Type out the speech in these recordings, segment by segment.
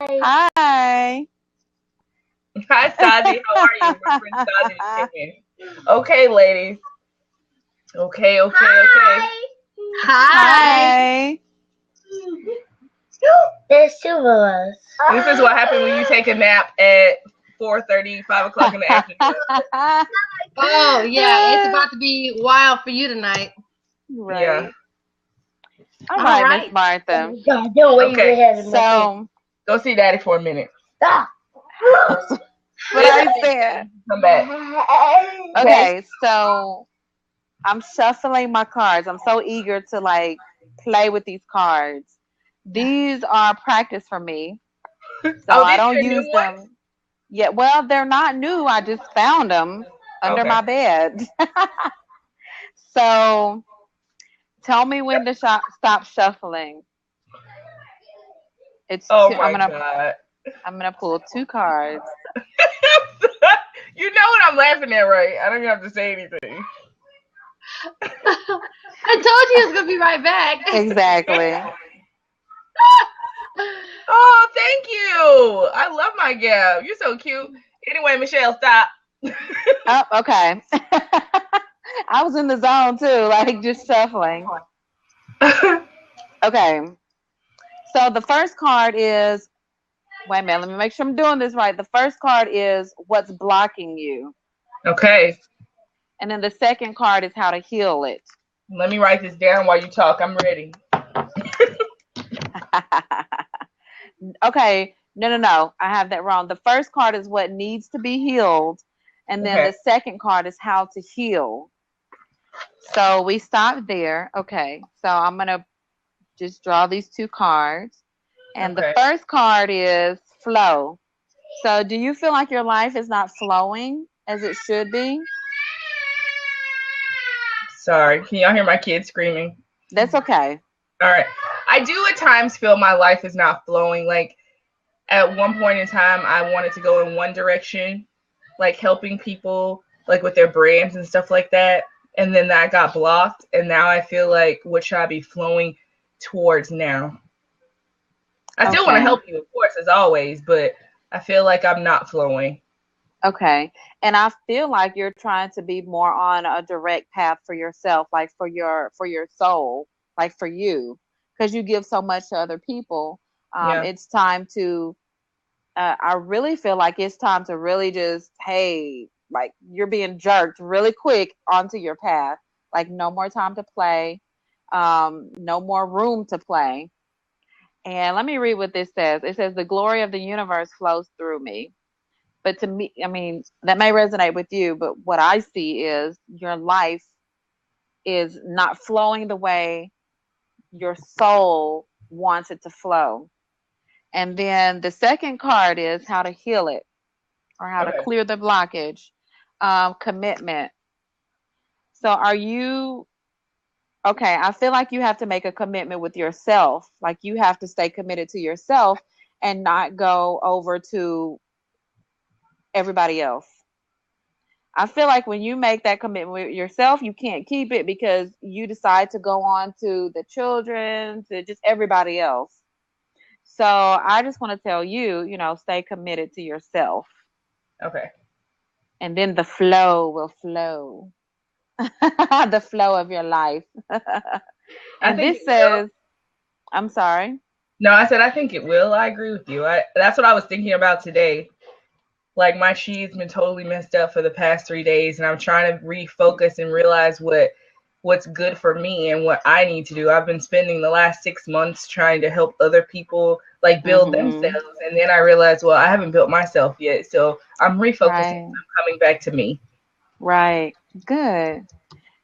Hi. Hi, Sazi. How are you? My friend Sazi just came in. Okay, ladies. Okay. Hi. Hi. There's two of us. This is what happened when you take a nap at 4:30, 5 o'clock in the afternoon. Oh yeah, it's about to be wild for you tonight. Yeah. Right. All All right, Miss right. Martha. God, don't wait your Okay. head in my face. So, Go see Daddy for a minute. Stop. what Sit I down said. and come back. Okay. Okay, so I'm shuffling my cards. I'm so eager to like play with these cards. These are practice for me, so Oh, I these don't are new use ones? them yet. Well, they're not new. I just found them under Okay. my bed. So, tell me when to stop shuffling. It's Oh two. my God. I'm gonna pull two cards. You know what I'm laughing at, right? I don't even have to say anything. I told you it's gonna be right back. Exactly. Oh, thank you. I love my gap. You're so cute. Anyway, Michelle, stop. Oh, okay. I was in the zone too, like just shuffling. Okay. So the first card is, wait a minute, let me make sure I'm doing this right. The first card is what's blocking you. Okay. And then the second card is how to heal it. Let me write this down while you talk. I'm ready. Okay. No. I have that wrong. The first card is what needs to be healed. And then Okay. the second card is how to heal. So we stopped there. Okay. So I'm going to just draw these two cards. And the Okay. first card is flow. So do you feel like your life is not flowing as it should be? Sorry. Can y'all hear my kids screaming? That's okay. All right. I do at times feel my life is not flowing. Like at one point in time, I wanted to go in one direction, like helping people, like with their brands and stuff like that. And then that got blocked. And now I feel like, what should I be flowing towards now? I still want to Okay. help you, of course, as always, but I feel like I'm not flowing. Okay. And I feel like you're trying to be more on a direct path for yourself, like for your soul, like for you, because you give so much to other people. Yeah. It's time to I really feel like it's time to really just, hey, like you're being jerked really quick onto your path. Like no more time to play, no more room to play. And let me read what this says. It says, the glory of the universe flows through me. But to me, I mean, that may resonate with you, but what I see is your life is not flowing the way your soul wants it to flow. And then the second card is how to heal it or how to Okay. clear the blockage. Commitment. So are you okay? I feel like you have to make a commitment with yourself. Like you have to stay committed to yourself and not go over to everybody else. I feel like when you make that commitment with yourself, you can't keep it because you decide to go on to the children, to just everybody else. So I just want to tell you, stay committed to yourself, Okay. and then the flow will flow. The flow of your life. I And think this it will. says, I'm sorry. No, I said I think it will. I agree with you. That's what I was thinking about today. Like my sheet's been totally messed up for the past 3 days, and I'm trying to refocus and realize what's good for me and what I need to do. I've been spending the last 6 months trying to help other people like build Hmm. themselves, and then I realized, well, I haven't built myself yet, so I'm refocusing. Right, I'm coming back to me. right. Good.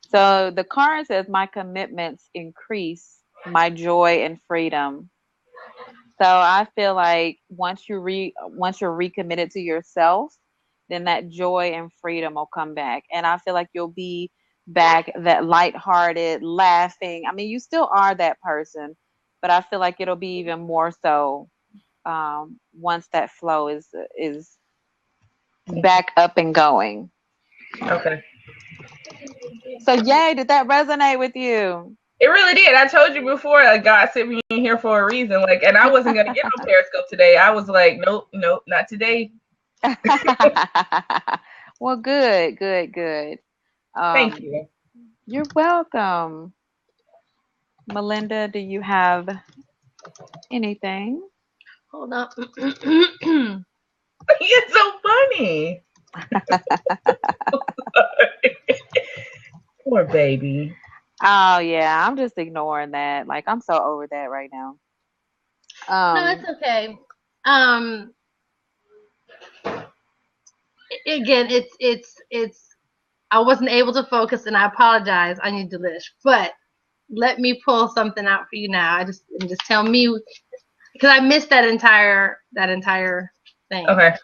So the card says, my commitments increase my joy and freedom. So I feel like once you're recommitted to yourself, then that joy and freedom will come back. And I feel like you'll be back that lighthearted, laughing. I mean, you still are that person, but I feel like it'll be even more so once that flow is back up and going. Okay. So yay, did that resonate with you? It really did. I told you before, like, God sent me in here for a reason. Like, and I wasn't gonna get on Periscope today. I was like, nope, not today. Well, good, good, good. Thank you. You're welcome. Melinda, do you have anything? Hold up. It's so funny. Poor baby. Oh yeah, I'm just ignoring that. Like I'm so over that right now. No, it's okay. Again, it's. I wasn't able to focus, and I apologize on you, Delish. But let me pull something out for you now. Just tell me, because I missed that entire thing. Okay.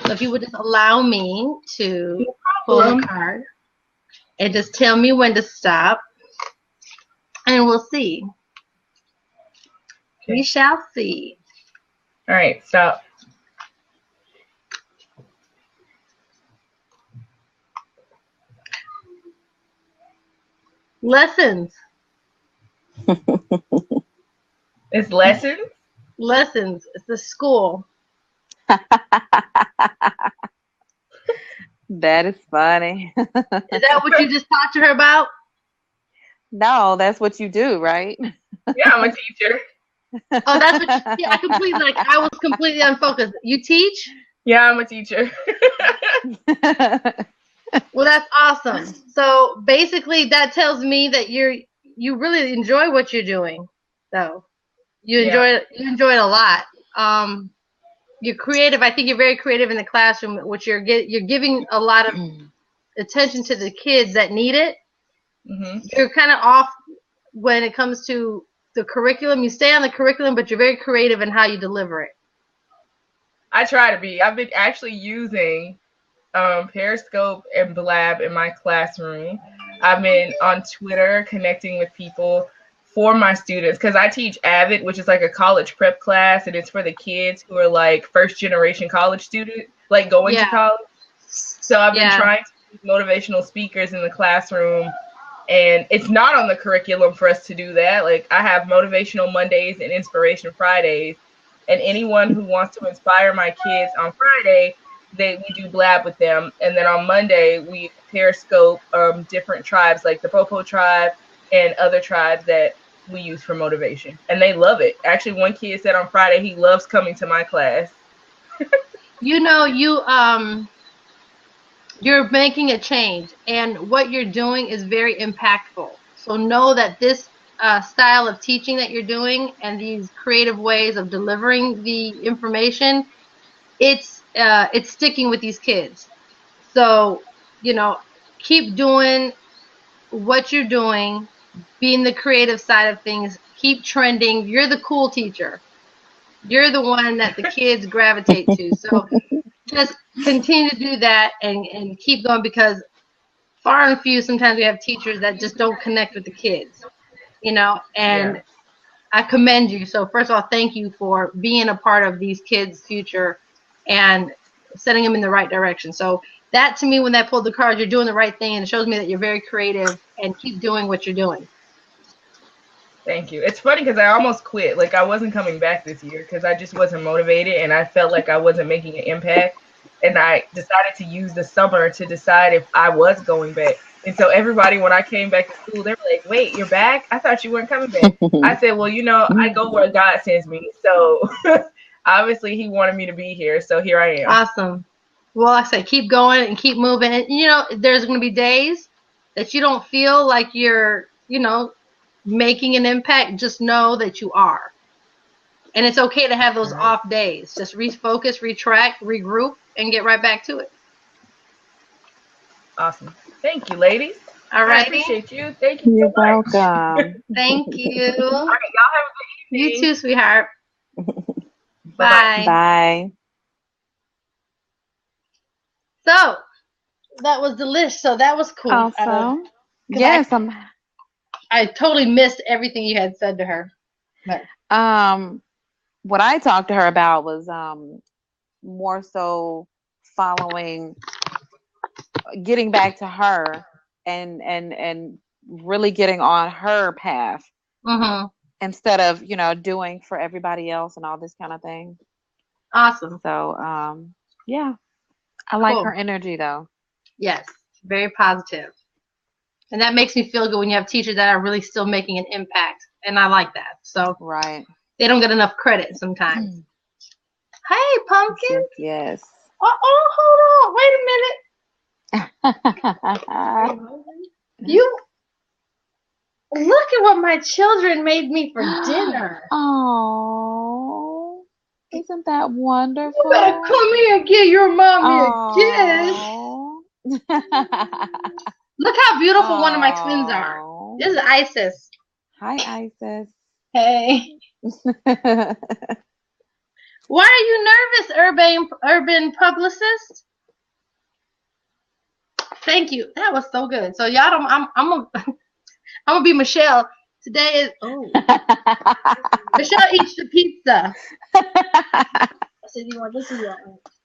So if you would just allow me to pull a card and just tell me when to stop, and we'll see. Okay. We shall see. All right, stop. Lessons. It's lessons? Lessons. It's the school. That is funny. Is that what you just talked to her about? No, that's what you do, right? Yeah, I'm a teacher. Oh, that's what I was completely unfocused. You teach? Yeah, I'm a teacher. Well, that's awesome. So basically that tells me that you really enjoy what you're doing, though. You enjoy it a lot. You're creative. I think you're very creative in the classroom, which you're giving a lot of attention to the kids that need it. Mm-hmm. You're kind of off when it comes to the curriculum. You stay on the curriculum, but you're very creative in how you deliver it. I try to be. I've been actually using Periscope and Blab in my classroom. I've been on Twitter connecting with people for my students because I teach AVID, which is like a college prep class, and it's for the kids who are like first generation college students, like going to college. So I've been trying to use motivational speakers in the classroom, and it's not on the curriculum for us to do that. Like I have motivational Mondays and inspiration Fridays, and anyone who wants to inspire my kids on Friday, we do Blab with them, and then on Monday we Periscope different tribes like the Popo tribe and other tribes that we use for motivation, and they love it. Actually, one kid said on Friday he loves coming to my class. You're making a change, and what you're doing is very impactful. So know that this style of teaching that you're doing and these creative ways of delivering the information, it's sticking with these kids. So, keep doing what you're doing, being the creative side of things, keep trending. You're the cool teacher. You're the one that the kids gravitate to. So just continue to do that and keep going, because far and few sometimes we have teachers that just don't connect with the kids, and I commend you. So first of all, thank you for being a part of these kids' future and setting them in the right direction. So that, to me, when that pulled the cards, you're doing the right thing, and it shows me that you're very creative, and keep doing what you're doing. Thank you. It's funny because I almost quit. Like I wasn't coming back this year because I just wasn't motivated, and I felt like I wasn't making an impact. And I decided to use the summer to decide if I was going back. And so everybody, when I came back to school, they were like, "Wait, you're back? I thought you weren't coming back." I said, "Well, I go where God sends me. So obviously He wanted me to be here. So here I am." Awesome. Well, I say keep going and keep moving. And, there's going to be days that you don't feel like you're, making an impact. Just know that you are. And it's okay to have those off days. Just refocus, retract, regroup, and get right back to it. Awesome. Thank you, ladies. All right. I appreciate you. Thank you. You're so much. welcome. Thank you. All right, y'all have a good evening. You too, sweetheart. Bye-bye. Bye. So that was delish. So that was cool. Awesome. Yes, I totally missed everything you had said to her. But. What I talked to her about was more so following, getting back to her and really getting on her path Mm-hmm. instead of, doing for everybody else and all this kind of thing. Awesome. So, yeah, I like Cool. her energy though. Yes, very positive. And that makes me feel good when you have teachers that are really still making an impact. And I like that. So Right. they don't get enough credit sometimes. Hey, Pumpkin. Yes. Hold on. Wait a minute. You look at what my children made me for dinner. Oh, isn't that wonderful? You better come here and give your mommy a kiss. Look how beautiful one of my twins are. This is Isis. Hi, Isis. Hey. Why are you nervous, urban publicist? Thank you. That was so good. So y'all don't. I'm gonna be Michelle. Today is Michelle eats the pizza. I said, you want this or you want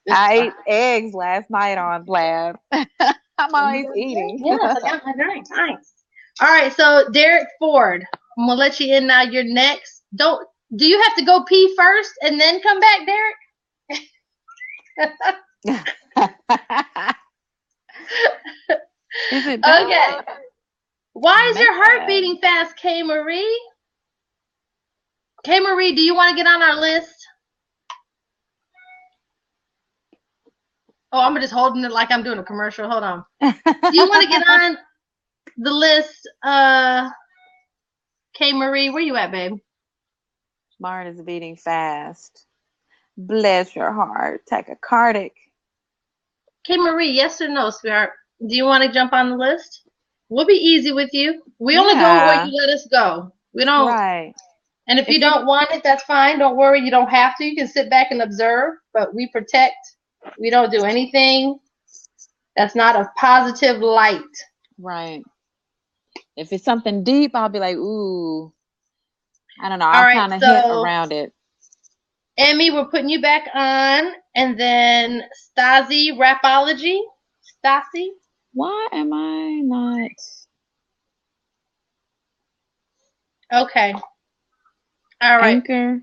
this? I ate eggs last night on Blab. I'm always eating. Yes, I got my drink. Nice. All right, so Derek Ford, I'm gonna let you in now. You're next. Do you have to go pee first and then come back, Derek? Is it done? Okay. Why is your heart beating fast, K. Marie? K. Marie, do you want to get on our list? Oh, I'm just holding it like I'm doing a commercial. Hold on. Do you want to get on the list, K. Marie? Where you at, babe? Mine is beating fast. Bless your heart. Tachycardic. K. Marie, yes or no, sweetheart? Do you want to jump on the list? We'll be easy with you. We only go where you let us go. We don't. Right. And if you don't want it, that's fine. Don't worry. You don't have to. You can sit back and observe. But we protect. We don't do anything that's not a positive light. Right. If it's something deep, I'll be like, ooh. I don't know. I'll kind of hit around it. Emmy, we're putting you back on. And then Stasi, Rapology. Stasi. Why am I not? Okay. All right. Anchor.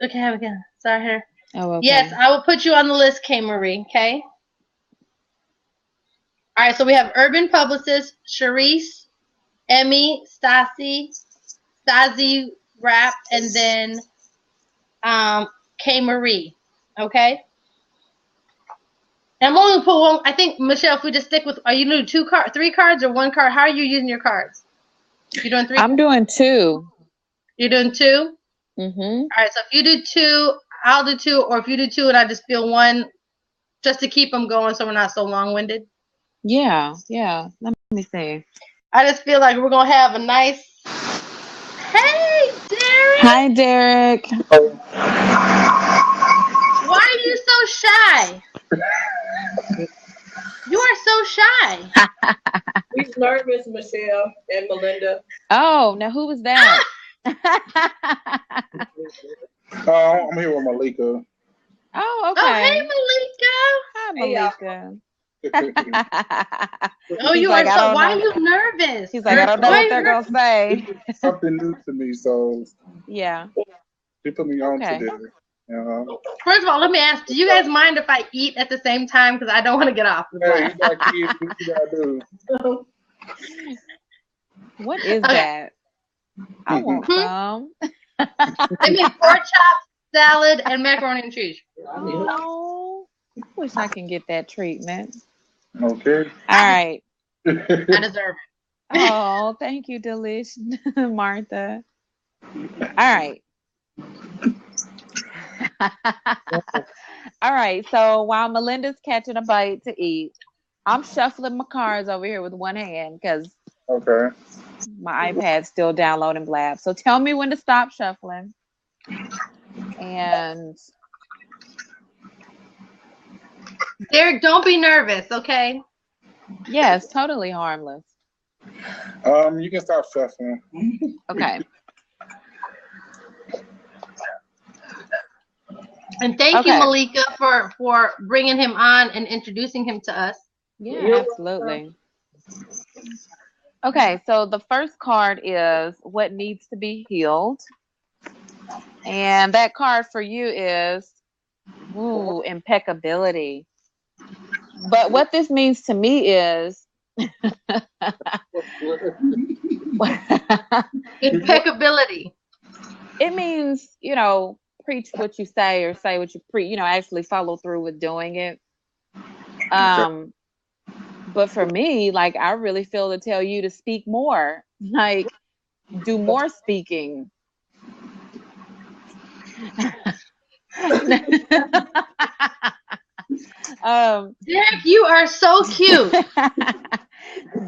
Okay, have again. Sorry here. Oh, okay. Yes, I will put you on the list, K. Marie. Okay. All right. So we have Urban Publicist, Sharice, Emmy, Stasi Rap, and then K. Marie. Okay. And I'm only gonna put one. I think Michelle, if we just stick with, are you doing 3 cards, or 1 card? How are you using your cards? You doing 3? I'm doing 2. You're doing 2. Mm-hmm. All right. So if you do 2, I'll do 2, or if you do 2 and I just feel 1, just to keep them going, so we're not so long-winded. Yeah. Let me see. I just feel like we're gonna have a nice. Hey, Derek. Hi, Derek. Why are you so shy? You are so shy. He's nervous, Michelle and Melinda. Oh, now who was that? I'm here with Malika. Oh, okay. Oh, hey, Hi, Malika. Malika. Oh, you are so. Why are you nervous? He's like, I don't know what they're gonna say. It's something new to me, so yeah. They put me on Okay. to this. First of all, let me ask: do you guys mind if I eat at the same time? Because I don't want to get off the Hey, bus. you got kids, what you gotta do? What is that? I want some. I mean, pork chops, salad, and macaroni and cheese. Oh, I wish I can get that treatment. Okay. All right. I deserve it. Oh, thank you, Delish, Martha. All right. All right. So while Melinda's catching a bite to eat, I'm shuffling my cards over here with one hand because my iPad's still downloading Blab. So tell me when to stop shuffling. And Derek, don't be nervous, okay? yes, totally harmless. You can stop shuffling. Okay. And thank you, Malika, for bringing him on and introducing him to us. Yeah, absolutely. Okay, so the first card is what needs to be healed. And that card for you is impeccability. But what this means to me is Impeccability. it means, preach what you say or say what you preach, actually follow through with doing it. But for me, like, I really feel to tell you to speak more, like, do more speaking. Derek, you are so cute.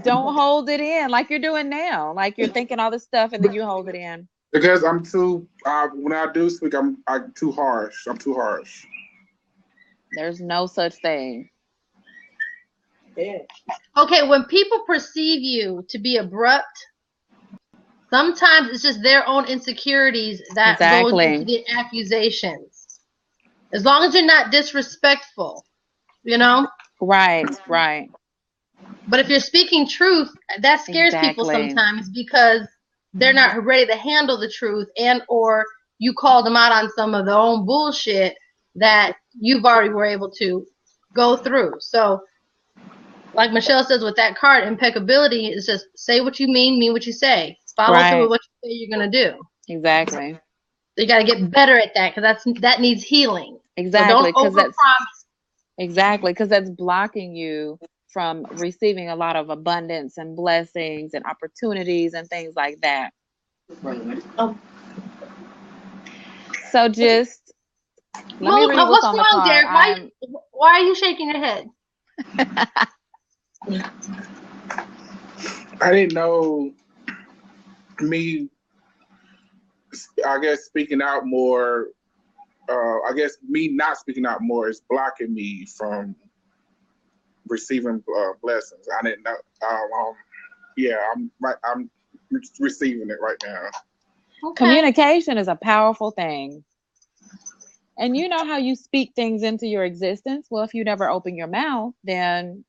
Don't hold it in like you're doing now. Like you're thinking all this stuff and then you hold it in. Because I'm too. When I do speak, I'm too harsh. I'm too harsh. There's no such thing. Yeah. Okay, when people perceive you to be abrupt, sometimes it's just their own insecurities that go into the accusations. As long as you're not disrespectful, Right. But if you're speaking truth, that scares people sometimes because they're not ready to handle the truth, and or you called them out on some of their own bullshit that you've already were able to go through. So like Michelle says with that card, impeccability is just say what you mean what you say. Follow through with what you say you're going to do. Exactly. So you got to get better at that because that needs healing. Exactly. So don't overpromise. Exactly, because that's blocking you from receiving a lot of abundance and blessings and opportunities and things like that. So just let me read what's on the card. Derek? Why are you shaking your head? I didn't know me, I guess, speaking out more. I guess me not speaking out more is blocking me from receiving blessings. I didn't know. I'm receiving it right now. Okay. Communication is a powerful thing. And you know how you speak things into your existence? Well, if you never open your mouth, then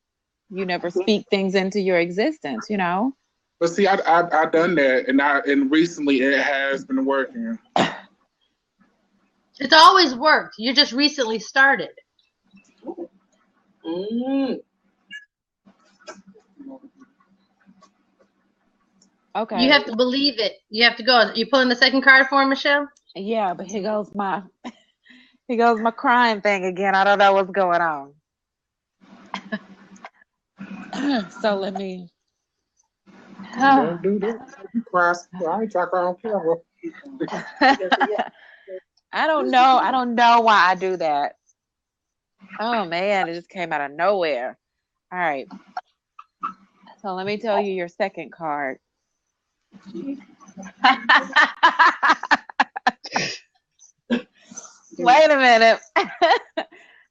you never speak things into your existence, But see, I've done that, and recently it has been working. It's always worked. You just recently started. Okay. You have to believe it. You have to go. You pulling the second card for him, Michelle? Yeah, but here goes my crying thing again. I don't know what's going on. So let me. Don't do that. You cry. I ain't talking on camera. I don't know why I do that. Oh man, it just came out of nowhere. All right. So let me tell you your second card. Wait a minute.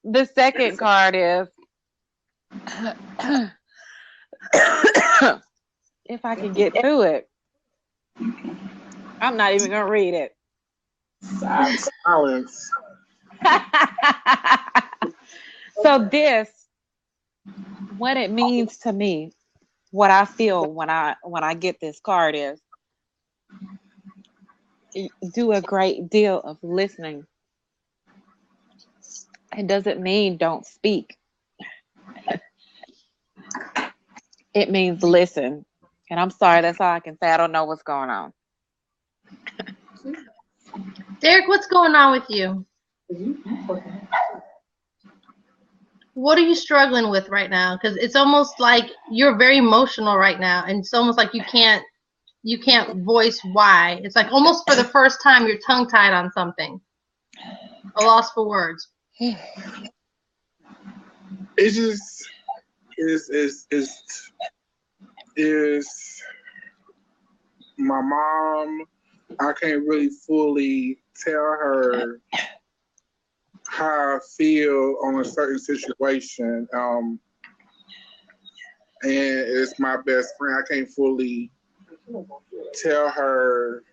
The second card is if I can get through it. I'm not even gonna read it. Silence. So this, what it means to me, what I feel when I get this card is do a great deal of listening. It doesn't mean don't speak. It means listen. And I'm sorry, that's all I can say. I don't know what's going on. Derek, what's going on with you? What are you struggling with right now? Because it's almost like you're very emotional right now, and it's almost like you can't voice why. It's like almost for the first time you're tongue-tied on something. A loss for words. It's just is my mom. I can't really fully tell her how I feel on a certain situation. And it's my best friend. I can't fully tell her,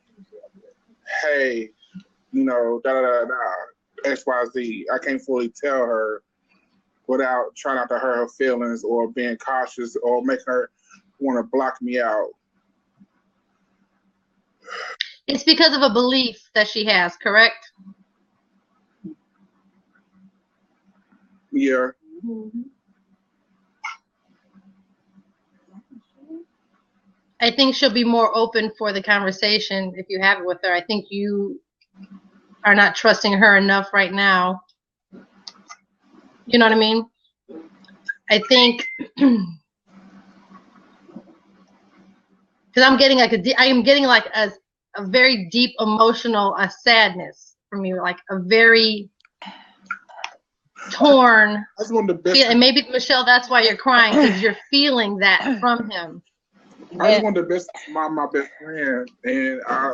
hey, X, Y, Z. I can't fully tell her without trying not to hurt her feelings or being cautious or making her want to block me out. It's because of a belief that she has, correct? Yeah. I think she'll be more open for the conversation if you have it with her. I think you are not trusting her enough right now. You know what I mean? I think because I'm getting like I am getting like a very deep emotional sadness from you, like a very torn. That's one of the best. And maybe Michelle, that's why you're crying, because you're feeling that from him. I just want the best, my best friend, and I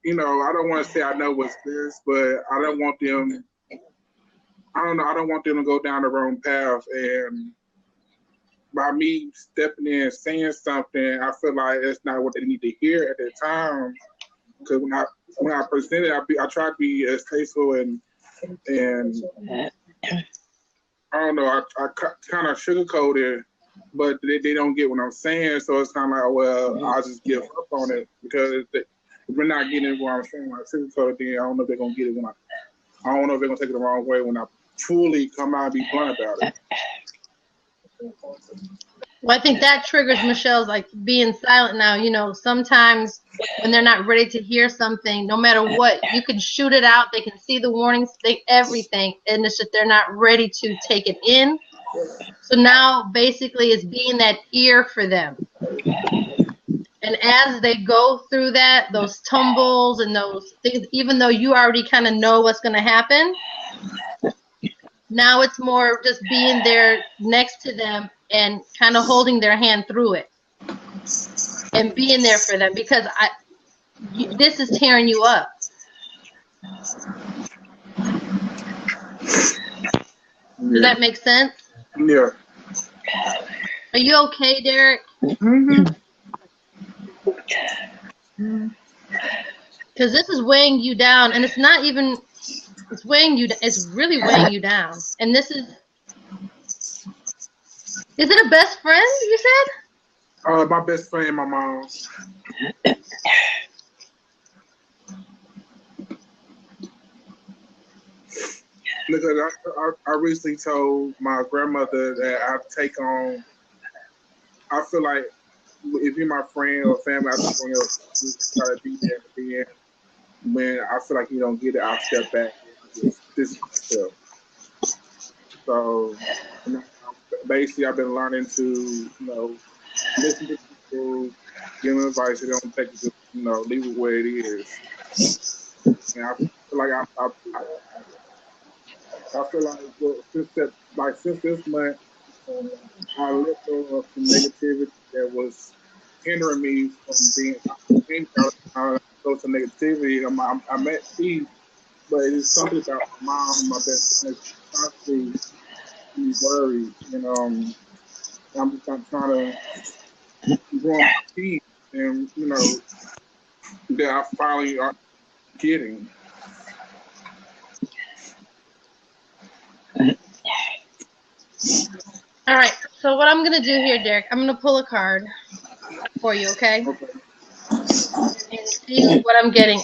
you know, I don't want to say I know what's best, but I don't want them. I don't know. I don't want them to go down the wrong path, and by me stepping in and saying something, I feel like it's not what they need to hear at that time. Because when I presented, I try to be as tasteful and I don't know. I kind of sugarcoat it, but they don't get what I'm saying. So it's kind of like, well, I'll just give up on it because if we're not getting what I'm saying when I sugarcoat it, then I don't know if they're gonna get it when I don't know if they're gonna take it the wrong way when I fully come out and be blunt about it. Well, I think that triggers Michelle's like being silent now. You know, sometimes when they're not ready to hear something, no matter what, you can shoot it out. They can see the warnings, everything, and it's just they're not ready to take it in. So now basically it's being that ear for them. And as they go through that, those tumbles and those things, even though you already kind of know what's going to happen, now it's more just being there next to them and kind of holding their hand through it and being there for them, because this is tearing you up. Does that make sense? Yeah. Are you okay, Derek? Mm-hmm. Because this is weighing you down, and it's not even, it's weighing you, it's really weighing you down. And this is it a best friend, you said? My best friend, my mom. Because I recently told my grandmother that I feel like if you're my friend or family, I just want to try to be there at the end. When I feel like you don't get it, I'll step back. This is myself. So basically, I've been learning to, listen to people, give them advice. They don't take it, leave it where it is. And I feel like I feel like since this month, I let go of some negativity that was hindering me from being close to negativity. I'm at peace, but it's something about my mom, my best friend, constantly be worried. I'm just trying to grow my peace, and that I finally are getting. All right. So what I'm gonna do here, Derek, I'm gonna pull a card for you, okay? And see what I'm getting.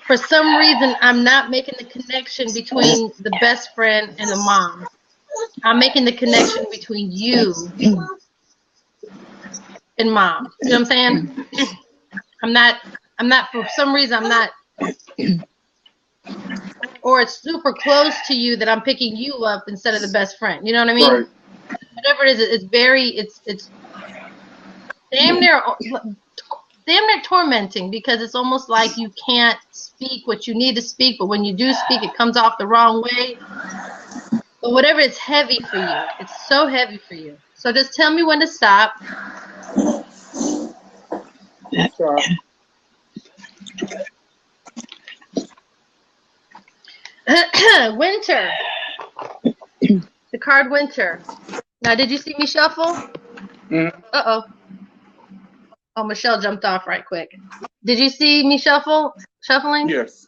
For some reason, I'm not making the connection between the best friend and the mom. I'm making the connection between you and mom. You know what I'm saying? I'm not, for some reason, I'm not, or it's super close to you that I'm picking you up instead of the best friend. You know what I mean? Right. Whatever it is, it's damn near tormenting, because it's almost like you can't speak what you need to speak, but when you do speak, it comes off the wrong way. But whatever, it's heavy for you. It's so heavy for you. So just tell me when to stop. Stop. Winter. The card Winter. Now, did you see me shuffle? Mm-hmm. Uh-oh. Oh, Michelle jumped off right quick. Did you see me shuffling? Yes.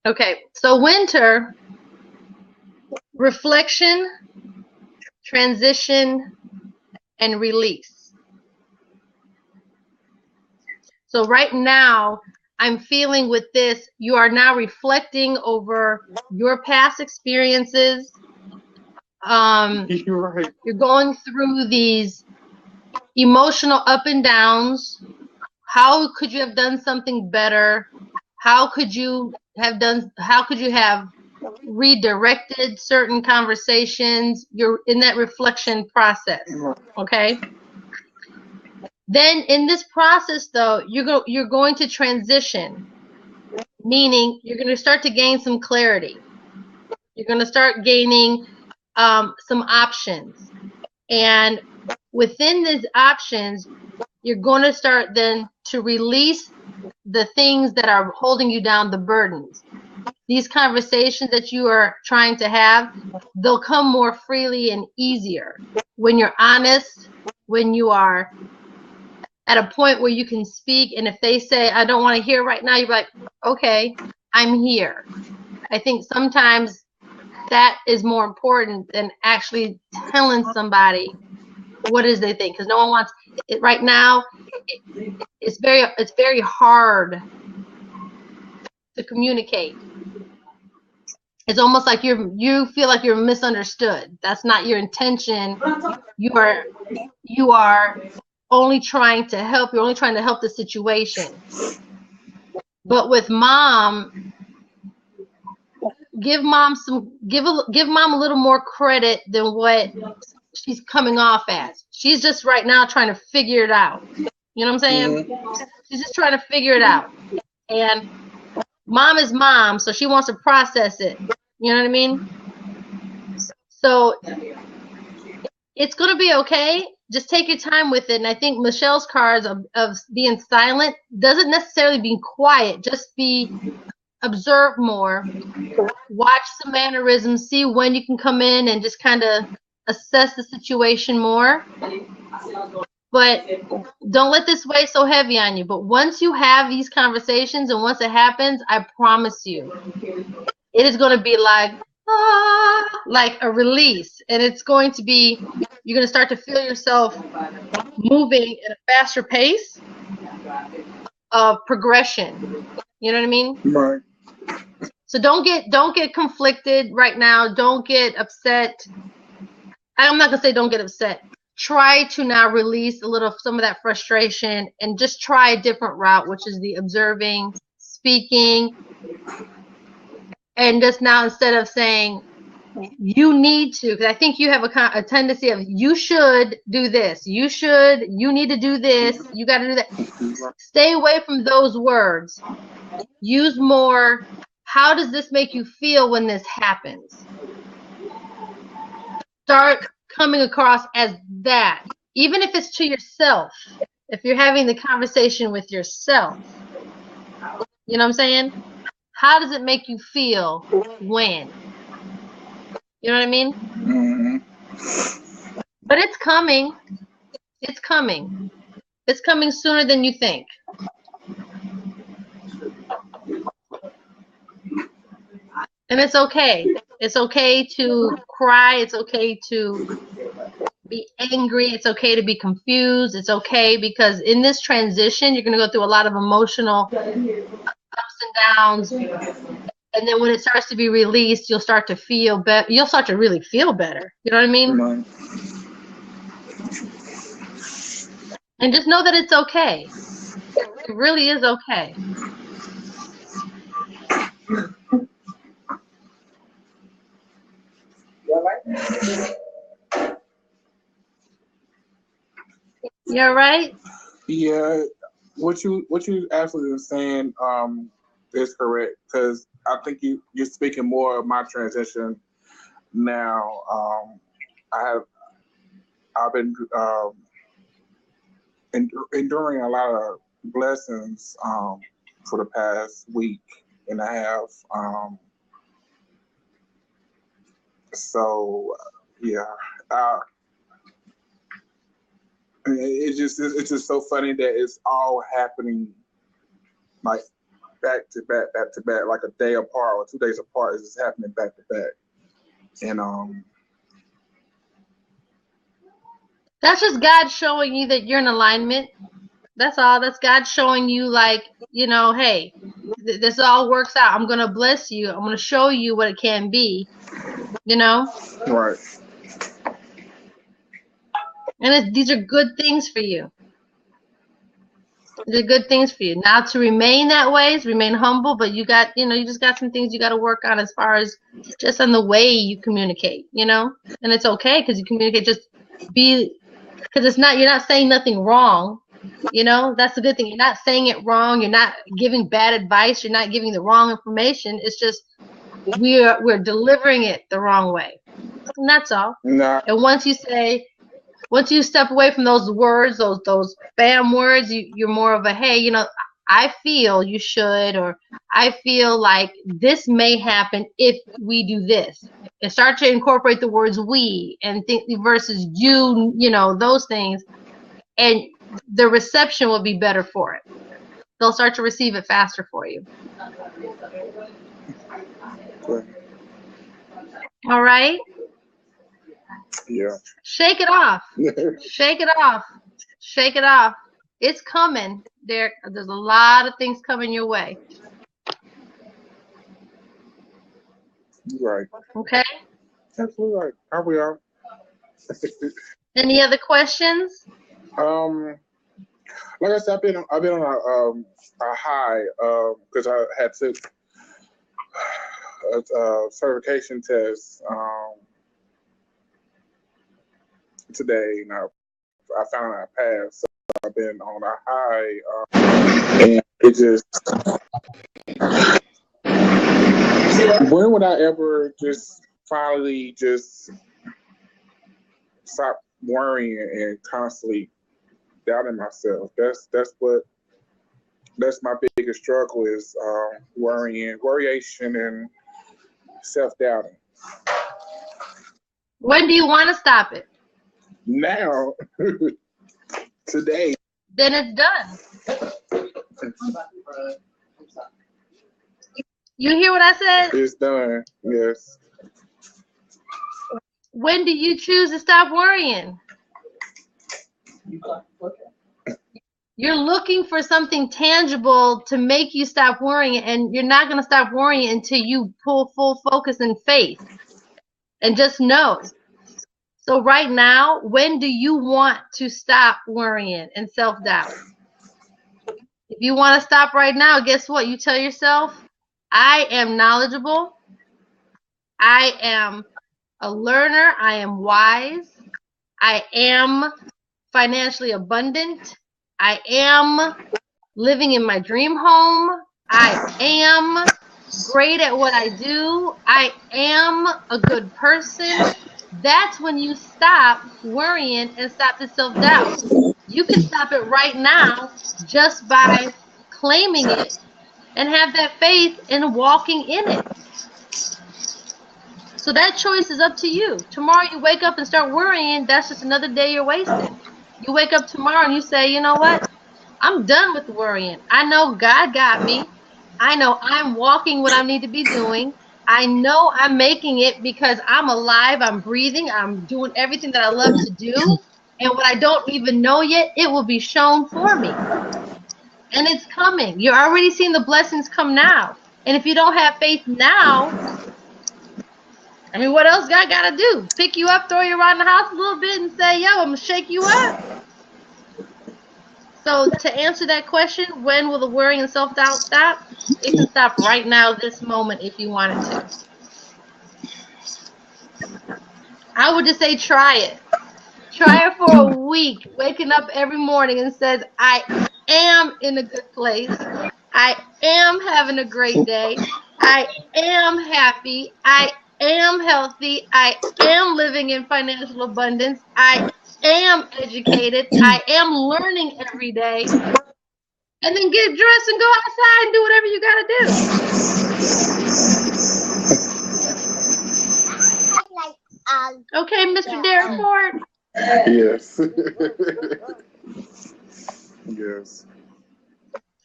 Okay. So Winter, reflection, transition, and release. So right now, I'm feeling with this, you are now reflecting over your past experiences. You're right. You're going through these emotional up and downs. How could you have done something better? How could you have redirected certain conversations? You're in that reflection process, okay? Then in this process, though, you're going to transition, meaning you're going to start to gain some clarity. You're going to start gaining some options. And within these options, you're going to start then to release the things that are holding you down, the burdens. These conversations that you are trying to have, they'll come more freely and easier when you're honest, when you are at a point where you can speak. And if they say, I don't want to hear right now, you're like, okay, I'm here. I think sometimes that is more important than actually telling somebody what it is they think, because no one wants it right now. It's very hard to communicate. It's almost like you feel like you're misunderstood. That's not your intention. You are only trying to help. You're only trying to help the situation. But with mom, give mom a little more credit than what she's coming off as. She's just right now trying to figure it out. You know what I'm saying? Mm-hmm. She's just trying to figure it out. And mom is mom, so she wants to process it. You know what I mean? So it's going to be okay. Just take your time with it. And I think Michelle's cards of being silent doesn't necessarily be quiet. Just observe more. Watch some mannerisms. See when you can come in and just kind of assess the situation more. But don't let this weigh so heavy on you. But once you have these conversations and once it happens, I promise you, it is going to be like a release. And it's going to be, you're going to start to feel yourself moving at a faster pace of progression. You know what I mean? Right. So don't get conflicted right now. Don't get upset. I'm not going to say don't get upset. Try to now release some of that frustration and just try a different route, which is the observing, speaking, and just now instead of saying you need to, because I think you have a tendency of you should do this, you need to do this, you got to do that. Stay away from those words. Use more, how does this make you feel when this happens? Start coming across as that, even if it's to yourself. If you're having the conversation with yourself, you know what I'm saying? How does it make you feel when? You know what I mean? Mm-hmm. But it's coming. It's coming. It's coming sooner than you think. And it's okay. It's okay to cry. It's okay to be angry. It's okay to be confused. It's okay because in this transition, you're going to go through a lot of emotional ups and downs. And then when it starts to be released, you'll start to feel better. You'll start to really feel better. You know what I mean? Right. And just know that it's okay. It really is okay. You all right? Yeah, what you absolutely saying is correct, because I think you're speaking more of my transition now. I've been enduring a lot of blessings for the past week and a half. So yeah. It's just so funny that it's all happening like back to back, like a day apart or 2 days apart. It's just happening back to back, and That's just God showing you that you're in alignment. That's all. That's God showing you, like, you know, hey, this all works out. I'm going to bless you. I'm going to show you what it can be, you know? Right. And these are good things for you. They're good things for you. Now, to remain that way is remain humble, but you got, you know, you just got some things you got to work on as far as just on the way you communicate, you know? And it's okay because you communicate, just be, because it's not, you're not saying nothing wrong, you know? That's the good thing. You're not saying it wrong. You're not giving bad advice. You're not giving the wrong information. It's just we're delivering it the wrong way. And that's all. Nah. And once you step away from those words, those spam words, you're more of a, hey, you know, I feel you should, or I feel like this may happen if we do this. And start to incorporate the words we and think versus you know, those things. And the reception will be better for it. They'll start to receive it faster for you. All right? Yeah. Shake it off. Shake it off. Shake it off. It's coming. There's a lot of things coming your way. Right. Okay? Absolutely right. How we are. Any other questions? Like I said, I've been on a high because I had took a certification test today, and I found I passed. So I've been on a high, and it just. When would I ever just finally just stop worrying and constantly doubting myself? That's my biggest struggle is worrying and self-doubting. When do you want to stop it? Now, today. Then it's done. You hear what I said? It's done, yes. When do you choose to stop worrying? You're looking for something tangible to make you stop worrying, and you're not going to stop worrying until you pull full focus and faith. And just know. So right now, when do you want to stop worrying and self-doubt? If you want to stop right now, guess what? You tell yourself, I am knowledgeable. I am a learner. I am wise. I am financially abundant. I am living in my dream home. I am great at what I do. I am a good person. That's when you stop worrying and stop the self-doubt. You can stop it right now just by claiming it and have that faith in walking in it. So that choice is up to you. Tomorrow you wake up and start worrying, that's just another day you're wasting. You wake up tomorrow and you say, you know what? I'm done with worrying. I know God got me. I know I'm walking what I need to be doing. I know I'm making it because I'm alive, I'm breathing, I'm doing everything that I love to do. And what I don't even know yet, it will be shown for me. And it's coming. You're already seeing the blessings come now. And if you don't have faith now, I mean, what else God got to do? Pick you up, throw you around the house a little bit and say, yo, I'm going to shake you up. So to answer that question, when will the worrying and self-doubt stop? It can stop right now, this moment, if you wanted to. I would just say try it. Try it for a week, waking up every morning and says, I am in a good place. I am having a great day. I am happy. I am healthy. I am living in financial abundance. I am educated. I am learning every day. And then get dressed and go outside and do whatever you got to do. Okay, Mr. Derek Ford? Yes. Yes.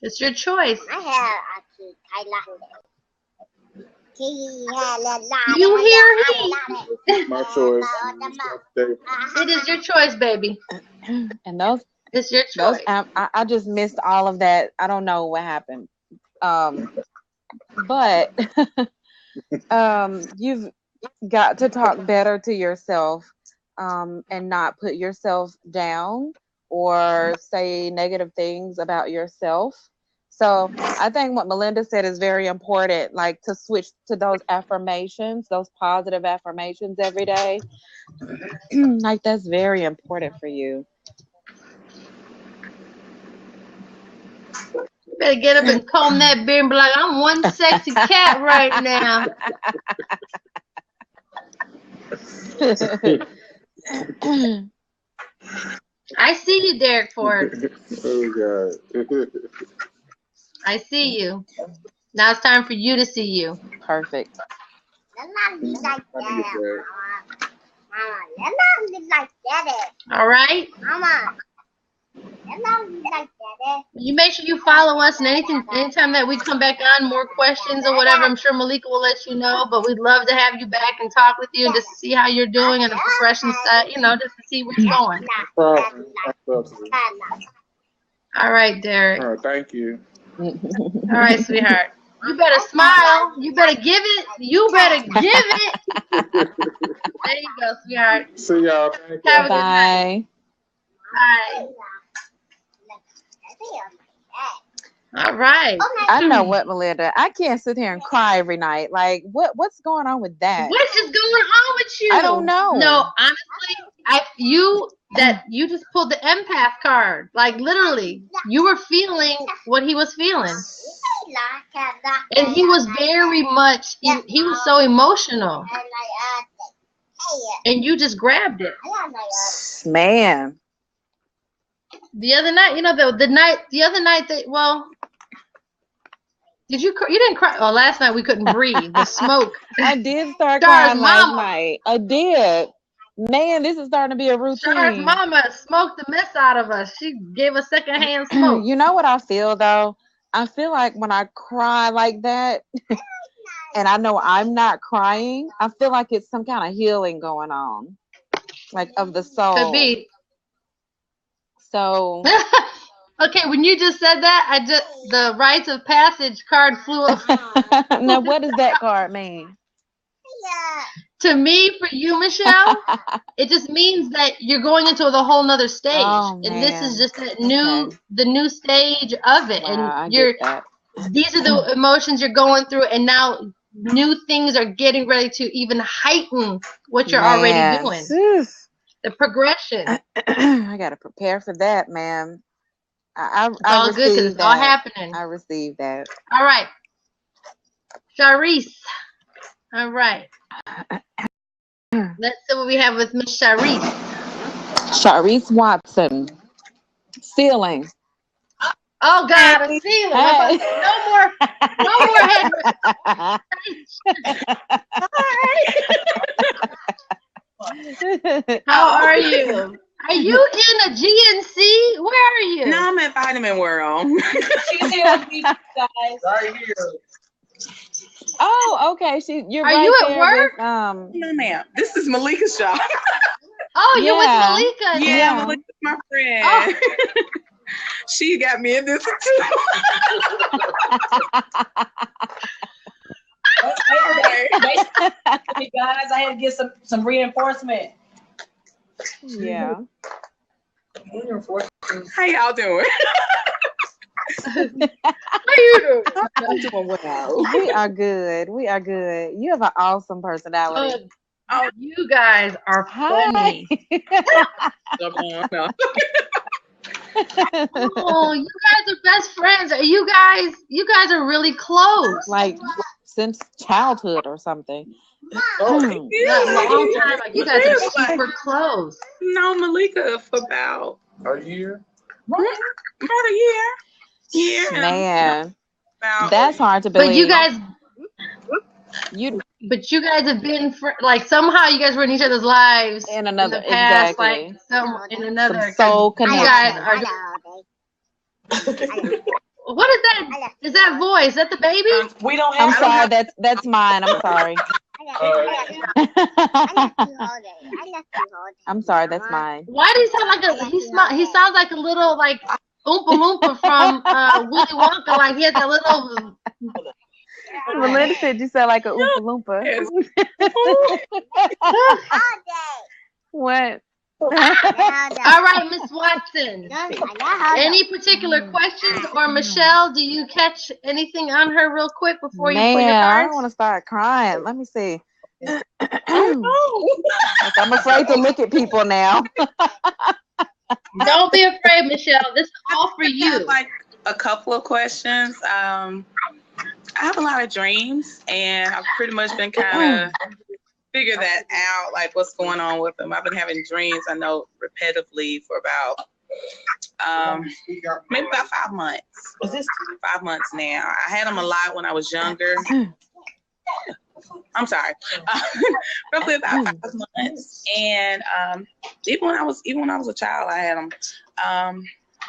It's your choice. You hear he? My choice. It is your choice, baby. And those It's your those choice. I just missed all of that. I don't know what happened. But you've got to talk better to yourself, and not put yourself down or say negative things about yourself. So I think what Melinda said is very important, like to switch to those affirmations, those positive affirmations every day. Like that's very important for you. You better get up and comb that beard and be like, I'm one sexy cat right now. I see you, Derek Ford. Oh God. I see you. Now it's time for you to see you. Perfect. All right? You make sure you follow us, and anytime that we come back on, more questions or whatever, I'm sure Malika will let you know. But we'd love to have you back and talk with you and just to see how you're doing and the progression side, just to see where you're going. All right, Derek. All right, thank you. All right, sweetheart. You better smile. You better give it. You better give it. There you go, sweetheart. See y'all. Thank you. Have a good night. Bye. Bye. All right. I know what, Melinda. I can't sit here and cry every night. Like, what's going on with that? What is going on with you? I don't know. No, honestly, you just pulled the empath card. Like literally, you were feeling what he was feeling, and he was very much. He was so emotional, and you just grabbed it. Man. The other night, the other night did you didn't cry? Oh, last night we couldn't breathe. The smoke. I did start Star's crying last mama. night. I did. Man, this is starting to be a Char's routine. mama smoked the mess out of us. She gave us secondhand smoke. You know what I feel though? I feel like when I cry like that, and I know I'm not crying, I feel like it's some kind of healing going on, like of the soul. Could be. So Okay, when you just said that, the rites of passage card flew up. now what does that card mean? To me, for you, Michelle, it just means that you're going into the whole nother stage, Oh, and this is man. just Okay. the new stage of it, Wow, I and get that. these are the emotions you're going through, and now new things are getting ready to even heighten what you're already Man. doing. Oof. The progression. I gotta prepare for that, man. It's all good because received it's all that. happening. I received that. All right, Sharice. All right. Let's see what we have with Miss Sharice. Sharice Watson. Ceiling. Oh God, a ceiling. Hey. No more head. How are you? Are you in a GNC? Where are you? No, I'm at Vitamin World. She's here with me, guys. Right here. Oh, okay. You're Are right you at there work? with, No, ma'am. This is Malika's shop. Oh, you're Yeah. with Malika. Yeah, Yeah. Malika's my friend. Oh. She got me in this too. Basically, guys, I had to get some reinforcement. yeah. How y'all doing? How you doing? I'm doing well. We are good. We are good. You have an awesome personality. Oh, you guys are funny. No. Oh, you guys are best friends. You guys are really close. Like since childhood or something. Oh, Hmm. Not a long time. Like, you guys are super close. No, Malika for about Are you here? a year. Yeah. Man, About, that's hard to believe. But you guys have been like somehow you guys were in each other's lives In another- the past, exactly. like in another Some soul you connection. guys are What is that? Is that voice? Is that the baby? We don't I'm have. sorry. That's mine. I'm sorry. I'm sorry. That's mine. Why does he sound like he sounds like a little like Oompa Loompa from Willy Wonka, like he had that little. Melinda said you sound like a Oompa Loompa. What? All right, Miss Watson. Any particular questions, or Michelle? Do you catch anything on her real quick before you put your Man, I don't cards? want to start crying. Let me see. I'm afraid to look at people now. Don't be afraid, Michelle. This is all for I you. have like a couple of questions. I have a lot of dreams, and I've pretty much been kind of figure that out, like what's going on with them. I've been having dreams, I know, repetitively for about maybe about 5 months. Is this 5 months now. I had them a lot when I was younger. I'm sorry, roughly about 5 months. And even when I was a child, I had them.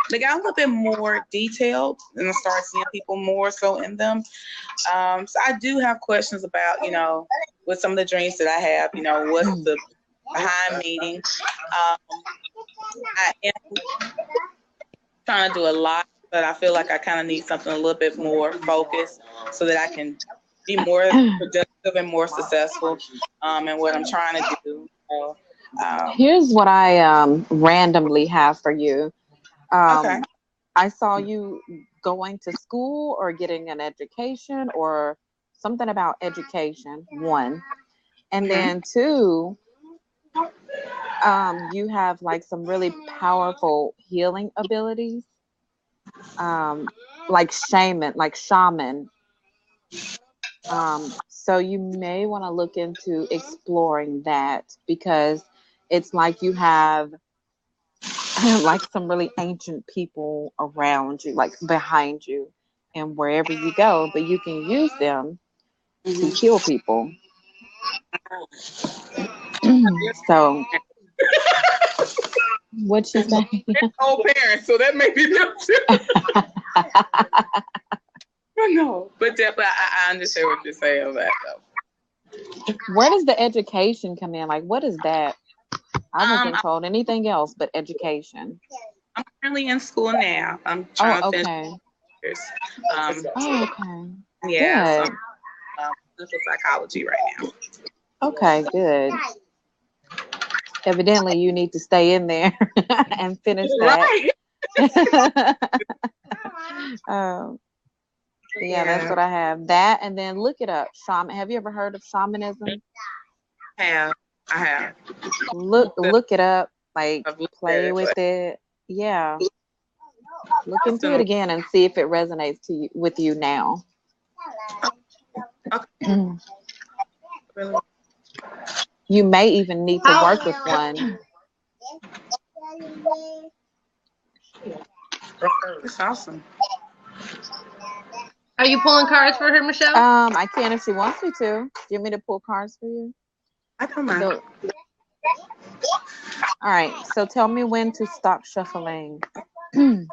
They got a little bit more detailed, and I started seeing people more so in them. So I do have questions about, with some of the dreams that I have, what's the behind meaning. I am trying to do a lot, but I feel like I kind of need something a little bit more focused so that I can be more productive and more successful in what I'm trying to do. So, Here's what I randomly have for you. Okay. I saw you going to school or getting an education or something about education, one. And then two, you have like some really powerful healing abilities, like shaman. So you may want to look into exploring that, because it's like you have like some really ancient people around you, like behind you and wherever you go, but you can use them to heal people. So what you say? Old parents, so that may be them too. No, but definitely I understand what you're saying about that though. Where does the education come in? Like, what is that? I wasn't told anything else but education. I'm currently in school now. I'm trying to finish. Okay. Okay. Yeah. Good. So, clinical psychology right now. Okay, good. Evidently, you need to stay in there and finish that. Right. Yeah, that's what I have. That, and then look it up. Have you ever heard of shamanism? I have. Look it up. Like, play with it. Yeah. Look into it again and see if it resonates with you now. Okay. You may even need to work with one. That's awesome. Are you pulling cards for her, Michelle? I can if she wants me to. Do you want me to pull cards for you? I don't mind. So, all right. So tell me when to stop shuffling. and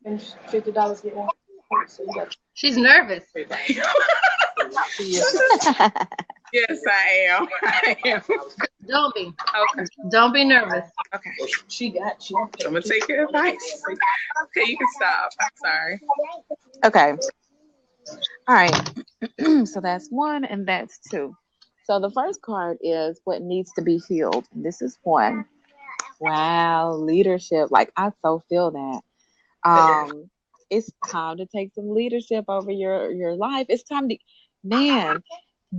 $50 get one? She's nervous. Yes, I am. Don't be. Okay. Don't be nervous. Okay. I'm gonna take your advice. Okay, you can stop. I'm sorry. Okay. All right. So that's one and that's two. So the first card is what needs to be healed. And this is one. Wow, leadership. Like, I so feel that. It's time to take some leadership over your life. It's time to,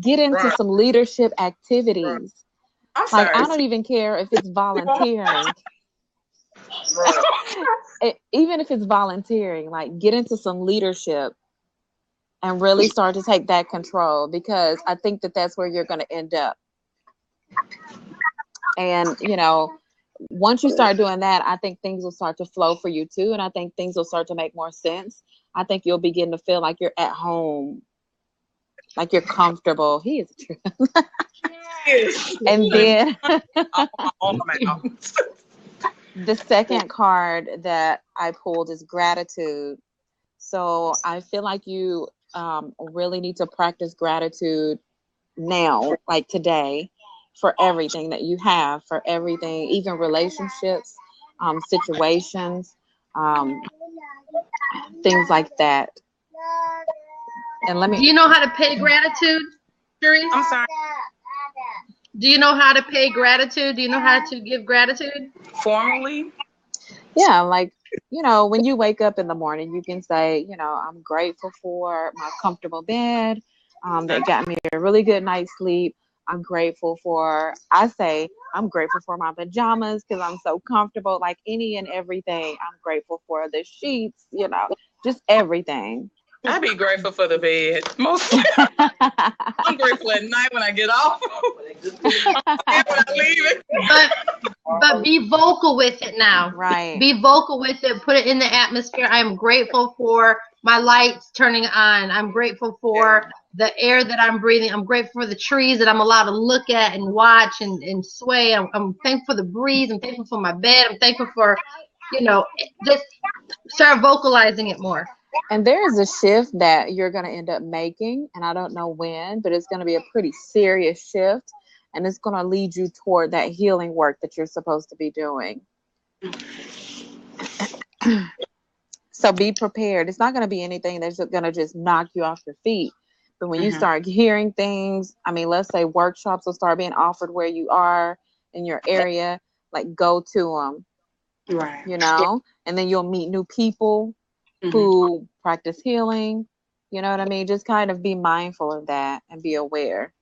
get into some leadership activities. I'm sorry. Like, I don't even care if it's volunteering. Even if it's volunteering, like, get into some leadership and really start to take that control, because I think that that's where you're going to end up. And, once you start doing that, I think things will start to flow for you too. And I think things will start to make more sense. I think you'll begin to feel like you're at home, like you're comfortable. He is true. And then the second card that I pulled is gratitude. So I feel like you really need to practice gratitude now, like today, for everything that you have, for everything, even relationships, situations, um, things like that. And let Do me, you know how to pay gratitude, Sharice? I'm sorry. Do you know how to pay gratitude? Do you know how to give gratitude? Formally? yeah, like, when you wake up in the morning, you can say, I'm grateful for my comfortable bed that got me a really good night's sleep. I'm grateful for, I say, I'm grateful for my pajamas because I'm so comfortable, like any and everything. I'm grateful for the sheets, just everything. I'd be grateful for the bed. Mostly. I'm grateful at night when I get off. And when I leave it. But be vocal with it now. Right. Be vocal with it. Put it in the atmosphere. I'm grateful for my lights turning on. I'm grateful for the air that I'm breathing. I'm grateful for the trees that I'm allowed to look at and watch and sway. I'm thankful for the breeze. I'm thankful for my bed. I'm thankful for, just start vocalizing it more. And there is a shift that you're going to end up making, and I don't know when, but it's going to be a pretty serious shift, and it's going to lead you toward that healing work that you're supposed to be doing. So be prepared. It's not going to be anything that's going to just knock you off your feet. But when you start hearing things, let's say workshops will start being offered where you are in your area, like go to them, Right. and then you'll meet new people who practice healing. You know what I mean? Just kind of be mindful of that and be aware.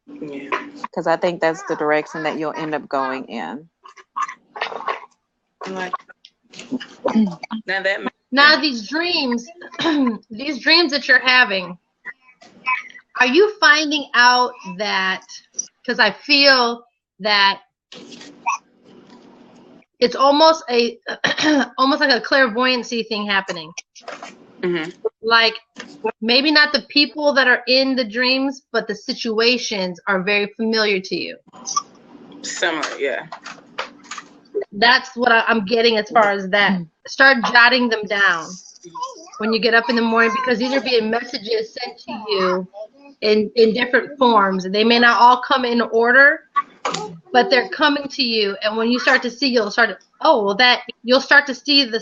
Yeah. Because I think that's the direction that you'll end up going in. Like, now these dreams, these dreams that you're having, are you finding out that, because I feel that it's almost like a clairvoyancy thing happening. Like maybe not the people that are in the dreams, but the situations are very familiar to you. Similar, yeah. That's what I'm getting as far as that. Start jotting them down when you get up in the morning, because these are being messages sent to you in different forms. They may not all come in order, but they're coming to you. And when you start to see, you'll start to see the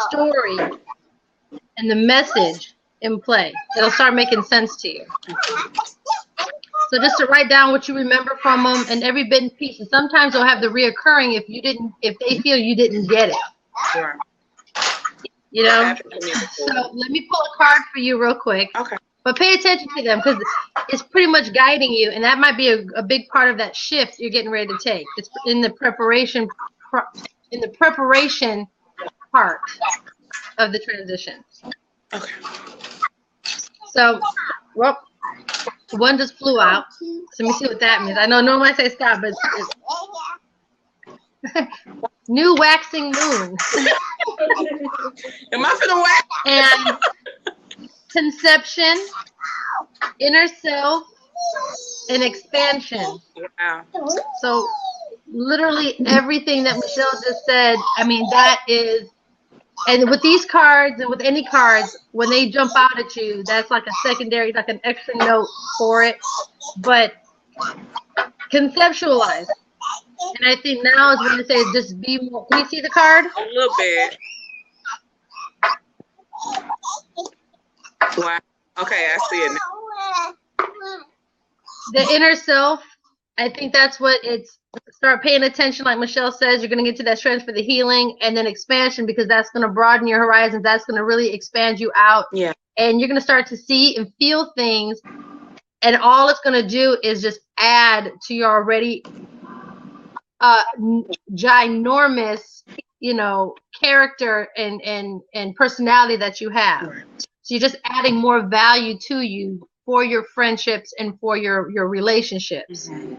story and the message in play. It'll start making sense to you. So just to write down what you remember from them and every bit and piece. And sometimes they'll have the reoccurring if they feel you didn't get it. Sure. So let me pull a card for you real quick. Okay. But pay attention to them, because it's pretty much guiding you, and that might be a big part of that shift you're getting ready to take. It's in the preparation part of the transition. Okay. So, one just flew out. So let me see what that means. I know normally I say stop, but it's new waxing moon. Am I finna wax? And conception, inner self, and expansion. Wow. So literally everything that Michelle just said, that is, and with these cards and with any cards, when they jump out at you, that's like a secondary, like an extra note for it. But conceptualize. And I think now is when they say just be more. Can you see the card? A little bit. Wow. Okay, I see it now. The inner self, I think that's what it's. Start paying attention, like Michelle says. You're going to get to that strength for the healing, and then expansion, because that's going to broaden your horizons. That's going to really expand you out. Yeah. And you're going to start to see and feel things, and all it's going to do is just add to your already ginormous, character and personality that you have. So you're just adding more value to you for your friendships and for your relationships, and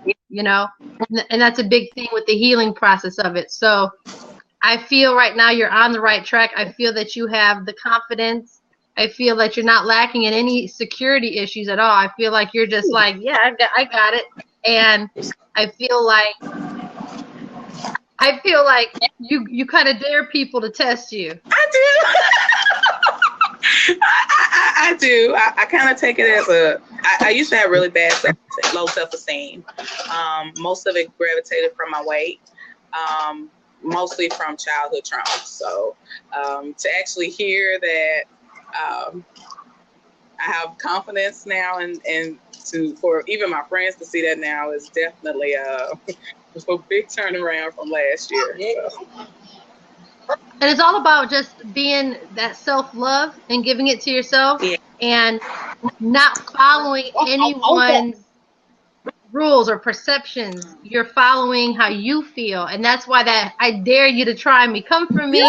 that's a big thing with the healing process of it. So I feel right now you're on the right track. I feel that you have the confidence. I feel that you're not lacking in any security issues at all. I feel like you're just like, yeah, I got it. And I feel like I feel like you kind of dare people to test you. I do. I do. I kind of take it as I used to have really bad low self-esteem. Most of it gravitated from my weight, mostly from childhood trauma. So to actually hear that I have confidence now, and for even my friends to see that now is definitely a big turnaround from last year. So. And it's all about just being that self-love and giving it to yourself, and not following anyone's rules or perceptions. You're following how you feel, and that's why that I dare you to try me. Come for me.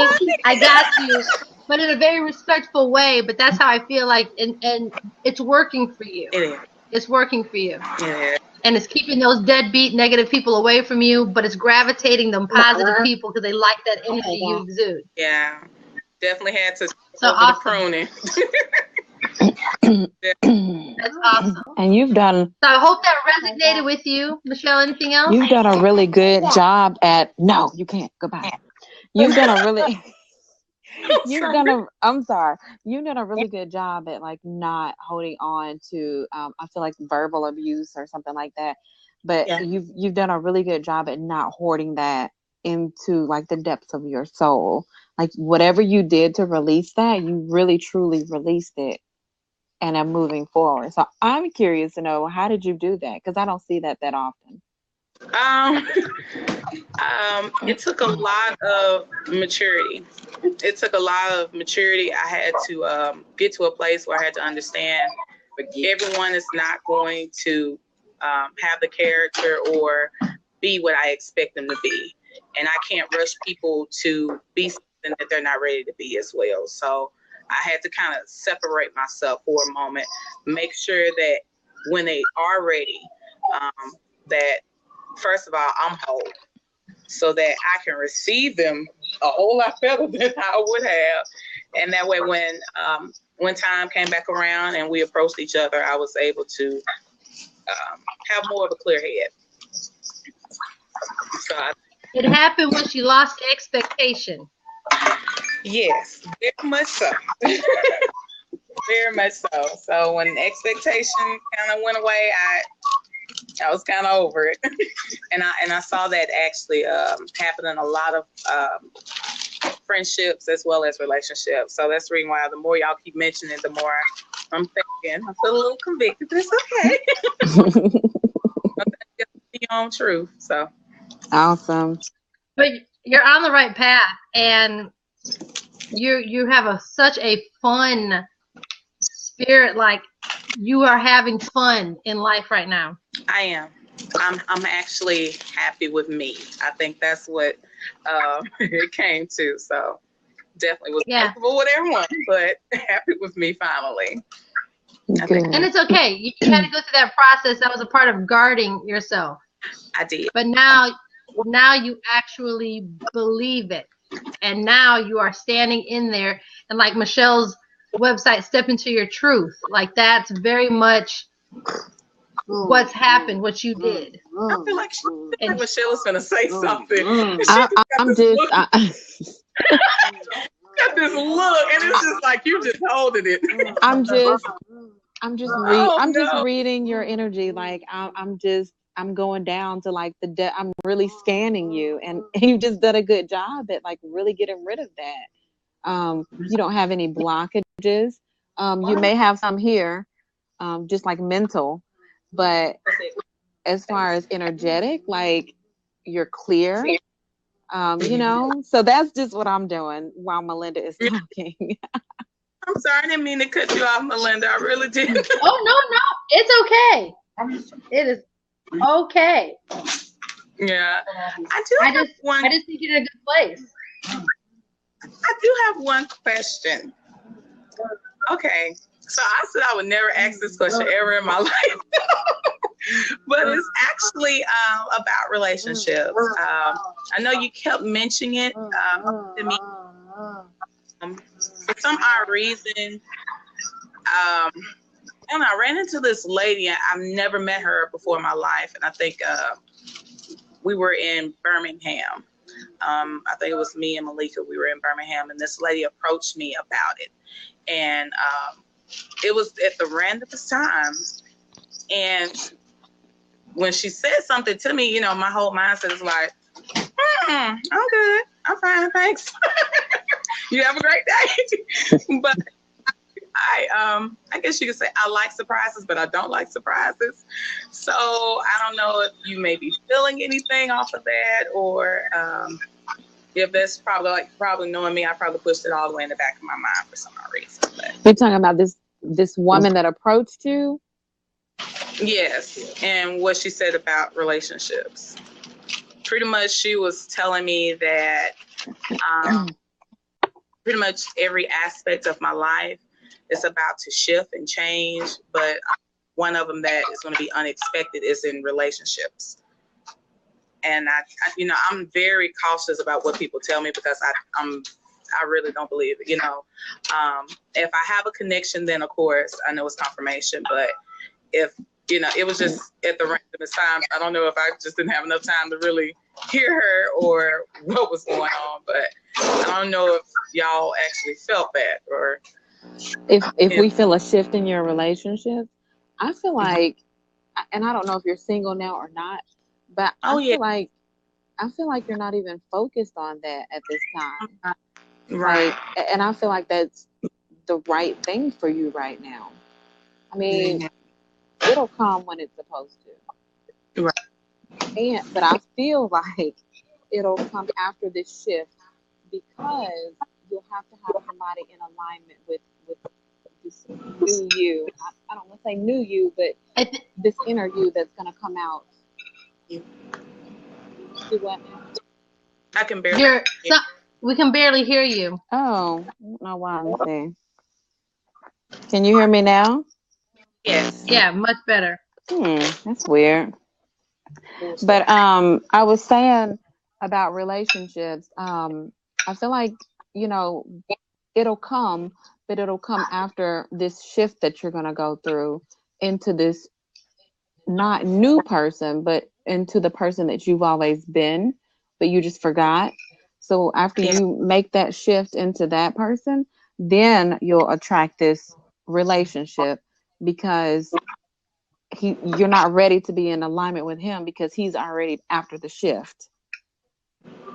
I got you. But in a very respectful way. But that's how I feel like, and it's working for you. It is. It's working for you. Yeah. And it's keeping those deadbeat negative people away from you, but it's gravitating them positive people because they like that energy you exude. Yeah. Definitely had to so awesome. pruning. That's awesome. And you've done. So I hope that resonated with you, Michelle. Anything else? You've done a really good job at. No, you can't. Goodbye. You've done a really. I'm sorry. You've done a really good job at like not holding on to. I feel like verbal abuse or something like that. But you've done a really good job at not hoarding that into like the depths of your soul. Like whatever you did to release that, you really truly released it. And I'm moving forward. So I'm curious to know, how did you do that? Because I don't see that often. It took a lot of maturity. I had to get to a place where I had to understand everyone is not going to have the character or be what I expect them to be. And I can't rush people to be something that they're not ready to be as well. So I had to kind of separate myself for a moment, make sure that when they are ready, that first of all, I'm whole, so that I can receive them a whole lot better than I would have. And that way, when time came back around and we approached each other, I was able to have more of a clear head. So it happened when she lost the expectation. Yes, very much so. Very much so. So when expectation kind of went away, I was kind of over it, and I saw that actually happen in a lot of friendships as well as relationships. So that's the reason why the more y'all keep mentioning, the more I'm thinking. I feel a little convicted. It's okay. Be your own truth. So awesome. But you're on the right path, and you have such a fun spirit. Like you are having fun in life right now. I am. I'm actually happy with me. I think that's what it came to. So definitely was comfortable with everyone, but happy with me finally. And it's okay. You had to go through that process. That was a part of guarding yourself. I did. But now you actually believe it. And now you are standing in there. And like Michelle's website, Step Into Your Truth. Like that's very much what's happened, what you did. I feel like Michelle is going to say something. I'm just... got this look, and it's just like you just holding it. I'm just reading your energy. Like I'm going down to like I'm really scanning you, and you just did a good job at like really getting rid of that. You don't have any blockages. You may have some here, just like mental, but as far as energetic, like you're clear. You know, so that's just what I'm doing while Melinda is talking. I'm sorry, I didn't mean to cut you off, Melinda. I really did. Oh, no. It's okay. It is okay. Yeah. I just think you're in a good place. I do have one question. Okay. So I said I would never ask this question ever in my life. But it's actually about relationships. I know you kept mentioning it to me. For some odd reason, and I ran into this lady. I've never met her before in my life, and I think we were in Birmingham. I think it was me and Malika. We were in Birmingham, and this lady approached me about it. And it was at the randomest time. And when she said something to me, my whole mindset is like, I'm good. I'm fine. Thanks. You have a great day. But I guess you could say I like surprises, but I don't like surprises. So I don't know if you may be feeling anything off of that, or if that's probably knowing me, I probably pushed it all the way in the back of my mind for some odd reason. But You're talking about this woman that approached you? yes, and what she said about relationships. Pretty much, she was telling me that pretty much every aspect of my life is about to shift and change, but one of them that is going to be unexpected is in relationships. And I'm very cautious about what people tell me, because I really don't believe it. If I have a connection, then of course I know it's confirmation. But if it was just at the randomest time, I don't know if I just didn't have enough time to really hear her or what was going on. But I don't know if y'all actually felt that, or if we feel a shift in your relationship. I feel like, and I don't know if you're single now or not, but I feel like you're not even focused on that at this time. right. And I feel like that's the right thing for you right now. I mean, it'll come when it's supposed to. Right. But I feel like it'll come after this shift, because you'll have to have somebody in alignment with this new you. I don't want to say new you, but this inner you that's going to come out. Do what now? I can barely. We can barely hear you. Oh, I don't know why. Let me see. Can you hear me now? Yes. Yeah, much better. That's weird. But I was saying about relationships. I feel like, it'll come, but it'll come after this shift that you're going to go through into this not new person, but into the person that you've always been, but you just forgot. So after you make that shift into that person, then you'll attract this relationship, because you're not ready to be in alignment with him, because he's already after the shift.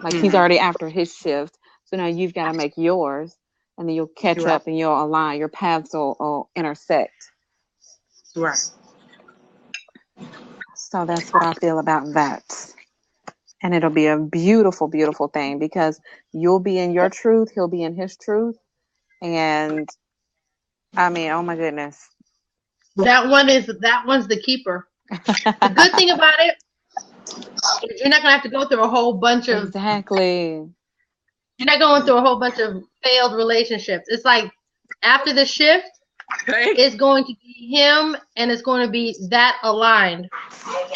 Like he's already after his shift. So now you've got to make yours, and then you'll catch up and you'll align. Your paths will intersect. Right. So that's what I feel about that. And it'll be a beautiful, beautiful thing, because you'll be in your truth. He'll be in his truth. And I mean, oh my goodness. That one's the keeper. The good thing about it is you're not going to have to go through a whole bunch of. Exactly. You're not going through a whole bunch of failed relationships. It's like after the shift, it's going to be him, and it's going to be that aligned,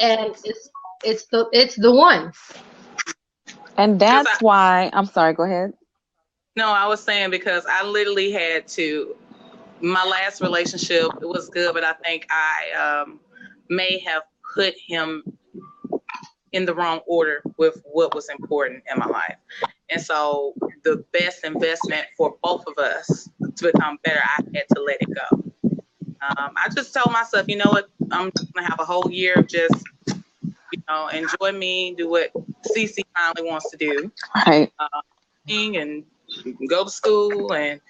and it's the one. And that's why I'm sorry. Go ahead. No, I was saying because I literally had to. My last relationship, it was good, but I think I may have put him in the wrong order with what was important in my life. And so the best investment for both of us to become better, I had to let it go. I just told myself, you know what, I'm going to have a whole year of just, enjoy me, do what Cece finally wants to do. Right. And go to school and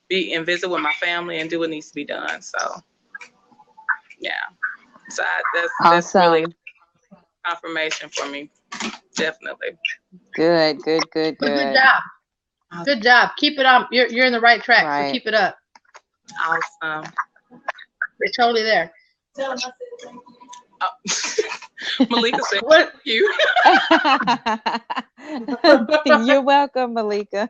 visit with my family and do what needs to be done. So, yeah. So that's really confirmation for me. Definitely. Good. Good job. Good job. Keep it up. You're in the right track. Right. So keep it up. Awesome. You're totally there. Malika said, "What you?" You're welcome, Malika.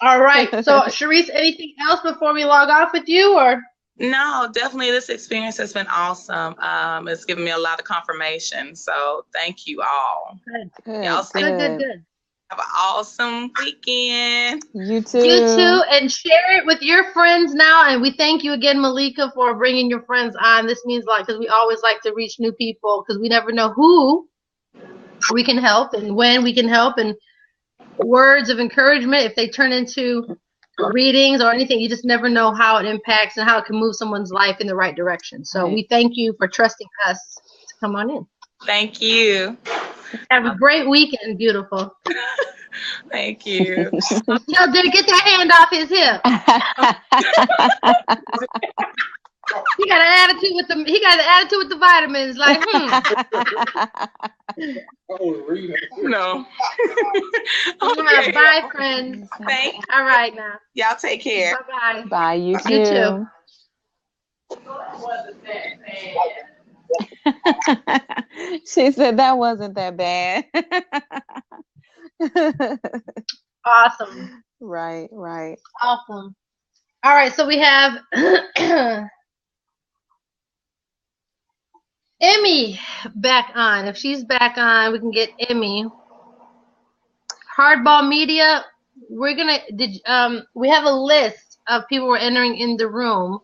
All right. So, Sharice, anything else before we log off with you, or? No, definitely. This experience has been awesome. It's given me a lot of confirmation. So, thank you all. Good. Y'all Good. Have an awesome weekend. You too. You too. And share it with your friends now. And we thank you again, Malika, for bringing your friends on. This means a lot because we always like to reach new people because we never know who we can help and when we can help, and words of encouragement, if they turn into readings or anything, you just never know how it impacts and how it can move someone's life in the right direction. So we thank you for trusting us to come on in. Thank you. Have a great weekend, beautiful. Thank you. Tell Derek, get that hand off his hip. He got an attitude with the vitamins. Like, No. Okay. Bye, friends. Thank. All right, now. Y'all take care. Bye-bye. Bye, you too. You too. She said that wasn't that bad. Awesome. Right. Awesome. All right, so we have Emmy back on. If she's back on, we can get Emmy. Hardball Media, we have a list of people who are entering in the room.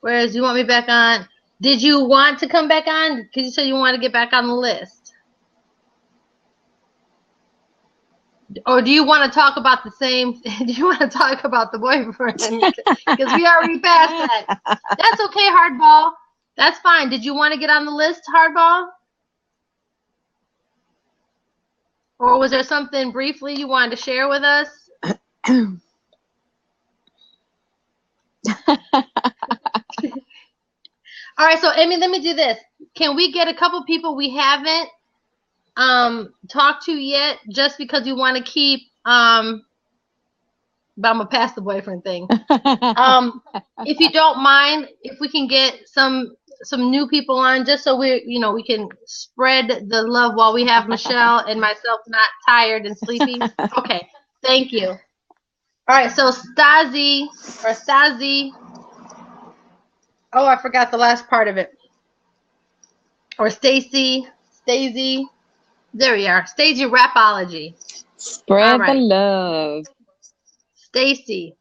Whereas you want me back on? Did you want to come back on? Because you said you want to get back on the list. Or do you want to talk about the same? Do you want to talk about the boyfriend? Because we already passed that. That's okay, Hardball. That's fine. Did you want to get on the list, Hardball? Or was there something briefly you wanted to share with us? All right, so Emmy, let me do this. Can we get a couple people we haven't talked to yet, just because you want to keep but I'm gonna pass the boyfriend thing. If you don't mind, if we can get some new people on, just so we can spread the love while we have Michelle and myself not tired and sleepy. Okay, thank you. All right, so Stasi. Oh, I forgot the last part of it. Or Stacy. There we are. Stacey Rapology. Spread the love. Stacy.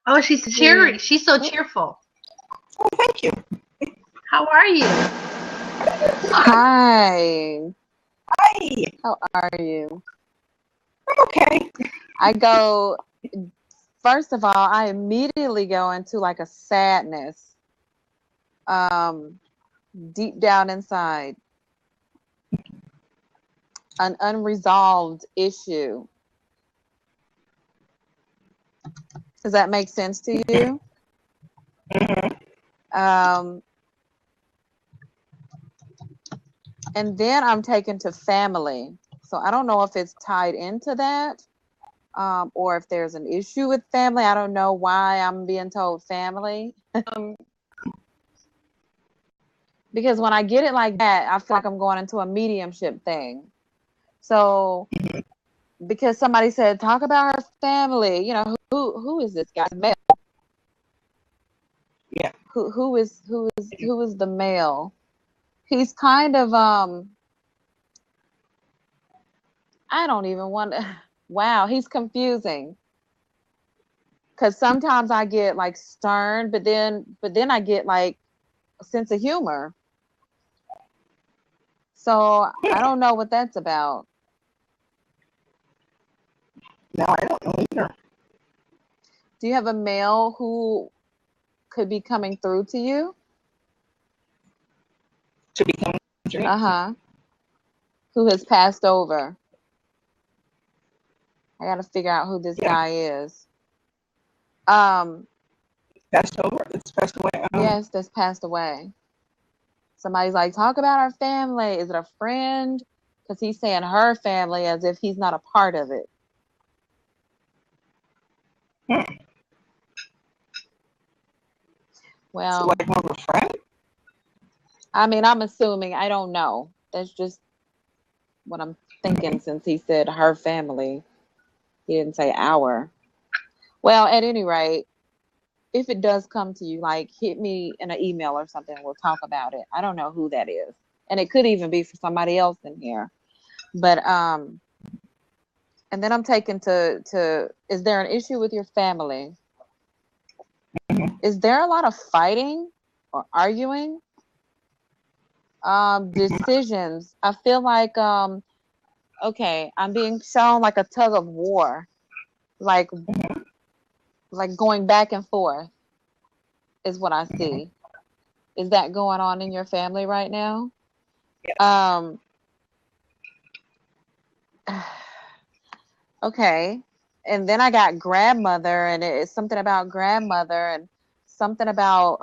Oh, she's cheery. She's so cheerful. Oh, thank you. How are you? Hi. Hi. How are you? I'm okay. First of all, I immediately go into like a sadness. Deep down inside. An unresolved issue. Does that make sense to you? Mm-hmm. And then I'm taken to family. So I don't know if it's tied into that, or if there's an issue with family. I don't know why I'm being told family. Because when I get it like that, I feel like I'm going into a mediumship thing. So, because somebody said, talk about her family, who is this guy? Male. Yeah. Who is the male? He's kind of I don't even want to. Wow, he's confusing. Because sometimes I get like stern, but then I get like a sense of humor. So I don't know what that's about. No, I don't know either. Do you have a male who could be coming through to you? To be coming through. Who has passed over? I got to figure out who this guy is. Passed over. That's passed away. Yes, that's passed away. Somebody's like, talk about our family. Is it a friend? Because he's saying her family as if he's not a part of it. Well, so like more of a friend? I mean, I'm assuming. I don't know. That's just what I'm thinking, since he said her family. He didn't say our. Well, at any rate, if it does come to you, like, hit me in an email or something. We'll talk about it. I don't know who that is. And it could even be for somebody else in here. But, and then I'm taken to is there an issue with your family? Is there a lot of fighting or arguing? Decisions. I feel like okay, I'm being shown like a tug of war, like Mhm. going back and forth is what I Mhm. see. Is that going on in your family right now? Yes. Um, okay. And then I got grandmother, and it's something about grandmother, and something about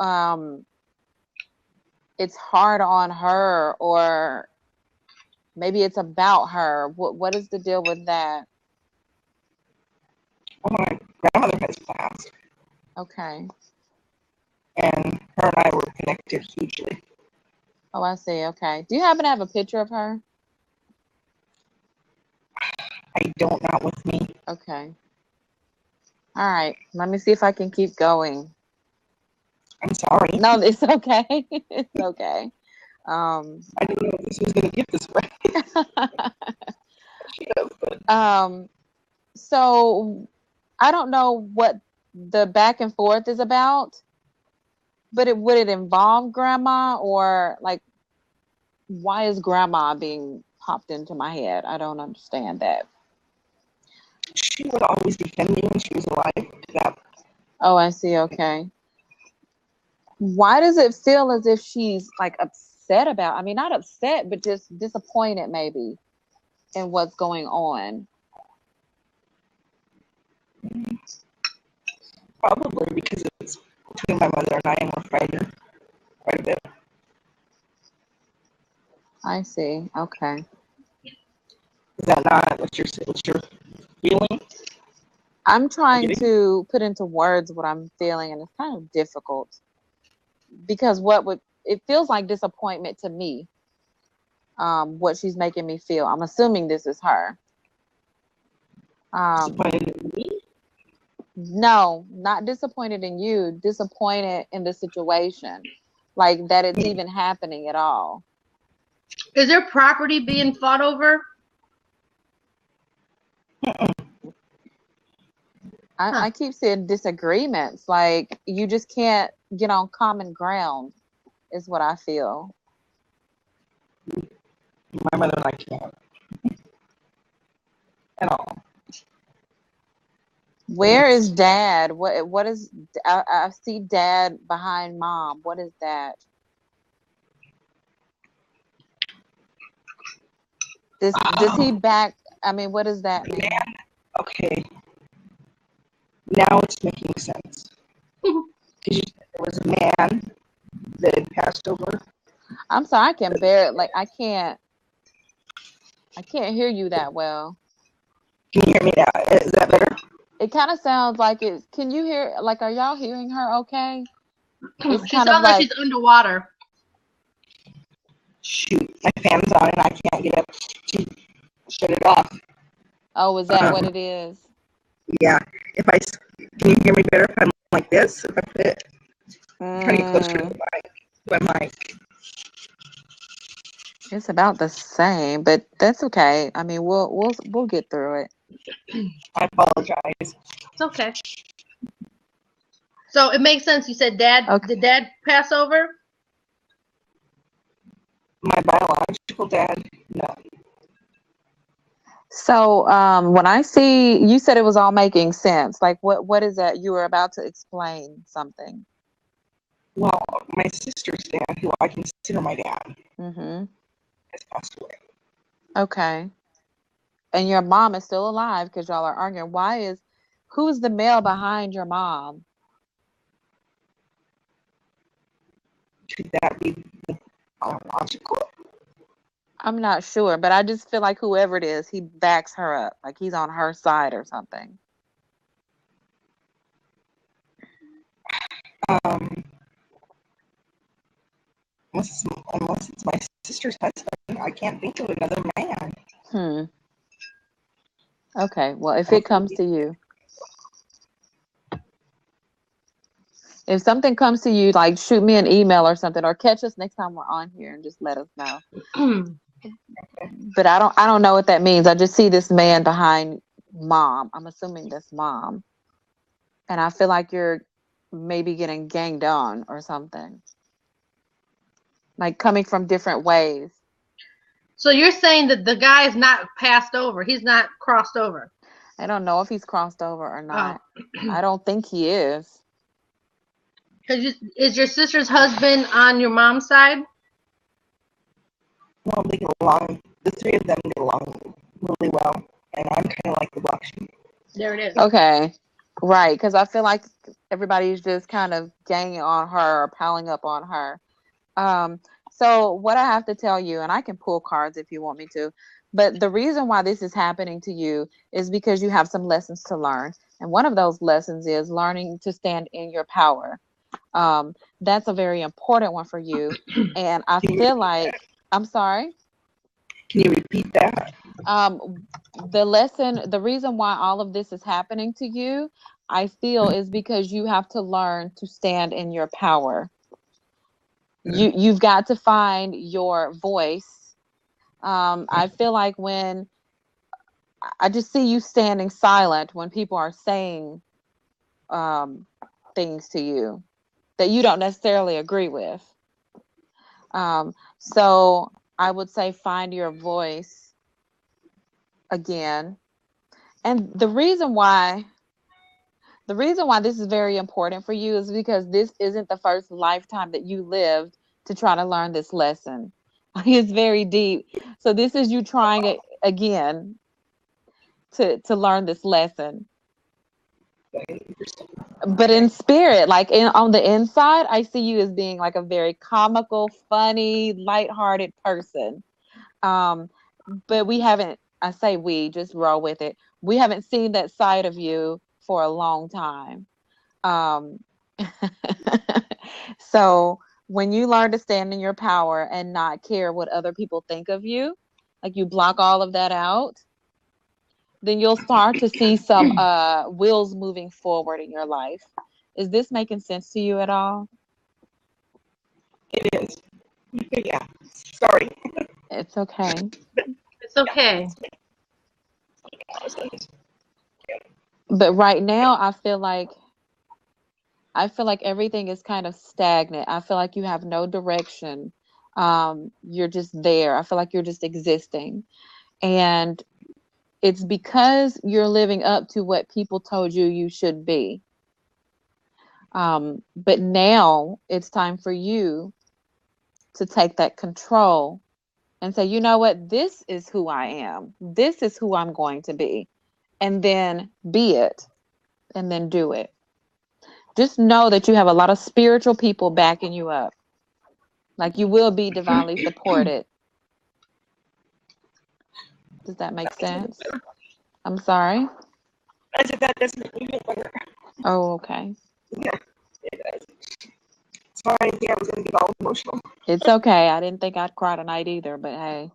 it's hard on her, or maybe it's about her. What is the deal with that? Well, my grandmother has passed, Okay. and her and I were connected hugely. Oh, I see. Okay. Do you happen to have a picture of her? I don't, not with me. Okay. All right. Let me see if I can keep going. I'm sorry. No, it's okay. It's okay. Um, I didn't know this was going to get this way. She does, but so I don't know what the back and forth is about, but would it involve grandma, or like why is grandma being popped into my head? I don't understand that. she would always defend me when she was alive. To that, Oh, I see. Okay. Why does it feel as if she's like upset about, I mean, not upset, but just disappointed maybe in what's going on? probably because it's between my mother and I, and we're fighting quite a bit. I see. Okay. Is that not what you're feeling? I'm Or trying getting? to put into words what I'm feeling, and it's kind of difficult because it feels like disappointment to me. What she's making me feel. I'm assuming this is her. Um, Disappointed in me? no, not disappointed in you, disappointed in the situation, like that it's even happening at all. Is there property being fought over? Huh. I keep seeing disagreements, like you just can't get on common ground, is what I feel. My mother and I can't at all. And Where is it's dad? What is, I see dad behind mom. What is that? Does he back, I mean, what does that mean? man. Okay, now it's making sense. Because there was a man that had passed over. I'm sorry, I can bear it. Like I can't hear you that well. Can you hear me now? Is that better? It kind of sounds like it's. Can you hear? Like, are y'all hearing her? Okay. It's She kind of sounds like like, she's underwater. Shoot, my fan's on and I can't get up to shut it off. oh, is that what it is? Yeah. Can you hear me better if I'm like this? If I put it, I'm trying to get closer to Mm, the mic. it's about the same, but that's okay. I mean, we'll get through it. I apologize. It's okay. So it makes sense. You said dad. Okay. Did dad pass over? My biological dad, no. So, when I see you said it was all making sense, like what is that? You were about to explain something. Well, my sister's dad, who I consider my dad, Mm-hmm. has passed away. Okay. And your mom is still alive because y'all are arguing. Who's the male behind your mom? Should that be the biological? I'm not sure, but I just feel like whoever it is, he backs her up, like he's on her side or something. Um, unless it's my sister's husband, I can't think of another man. Hmm. Okay. Well, if it comes to you, if something comes to you, like shoot me an email or something, or catch us next time we're on here and just let us know. But I don't know what that means. I just see this man behind mom. I'm assuming that's mom, and I feel like you're maybe getting ganged on or something. like coming from different ways. So you're saying that the guy is not passed over. He's not crossed over. I don't know if he's crossed over or not. Oh. I don't think he is. Is your sister's husband on your mom's side? Well, they get along. The three of them get along really well, and I'm kind of like the black sheep. There it is. Okay. Right, because I feel like everybody's just kind of ganging on her or piling up on her. So what I have to tell you, and I can pull cards if you want me to, but the reason why this is happening to you is because you have some lessons to learn. And one of those lessons is learning to stand in your power. That's a very important one for you. And I feel like, I'm sorry? Can you repeat that? The reason why all of this is happening to you, I feel, is because you have to learn to stand in your power. You've got to find your voice. I feel like when I just see you standing silent when people are saying things to you that you don't necessarily agree with. So I would say find your voice again. And the reason why this is very important for you is because this isn't the first lifetime that you lived to try to learn this lesson. It's very deep. So this is you trying it again to learn this lesson. But in spirit, like on the inside, I see you as being like a very comical, funny, lighthearted person. But we haven't, I say we, just roll with it. We haven't seen that side of you for a long time. So when you learn to stand in your power and not care what other people think of you, like you block all of that out, then you'll start to see some wheels moving forward in your life. Is this making sense to you at all? It is. Yeah. Sorry. It's okay. It's okay. But right now, I feel like everything is kind of stagnant. I feel like you have no direction. You're just there. I feel like you're just existing. And it's because you're living up to what people told you you should be. But now it's time for you to take that control and say, you know what? This is who I am. This is who I'm going to be. And then be it. And then do it. Just know that you have a lot of spiritual people backing you up. Like you will be divinely supported. Does that make sense? I'm sorry? I said that doesn't make me feel better. Oh, okay. Yeah, it does. So I didn't think I was going to get all emotional. It's okay. I didn't think I'd cry tonight either, but hey.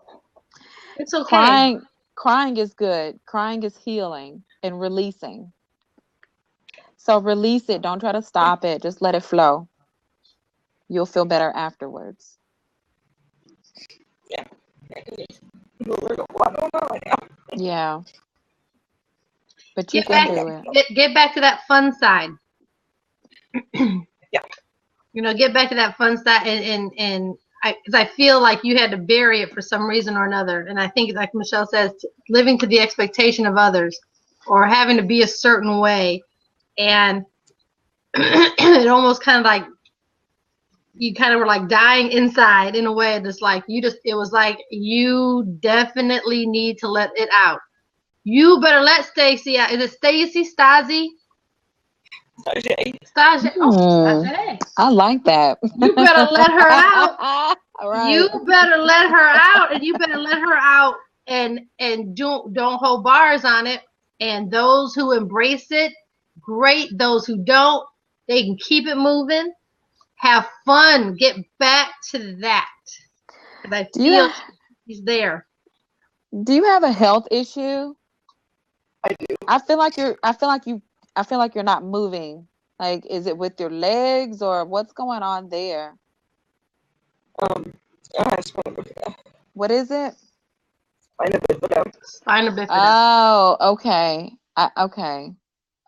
It's okay. Crying is good. Crying is healing and releasing. So release it. Don't try to stop it. Just let it flow. You'll feel better afterwards. Yeah. Yeah. But you can do it. Get back to that fun side. Yeah. Get back to that fun side, and because I feel like you had to bury it for some reason or another. And I think, like Michelle says, living to the expectation of others or having to be a certain way. And it almost kind of like you kind of were like dying inside in a way. It's like it was like you definitely need to let it out. You better let Stacy out. Is it Stacy? Stasi? Stage. Oh, Stage. I like that. You better let her out. Right. You better let her out, and you better let her out, and don't hold bars on it. And those who embrace it, great. Those who don't, they can keep it moving. Have fun. Get back to that. Because I feel she's there. Do you have a health issue? I do. I feel like you're not moving. Like, is it with your legs or what's going on there? Spina bifida. What is it? Spina bifida. Spina bifida. Oh, okay.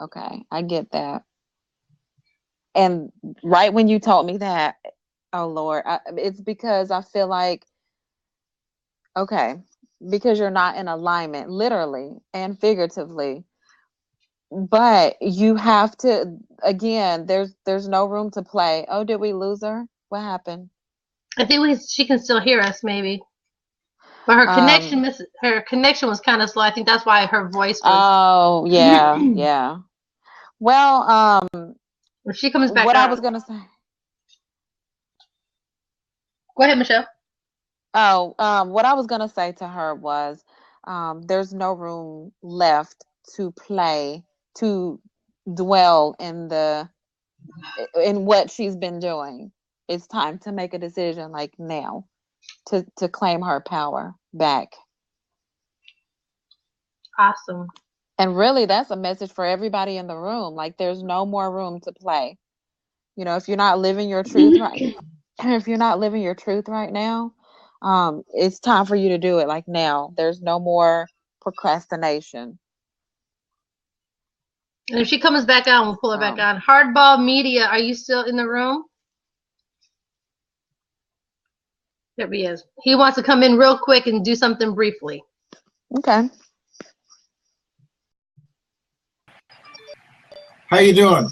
Okay. I get that. And right when you told me that, Oh Lord, it's because I feel like, okay, because you're not in alignment, literally and figuratively. But you have to, again, there's no room to play. Oh, did we lose her? What happened? I think she can still hear us, maybe. But her connection was kind of slow. I think that's why her voice was. Oh, yeah, yeah. Well, if she comes back what on. I was gonna say. Go ahead, Michelle. Oh, what I was gonna say to her was, there's no room left to play, to dwell in what she's been doing. It's time to make a decision, like now, to claim her power back. Awesome. And really, that's a message for everybody in the room. Like, there's no more room to play. You know, if you're not living your truth right, if you're not living your truth right now, it's time for you to do it. Like now, there's no more procrastination. And if she comes back on, we'll pull her back on. Hardball Media, are you still in the room? There he is. He wants to come in real quick and do something briefly. Okay. How you doing?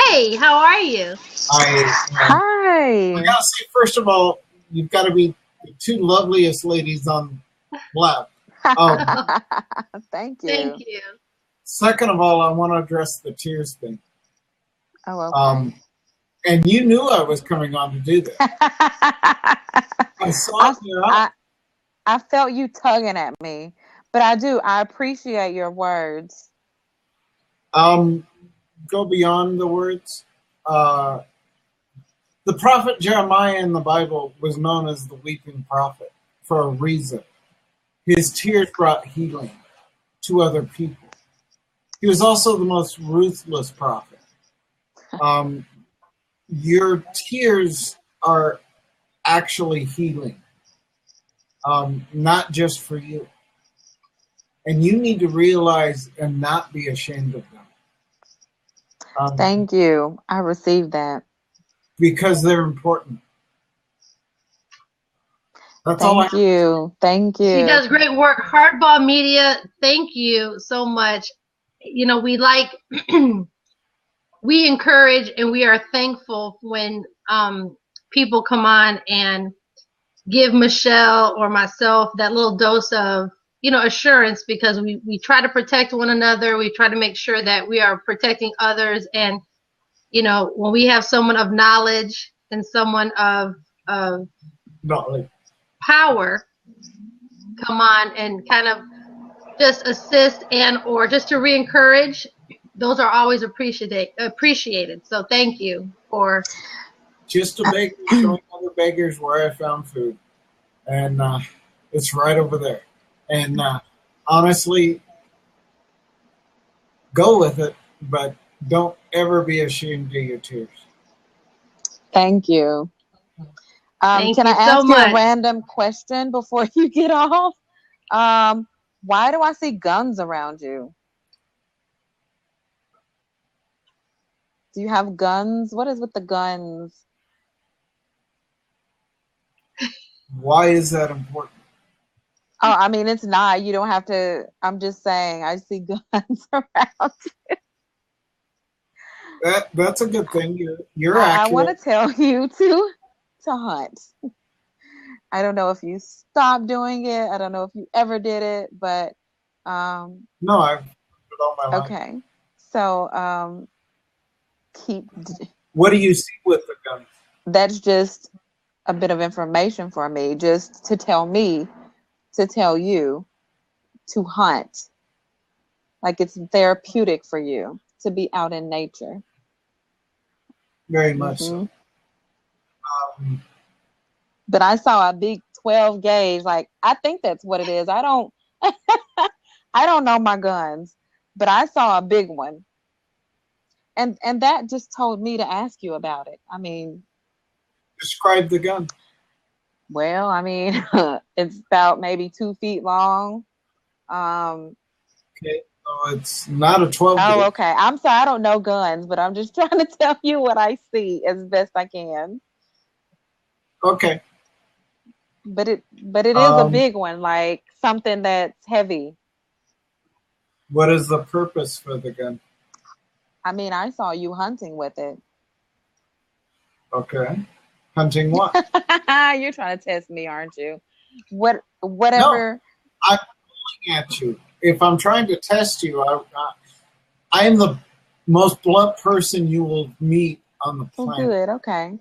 Hey, how are you? Hi. I gotta say, first of all, you've got to be the two loveliest ladies on left. Thank you. Thank you. Second of all, I want to address the tears thing. Oh, okay. And you knew I was coming on to do that. I saw your eyes. I felt you tugging at me, but I appreciate your words. Go beyond the words. The prophet Jeremiah in the Bible was known as the weeping prophet for a reason. His tears brought healing to other people. He was also the most ruthless prophet. Your tears are actually healing, not just for you. And you need to realize and not be ashamed of them. Thank you. I received that. Because they're important. That's Thank you. Thank you. She does great work. Hardball Media, thank you so much. You know, we we encourage and we are thankful when people come on and give Michelle or myself that little dose of, assurance, because we try to protect one another. We try to make sure that we are protecting others. And, when we have someone of knowledge and someone of power come on and kind of just assist and or just to re-encourage, those are always appreciated. So thank you for just a baker showing other beggars where I found food, and it's right over there. And honestly, go with it, but don't ever be ashamed of your tears. Thank you. Can I ask you a random question before you get off? Why do I see guns around you? Do you have guns? What is with the guns? Why is that important? Oh, I mean, it's not. You don't have to. I'm just saying, I see guns around you. That's a good thing. You're accurate. I want to tell you to hunt. I don't know if you stopped doing it. I don't know if you ever did it, but no, I've done it all my life. Okay, so keep. What do you see with the guns? That's just a bit of information for me, just to tell me, to tell you, to hunt. Like it's therapeutic for you to be out in nature. Very much so. But I saw a big 12 gauge. Like, I think that's what it is. I don't know my guns, but I saw a big one. And that just told me to ask you about it. I mean, describe the gun. Well, I mean, it's about maybe 2 feet long. Okay, so it's not a 12 gauge. Oh, okay. I'm sorry, I don't know guns, but I'm just trying to tell you what I see as best I can. Okay. But it is a big one, like something that's heavy. What is the purpose for the gun? I mean, I saw you hunting with it. Okay. Hunting what? You're trying to test me, aren't you? Whatever. No, I'm looking at you. If I'm trying to test you, I am the most blunt person you will meet on the Oh, planet. good. Okay.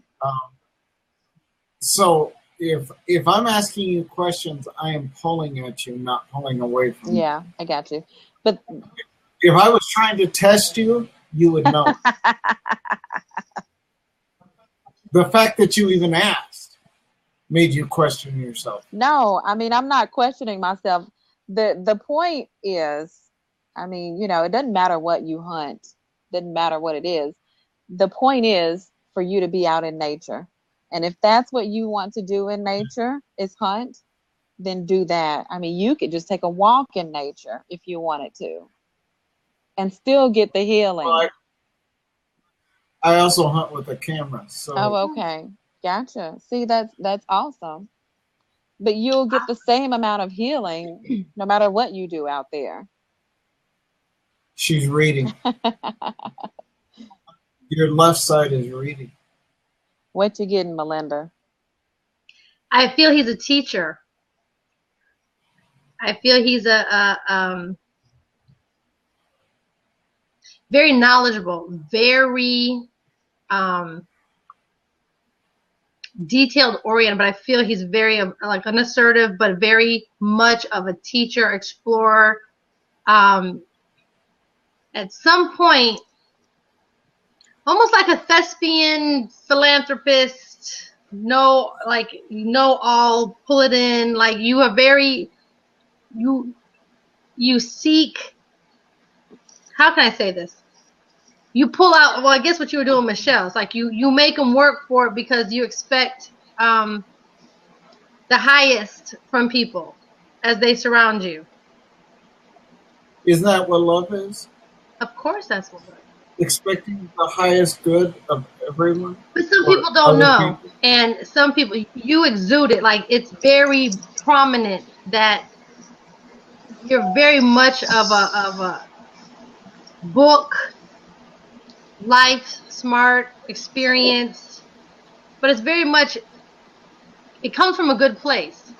So if I'm asking you questions, I am pulling at you, not pulling away from you. Yeah, I got you. But If I was trying to test you, you would know. The fact that you even asked made you question yourself. no, I mean, I'm not questioning myself. The point is, I mean, it doesn't matter what you hunt, doesn't matter what it is. The point is for you to be out in nature. And if that's what you want to do in nature is hunt, then do that. I mean, you could just take a walk in nature if you wanted to and still get the healing. Well, I also hunt with a camera, so Oh, okay. Gotcha. See, that's awesome. But you'll get the same amount of healing no matter what you do out there. she's reading. Your left side is reading. What you getting, Melinda? I feel he's a teacher. I feel he's a very knowledgeable, very detailed oriented, but I feel he's very like an assertive, but very much of a teacher, explorer. At some point, almost like a thespian philanthropist, all, pull it in. Like you are very, you seek, how can I say this? You pull out, well, I guess what you were doing, Michelle, it's like you make them work for it because you expect the highest from people as they surround you. Isn't that what love is? Of course that's what it is. Expecting the highest good of everyone? But some Or people don't other know. people? And some people, you exude it. Like it's very prominent that you're very much of a book, life, smart, experience. But it's very much, it comes from a good place.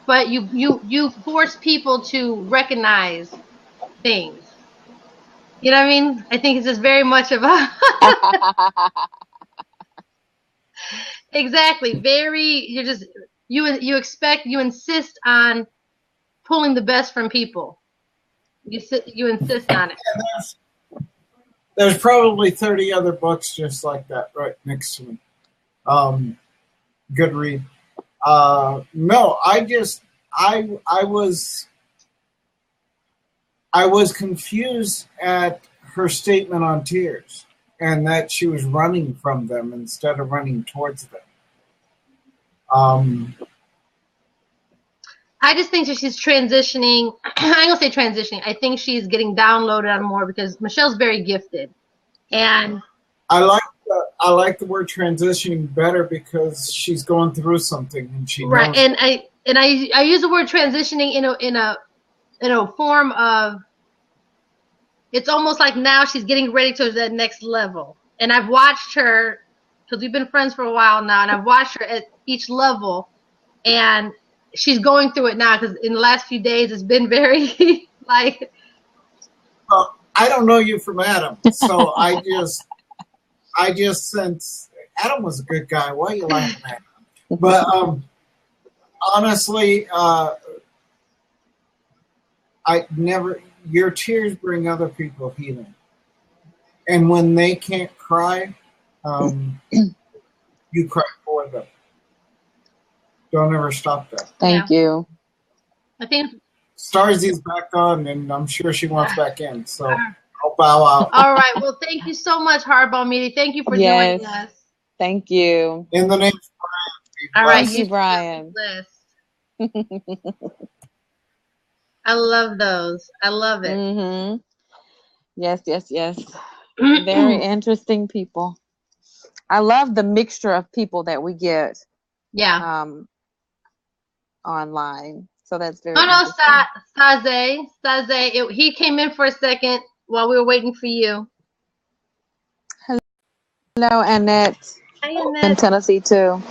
But you force people to recognize things. You know what I mean? I think it's just very much of a exactly. Very, you insist on pulling the best from people. You insist on it. There's probably 30 other books just like that right next to me. Good read. No, I was confused at her statement on tears and that she was running from them instead of running towards them. I just think that she's transitioning. I ain't gonna say transitioning. I think she's getting downloaded on more because Michelle's very gifted, and I like the word transitioning better because she's going through something and she right. knows. And I use the word transitioning in a form of, it's almost like now she's getting ready to that next level. And I've watched her, because we've been friends for a while now, and I've watched her at each level, and she's going through it now because in the last few days it's been very like. Well, I don't know you from Adam, so I just sense Adam was a good guy. Why are you laughing at him? But honestly, your tears bring other people healing. And when they can't cry, you cry for them. Don't ever stop that. Thank you. I think. Starzy's back on, and I'm sure she wants back in. So I'll bow out. All right. Well, thank you so much, Hardball Media. Thank you for joining us. Thank you. In the name of Brian. All right, Thank you, Brian. I love those. I love it. Mm-hmm. Yes. Very interesting people. I love the mixture of people that we get. Yeah. Online. So that's very Oh no, interesting. Saze, he came in for a second while we were waiting for you. Hello, Annette. Hi, In Annette. Tennessee too.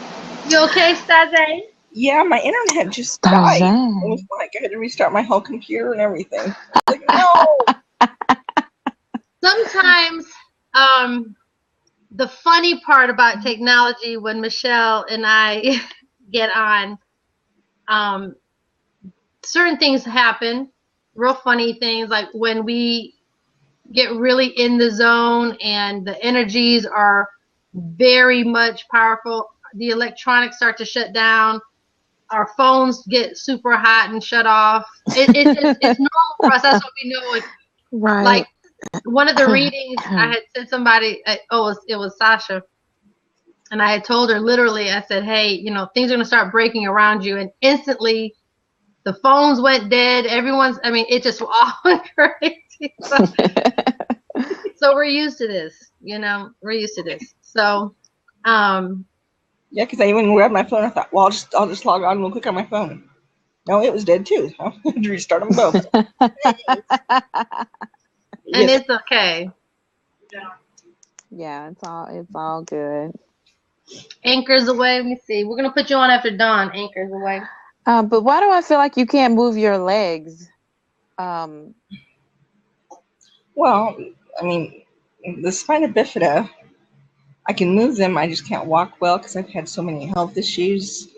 You okay, Saze? Yeah, my internet just died. It was Starzan. like I had to restart my whole computer and everything. I was like, no. Sometimes, the funny part about technology when Michelle and I get on, certain things happen, real funny things, like when we get really in the zone and the energies are very much powerful, the electronics start to shut down, our phones get super hot and shut off. It's normal for us. That's what we know. Right. Like one of the readings, I had sent somebody, it was Sasha, and I had told her literally, I said, hey, things are going to start breaking around you. And instantly the phones went dead. It just all went crazy. So we're used to this, we're used to this. So, yeah, because I even grabbed my phone. I thought, well, I'll just log on real quick on my phone. No, it was dead too. I had to restart them both. And it's okay. Yeah, it's all good. Anchor's away. Let me see. We're gonna put you on after Dawn. Anchor's away. But why do I feel like you can't move your legs? Well, I mean, the spina bifida, I can move them. I just can't walk well because I've had so many health issues.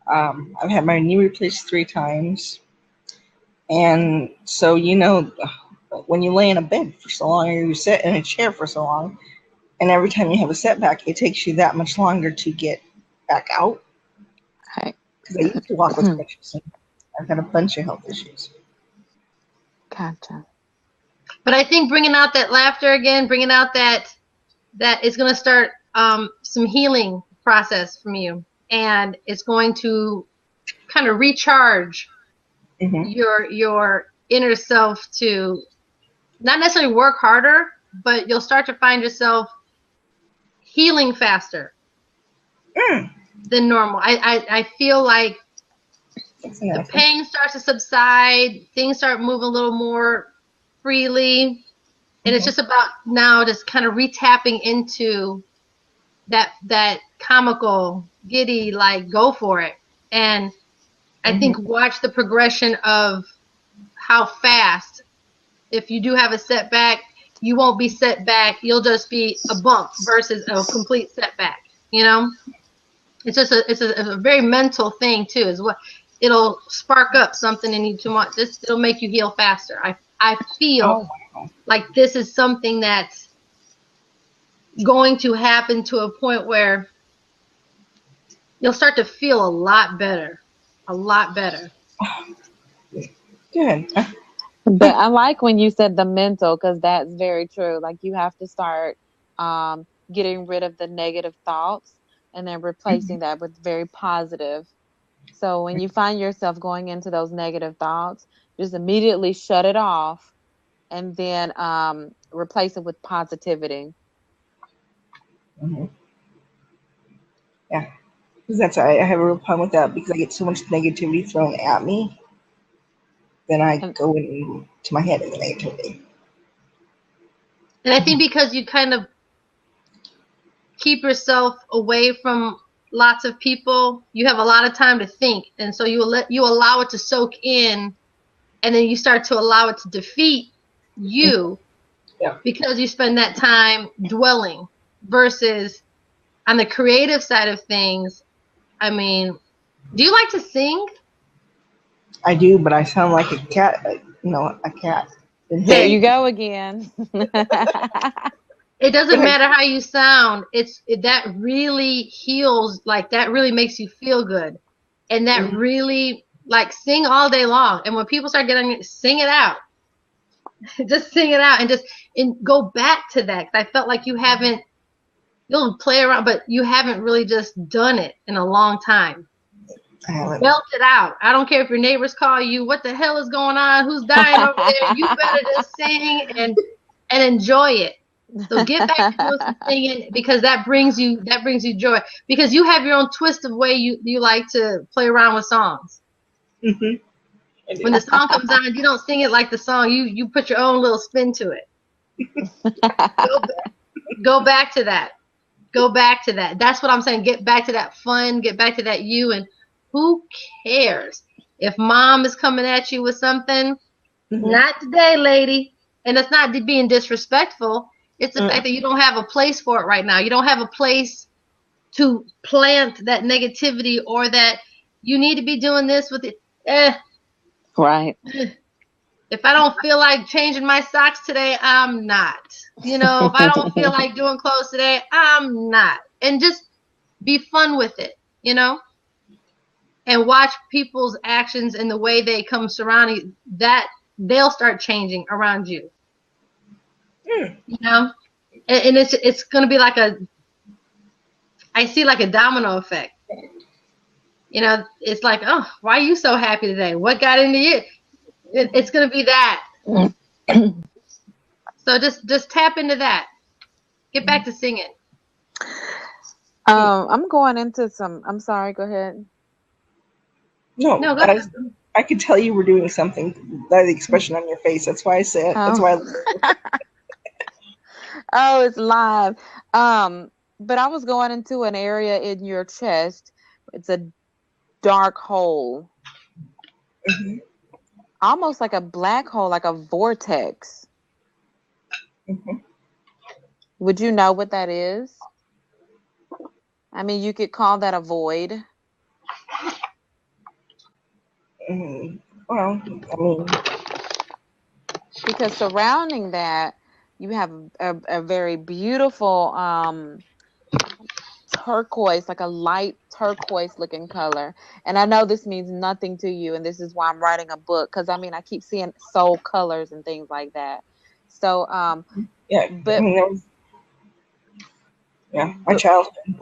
I've had my knee replaced 3 times. And so, when you lay in a bed for so long or you sit in a chair for so long, and every time you have a setback, it takes you that much longer to get back out. Okay. Because I used to walk with crutches. I've had a bunch of health issues. Gotcha. But I think bringing out that laughter again, bringing out that is going to start some healing process from you, and it's going to kind of recharge your inner self to not necessarily work harder, but you'll start to find yourself healing faster than normal. I feel like the pain starts to subside, things start moving a little more freely, and it's just about now just kind of retapping into that comical, giddy, like go for it. And I think watch the progression of how fast, if you do have a setback, you won't be set back. You'll just be a bump versus a complete setback. It's just a very mental thing too. Is what it'll spark up something in you too much. It'll make you heal faster. I feel like this is something that's going to happen to a point where you'll start to feel a lot better. A lot better. Good. But I like when you said the mental, because that's very true. Like you have to start getting rid of the negative thoughts and then replacing that with very positive. So when you find yourself going into those negative thoughts, just immediately shut it off and then replace it with positivity. Yeah. Because I have a real problem with that because I get so much negativity thrown at me. Then I go into my head in the negativity. And I think because you kind of keep yourself away from lots of people, you have a lot of time to think, and so you allow it to soak in, and then you start to allow it to defeat you because you spend that time dwelling. Versus on the creative side of things, I mean, do you like to sing? I do, but I sound like a cat. A cat. There you go again. It doesn't matter how you sound. That really heals. Like that really makes you feel good, and that really like sing all day long. And when people start getting sing it out, just sing it out, and go back to that. 'Cause I felt like you'll play around, but you haven't really just done it in a long time. Belt it out. I don't care if your neighbors call you, what the hell is going on? Who's dying over there? You better just sing and enjoy it. So get back to doing some singing because that brings you joy. Because you have your own twist of way you like to play around with songs. Mm-hmm. When the song comes on, you don't sing it like the song. You put your own little spin to it. Go back to that. Go back to that. That's what I'm saying. Get back to that fun. Get back to that you. And who cares if mom is coming at you with something? Mm-hmm. Not today, lady. And it's not being disrespectful. It's the fact that you don't have a place for it right now. You don't have a place to plant that negativity or that you need to be doing this with it. Right. If I don't feel like changing my socks today, I'm not. If I don't feel like doing clothes today, I'm not. And just be fun with it, and watch people's actions and the way they come surrounding that. They'll start changing around you. And it's going to be like I see like a domino effect. It's like, oh, why are you so happy today? What got into you? It's going to be that. So just tap into that. Get back to singing. I'm going into some. I'm sorry. Go ahead. No, go ahead. I could tell you were doing something by the expression on your face. That's why I said. That's why. Oh, it's live. But I was going into an area in your chest. It's a dark hole. Mm-hmm. Almost like a black hole, like a vortex. Mm-hmm. Would you know what that is? I mean, you could call that a void. Well, I mean, because surrounding that, you have a very beautiful turquoise, like a light turquoise looking color. And I know this means nothing to you, and this is why I'm writing a book, because I mean, I keep seeing soul colors and things like that. So yeah, but I mean, my childhood.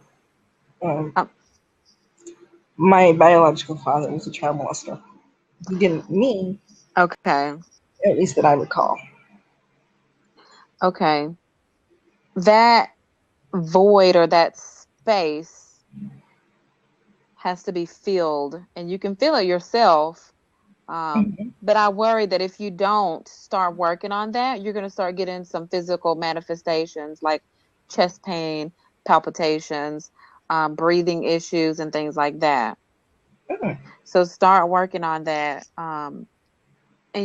My biological father was a child molester. He didn't mean. Okay. At least that I recall. Okay. That void or that space has to be filled, and you can feel it yourself. But I worry that if you don't start working on that, you're going to start getting some physical manifestations like chest pain, palpitations, breathing issues, and things like that. So start working on that. And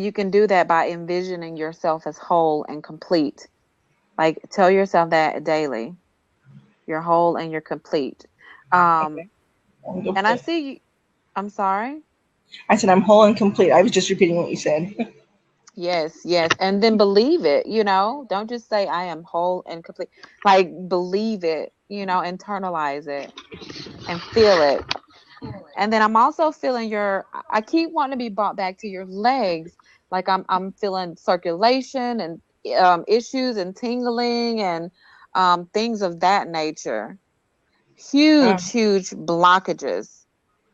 you can do that by envisioning yourself as whole and complete. Like, tell yourself that daily. You're whole and you're complete. And I see you. I'm sorry? I said I'm whole and complete. I was just repeating what you said. Yes. And then believe it, Don't just say I am whole and complete. Like, believe it, internalize it and feel it. And then I'm also feeling I keep wanting to be brought back to your legs. Like I'm feeling circulation and issues and tingling and things of that nature. Huge blockages.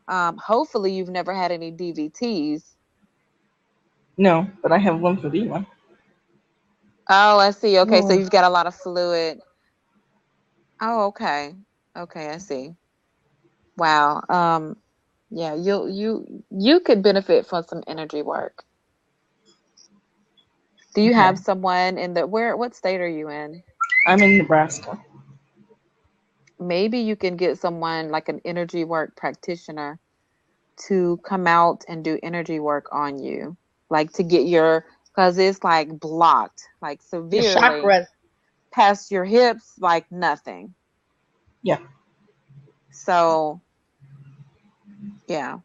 Hopefully you've never had any DVTs. No, but I have lymphedema. Oh, I see. Okay, so you've got a lot of fluid. Oh, okay. Okay, I see. Wow. Yeah, you could benefit from some energy work. Do you have someone what state are you in? I'm in Nebraska. Maybe you can get someone like an energy work practitioner to come out and do energy work on you. Like to get because it's like blocked, like severely chakras past your hips, like nothing. Yeah. So, yeah,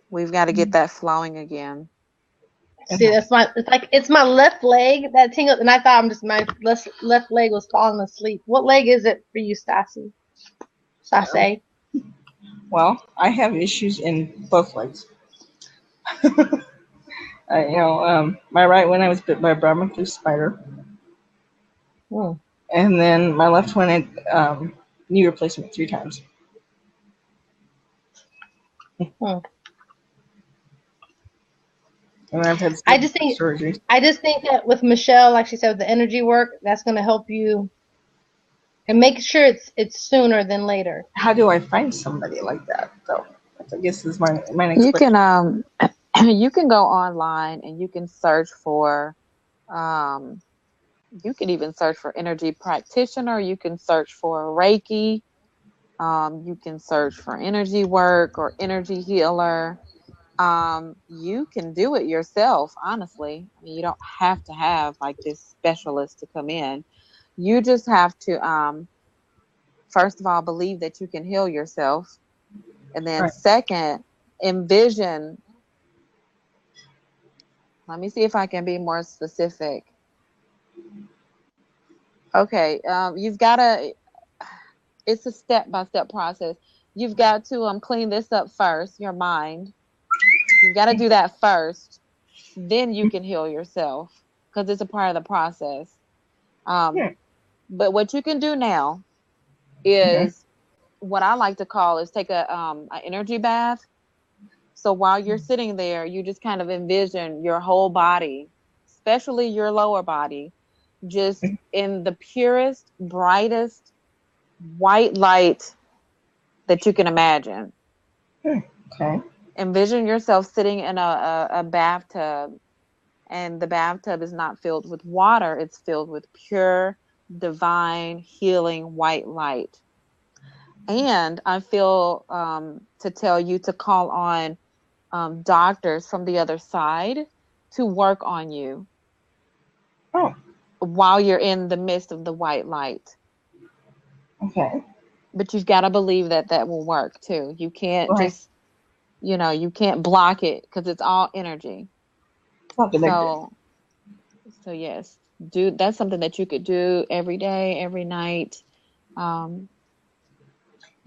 we've got to get that flowing again. See, it's my left leg that tingled, and I thought my left leg was falling asleep. What leg is it for you, Stassi? Stassi? Well, I have issues in both legs. My right one I was bit by a Brahmacus spider, and then my left one had knee replacement 3 times. And I've had I just think surgery. that with Michelle, like she said, with the energy work, that's going to help you, and make sure it's sooner than later. How do I find somebody like that? So I guess is my next You question. can you can go online and you can search for you can even search for energy practitioner. You can search for Reiki. You can search for energy work or energy healer. You can do it yourself, honestly. I mean, you don't have to have like this specialist to come in. You just have to, first of all, believe that you can heal yourself. And then Right. second, envision. Let me see if I can be more specific. Okay, you've got to, it's a step-by-step process. You've got to clean this up first, your mind. You've got to do that first. Then you can heal yourself because it's a part of the process. Yeah. But what you can do now is what I like to call is take an energy bath. So while you're sitting there, you just kind of envision your whole body, especially your lower body, just in the purest, brightest white light that you can imagine. Okay. Envision yourself sitting in a bathtub, and the bathtub is not filled with water. It's filled with pure, divine, healing white light. And I feel to tell you to call on doctors from the other side to work on you while you're in the midst of the white light. Okay. But you've got to believe that that will work too. You can't just, you can't block it because it's all energy. So yes, that's something that you could do every day, every night. Do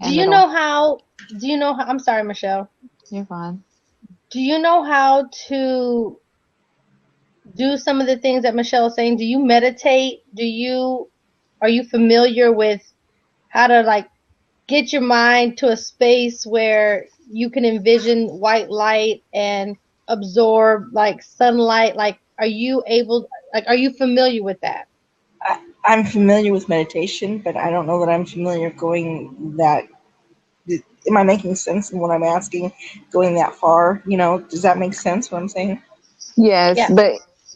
you know how, I'm sorry, Michelle. You're fine. Do you know how to do some of the things that Michelle is saying? Do you meditate? Are you familiar with how to like get your mind to a space where you can envision white light and absorb like sunlight? Like, are you familiar with that? I'm familiar with meditation, but I don't know that I'm familiar going that. Am I making sense in what I'm asking? Going that far, does that make sense? What I'm saying? Yes, Yeah.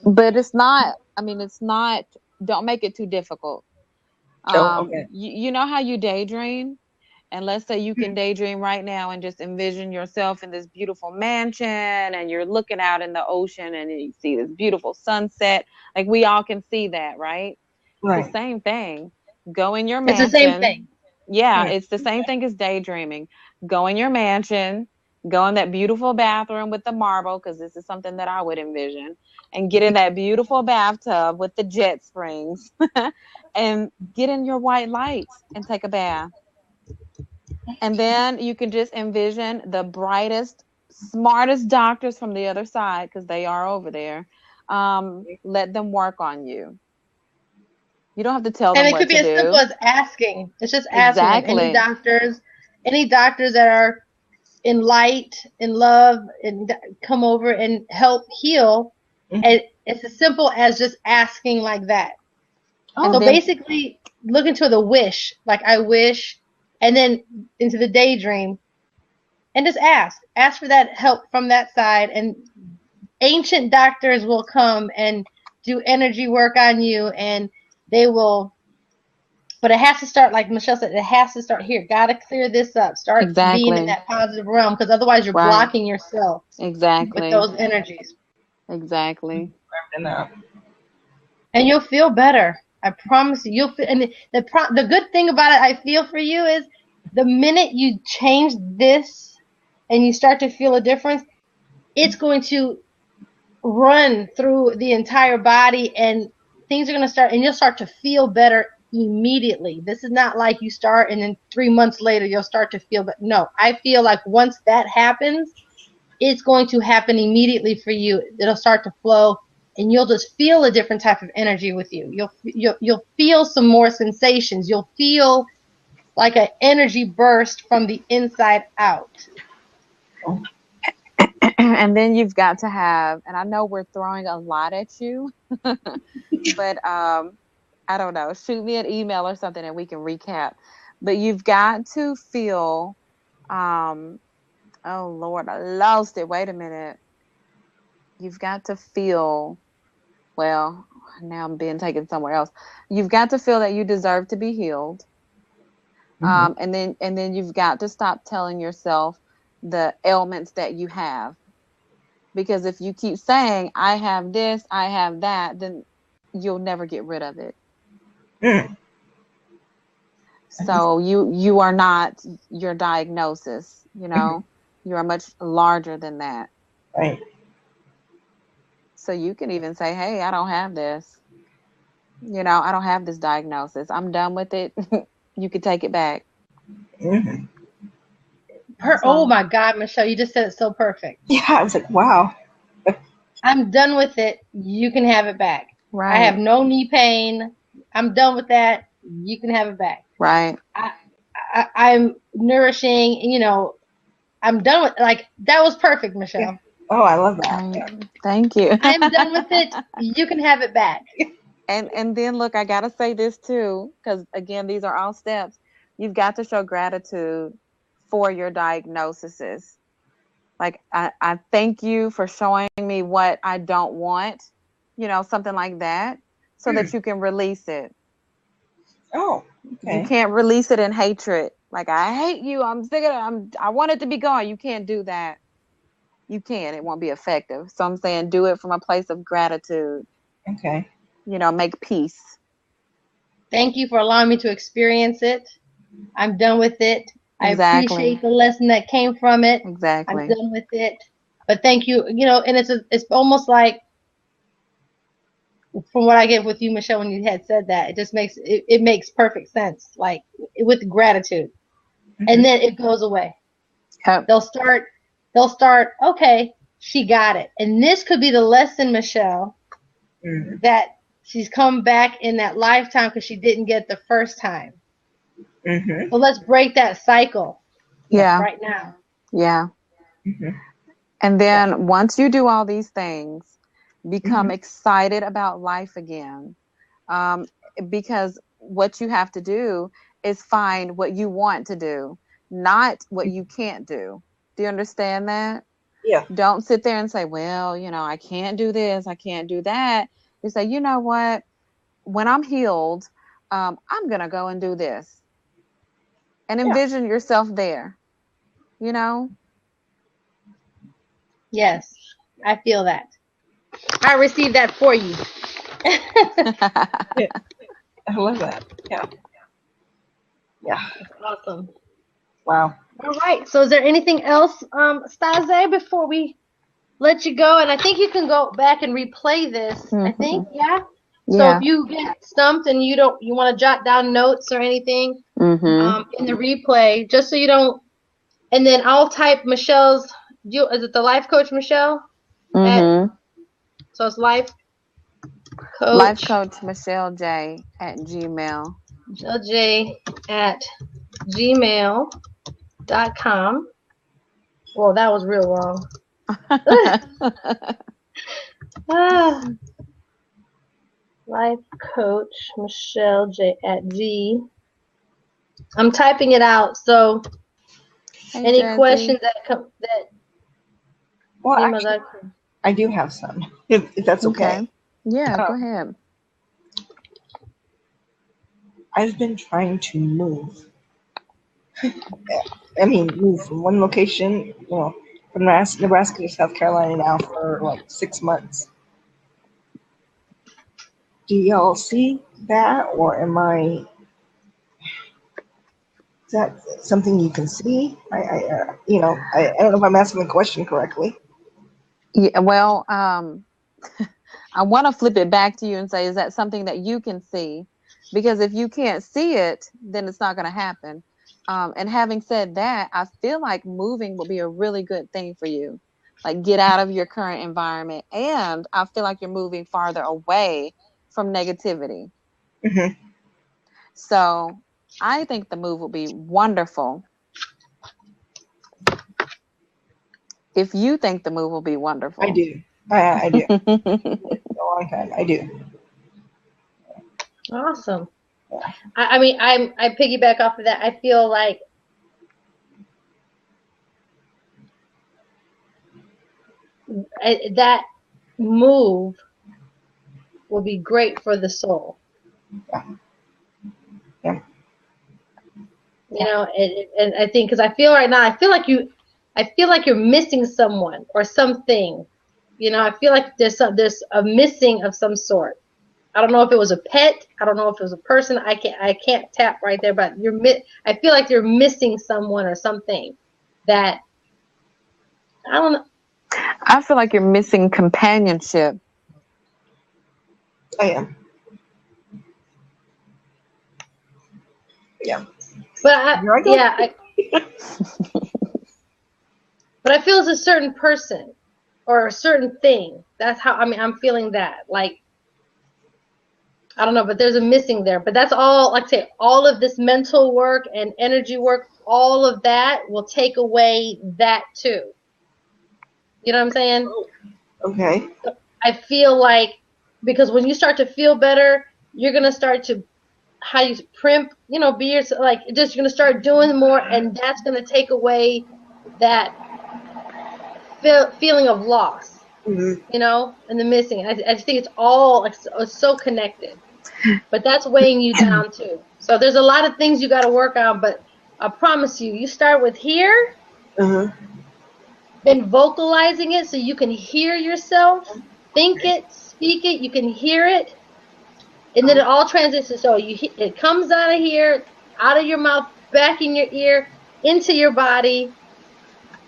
but it's not. I mean, it's not. Don't make it too difficult. Okay. You know how you daydream, and let's say you can daydream right now and just envision yourself in this beautiful mansion, and you're looking out in the ocean, and you see this beautiful sunset. Like we all can see that, right? Right. It's the same thing. Go in your mansion. It's the same thing. Yeah, it's the same thing as daydreaming. Go in your mansion, go in that beautiful bathroom with the marble, because this is something that I would envision, and get in that beautiful bathtub with the jet springs and get in your white light and take a bath. And then you can just envision the brightest, smartest doctors from the other side, because they are over there. Let them work on you. You don't have to tell them And it what could be to as do. simple as asking. It's just asking. Exactly. Any doctors that are in light, in love, and come over and help heal. And it's as simple as just asking like that. And so basically, look into the wish, like I wish, and then into the daydream, and just ask. Ask for that help from that side, and ancient doctors will come and do energy work on you, and they will. But it has to start, like Michelle said, it has to start here. Got to clear this up. Start being in that positive realm, because otherwise you're blocking yourself. Exactly. With those energies. Exactly. And you'll feel better. I promise you. You'll feel. And the good thing about it, I feel for you, is the minute you change this and you start to feel a difference, it's going to run through the entire body, and things are going to start, and you'll start to feel better immediately. This is not like you start and then 3 months later you'll start to feel better. No, I feel like once that happens, it's going to happen immediately for you. It'll start to flow, and you'll just feel a different type of energy with you. You'll feel some more sensations. You'll feel like an energy burst from the inside out. And then you've got to have, and I know we're throwing a lot at you, but I don't know, shoot me an email or something and we can recap. But you've got to feel, oh Lord, I lost it. Wait a minute. You've got to feel, well, now I'm being taken somewhere else. You've got to feel that you deserve to be healed. And then you've got to stop telling yourself the ailments that you have. Because if you keep saying, I have this, I have that, then you'll never get rid of it. So you are not your diagnosis, you know, you are much larger than that. Right. So you can even say, hey, I don't have this. You know, I don't have this diagnosis. I'm done with it. You can take it back. Oh my God, Michelle, you just said it so perfect. Yeah, I was like, wow. I'm done with it. You can have it back. Right. I have no knee pain. I'm done with that. You can have it back. Right. I'm nourishing, you know, I'm done with, like, that was perfect, Michelle. Yeah. Oh, I love that. Right. Thank you. I'm done with it. You can have it back. And then look, I got to say this too, because again, these are all steps. You've got to show gratitude for your diagnoses. Like, I thank you for showing me what I don't want, you know, something like that, so that you can release it. Oh, okay. You can't release it in hatred. Like, I hate you. I'm sick of it. I want it to be gone. You can't do that. You can't. It won't be effective. So I'm saying do it from a place of gratitude. Okay. You know, make peace. Thank you for allowing me to experience it. I'm done with it. Exactly. I appreciate the lesson that came from it. Exactly. I'm done with it. But thank you. You know, and it's almost like, from what I get with you, Michelle, when you had said that, it just makes it makes perfect sense. Like, with gratitude, and then it goes away. Yep. They'll start. Okay, she got it, and this could be the lesson, Michelle, that she's come back in that lifetime because she didn't get it the first time. So let's break that cycle. Yeah. Right now. Yeah. And then once you do all these things, become excited about life again. Because what you have to do is find what you want to do, not what you can't do. Do you understand that? Yeah. Don't sit there and say, well, you know, I can't do this, I can't do that. You say, you know what? When I'm healed, I'm going to go and do this. And envision yourself there, you know? Yes, I feel that. I received that for you. I love that. Yeah. Yeah. That's awesome. Wow. All right. So is there anything else, Stase, before we let you go? And I think you can go back and replay this. I think, yeah. So if you get stumped and you want to jot down notes or anything in the replay, just so you don't, and then I'll type Michelle's, is it the Life Coach Michelle? So it's Life Coach Michelle J at Gmail. Michelle J at gmail.com. Well, that was real wrong. Life Coach Michelle J at G. I'm typing it out. So, any questions that come that? Well, actually, I do have some. If that's okay. Yeah, go ahead. I've been trying to move. Move from one location, you know, from Nebraska to South Carolina now for like 6 months. Do y'all see that, or is that something you can see? I don't know if I'm asking the question correctly. Yeah, well, I want to flip it back to you and say, is that something that you can see? Because if you can't see it, then it's not going to happen. And having said that, I feel like moving will be a really good thing for you. Like, get out of your current environment. And I feel like you're moving farther away from negativity. So I think the move will be wonderful. if you think the move will be wonderful. I do. I do. It's been a long time. I do. Awesome. I mean, I piggyback off of that. I feel like that move will be great for the soul. Yeah. You know, and I think because I feel right now, I feel like you're missing someone or something. You know, I feel like there's a missing of some sort. I don't know if it was a pet. I don't know if it was a person. I can't tap right there, but I feel like you're missing someone or something that I don't know. I feel like you're missing companionship. I am. Yeah. But Here I go. but I feel it's a certain person or a certain thing. That's how I'm feeling that. Like, I don't know, but there's a missing there. But that's all, like I say, all of this mental work and energy work, all of that will take away that too. You know what I'm saying? Okay. I feel like, because when you start to feel better, you're going to start to, primp, be yourself, like, just you're going to start doing more, and that's going to take away that feeling of loss, and the missing. I just think it's all, like, it's so connected. But that's weighing you down, too. So there's a lot of things you got to work on, but I promise you start with here, then vocalizing it so you can hear yourself, think it, speak it, you can hear it, and then it all transitions. So it comes out of here, out of your mouth, back in your ear, into your body,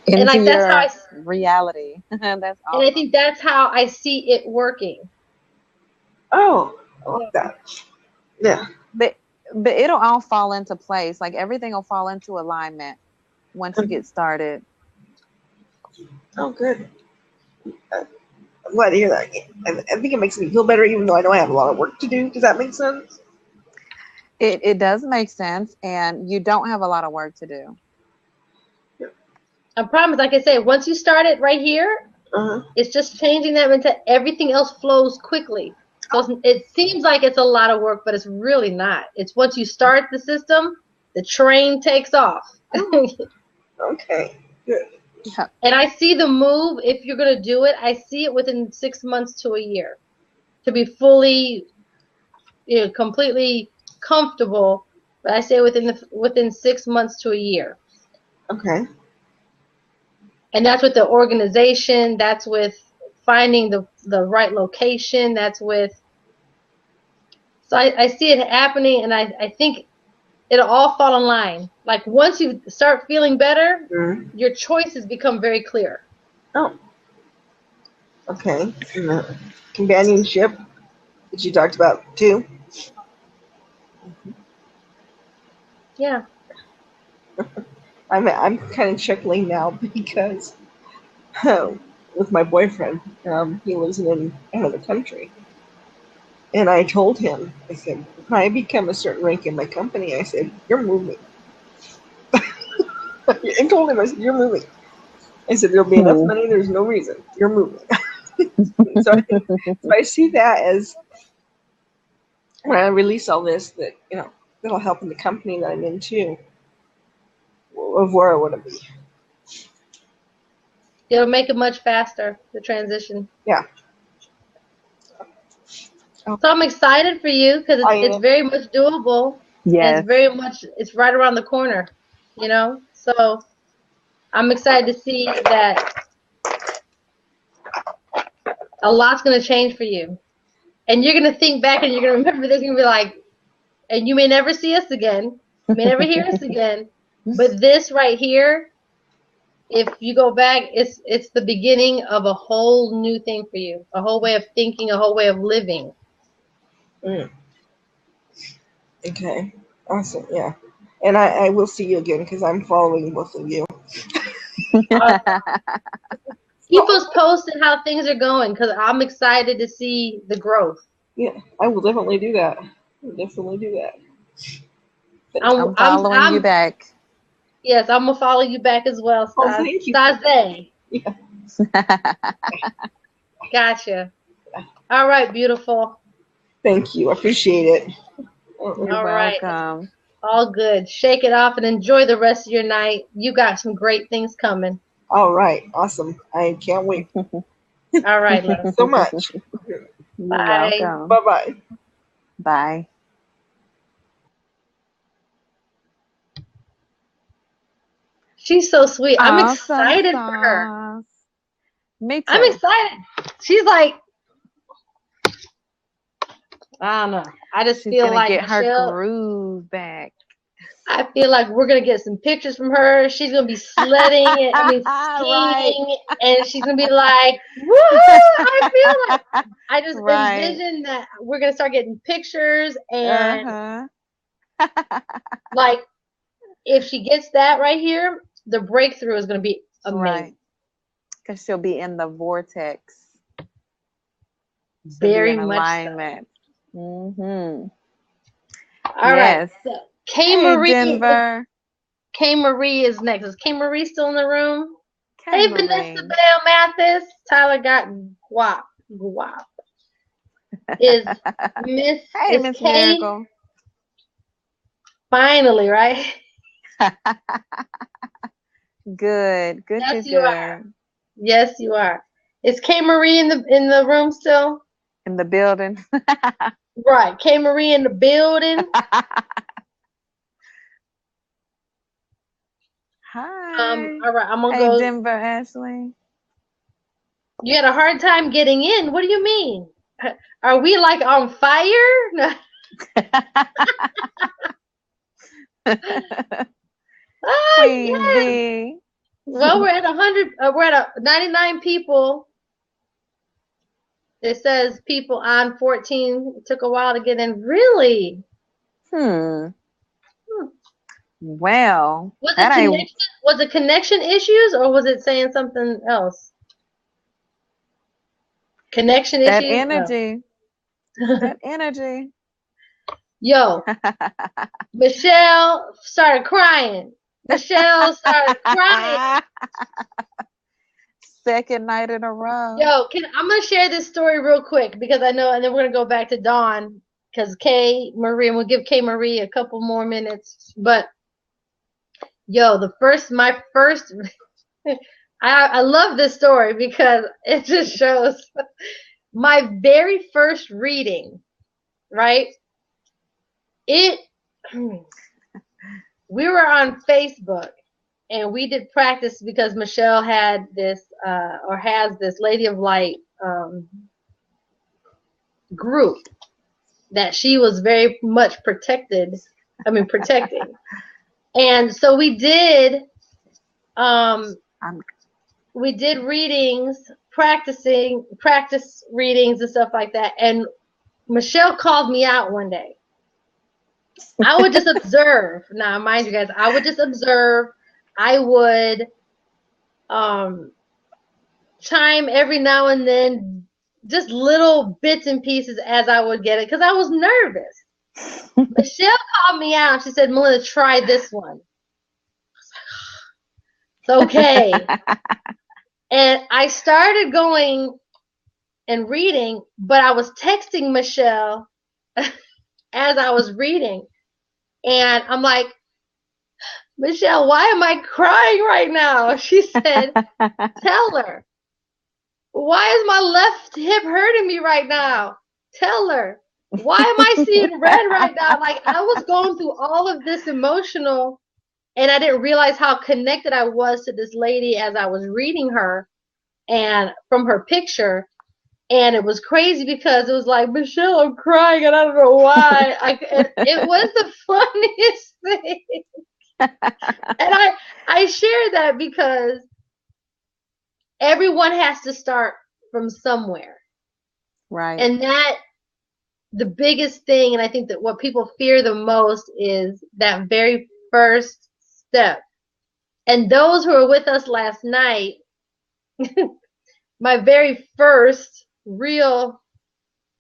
into and like your that's how reality. That's awesome. And I think that's how I see it working. Oh, I like that. Yeah. But it'll all fall into place. Like everything will fall into alignment once you get started. Oh, good. I'm glad to hear that. I think it makes me feel better, even though I know I have a lot of work to do. Does that make sense? It does make sense, and you don't have a lot of work to do. I promise, like I said, once you start it right here, it's just changing that into everything else flows quickly. So it seems like it's a lot of work, but it's really not. It's once you start the system, the train takes off. Okay, good. Yeah. And I see the move, if you're going to do it, I see it within 6 months to a year to be fully, completely comfortable. But I say within 6 months to a year. Okay. And that's with the organization. That's with finding the right location. That's with. So I see it happening, and I think it'll all fall in line. Like once you start feeling better, your choices become very clear. Oh. Okay. Companionship that you talked about too. Yeah. I'm kind of chuckling now because with my boyfriend, he lives in another country, and I told him, I said, when I become a certain rank in my company, I said, you're moving. I told him, I said, you're moving. I said, there'll be enough money. There's no reason. You're moving. so I see that as when I release all this, that that'll help in the company that I'm in too, of where I want to be. It'll make it much faster, the transition. Yeah. So I'm excited for you because it's very much doable. Yes. It's right around the corner, So I'm excited to see that a lot's going to change for you. And you're going to think back and you're going to remember this and be like, and you may never see us again. You may never hear us again. But this right here, if you go back, it's the beginning of a whole new thing for you. A whole way of thinking, a whole way of living. Okay. Awesome. Yeah. And I will see you again because I'm following both of you. Keep us posted how things are going because I'm excited to see the growth. Yeah, I will definitely do that. I'm following you back. Yes, I'm going to follow you back as well, Stas. Oh, thank you. Stase. Gotcha. All right, beautiful. Thank you. I appreciate it. You're All right. welcome. All good. Shake it off and enjoy the rest of your night. You got some great things coming. All right. Awesome. I can't wait. All right, love. So much. You're Bye. welcome. Bye-bye. Bye. She's so sweet. I'm Awesome excited for her. sauce. Me too. I'm excited. She's like, I don't know. I just She's feel gonna like get her Michelle, groove back. I feel like we're gonna get some pictures from her. She's gonna be sledding and skiing, and she's gonna be like, "Woohoo!" I feel like I just envision that we're gonna start getting pictures, and like if she gets that right here, the breakthrough is gonna be amazing. Right. Because she'll be in the vortex. Very in much alignment. All right. So K Marie. Denver. K Marie is next. Is K Marie still in the room? K Hey, Vanessa Bell Mathis. Tyler got guap. Guap. Is Miss Hey, is Miss K Miracle. finally, right? Good. Good. Yes, Good. you are. Yes, you are. Is K Marie in the room still? In the building. Right. K Marie in the building. Hi. All right. I'm gonna Hey, go. Denver, Ashley. You had a hard time getting in. What do you mean? Are we like on fire? No. Oh, Queen yes. B. Well, we're at 100. We're at 99 people. It says people on 14. It took a while to get in. Really? Well, Was it connection issues, or was it saying something else? Connection that issues. energy. That energy. Yo, Michelle started crying. Michelle started crying. Second night in a row. Yo, I'm gonna share this story real quick because I know, and then we're gonna go back to Dawn because K Marie, and we'll give K Marie a couple more minutes. But yo, my first, I love this story because it just shows my very first reading, right? We were on Facebook and we did practice because Michelle had this or has this Lady of Light group that she was very much protecting. And so we did readings, practice readings and stuff like that. And Michelle called me out one day. I would just observe. Now, mind you guys, I would just observe. I would chime every now and then, just little bits and pieces as I would get it, because I was nervous. Michelle called me out and she said, "Melinda, try this one." I was like, it's okay. And I started going and reading, but I was texting Michelle as I was reading. And I'm like, "Michelle, why am I crying right now?" She said, "Tell her. Why is my left hip hurting me right now? Tell her. Why am I seeing red right now?" Like, I was going through all of this emotional, and I didn't realize how connected I was to this lady as I was reading her and from her picture. And it was crazy because it was like, "Michelle, I'm crying and I don't know why." It was the funniest thing. And I share that because everyone has to start from somewhere. Right. And that the biggest thing, and I think that what people fear the most is that very first step. And those who were with us last night, my very first real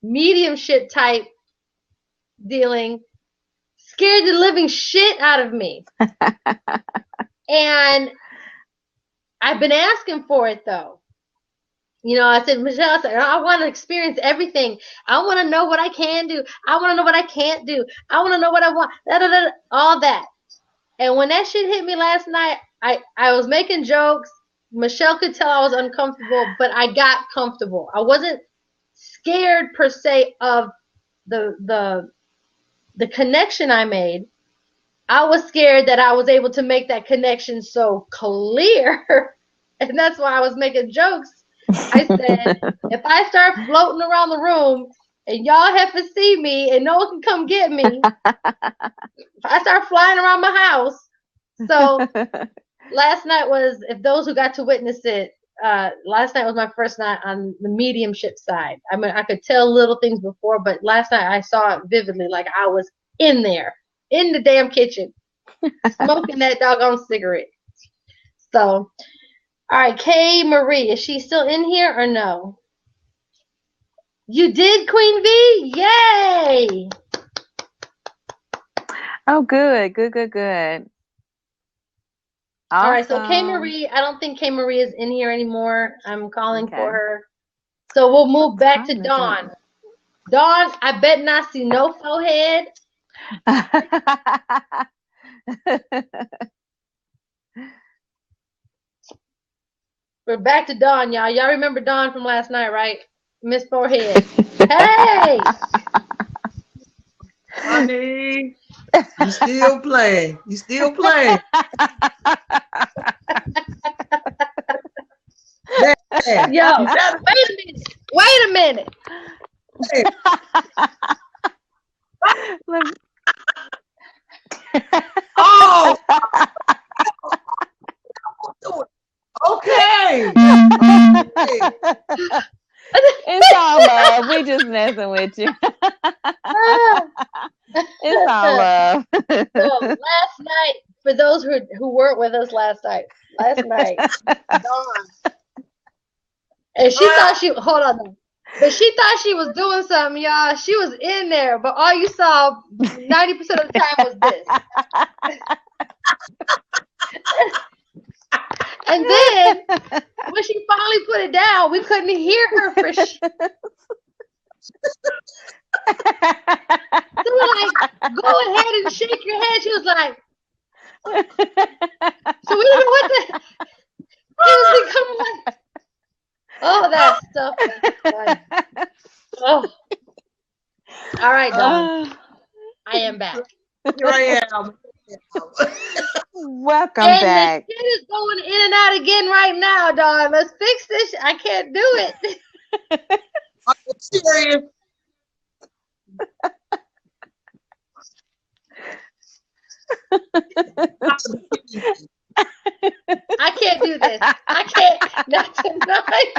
mediumship type dealing scared the living shit out of me. And I've been asking for it though. You know, I said, Michelle, I said, I want to experience everything. I want to know what I can do. I want to know what I can't do. I want to know what I want. Da, da, da, all that. And when that shit hit me last night, I was making jokes. Michelle could tell I was uncomfortable, but I got comfortable. I wasn't scared per se of the connection I made. I was scared that I was able to make that connection so clear. And that's why I was making jokes. I said, if I start floating around the room and y'all have to see me and no one can come get me, if I start flying around my house. So last night was, if those who got to witness it, last night was my first night on the mediumship side. I mean, I could tell little things before, but last night I saw it vividly, like I was in there, in the damn kitchen, smoking that doggone cigarette. So, all right, Kay Marie, is she still in here or no? You did, Queen V? Yay! Oh, good, good, good, good. Awesome. All right, so Kay Marie, I don't think Kay Marie is in here anymore. I'm calling for her. So we'll move back to Dawn. Dawn, I bet not see no forehead. We're back to Dawn, y'all. Y'all remember Dawn from last night, right? Miss Forehead. Hey! Honey, you still playing. You still playing. Yo, wait a minute. Oh! Okay. It's all love. We just messing with you. It's all love. So last night, for those who weren't with us last night, Dawn, and she thought hold on, but she thought she was doing something, y'all. She was in there, but all you saw 90% of the time was this. And then when she finally put it down, we couldn't hear her for shit. So we're like, go ahead and shake your head. She was like, so we didn't know what the. It was becoming like, oh, that stuff. Oh. All right, Dawn. I am back. Here I am. Welcome and back. The shit is going in and out again right now, Dawn. Let's fix this. I can't do it. I'm serious. I can't do this. I can't. Not tonight.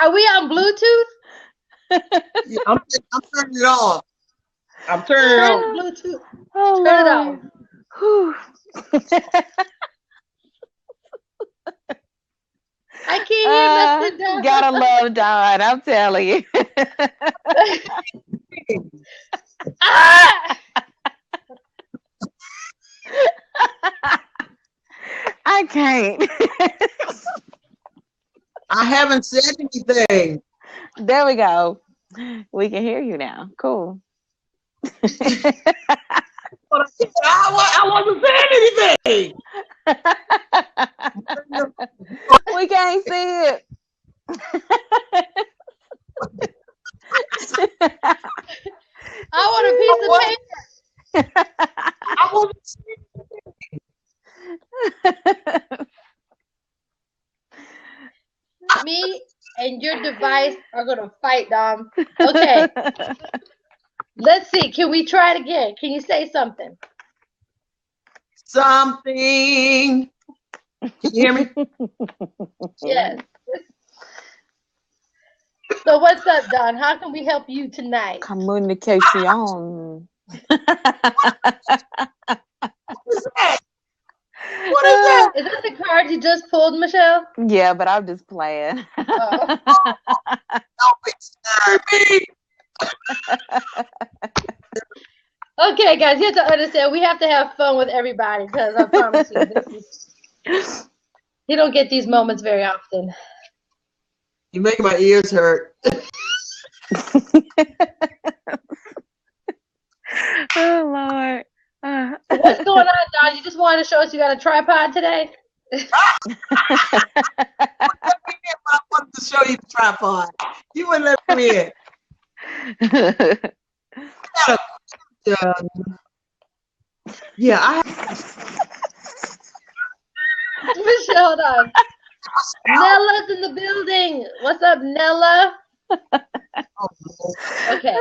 Are we on Bluetooth? Yeah, I'm turning it off. I'm turning it Turn off. Bluetooth. Oh, Turn it Lord. off. Whew. I can't hear nothing, Dawn. Gotta love Dawn, I'm telling you. Ah! I can't. I haven't said anything. There we go. We can hear you now. Cool. I wasn't saying anything. We can't see it. I want a piece of paper. I wasn't saying Me and your device are gonna fight, Dom. Okay. Let's see. Can we try it again? Can you say something? something. Can you hear me? Yes. So what's up, Don? How can we help you tonight? Communication. What is that? Is that the card you just pulled, Michelle? Yeah, but I'm just playing. Oh. Don't be scaring me. Okay, guys, you have to understand we have to have fun with everybody because I promise you, this is You don't get these moments very often. You make my ears hurt. Oh Lord. What's going on, Don? You just wanted to show us you got a tripod today? I wanted to show you the tripod. You wouldn't let me in. Yeah, I Michelle, Don. Nella's in the building. What's up, Nella? Okay.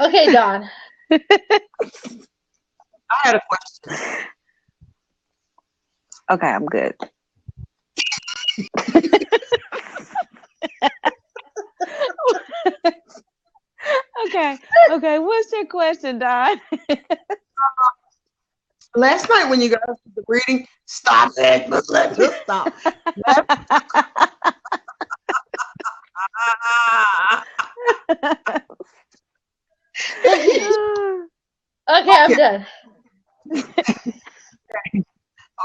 Okay, Don. I had a question. Okay, I'm good. Okay. What's your question, Don? Last night when you guys did the reading, stop it. Just stop. Okay, I'm done.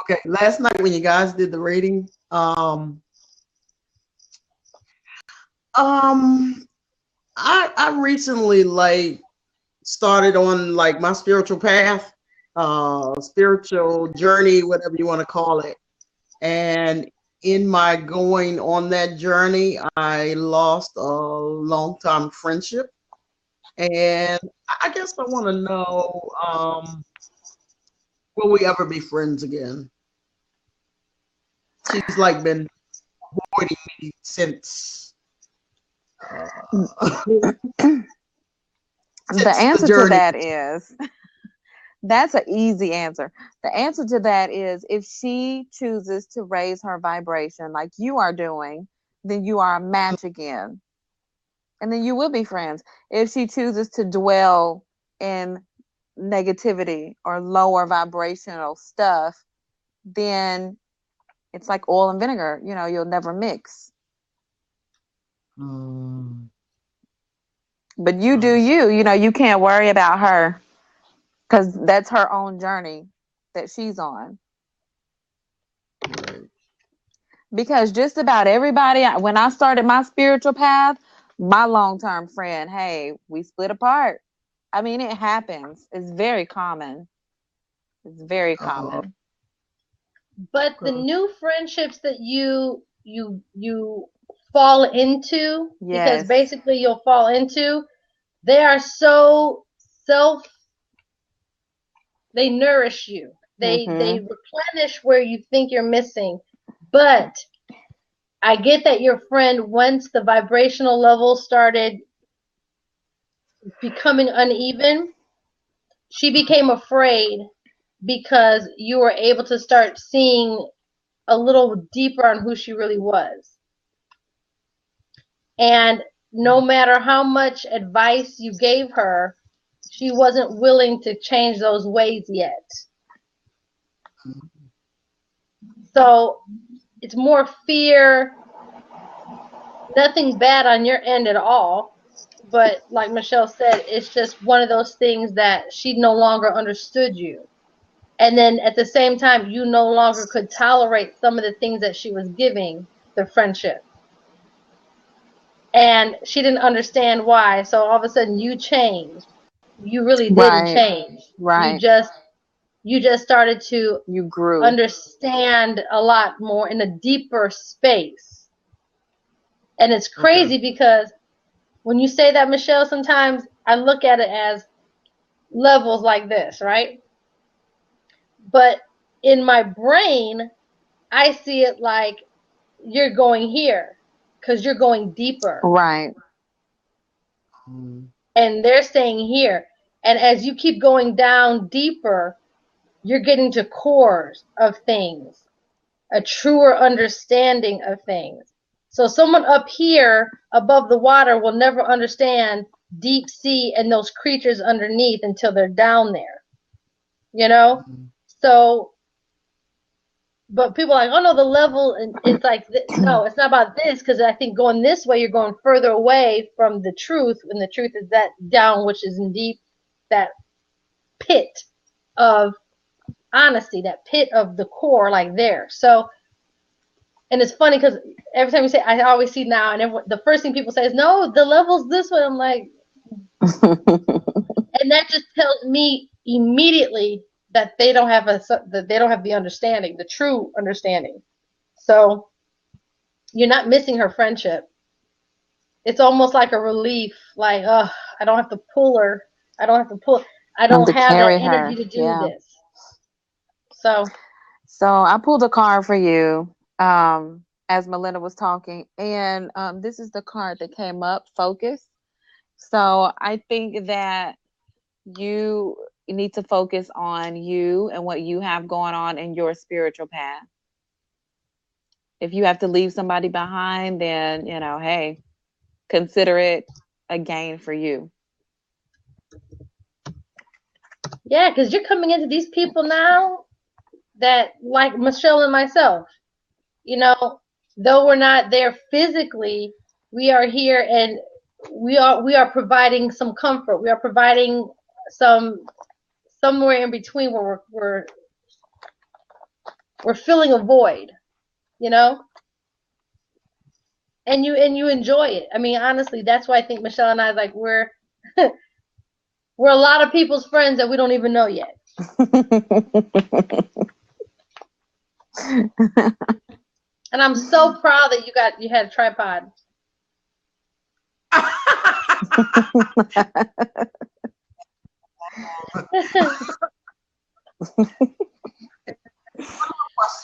Okay, last night when you guys did the reading, I recently like started on like my spiritual path, spiritual journey, whatever you want to call it. And in my going on that journey, I lost a long-time friendship. And I guess I want to know, will we ever be friends again? She's like been avoiding me since. The answer to that is, that's an easy answer. The answer to that is, if she chooses to raise her vibration like you are doing, then you are a match again. And then you will be friends. If she chooses to dwell in negativity or lower vibrational stuff, then it's like oil and vinegar. You know, you'll never mix. But you do you. You know, you can't worry about her because that's her own journey that she's on. Because just about everybody, when I started my spiritual path, my long-term friend, hey, we split apart. I mean, it happens. It's very common. It's very common. But the new friendships that you fall into, because basically you'll fall into, they are so they nourish you. They replenish where you think you're missing. But I get that your friend, once the vibrational level started becoming uneven, she became afraid because you were able to start seeing a little deeper on who she really was. And no matter how much advice you gave her, she wasn't willing to change those ways yet. So it's more fear, nothing bad on your end at all. But like Michelle said, it's just one of those things that she no longer understood you. And then at the same time, you no longer could tolerate some of the things that she was giving the friendship. And she didn't understand why. So all of a sudden you changed. You really didn't change. Right. You just started to grew. Understand a lot more in a deeper space. And it's crazy because when you say that, Michelle, sometimes I look at it as levels like this, right? But in my brain, I see it like you're going here because you're going deeper. Right. And they're staying here. And as you keep going down deeper, you're getting to cores of things, a truer understanding of things. So someone up here above the water will never understand deep sea and those creatures underneath until they're down there, you know? So, but people are like, oh no, the level, and it's like, no, it's not about this, because I think going this way, you're going further away from the truth, and the truth is that down, which is in deep, that pit of honesty, that pit of the core, like there. So And it's funny because every time you say, I always see now, and the first thing people say is, no, the level's this way. I'm like, and that just tells me immediately that they don't have the understanding, the true understanding. So you're not missing her friendship. It's almost like a relief, like, oh, I don't have to pull her. I don't have that energy to do this. So I pulled a card for you as Melinda was talking, and this is the card that came up, focus. So I think that you need to focus on you and what you have going on in your spiritual path. If you have to leave somebody behind, then, hey, consider it a gain for you. Yeah, because you're coming into these people now that, like Michelle and myself, though we're not there physically, we are here, and we are providing some comfort. We are providing somewhere in between where we're filling a void, and you enjoy it. I mean, honestly, that's why I think Michelle and I, like, we're we're a lot of people's friends that we don't even know yet. And I'm so proud that you had a tripod.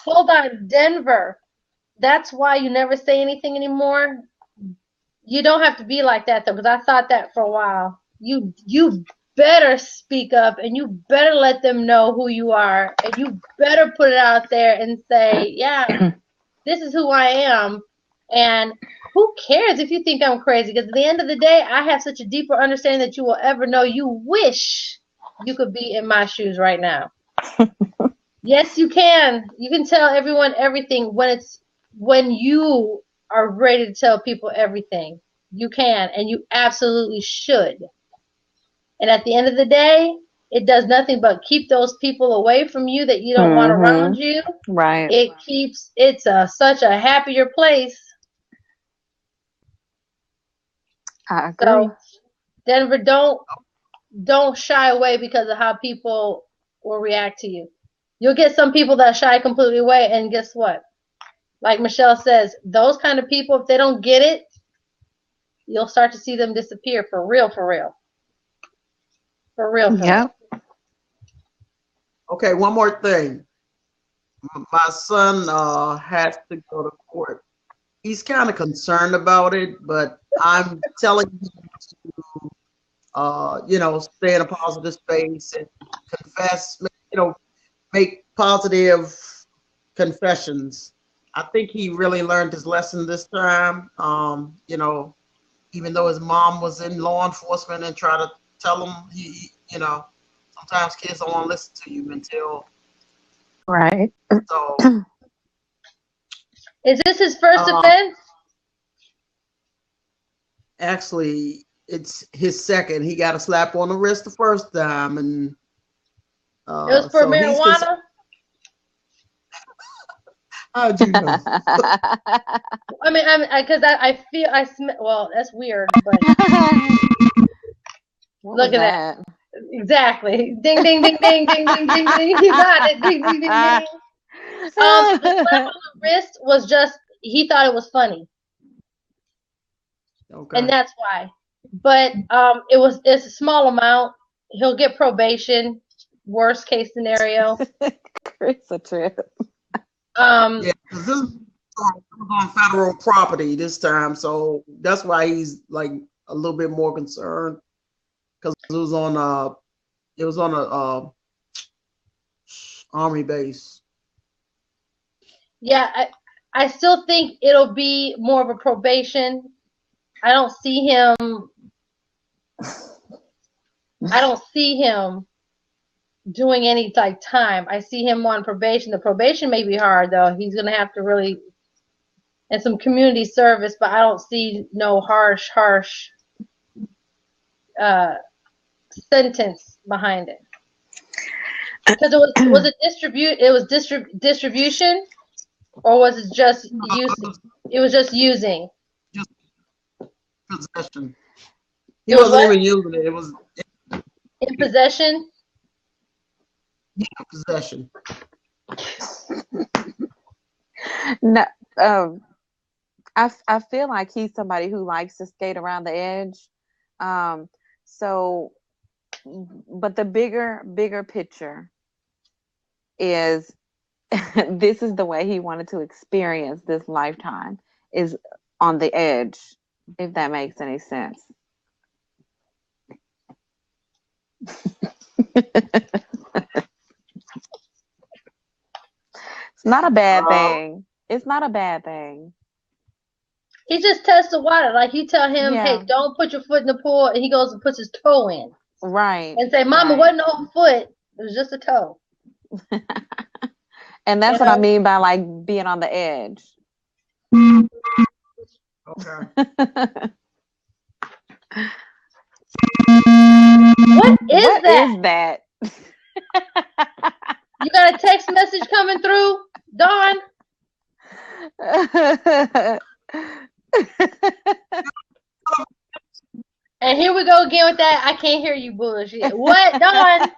Hold on, Denver. That's why you never say anything anymore. You don't have to be like that, though, because I thought that for a while. You better speak up, and you better let them know who you are, and you better put it out there and say, yeah, this is who I am, and who cares if you think I'm crazy? Because at the end of the day, I have such a deeper understanding that you will ever know. You wish you could be in my shoes right now. Yes, you can. You can tell everyone everything when you are ready to tell people everything. You can, and you absolutely should. And at the end of the day, it does nothing but keep those people away from you that you don't want around you. Right. It's such a happier place. I agree. So, Denver, don't shy away because of how people will react to you. You'll get some people that shy completely away, and guess what? Like Michelle says, those kind of people, if they don't get it, you'll start to see them disappear for real, for real. For real, for real. Okay, one more thing. My son has to go to court. He's kind of concerned about it, but I'm telling him to, stay in a positive space and confess, make positive confessions. I think he really learned his lesson this time. Even though his mom was in law enforcement and try to tell him, sometimes kids don't want to listen to you until. Right. So. Is this his first offense? Actually, it's his second. He got a slap on the wrist the first time, and it was for marijuana. How'd you know? I mean, because I feel I smell. Well, that's weird, but look at that. Exactly. Ding, ding, ding, ding, ding, ding, ding, ding. You got it. Ding, ding, ding, ding. The slap on the wrist was just, he thought it was funny. Okay. And that's why. But it's a small amount. He'll get probation. Worst case scenario. It's a trip. Yeah, this is on federal property this time, so that's why he's like a little bit more concerned, because it was on a army base. Yeah, I still think it'll be more of a probation. I don't see him doing any like time. I see him on probation. The probation may be hard though. He's gonna have to really, and some community service, but I don't see no harsh sentence behind it. Because it was distribution. or was it just use? It was just using. Just possession. He It was wasn't what? even using it. It was In possession. possession. No, I feel like he's somebody who likes to skate around the edge. So, but the bigger picture is this is the way he wanted to experience this lifetime, is on the edge, if that makes any sense. It's not a bad thing. It's not a bad thing. He just tests the water. Like you tell him, Yeah. hey, don't put your foot in the pool, and he goes and puts his toe in. Right. And say, Mama, right. wasn't no foot. It was just a toe. And that's You what I know? mean by like being on the edge. Okay. What is What that? is that? You got a text message coming through, Dawn? And here we go again with that. I can't hear you bullshit. What, Dawn?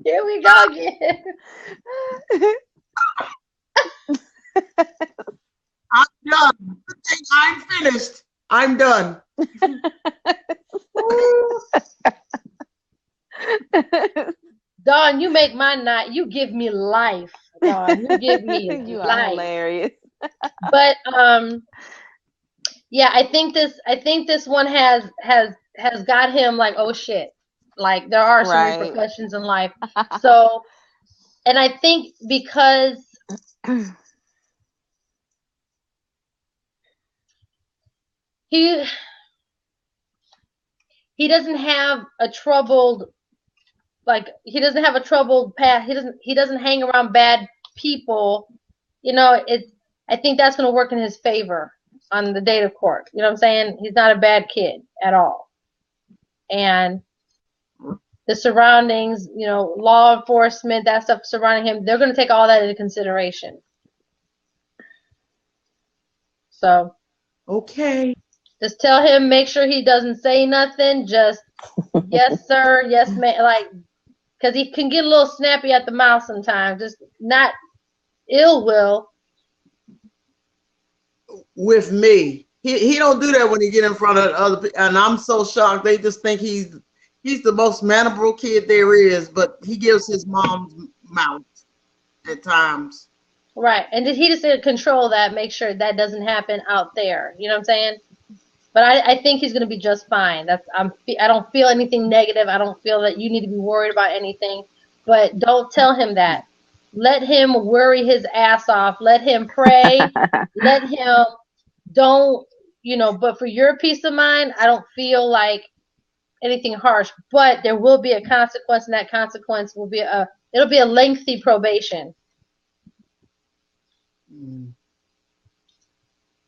Here we go again. I'm done. I'm finished. I'm done. Dawn, you make my night. You give me life, Dawn. You give me You are life. hilarious. But yeah, I think this one has got him like, oh shit. Like there are some Right. repercussions in life. So, and I think because he doesn't have a troubled, like he doesn't have a troubled past. He doesn't hang around bad people. You know, I think that's going to work in his favor on the date of court. You know what I'm saying? He's not a bad kid at all. And the surroundings, you know, law enforcement, that stuff surrounding him, they're going to take all that into consideration. So, okay. Just tell him, make sure he doesn't say nothing. Just, yes, sir, yes, ma'am. Like, because he can get a little snappy at the mouth sometimes. Just not ill will. With me, he don't do that when he get in front of other people, and I'm so shocked. They just think he's the most mannerable kid there is, but he gives his mom's mouth at times. Right, and he just need to control that, make sure that doesn't happen out there. You know what I'm saying? But I think he's going to be just fine. I don't feel anything negative. I don't feel that you need to be worried about anything. But don't tell him that. Let him worry his ass off. Let him pray. Let him don't, you know, but for your peace of mind, I don't feel like anything harsh. But there will be a consequence, and that consequence will be it'll be a lengthy probation.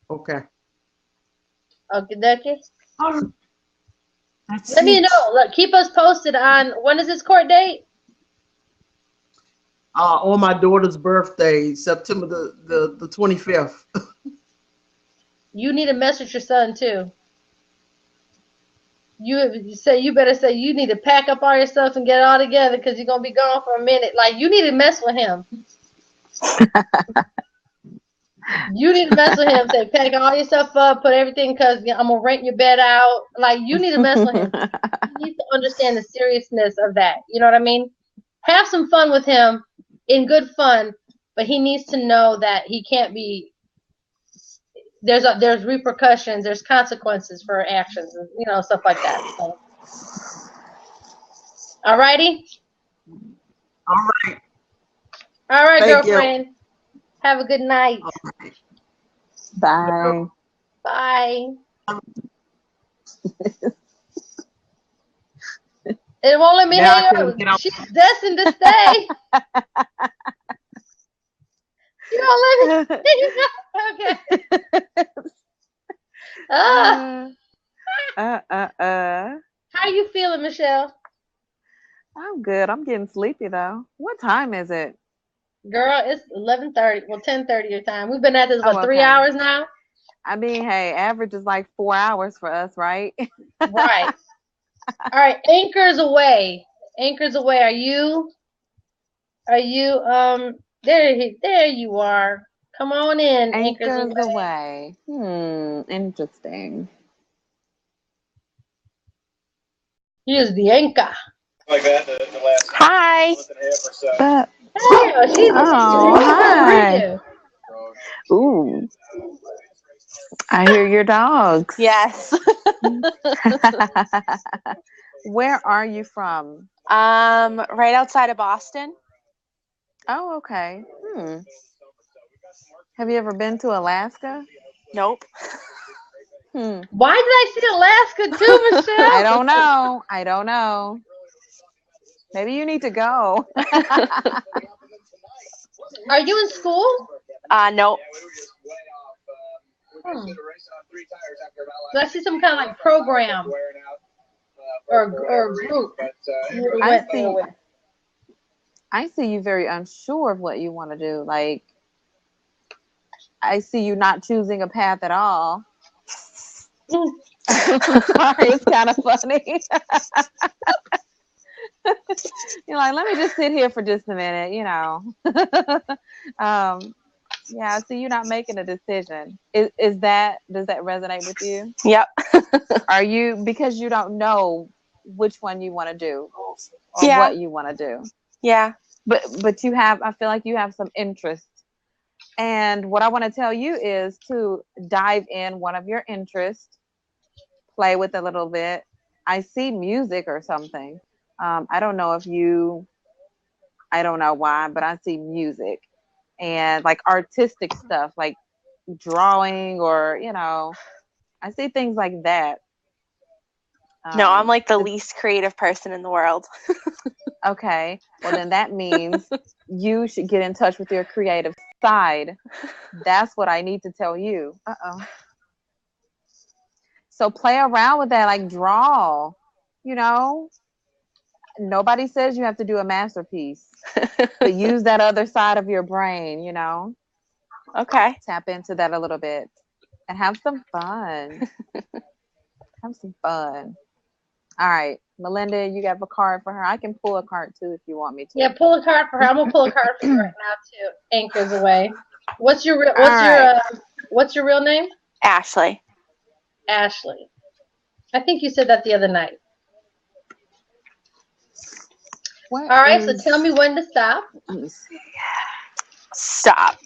Okay. Okay, Ducky. Let me know. Look, keep us posted on when is his court date? On my daughter's birthday, September the 25th. You need to message your son too. You better say you need to pack up all your stuff and get it all together because you're gonna be gone for a minute. Like you need to mess with him. You need to mess with him. Say pack all your stuff up, put everything because I'm gonna rent your bed out. Like you need to mess with him. You need to understand the seriousness of that. You know what I mean? Have some fun with him, in good fun, but he needs to know that he can't be. There's repercussions, there's consequences for actions, you know, stuff like that. So. Alrighty. All right. All right, Thank girlfriend. You. Have a good night. Right. Bye. Bye. It won't let me hang up. She's destined to stay. You don't let me. Okay. How you feeling, Michelle? I'm good. I'm getting sleepy though. What time is it? Girl, it's 11:30. Well, 10:30 your time. We've been at this, Oh, what, 3 okay. hours now? I mean, hey, average is like 4 hours for us, right? Right. All right, Anchors Away. Anchors Away. Are you there you are. Come on in, Anchors Anchors Away. away. Interesting. Here's the anchor. Hi. But Hey, she's oh, how are hi. you? Ooh, I hear your dogs. Yes. Where are you from? Right outside of Boston. Oh, okay. Have you ever been to Alaska? Nope. Hmm. Why did I see Alaska too, Michelle? I don't know. Maybe you need to go. Are you in school? Nope. So I see some kind of like program or group you went there with. I see you very unsure of what you want to do. Like, I see you not choosing a path at all. Sorry, it's kind of funny. You're like, let me just sit here for just a minute, you know. Yeah, I see you not making a decision. Does that resonate with you? Yep. Are you, because you don't know which one you want to do or what you want to do? Yeah. But you have, I feel like you have some interest. And what I want to tell you is to dive in one of your interests, play with a little bit. I see music or something. I don't know I don't know why, but I see music and like artistic stuff, like drawing or, you know, I see things like that. No, I'm like the least creative person in the world. Okay. Well, then that means you should get in touch with your creative side. That's what I need to tell you. Uh-oh. So play around with that, like draw, you know? Nobody says you have to do a masterpiece, but use that other side of your brain, you know? Okay. Tap into that a little bit and have some fun. Have some fun. All right. Melinda, you got a card for her. I can pull a card too if you want me to. Yeah, pull a card for her. I'm gonna pull a card for you right now too. Anchors Away. What's your real name? Ashley. Ashley. I think you said that the other night. All right, so tell me when to stop. Let me see. Stop.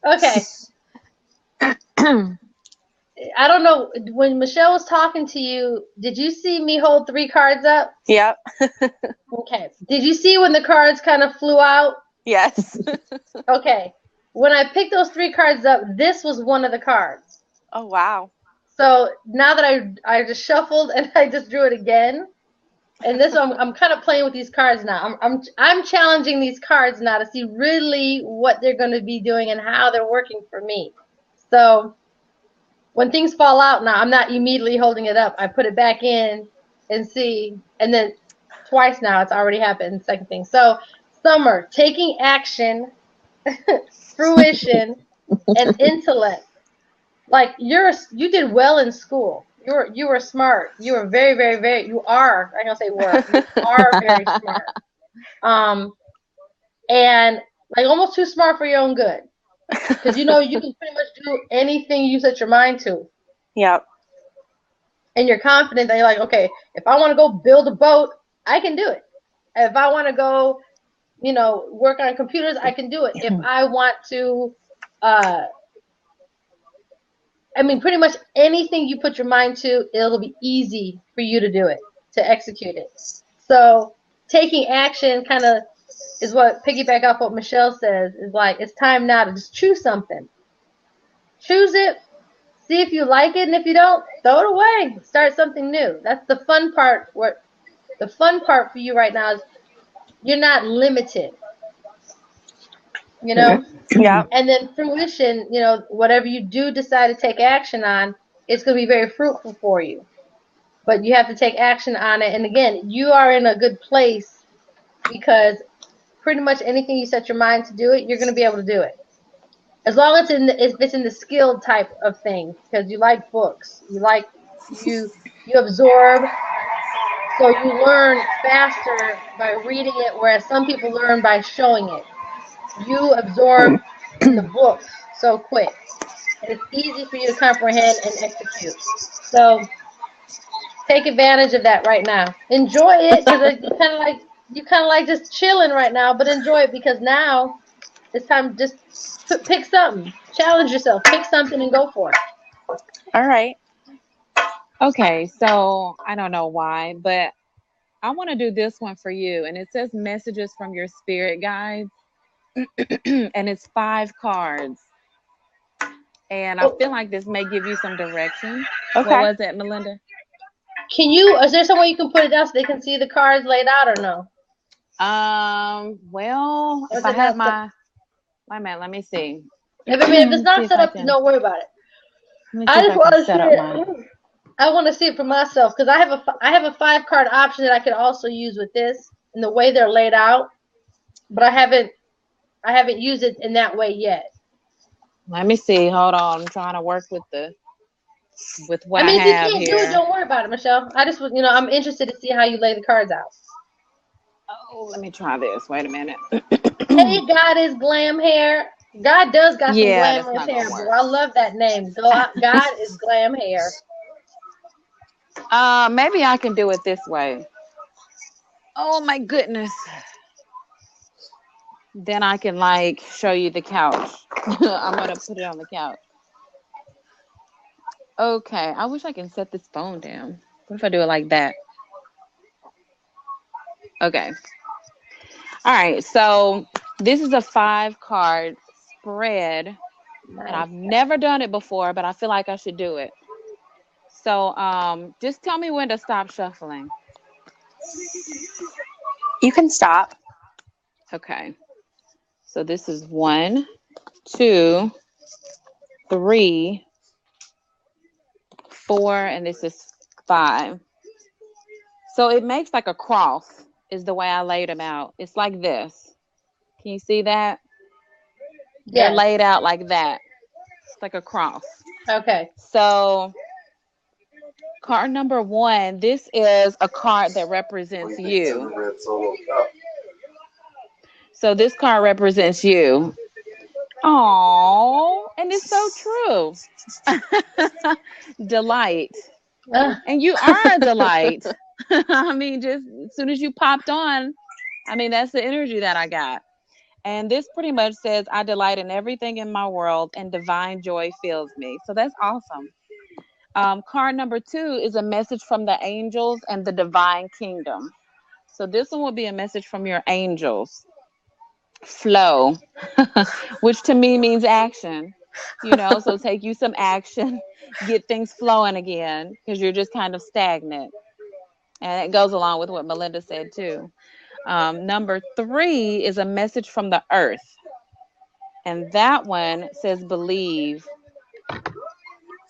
Okay. I don't know. When Michelle was talking to you, did you see me hold 3 cards up? Yep. Okay. Did you see when the cards kind of flew out? Yes. Okay. When I picked those 3 cards up, this was one of the cards. Oh, wow. So now that I just shuffled and I just drew it again, and this I'm kind of playing with these cards now. I'm challenging these cards now to see really what they're going to be doing and how they're working for me. So when things fall out now, I'm not immediately holding it up. I put it back in and see, and then twice now it's already happened. Second thing. So Summer, taking action, fruition, and intellect. Like you did well in school. You were smart. You were very, very, very. You are. I'm gonna say were. You are very smart. And like almost too smart for your own good. Because you know you can pretty much do anything you set your mind to. Yep. And you're confident that you're like, okay, if I want to go build a boat, I can do it. If I want to go, you know, work on computers, I can do it. If I want to, I mean, pretty much anything you put your mind to, it'll be easy for you to do it, to execute it. So taking action kind of is what piggyback off what Michelle says, is like, it's time now to just choose something. Choose it, see if you like it, and if you don't, throw it away. Start something new. That's the fun part. The fun part for you right now is you're not limited. You know? Yeah. And then fruition, whatever you do decide to take action on, it's going to be very fruitful for you. But you have to take action on it. And again, you are in a good place because pretty much anything you set your mind to do it, you're going to be able to do it. As long as it's in the skilled type of thing, because you like books, you absorb, so you learn faster by reading it, whereas some people learn by showing it. You absorb the books so quick, and it's easy for you to comprehend and execute. So take advantage of that right now. Enjoy it, because you kind of like just chilling right now, but enjoy it because now it's time to just pick something. Challenge yourself. Pick something and go for it. All right. Okay, so I don't know why, but I want to do this one for you. And it says messages from your spirit guides. And it's 5 cards. And I feel like this may give you some direction. Okay. What was it, Melinda? Is there some way you can put it down so they can see the cards laid out or no? Well, Or if is I it had not wait a minute, let me see. If it's not set up, don't worry about it. I just want to see it. I want to see it for myself because I have a 5-card option that I can also use with this and the way they're laid out, but I haven't used it in that way yet. Let me see. Hold on. I'm trying to work with what I if have you can't here. do it, don't worry about it, Michelle. I just I'm interested to see how you lay the cards out. Oh, let me try this. Wait a minute. Hey, God is Glam Hair. God does got some Yeah, glamorous hair, bro. I love that name. God is Glam Hair. Maybe I can do it this way. Oh my goodness. Then I can show you the couch. I'm gonna put it on the couch. Okay. I wish I can set this phone down. What if I do it like that? Okay. All right. So this is a 5-card spread. Nice. And I've never done it before, but I feel like I should do it. So just tell me when to stop shuffling. You can stop. Okay. So this is 1, 2, 3, 4, and this is 5. So it makes like a cross is the way I laid them out. It's like this. Can you see that? Yeah. They're laid out like that. It's like a cross. Okay. So card number 1, this is a card that represents you. So this card represents you. Oh, and it's so true. Delight. And you are a delight. I mean, just as soon as you popped on, I mean, that's the energy that I got. And this pretty much says, I delight in everything in my world and divine joy fills me. So that's awesome. Card number 2 is a message from the angels and the divine kingdom. So this one will be a message from your angels. Flow, which to me means action, so take you some action, get things flowing again, because you're just kind of stagnant. And it goes along with what Melinda said too. Number 3 is a message from the earth. And that one says believe.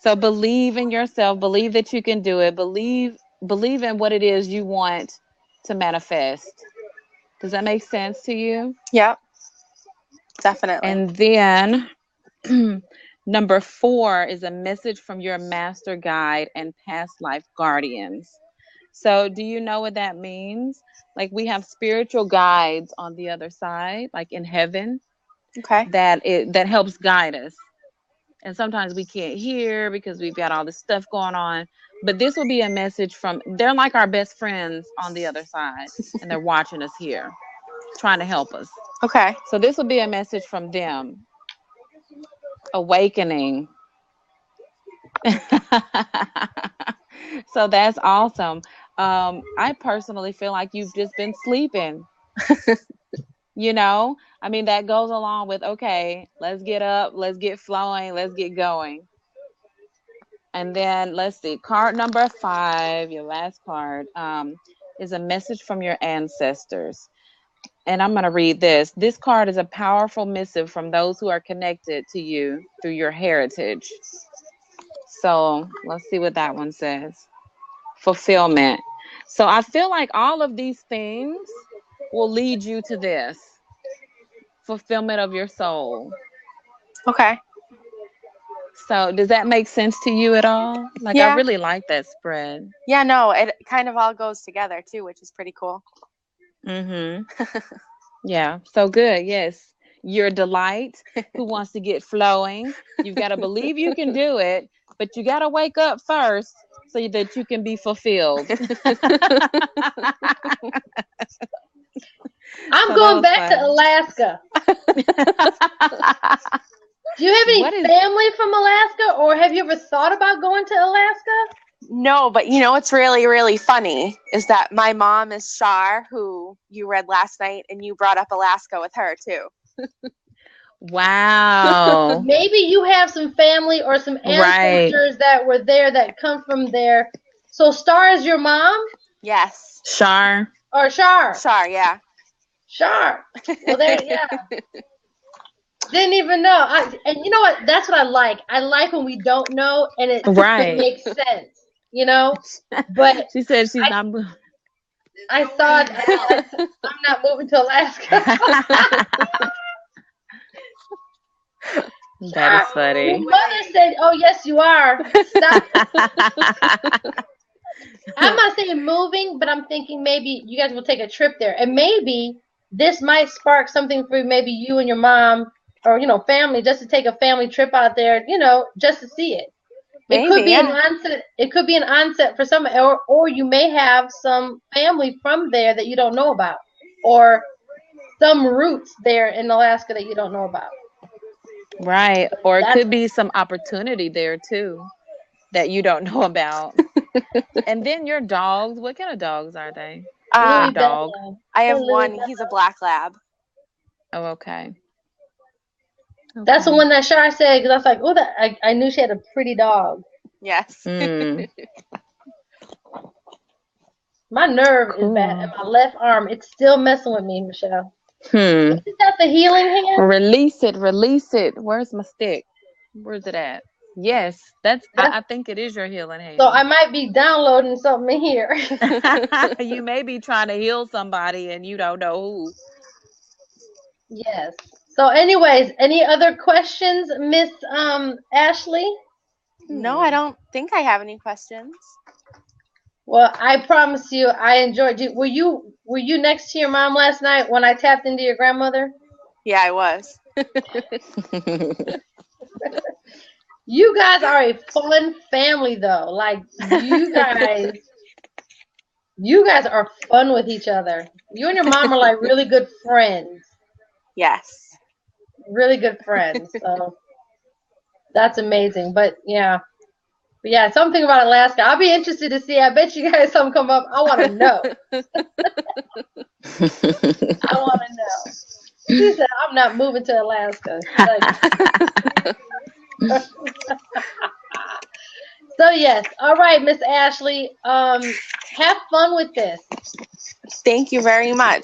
So believe in yourself, believe that you can do it, believe in what it is you want to manifest. Does that make sense to you? Yep. Definitely. And then number 4 is a message from your master guide and past life guardians. So do you know what that means? Like we have spiritual guides on the other side, like in heaven. Okay. That helps guide us. And sometimes we can't hear because we've got all this stuff going on. But this will be a message they're like our best friends on the other side. And they're watching us here, trying to help us. Okay. So this will be a message from them. Awakening. So that's awesome. I personally feel like you've just been sleeping. I mean, that goes along with, okay, let's get up, let's get flowing, let's get going. And then let's see, card number 5, your last card, is a message from your ancestors. And I'm going to read this. This card is a powerful missive from those who are connected to you through your heritage. So let's see what that one says. Fulfillment. So I feel like all of these things will lead you to this fulfillment of your soul. Okay. So does that make sense to you at all? Like, Yeah. I really like that spread. Yeah, no, it kind of all goes together too, which is pretty cool. Mm-hmm. Yeah. So good. Yes. You're a delight who wants to get flowing. You've got to believe you can do it, but you got to wake up first so that you can be fulfilled. I'm So going that was back to fun. Alaska. Do you have any What is- family from Alaska, or have you ever thought about going to Alaska? No, but you know what's really, really funny is that my mom is Shar, who you read last night, and you brought up Alaska with her too. Wow. Maybe you have some family or some ancestors that were there that come from there. So Star is your mom Yes. Shar. or Shar? Shar, yeah. Shar. Well, there, yeah. Didn't even know. And you know what? That's what I like. I like when we don't know and it makes sense. You know, but She said she's not. I thought I'm not moving to Alaska. That is funny. Your mother said, "Oh yes, you are." Stop. I'm not saying moving, but I'm thinking maybe you guys will take a trip there, and maybe this might spark something for maybe you and your mom, or family, just to take a family trip out there, just to see it. It could be an onset. It could be an onset for some, or you may have some family from there that you don't know about, or some roots there in Alaska that you don't know about. Right. Or it could be some opportunity there too that you don't know about. And then your dogs, what kind of dogs are they? Dog. I have one. He's a black lab. Oh, okay. That's the one that Shar said, because I was like, oh, I knew she had a pretty dog. Yes. My nerve is bad, and my left arm, it's still messing with me, Michelle. Is that the healing hand? Release it. Where's my stick? Where's it at? Yes, I think it is your healing hand. So I might be downloading something in here. You may be trying to heal somebody and you don't know who. Yes. So anyways, any other questions, Miss Ashley? No, I don't think I have any questions. Well, I promise you, I enjoyed you. Were you next to your mom last night when I tapped into your grandmother? Yeah, I was. You guys are a fun family, though. Like you guys are fun with each other. You and your mom are like really good friends. Yes. Really good friends. So that's amazing. But yeah, something about Alaska. I'll be interested to see. I bet you guys something come up. I want to know. I want to know. She said, "I'm not moving to Alaska." So yes, all right, Miss Ashley. Have fun with this. Thank you very much.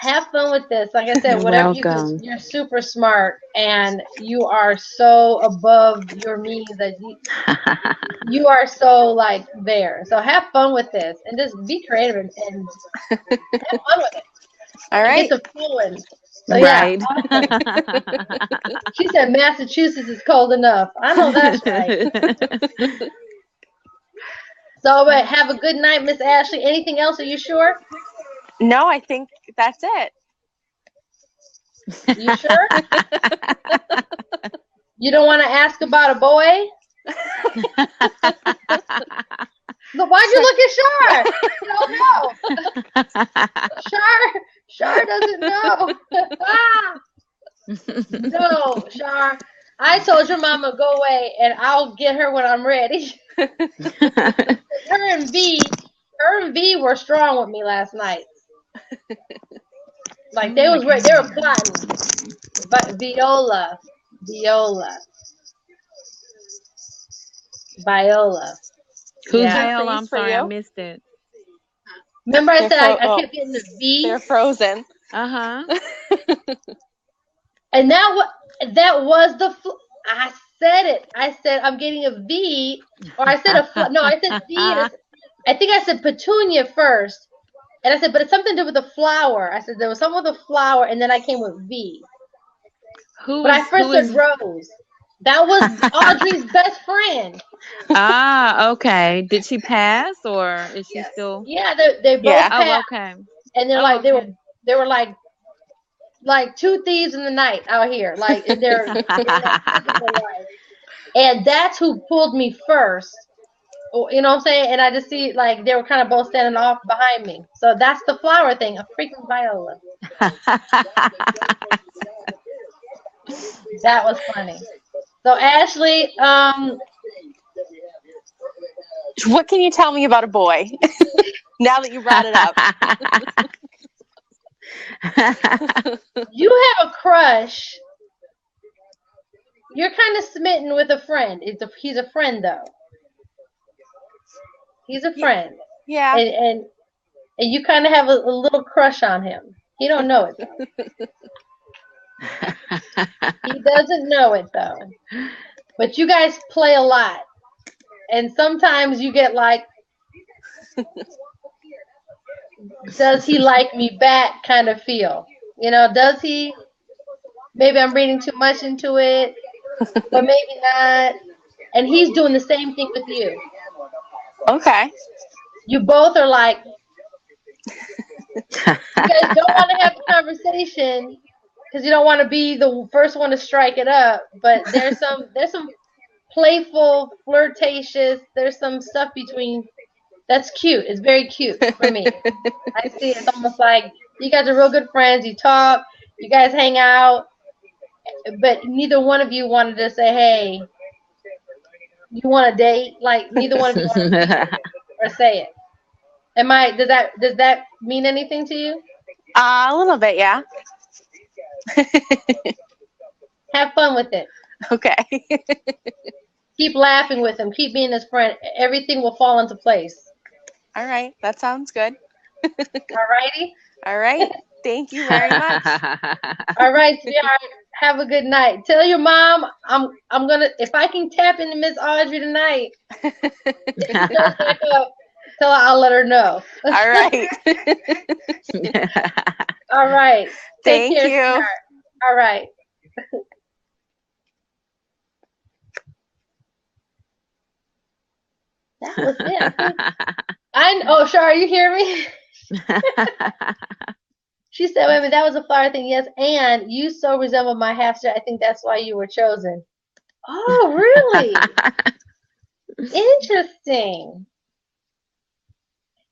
Have fun with this. Like I said, You're whatever welcome. you're super smart, and you are so above your means that you are so like there. So have fun with this, and just be creative and have fun with it. All right. Get the feeling. So, right. Yeah, awesome. She said Massachusetts is cold enough. I know that's right. So, but have a good night, Miss Ashley. Anything else? Are you sure? No, I think that's it. You sure? You don't want to ask about a boy? But why'd you look at Shar? You don't know. Shar doesn't know. No, Shar. I told your mama go away, and I'll get her when I'm ready. Her and V were strong with me last night. Like they were plotting. But Viola. Who's Yeah. Viola? I'm sorry, I missed it. Remember I said I kept getting the V? They're frozen. Uh-huh. And that was I said it. I said I'm getting a V, or I said no, I said V. I think I said petunia first, and I said, but it's something to do with the flower. I said there was something with the flower, and then I came with V. But I first said Rose. That was Audrey's best friend. Ah, okay. Did she pass, or is she still? Yeah, they both passed. Oh, okay. And they're like they were like two thieves in the night out here, like in their life. And that's who pulled me first. You know what I'm saying? And I just see like they were kind of both standing off behind me. So that's the flower thing, a freaking viola. That was funny. So Ashley, what can you tell me about a boy? Now that you brought it up. You have a crush. You're kind of smitten with a friend. He's a friend though. He's a friend. Yeah. And you kind of have a little crush on him. He don't know it though. He doesn't know it though. But you guys play a lot. And sometimes you get like, does he like me back kind of feel? You know, does he? Maybe I'm reading too much into it, but maybe not. And he's doing the same thing with you. Okay. You both are like, you guys don't want to have a conversation because you don't want to be the first one to strike it up. But there's some playful, flirtatious. There's some stuff between. That's cute. It's very cute for me. I see it's almost like you guys are real good friends. You talk. You guys hang out. But neither one of you wanted to say, hey, you want to date? Like, neither one of you wanted to or say it. Does that mean anything to you? A little bit, yeah. Have fun with it. Okay. Keep laughing with him. Keep being his friend. Everything will fall into place. All right. That sounds good. All righty? All right. Thank you very much. All right, sweetheart. Have a good night. Tell your mom I'm gonna, if I can tap into Miss Audrey tonight, tell her I'll let her know. All right. All right. Thank care, you. sweetheart. All right. That was it. Shar, you hear me? She said, wait a minute, that was a flower thing, yes, and you so resemble my half-sister. I think that's why you were chosen. Oh, really? Interesting.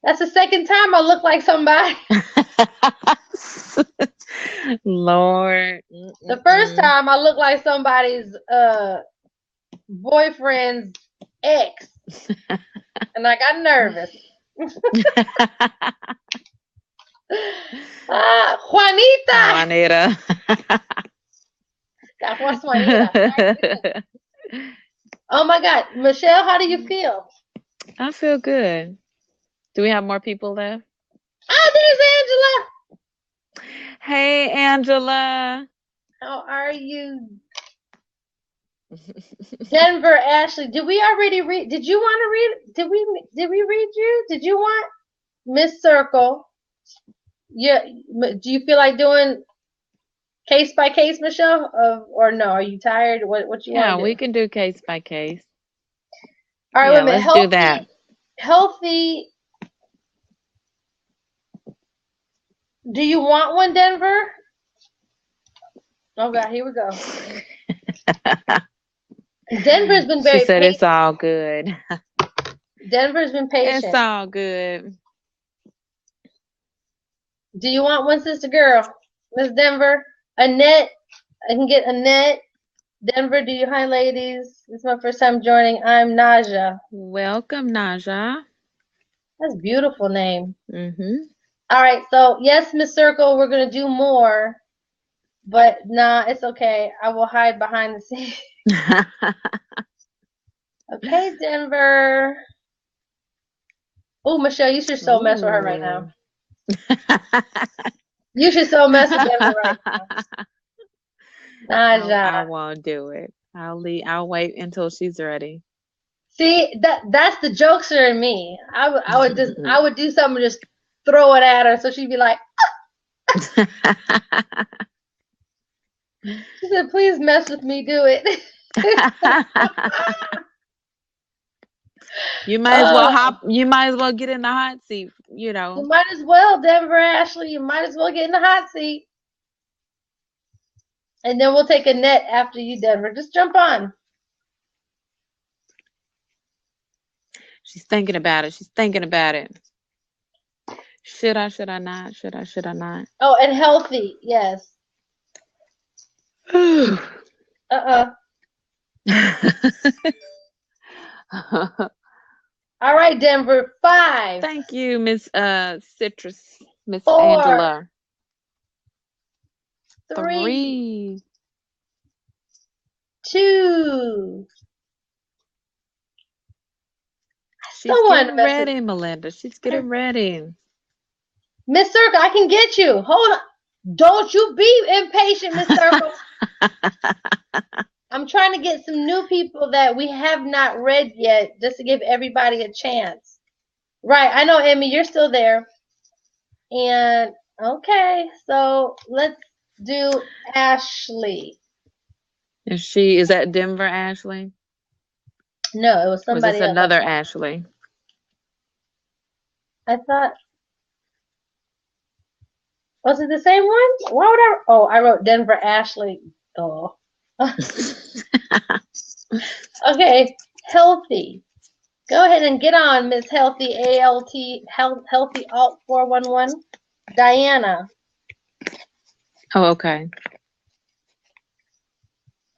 That's the second time I look like somebody. Lord. The first time I looked like somebody's boyfriend's ex. And I got nervous. Juanita. That was Juanita. Oh my God. Michelle, how do you feel? I feel good. Do we have more people left? Oh, there's Angela. Hey, Angela. How are you? Denver, Ashley, did we already read? Did you want to read? Did we read you? Did you want Miss Circle? Yeah. Do you feel like doing case by case, Michelle? Or no? Are you tired? What you want to do? Yeah, we can do case by case. All right, Yeah, wait a minute. let's do that. Healthy. Do you want one, Denver? Oh God, here we go. Denver's been very She said patient. it's all good. Denver's been patient. It's all good. Do you want one, sister girl? Miss Denver? Annette? I can get Annette. Denver, do you? Hi, ladies. This is my first time joining. I'm Naja. Welcome, Naja. That's a beautiful name. Mm-hmm. All right, so yes, Miss Circle, we're going to do more. But nah, it's okay. I will hide behind the scenes. Okay, Denver. Oh, Michelle, you should so mess with her right now. You should so mess with Denver right now. I Naja. won't do it. I'll wait until she's ready. See, that's the jokester in me. I would do something and just throw it at her so she'd be like, she said, please mess with me, do it. You might as well you might as well get in the hot seat, you know. You might as well, Denver Ashley. You might as well get in the hot seat. And then we'll take Annette after you, Denver. Just jump on. She's thinking about it. She's thinking about it. Should I not? Should I not? Oh, and healthy, yes. All right, Denver, 5. Thank you, Miss Citrus, Miss 4, Angela. 3, 2. She's getting ready, Melinda. She's getting ready. Miss Circle, I can get you. Hold on. Don't you be impatient, Miss Circle. I'm trying to get some new people that we have not read yet, just to give everybody a chance. Right, I know, Emmy, you're still there. And, okay, so let's do Ashley. Is that Denver Ashley? No, it was somebody Was this another Ashley? I thought, was it the same one? Why would I wrote Denver Ashley. Oh. Okay, Healthy. Go ahead and get on, Miss Healthy, Healthy Alt 411. Diana. Oh, okay.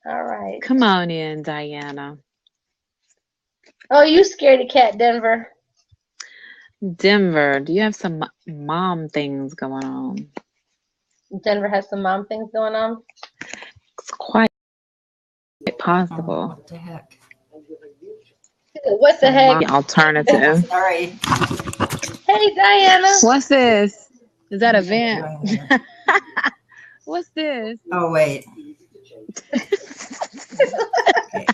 All right. Come on in, Diana. Oh, you scaredy cat, Denver. Denver, do you have some mom things going on? Denver has some mom things going on? It's quite possible. What the heck? What the heck? Alternative. Sorry. Hey, Diana. What's this? Is that a vent? What's this? Oh, wait. Okay.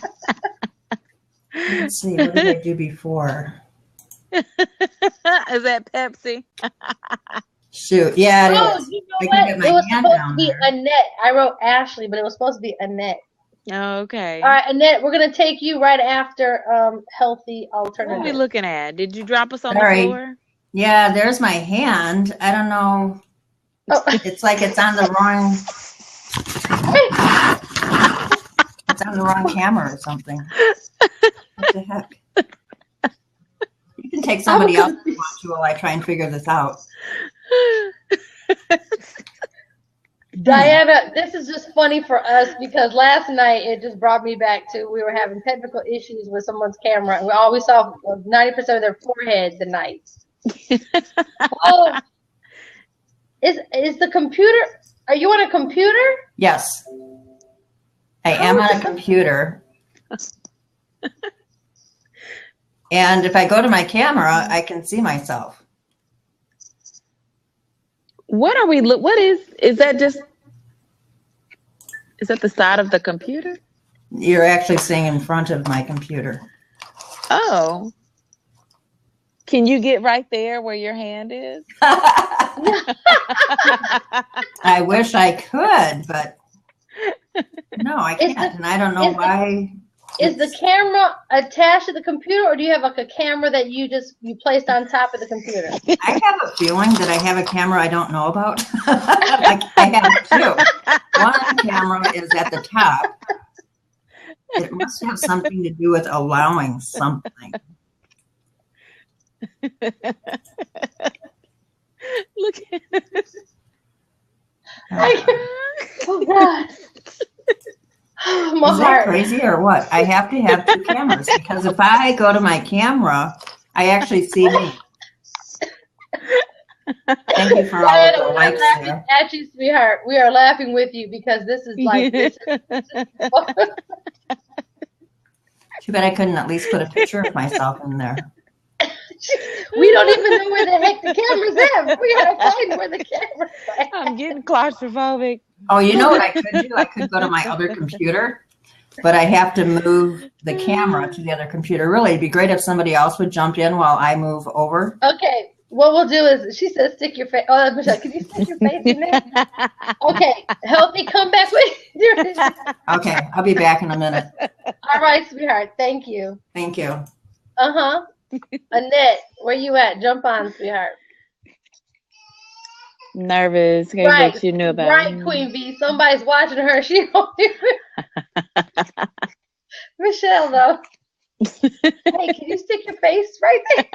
Let's see. What did I do before? Is that Pepsi? Shoot. Yeah, it Oh, is. you know I what? can get my It was hand supposed to down be there. Annette. I wrote Ashley, but it was supposed to be Annette. Okay. All right, Annette, we're going to take you right after Healthy What are we Alternative. looking at? Did you drop us on Sorry. the floor? Yeah, there's my hand. I don't know. Oh. It's like it's on the wrong. It's on the wrong camera or something. What the heck? You can take somebody else if you want to while I try and figure this out. Diana, this is just funny for us because last night it just brought me back to we were having technical issues with someone's camera and we always saw 90% of their forehead the night. Oh, is the computer? Are you on a computer? Yes. I am on a computer. And if I go to my camera, I can see myself. What are we what is that the side of the computer? You're actually seeing in front of my computer. Oh. Can you get right there where your hand is? I wish I could, but no, I can't. And I don't know why. Is the camera attached to the computer, or do you have like a camera that you placed on top of the computer? I have a feeling that I have a camera I don't know about. I have two. One camera is at the top. It must have something to do with allowing something. Look at it. Oh God. My Is that heart. crazy or what? I have to have two cameras because if I go to my camera, I actually see me. Thank you for all of the likes laughing there. at you, sweetheart. We are laughing with you because this is like this. Too bad I couldn't at least put a picture of myself in there. We don't even know where the heck the camera's at. We gotta find where the camera's at. I'm getting claustrophobic. Oh, you know what I could do? I could go to my other computer, but I have to move the camera to the other computer. Really, it'd be great if somebody else would jump in while I move over. Okay, what we'll do is, she says, stick your face. Oh, Michelle, can you stick your face in there? Okay, help me come back with you. Okay, I'll be back in a minute. All right, sweetheart. Thank you. Thank you. Uh-huh. Annette, where you at? Jump on, sweetheart. Nervous. Here's Right, what you knew about. right, Queen Bee. Somebody's watching her. She don't even. Michelle, though. Hey, can you stick your face right there?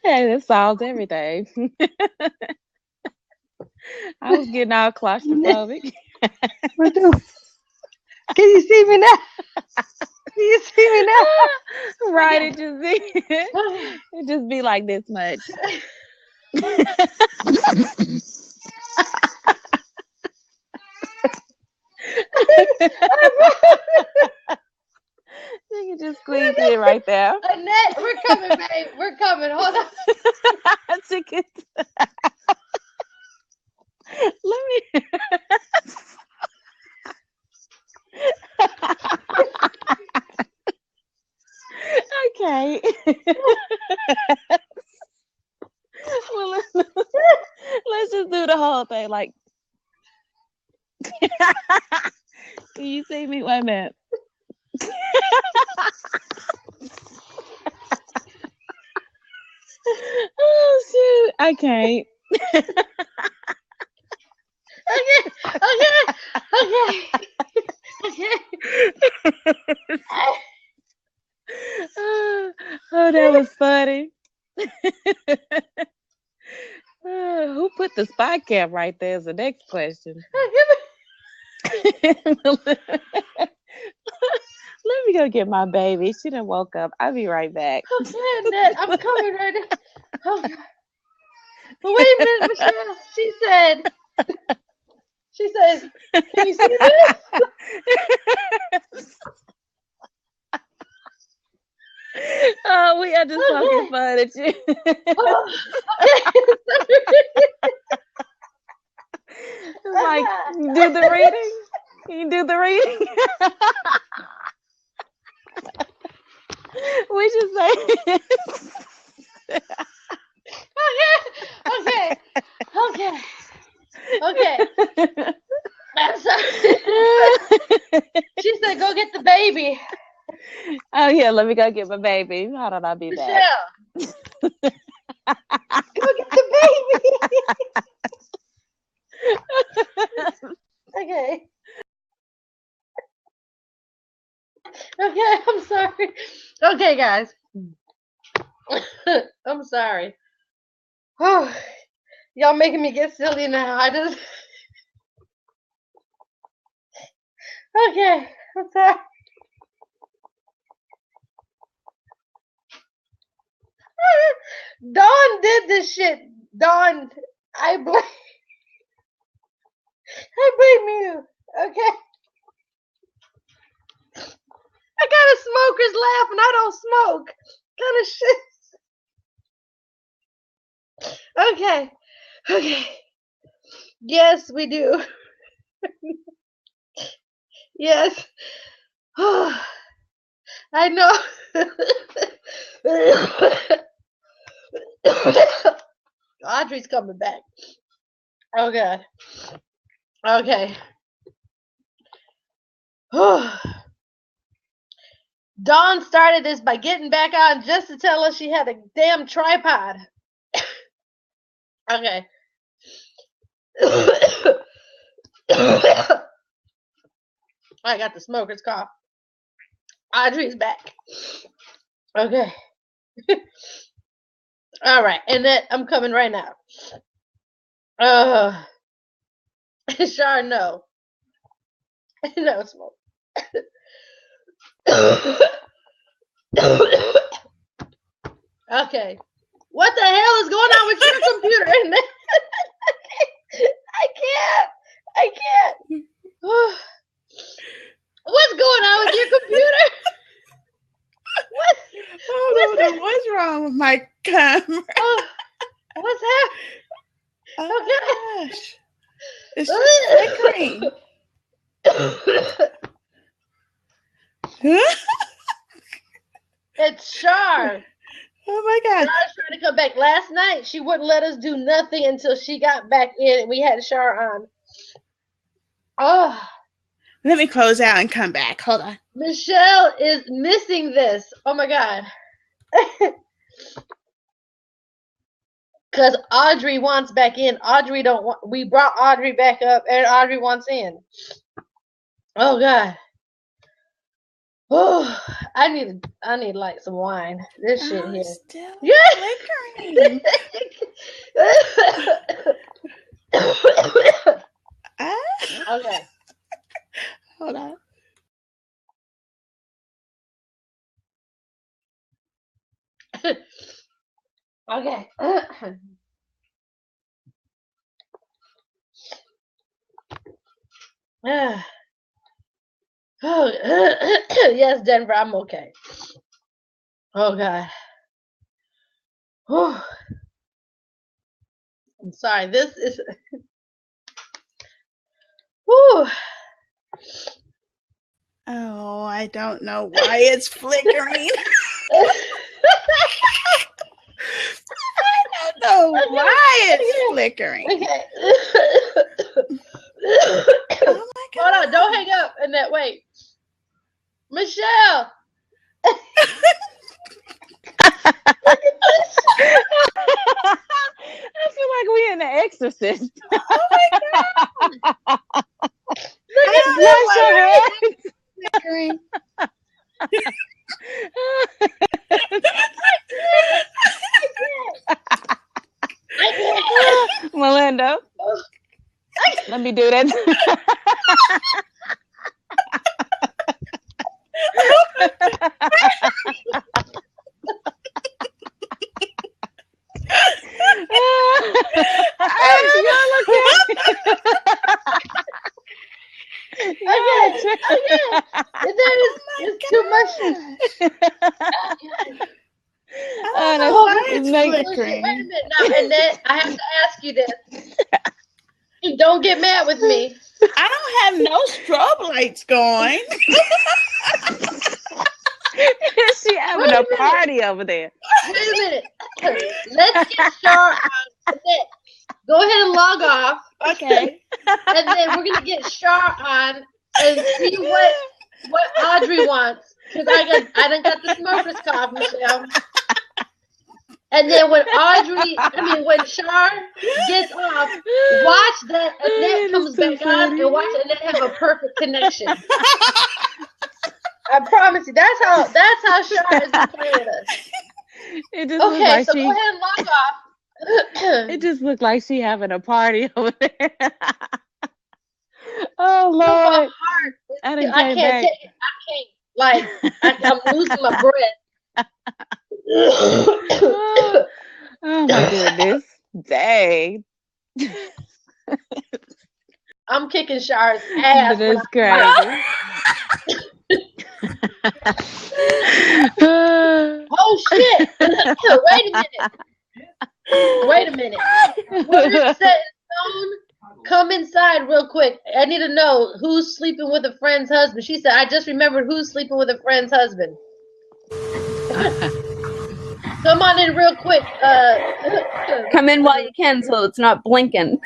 Hey, that solves everything. I was getting all claustrophobic. What do? Can you see me now? Can you see me now? Right, it just be like this much. You can just squeeze it right there. Annette, we're coming, babe. We're coming. Hold on. Let me. Okay. Well, let's just do the whole thing. Like, can you see me? Wait a minute. Oh shoot! I can't. Okay. Oh, that was funny. Who put the spy cam right there is the next question. Let me go get my baby. She done woke up. I'll be right back. Okay, Annette, I'm coming right now. Oh, God. But wait a minute, Michelle. She said, can you see this? Oh, we are just poking fun at you. Like, do the reading. You do the reading. We should say. Okay. I'm sorry. She said, go get the baby. Oh yeah, let me go get my baby. Hold on, I'll be back. Michelle. Go get the baby. Okay. Okay, I'm sorry. Okay, guys. I'm sorry. Oh, y'all making me get silly now. Okay, I'm sorry. Dawn did this shit. Dawn, I blame you. Okay. I got a smoker's laugh and I don't smoke. Kind of shit. Okay. Yes, we do. Yes. I know. Audrey's coming back. Oh God. Okay. Dawn started this by getting back on just to tell us she had a damn tripod. Okay. I got the smoker's cough. Audrey's back. Okay. All right, and then I'm coming right now. Sure, no. No smoke. Okay. What the hell is going on with your computer? I can't. What's going on with your computer? What? Oh no, what's wrong with my camera? Oh, what's happening? Oh gosh. It's just flickering. It's Shar. Oh my God. Shar's trying to come back. Last night, she wouldn't let us do nothing until she got back in and we had Shar on. Oh. Let me close out and come back. Hold on. Michelle is missing this. Oh my God. Because Audrey wants back in. Audrey don't want. We brought Audrey back up, and Audrey wants in. Oh God. Oh, I need like some wine. This shit here. Still flickering. Okay. Hold on. Okay. Oh, yes, Denver, I'm okay. Oh God. Whew. I'm sorry. This is. Whew. Oh, I don't know why it's flickering. I don't know why it's flickering. Okay. Oh my God. Hold on, don't hang up and that wait. Michelle. I feel like we in The Exorcist. Oh my God. Look at this. Flickering. Melinda, let me do that. It's too much. It's Wait a minute now, and then I have to ask you this. Don't get mad with me. I don't have no strobe lights going. She having a party over there. Wait a minute. Let's get Shar on. Go ahead and log off. Okay. And then we're gonna get Shar on and see what Audrey wants. Because I done got the smoker's cough, Michelle. And then when Shar gets off, watch that Annette comes back on and watch Annette have a perfect connection. I promise you, that's how Shar is playing with us. It just looked like so go ahead and log off. It just looked like she having a party over there. Oh Lord, I didn't I can't. I'm losing my breath. Oh my goodness. Dang. I'm kicking Shar's ass. That is crazy. Oh shit. Wait a minute. We're set in stone. Come inside real quick. I need to know who's sleeping with a friend's husband. She said, I just remembered who's sleeping with a friend's husband. Come on in real quick. Come in while you can so it's not blinking.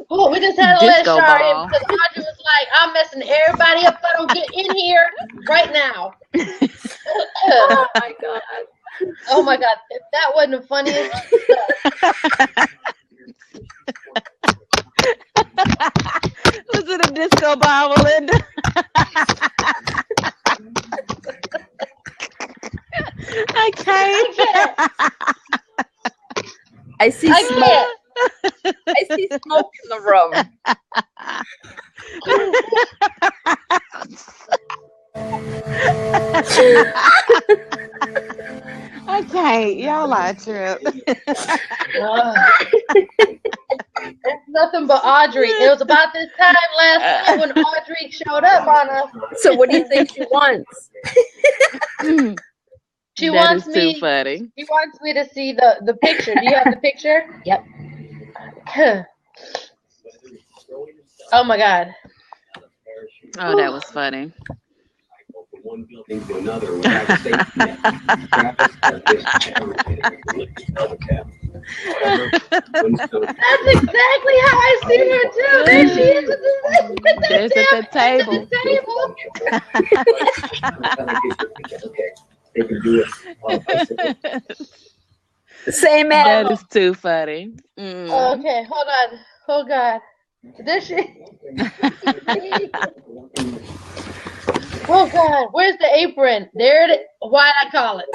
Oh, we just had to let Disco Shar ball. in because Audrey was like, I'm messing everybody up if I don't get in here right now. Oh my God. Oh my God. If that wasn't the funniest stuff. Was it a disco ball, Melinda? I can't. I see smoke. I see smoke in the room. I can't. Y'all are a trip. It's nothing but Audrey. It was about this time last night when Audrey showed up on us. So what do you think she wants? She That wants is too me. funny. She wants me to see the picture. Do you have the picture? Yep. Oh my God. Oh, that was funny. One building to another without safety net. Traffic That's exactly how I see her too. There she is at There's at the table. They can do it on a bicycle. Same That animal. is too funny. Mm. Okay, hold on. Oh God. There she. Oh God, where's the apron? There it is. Why'd I call it?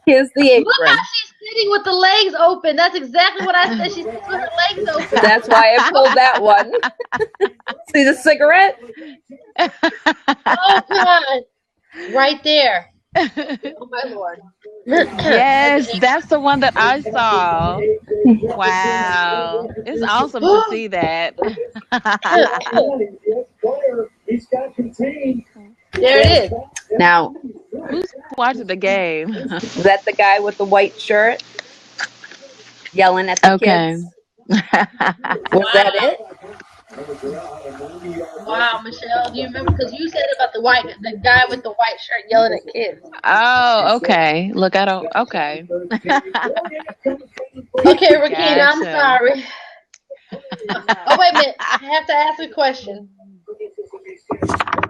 Here's the Look apron. how she's sitting with the legs open. That's exactly what I said. She's sitting with her legs open. That's why I pulled that one. See the cigarette? Oh God. Right there. Oh my Lord. Yes, that's the one that I saw. Wow. It's awesome to see that. There it is. Now, Who's watching the game? is that the guy with the white shirt yelling at the Okay. kids? Was that it? Wow, Michelle, do you remember? Because you said about the guy with the white shirt yelling at kids. Oh, okay. Look, I don't. Okay. Okay, Rakina, I'm Gotcha. sorry. Oh, wait a minute. I have to ask a question.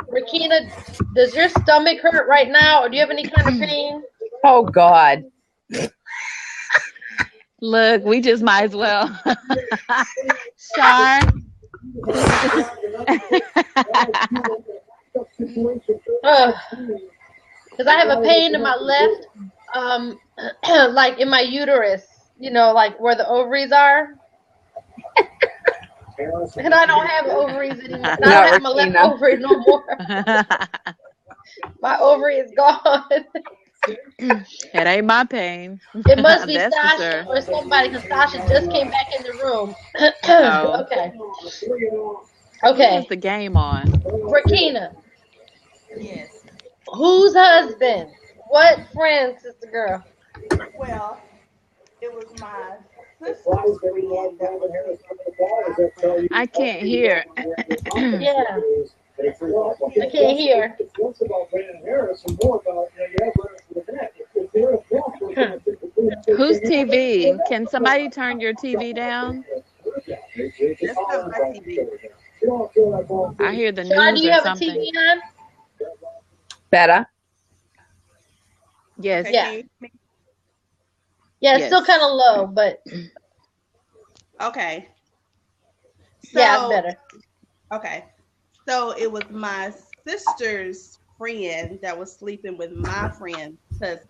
Rakina, does your stomach hurt right now, or do you have any kind of pain? Oh God. Look, we just might as well. Shar. Because I have a pain in my left, like in my uterus, you know, like where the ovaries are. And I don't have ovaries anymore. I don't have my left ovary no more. My ovary is gone. It ain't my pain. It must be That's for Sasha sure. or somebody, because Sasha just came back in the room. Oh. Okay. Who Okay. is the game on? Rakina, Yes. whose husband? What friend, sister girl? Well, it was my sister's friend that was I can't hear. Yeah. I can't hear. Whose TV? Can somebody turn your TV down? That's not my TV. I hear the Sean, do news you or have a something. TV on? Better. Yes. Okay, Yeah. can you hear me? Yeah, it's still Yes. kind of low, but Okay. yeah, it's So, better. okay. So it was my sister's friend that was sleeping with my friend's husband.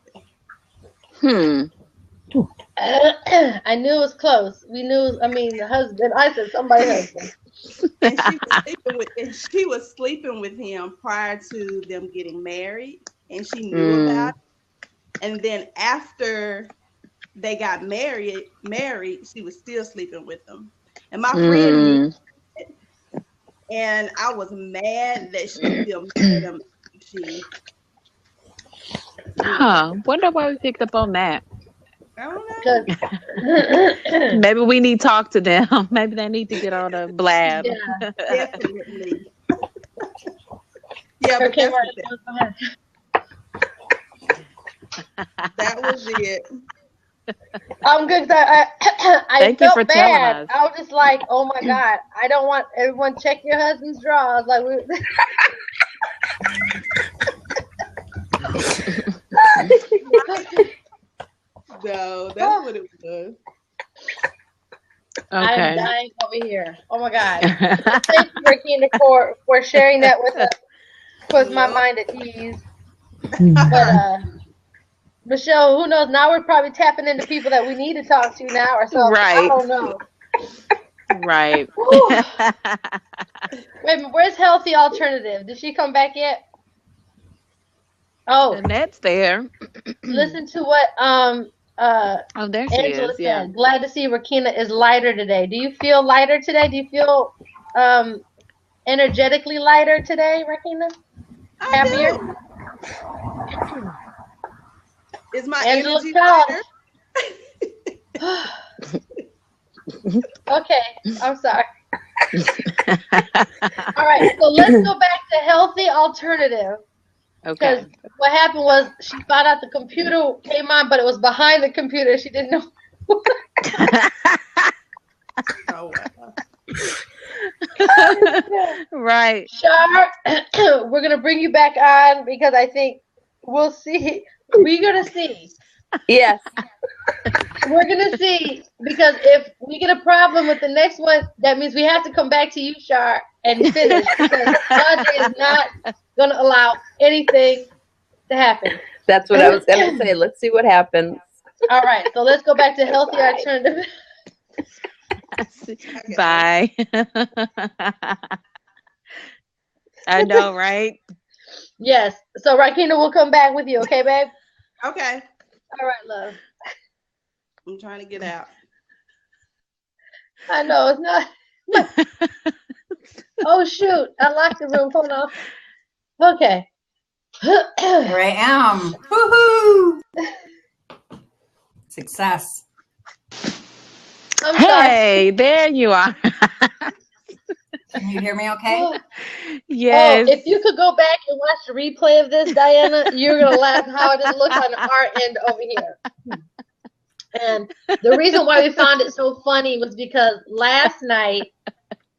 I knew it was close. We knew, I mean, the husband. I said somebody's husband. And she was sleeping with him prior to them getting married, and she knew about it. And then after they got married, she was still sleeping with him. And my friend knew it, and I was mad that she still married him. Huh. Wonder why we picked up on that. I don't know. Maybe we need to talk to them. Maybe they need to get on a blab. Yeah. Definitely. Yeah, but Okay, that was it. I'm good. I Thank you felt for telling bad. us. I was just like, oh my God, I don't want everyone check your husband's drawers. Like we. No, that's what it was. I'm dying over here. Oh my God. Thank you, Rakina, for sharing that with us. Puts my mind at ease. But Michelle, who knows? Now we're probably tapping into people that we need to talk to now or something. Right. I don't know. Right. Wait a minute, where's Healthy Alternative? Did she come back yet? Oh, Annette's there. listen to what Oh, there she Angela is. Yeah. said. Glad to see Rakina is lighter today. Do you feel lighter today? Do you feel energetically lighter today, Rakina? Happier? Is my Angela energy Cobb. lighter? Okay, I'm sorry. All right, so let's go back to healthy alternative. Because Okay. what happened was she found out the computer came on, but it was behind the computer. She didn't know. Oh, wow. Right. Shar, we're gonna bring you back on because I think we'll see. We're gonna see. Yes. We're gonna see because if we get a problem with the next one, that means we have to come back to you, Shar, and finish because Andre is not gonna allow anything to happen. That's what I was going to say. Let's see what happens. All right, so let's go back to healthy alternative. Bye. I know, right? Yes. So Rakina will come back with you, okay, babe? Okay. All right, love. I'm trying to get out. I know it's not. Oh shoot! I locked the room. Hold on. Okay. Here I am. Woohoo! Success. I'm sorry. Hey, there you are. Can you hear me okay? Yes. Oh, if you could go back and watch the replay of this, Diana, you're gonna laugh how it looks on our end over here. And the reason why we found it so funny was because last night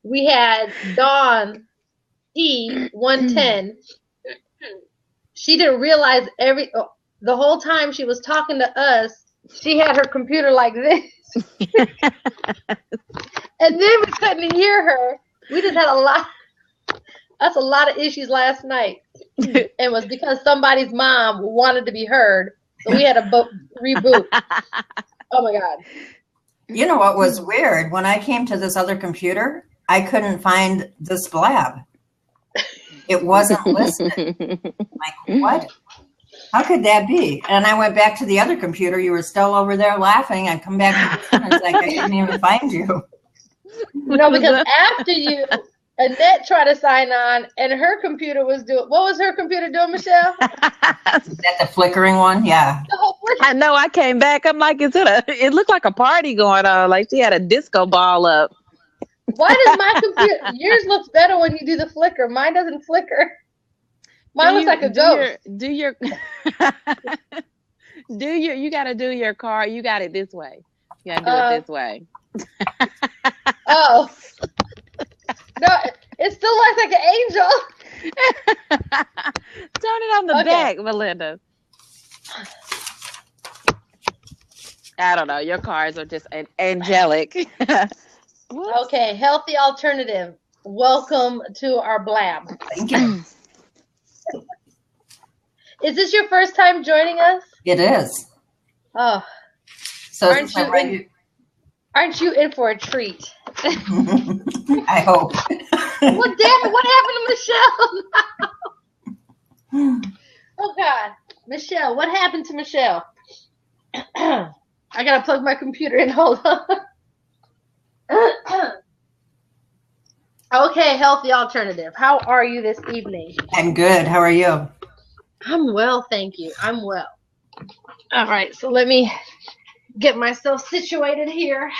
we had Dawn E110. She didn't realize the whole time she was talking to us, she had her computer like this. And then we couldn't hear her. We just had that's a lot of issues last night. It was because somebody's mom wanted to be heard. So we had to reboot. Oh my God. You know what was weird? When I came to this other computer, I couldn't find this blab. It wasn't listed. Like, what? How could that be? And I went back to the other computer. You were still over there laughing. I come back to the it's like I couldn't even find you. No, because after you, Annette tried to sign on, and her computer was doing. What was her computer doing, Michelle? Is that the flickering one? Yeah. I know. I came back. I'm like, it looked like a party going on. Like she had a disco ball up. Why does my computer? Yours looks better when you do the flicker. Mine doesn't flicker. Mine looks like a ghost. You got to do your card. You got it this way. You got to do it this way. Oh. No, it still looks like an angel. Turn it on the back, Melinda. I don't know. Your cards are just angelic. Okay, healthy alternative. Welcome to our blab. Thank you. Is this your first time joining us? It is. Oh. So aren't you in for a treat? I hope. Well, damn it, what happened to Michelle? Oh, God. Michelle, what happened to Michelle? I got to plug my computer in. Hold on. Okay, healthy alternative. How are you this evening? I'm good. How are you? I'm well, thank you. I'm well. All right, so let me get myself situated here.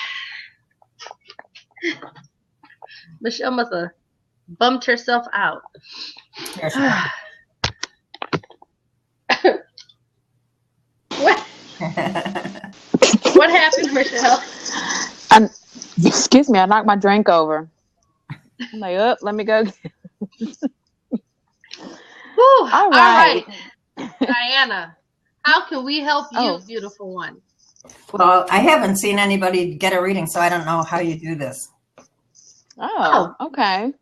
Michelle must have bumped herself out. What happened, Michelle? Excuse me, I knocked my drink over. I'm like, let me go. All right. Diana, how can we help you, beautiful one? Well, I haven't seen anybody get a reading, so I don't know how you do this. Oh, okay.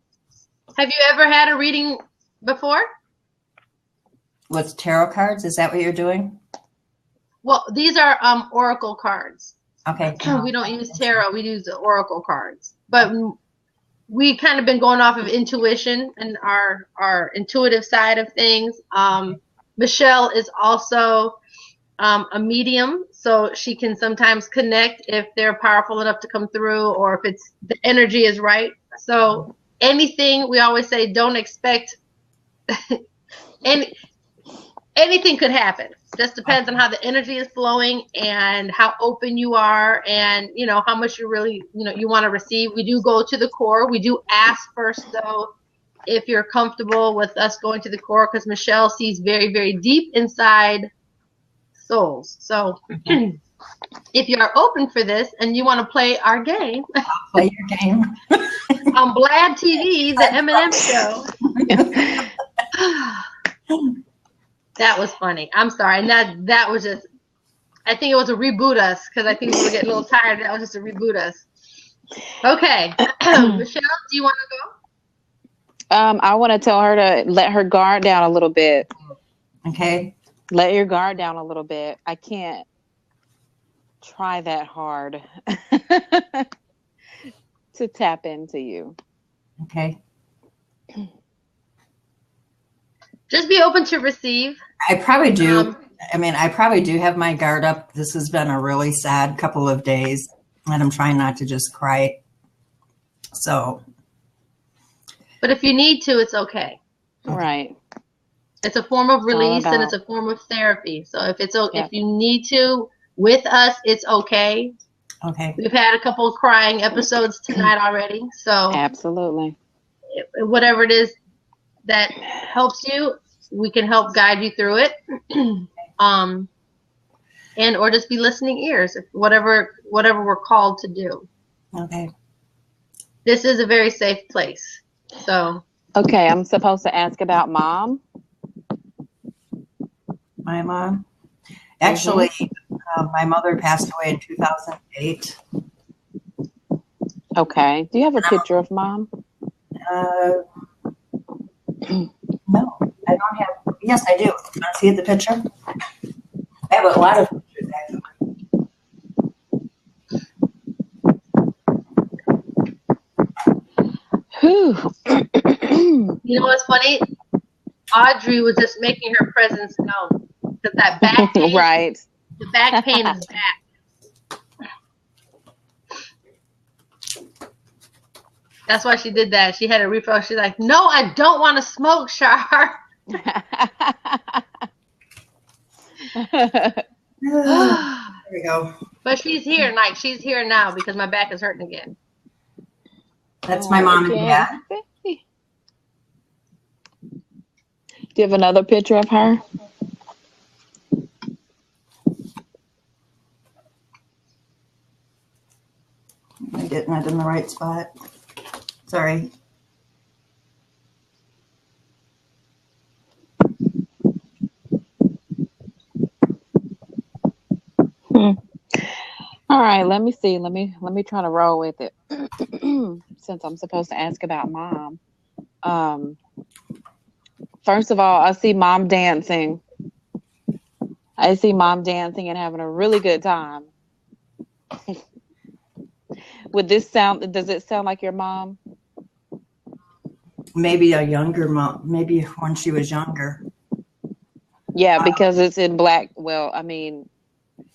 Have you ever had a reading before? With tarot cards? Is that what you're doing? Well, these are oracle cards. Okay. We don't use tarot. We use the oracle cards. But we kind of been going off of intuition and our intuitive side of things. Michelle is also a medium, so she can sometimes connect if they're powerful enough to come through or if it's the energy is right. So anything, we always say, don't expect anything could happen. Just depends on how the energy is flowing and how open you are, and how much you really you want to receive. We do go to the core. We do ask first though if you're comfortable with us going to the core, because Michelle sees very, very deep inside souls. So if you are open for this and you want to play our game, I'll play your game. on Blad TV, the M&M show. That was funny. I'm sorry. And that was just, I think it was a reboot us, because I think we were getting a little tired. That was just a reboot us. Okay. Michelle, do you want to go? I want to tell her to let her guard down a little bit. Okay. Let your guard down a little bit. I can't try that hard to tap into you. Okay. Just be open to receive. I probably do. I probably do have my guard up. This has been a really sad couple of days, and I'm trying not to just cry. So. But if you need to, it's okay. Right. It's a form of release, and it's a form of therapy. So if you need to with us, it's okay. Okay. We've had a couple of crying episodes tonight already. So absolutely. Whatever it is that helps you, we can help guide you through it. And or just be listening ears, whatever we're called to do. Okay. This is a very safe place. So. Okay, I'm supposed to ask about mom. My mom? Actually, my mother passed away in 2008. Okay. Do you have a picture of mom? No, I don't have. Yes, I do. You want to see the picture? I have a lot of pictures, actually. You know what's funny? Audrey was just making her presence known, because that back pain, right? The back pain is back. That's why she did that. She had a refill. She's like, "No, I don't want to smoke, Shar." There we go. But she's here, like she's here now, because my back is hurting again. That's my mom and dad. Do you have another picture of her? I'm getting it in the right spot. Sorry. All right, let me see. Let me try to roll with it. Since I'm supposed to ask about mom. First of all, I see mom dancing. I see mom dancing and having a really good time. Does it sound like your mom? Maybe a younger mom, maybe when she was younger. Yeah, because it's in black. Well, I mean,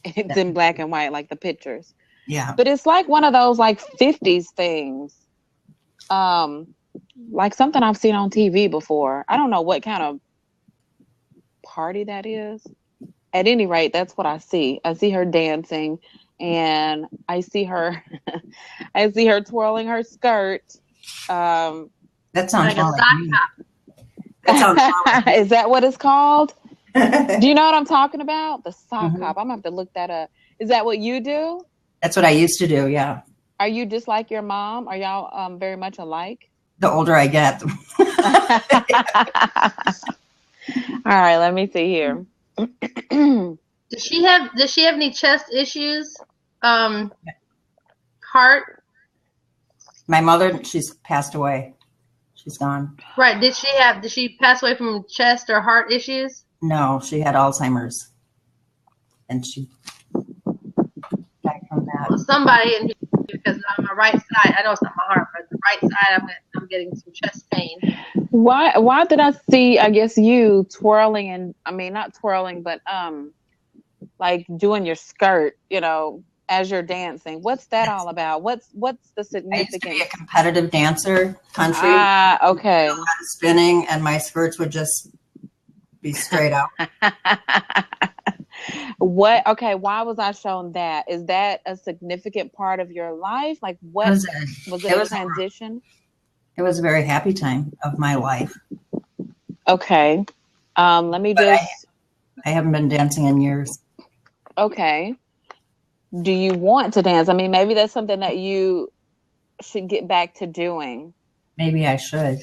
it's in black and white, like the pictures. Yeah. But it's like one of those like 50s things. Like something I've seen on TV before. I don't know what kind of party that is. At any rate, that's what I see. I see her dancing, and I see her twirling her skirt. That sounds like a sock hop. That sounds Is that what it's called? Do you know what I'm talking about? The sock hop. I'm gonna have to look that up. Is that what you do? That's what I used to do, yeah. Are you just like your mom? Are y'all very much alike? The older I get. All right, let me see here. Does she have any chest issues? Heart? My mother, she's passed away. She's gone. Right. Did she pass away from chest or heart issues? No, she had Alzheimer's. And she died from that. Well, somebody in here, because on my right side, I know it's not my heart, but the right side, I'm getting some chest pain. Why did I see, I guess, you twirling, and I mean not twirling, but like doing your skirt, as you're dancing? What's that all about? What's the significance? I used to be a competitive dancer, country. Okay. Spinning, and my skirts would just Be straight up. What? Okay, why was I shown that? Is that a significant part of your life? Like, what was it? A transition? It was a very happy time of my life. Okay. Let me just. I haven't been dancing in years. Okay. Do you want to dance? I mean, maybe that's something that you should get back to doing. Maybe I should.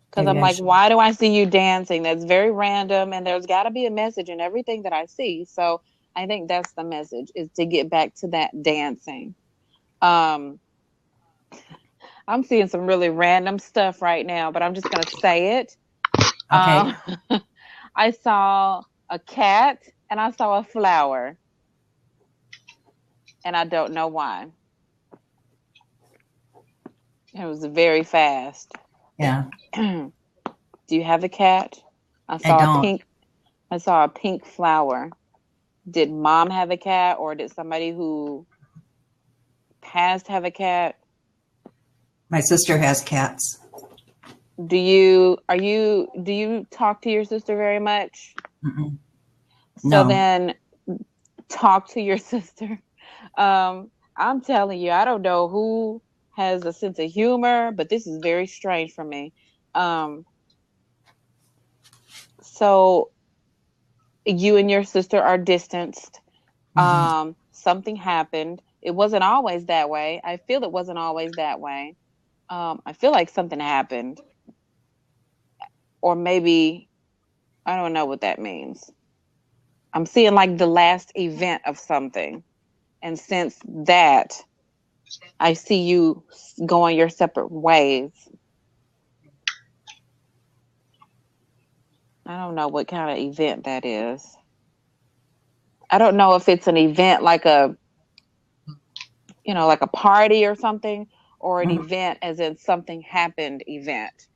Because I'm like, why do I see you dancing? That's very random, and there's got to be a message in everything that I see. So I think that's the message, is to get back to that dancing. I'm seeing some really random stuff right now, but I'm just going to say it. Okay. I saw a cat and I saw a flower, and I don't know why. It was very fast. Yeah. Do you have a cat? I saw a pink flower. Did mom have a cat, or did somebody who passed have a cat? My sister has cats. Do you talk to your sister very much? Mm-mm. So No. then talk to your sister. I'm telling you, I don't know who has a sense of humor, but this is very strange for me. So you and your sister are distanced. Something happened. It wasn't always that way. I feel it wasn't always that way. I feel like something happened. Or maybe, I don't know what that means. I'm seeing like the last event of something. And since that, I see you going your separate ways. I don't know what kind of event that is. I don't know if it's an event like a party or something, or an event as in something happened event.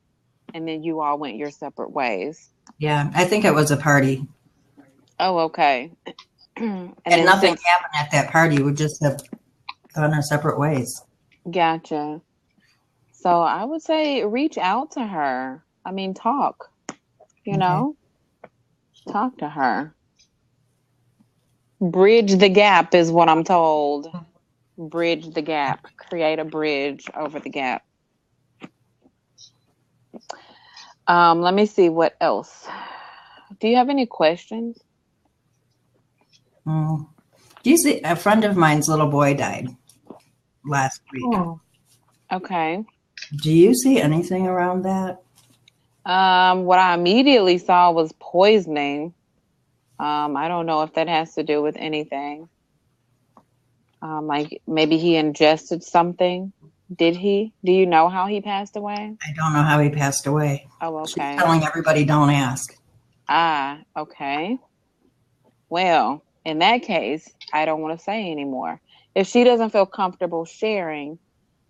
And then you all went your separate ways. Yeah, I think it was a party. Oh, okay. And nothing happened at that party. We just have gone our separate ways. Gotcha. So I would say reach out to her. I mean, talk. Talk to her. Bridge the gap is what I'm told. Bridge the gap. Create a bridge over the gap. Let me see what else. Do you have any questions? Do you see, a friend of mine's little boy died last week. Oh. Okay. Do you see anything around that? What I immediately saw was poisoning. I don't know if that has to do with anything. Like maybe he ingested something. Did he? Do you know how he passed away? I don't know how he passed away. Oh, okay. She's telling everybody don't ask. Ah, okay. Well, in that case, I don't want to say anymore. If she doesn't feel comfortable sharing,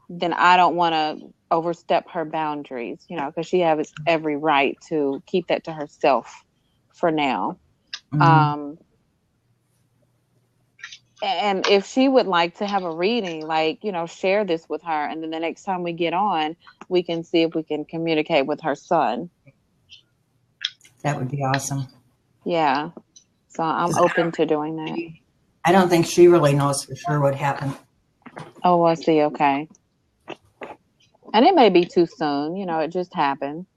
then I don't want to overstep her boundaries, because she has every right to keep that to herself for now. Mm-hmm. And if she would like to have a reading, share this with her. And then the next time we get on, we can see if we can communicate with her son. That would be awesome. Yeah. So I'm open to doing that. I don't think she really knows for sure what happened. Oh, I see. Okay. And it may be too soon. It just happened.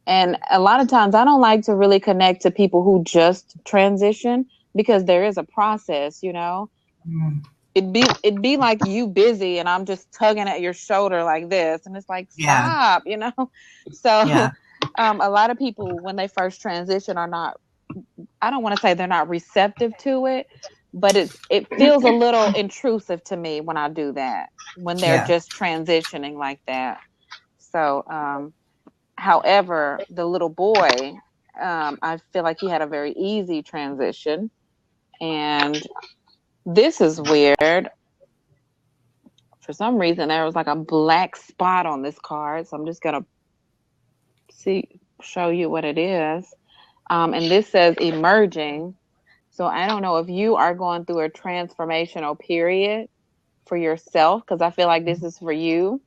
And a lot of times I don't like to really connect to people who just transition, because there is a process, It'd be like you busy and I'm just tugging at your shoulder like this. And it's like, stop, So a lot of people, when they first transition, are not, I don't want to say they're not receptive to it, but it feels a little intrusive to me when I do that, when they're just transitioning like that. So, however, the little boy, I feel like he had a very easy transition. And this is weird. For some reason, there was like a black spot on this card. So I'm just going to show you what it is. And this says emerging. So I don't know if you are going through a transformational period for yourself, because I feel like this is for you.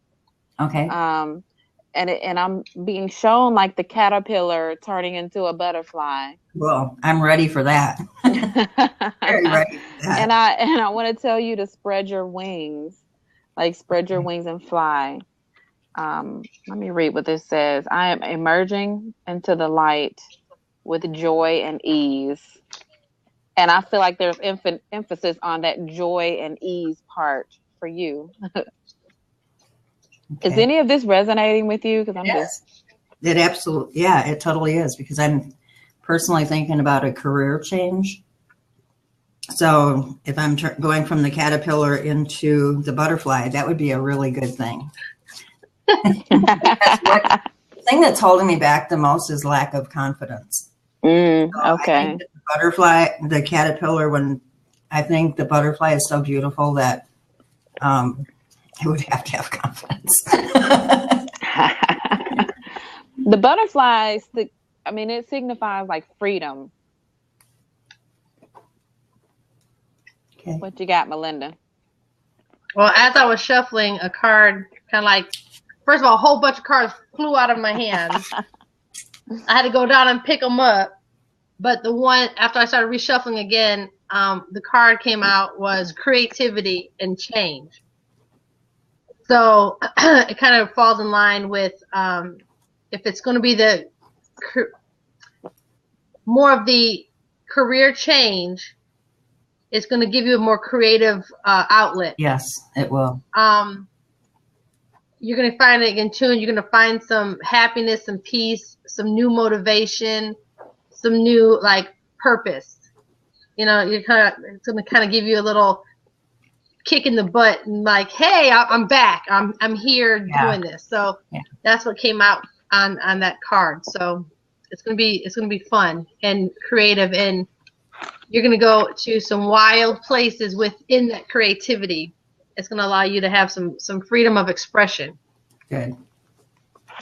Okay. and I'm being shown like the caterpillar turning into a butterfly. Well, I'm ready for that. Very ready for that. And I want to tell you to spread your wings, like spread your wings and fly. Let me read what this says. I am emerging into the light with joy and ease. And I feel like there's emphasis on that joy and ease part for you. Is any of this resonating with you? Because I'm just. It absolutely, yeah, it totally is, because I'm personally thinking about a career change. So if I'm going from the caterpillar into the butterfly, that would be a really good thing. The thing that's holding me back the most is lack of confidence. Okay. I think the butterfly, the caterpillar, I think the butterfly is so beautiful that I would have to have confidence. The butterflies, it signifies like freedom. Okay. What you got, Melinda? Well, as I was shuffling, a card kind of like, first of all, a whole bunch of cards flew out of my hands. I had to go down and pick them up. But the one, after I started reshuffling again, the card came out was creativity and change. So it kind of falls in line with if it's going to be more of the career change, it's going to give you a more creative outlet. Yes, it will. You're going to find it in tune. You're going to find some happiness, some peace, some new motivation, some new purpose. It's going to kind of give you a little kick in the butt and hey, I'm back. I'm here doing this. So that's what came out on that card. So it's going to be fun and creative, and you're going to go to some wild places within that creativity. It's going to allow you to have some freedom of expression. Good.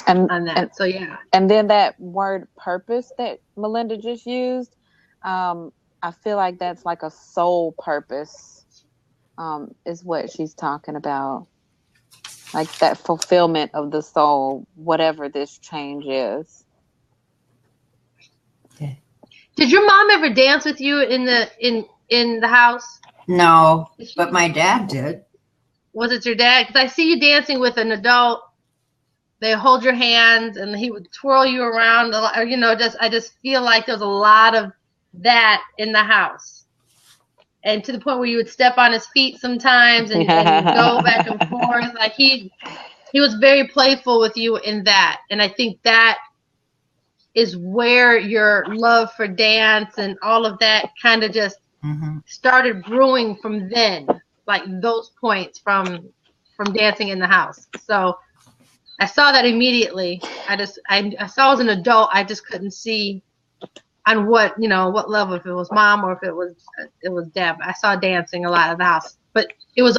On that. So yeah. And then that word purpose that Melinda just used, I feel like that's like a soul purpose, is what she's talking about. Like that fulfillment of the soul, whatever this change is. Okay. Did your mom ever dance with you in the house? No, but my dad did. Was it your dad? Because I see you dancing with an adult. They hold your hands and he would twirl you around. Or, I just feel like there's a lot of that in the house. And to the point where you would step on his feet sometimes and go back and forth. Like he was very playful with you in that. And I think that is where your love for dance and all of that kind of just started brewing from then. Like those points from dancing in the house. So I saw that immediately. I saw as an adult, I just couldn't see on what level, if it was mom or if it was dad. I saw dancing a lot in the house, but he was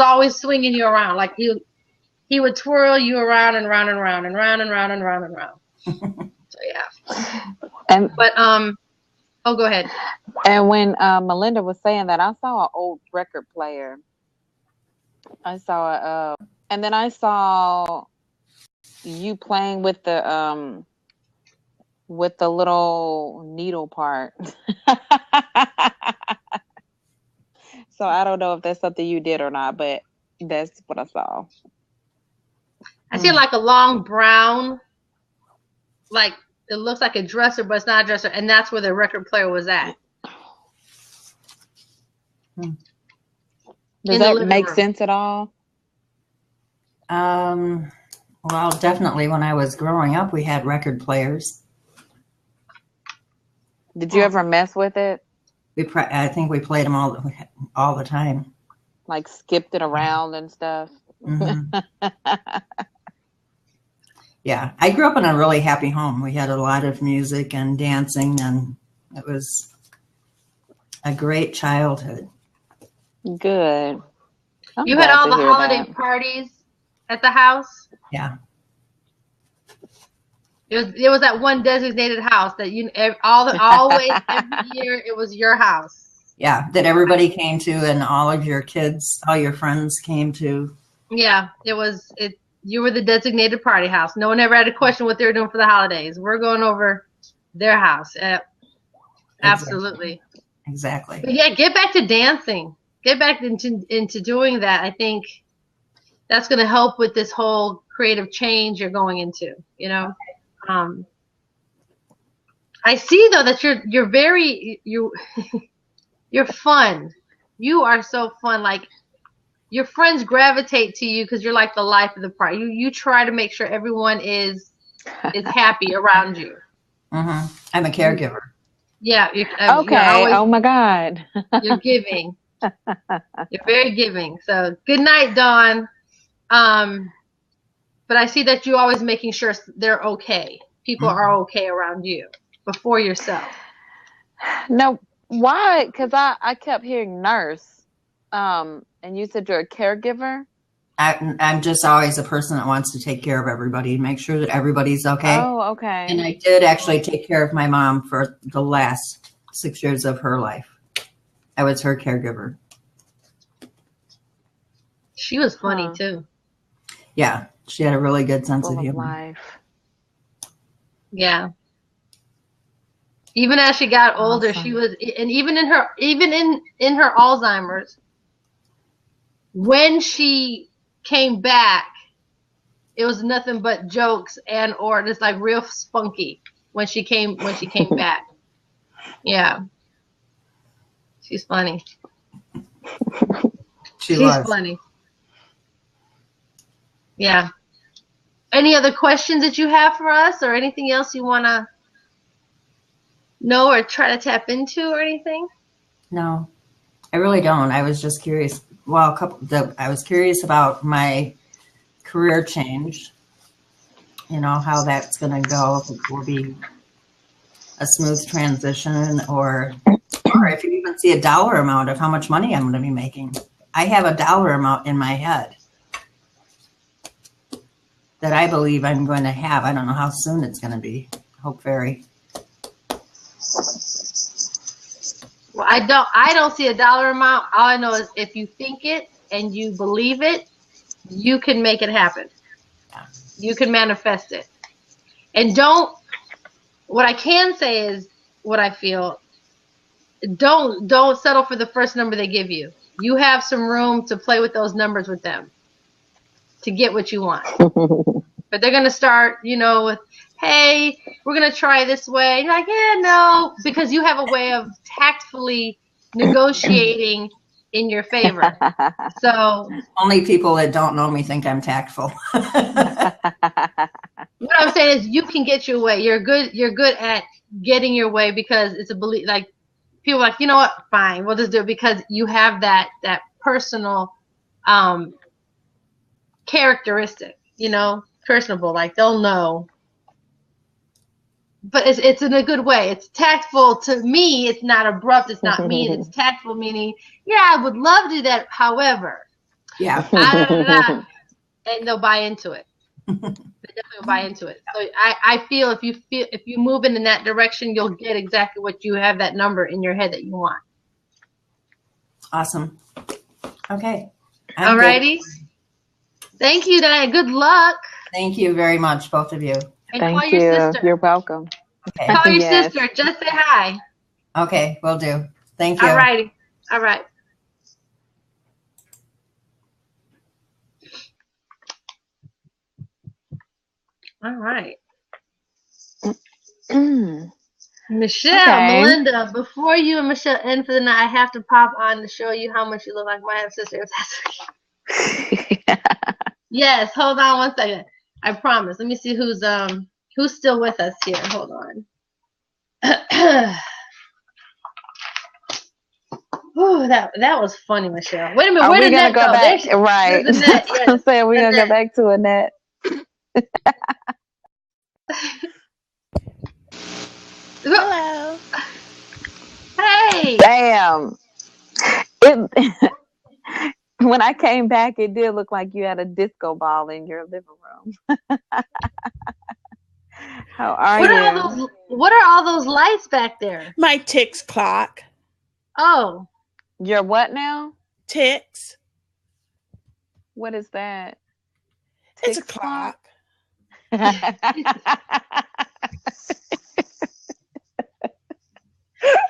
always swinging you around. Like he would twirl you around and round and round and round and round and round and round. So yeah. Go ahead. And when Melinda was saying that, I saw an old record player. I saw and then I saw you playing with the little needle part. So I don't know if that's something you did or not, but that's what I saw. I see like a long brown, like it looks like a dresser, but it's not a dresser, and that's where the record player was at. Does that make sense at all? Well, definitely when I was growing up, we had record players. Did you ever mess with it? I think we played them all the time. Like skipped it around and stuff? Mm-hmm. Yeah, I grew up in a really happy home. We had a lot of music and dancing, and it was a great childhood. Good. You had all the holiday parties at the house? Yeah. It was that one designated house that always every year it was your house. Yeah, that everybody came to, and all your friends came to. Yeah, it was you were the designated party house. No one ever had to question what they were doing for the holidays. We're going over their house. Absolutely. Exactly. But yeah, get back to dancing. Get back into doing that. I think that's going to help with this whole creative change you're going into. You know, I see though that you're very you're fun. You are so fun. Like your friends gravitate to you because you're like the life of the party. You try to make sure everyone is happy around you. Mm-hmm. I'm a caregiver. Yeah. Okay. Oh my God. You're giving. You're very giving. So good night, Dawn. But I see that you're always making sure they're okay. People are okay around you before yourself. No, why? Because I kept hearing nurse. And you said you're a caregiver? I'm just always a person that wants to take care of everybody and make sure that everybody's okay. Oh, okay. And I did actually take care of my mom for the last 6 years of her life. I was her caregiver. She was funny too. Yeah, she had a really good sense Full of of humor. life. Yeah. Even as she got older, she was, and even in her Alzheimer's, when she came back, it was nothing but jokes and or just like real spunky when she came back. Yeah. She's funny. She's funny. Yeah. Any other questions that you have for us or anything else you want to know or try to tap into or anything? No, I really don't. I was just curious. Well, I was curious about my career change, you know, how that's going to go, if it will be a smooth transition or if you even see a dollar amount of how much money I'm going to be making. I have a dollar amount in my head that I believe I'm going to have. I don't know how soon it's going to be. Hope very. Well, I don't see a dollar amount. All I know is if you think it and you believe it, you can make it happen. You can manifest it. And what I can say is what I feel, don't settle for the first number they give you. You have some room to play with those numbers with them to get what you want. But they're going to start, you know, with, hey, we're going to try this way. And you're like, yeah, no, because you have a way of tactfully negotiating in your favor. So only people that don't know me think I'm tactful. What I'm saying is you can get your way. You're good at getting your way because it's a belief. Like people are like, you know what? Fine, we'll just do it because you have that personal characteristic, you know, personable. Like they'll know. But it's in a good way. It's tactful to me. It's not abrupt. It's not mean. It's tactful, meaning, yeah, I would love to do that. However, yeah, and they'll buy into it. They definitely will buy into it. So I feel if you move in that direction, you'll get exactly what you have that number in your head that you want. Awesome. Okay. Alrighty. Thank you, Diane. Good luck. Thank you very much, both of you. And Thank you. You're welcome. Okay. Call your sister. Just say hi. Okay, will do. Thank you. All righty. All right. All right. Michelle, Okay. Melinda, before you and Michelle end for the night, I have to pop on to show you how much you look like my half sister. If that's okay. Yes, hold on one second. I promise. Let me see who's still with us here. Hold on. Ooh, that was funny, Michelle. Wait a minute. Are Where we did gonna that go go? back? There's Right. Annette. Yes. I'm saying we're gonna go back to Annette. Hello. Hey. Damn. When I came back, it did look like you had a disco ball in your living room. How are you? What are all those lights back there? My ticks clock. Oh. Your what now? Ticks. What is that? It's a clock.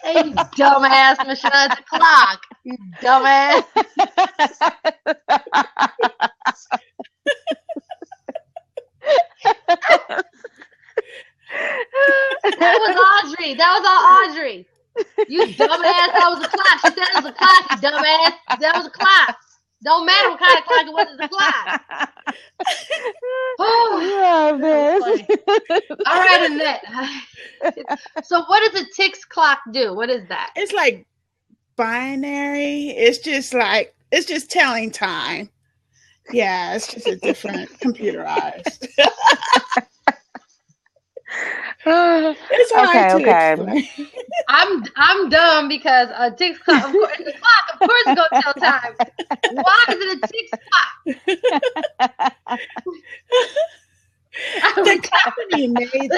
Hey, you dumbass, Michelle. It's a clock. You dumbass. That was Audrey. That was all Audrey. You dumbass. That was a clock. She said it was a clock, you dumbass. That was a clock. Don't matter what kind of clock it was, it's a clock. Yeah, man. All right, Annette. So what does a Tix clock do? What is that? It's like binary. It's just telling time. Yeah, it's just a different computerized. It's hard to explain. I'm dumb because a Tix clock, of course, the clock, of course, is gonna tell time. Why is it a Tix clock? The company made it.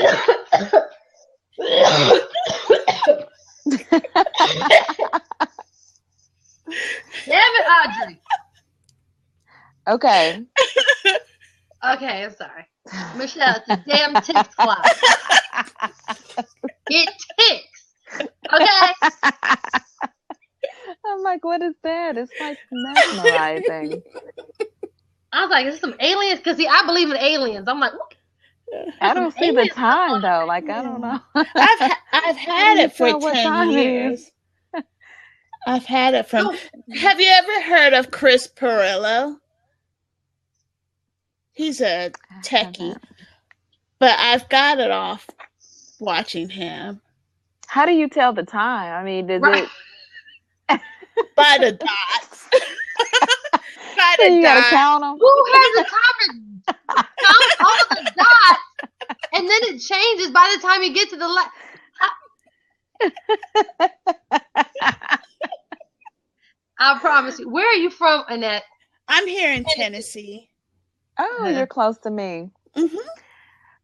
Damn it, Audrey. Okay. Okay, I'm sorry. Michelle, it's a damn Tix clock. It ticks. Okay. I'm like, what is that? It's like mesmerizing. I was like, is this some aliens? Because see, I believe in aliens. I'm like, what? I don't see the time though. Like, I don't know. I've had it for 10 years. I've had it from. Have you ever heard of Chris Perillo? He's a techie, but I've got it off watching him. How do you tell the time? I mean, does it by the dots? By so the you dots. gotta count them. Who has the time to count all the dots, and then it changes by the time you get to the I promise you. Where are you from, Annette? I'm here in Tennessee. Oh, you're close to me. Mm-hmm.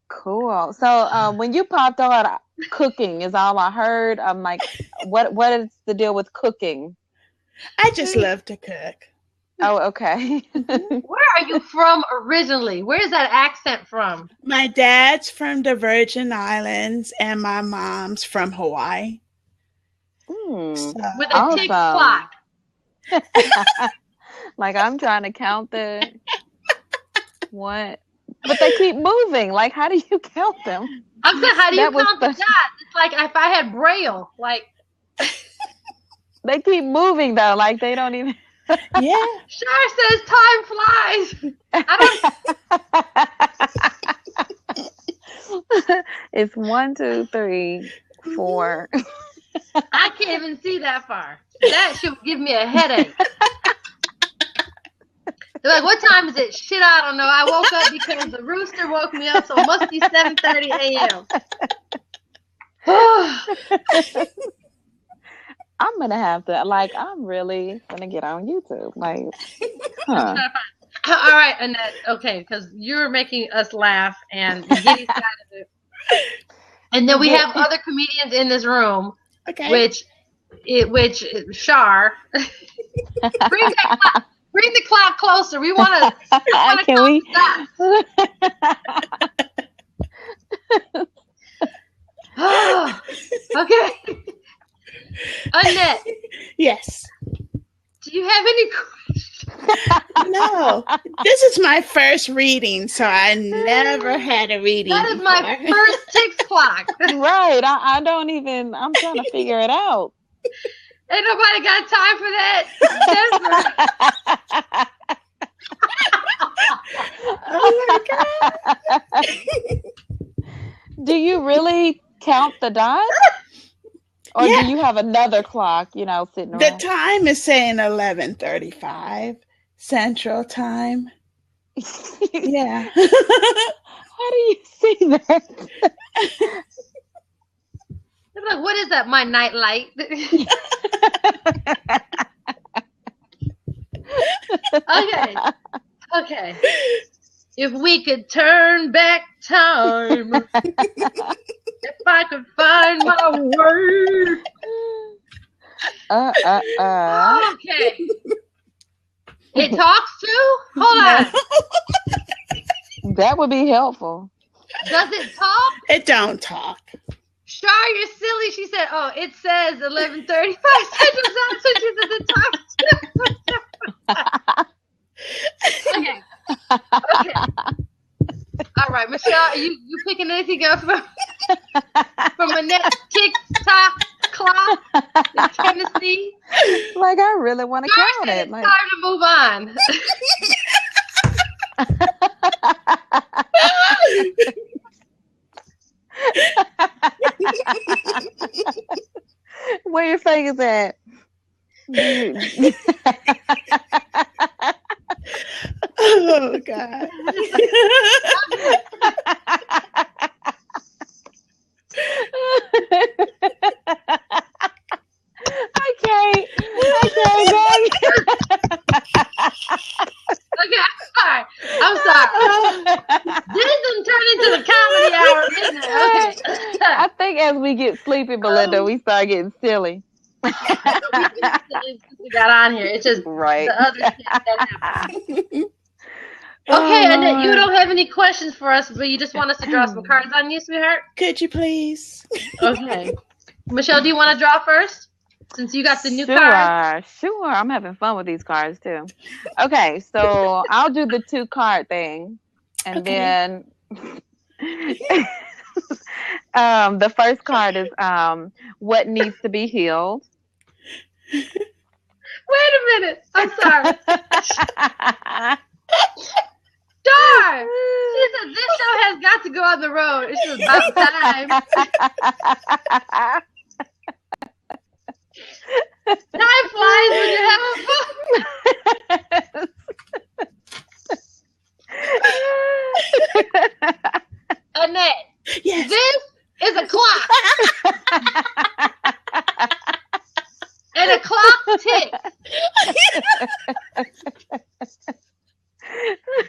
Cool. So when you popped on cooking is all I heard. I'm like, what is the deal with cooking? I just love to cook. Oh, okay. Where are you from originally? Where is that accent from? My dad's from the Virgin Islands and my mom's from Hawaii. With a Tix clock. Like, I'm trying to count the what, but they keep moving. Like, how do you count them? I'm saying, how do you count the dots? It's like if I had Braille. Like, they keep moving though. Like, they don't even. Yeah. Char says time flies. It's 1, 2, 3, 4. I can't even see that far. That should give me a headache. They're like, what time is it? Shit, I don't know. I woke up because the rooster woke me up, so it must be 7:30 a.m. I'm gonna have to, like, I'm really gonna get on YouTube. Like, huh. All right, Annette. Okay, because you're making us laugh and getting excited. And then we have other comedians in this room, which Char. Bring the clock closer. We want to. Can we? Okay. Annette. Yes. Do you have any questions? No. This is my first reading, so I never had a reading. That is my first Tix clock. Right. I don't even. I'm trying to figure it out. Ain't nobody got time for that. Oh my God. Do you really count the dots? Or do you have another clock, sitting around? The time is saying 11:35 Central Time. Yeah. How do you see that? I'm like, what is that? My night light. Okay. If we could turn back time, if I could find my way. Okay. It talks too? Hold on. That would be helpful. Does it talk? It don't talk. Char, you're silly. She said, "Oh, it says 11:35 Central Time." So she said the time. Okay. Okay. All right, Michelle, you picking anything up from Annette's TikTok clock in Tennessee? Like, I really want to count it. It's Like, time to move on. where your fingers at? Oh God. I can't. Okay, I'm sorry. This done turn into the comedy hour, isn't it? Okay. I think as we get sleepy, Belinda, we start getting silly. We got on here. It's just Right. the other shit that happened. Okay, Annette, you don't have any questions for us, but you just want us to draw some cards on you, sweetheart? Could you please? Okay. Michelle, do you want to draw first? Since you got the new card. Sure. I'm having fun with these cards too. Okay, so I'll do the 2-card thing, and then the first card is what needs to be healed. Wait a minute. I'm sorry. Star! She said this show has got to go on the road. It's just about time. Time flies when you're having fun. Annette, yes. This is a clock. And a clock ticks.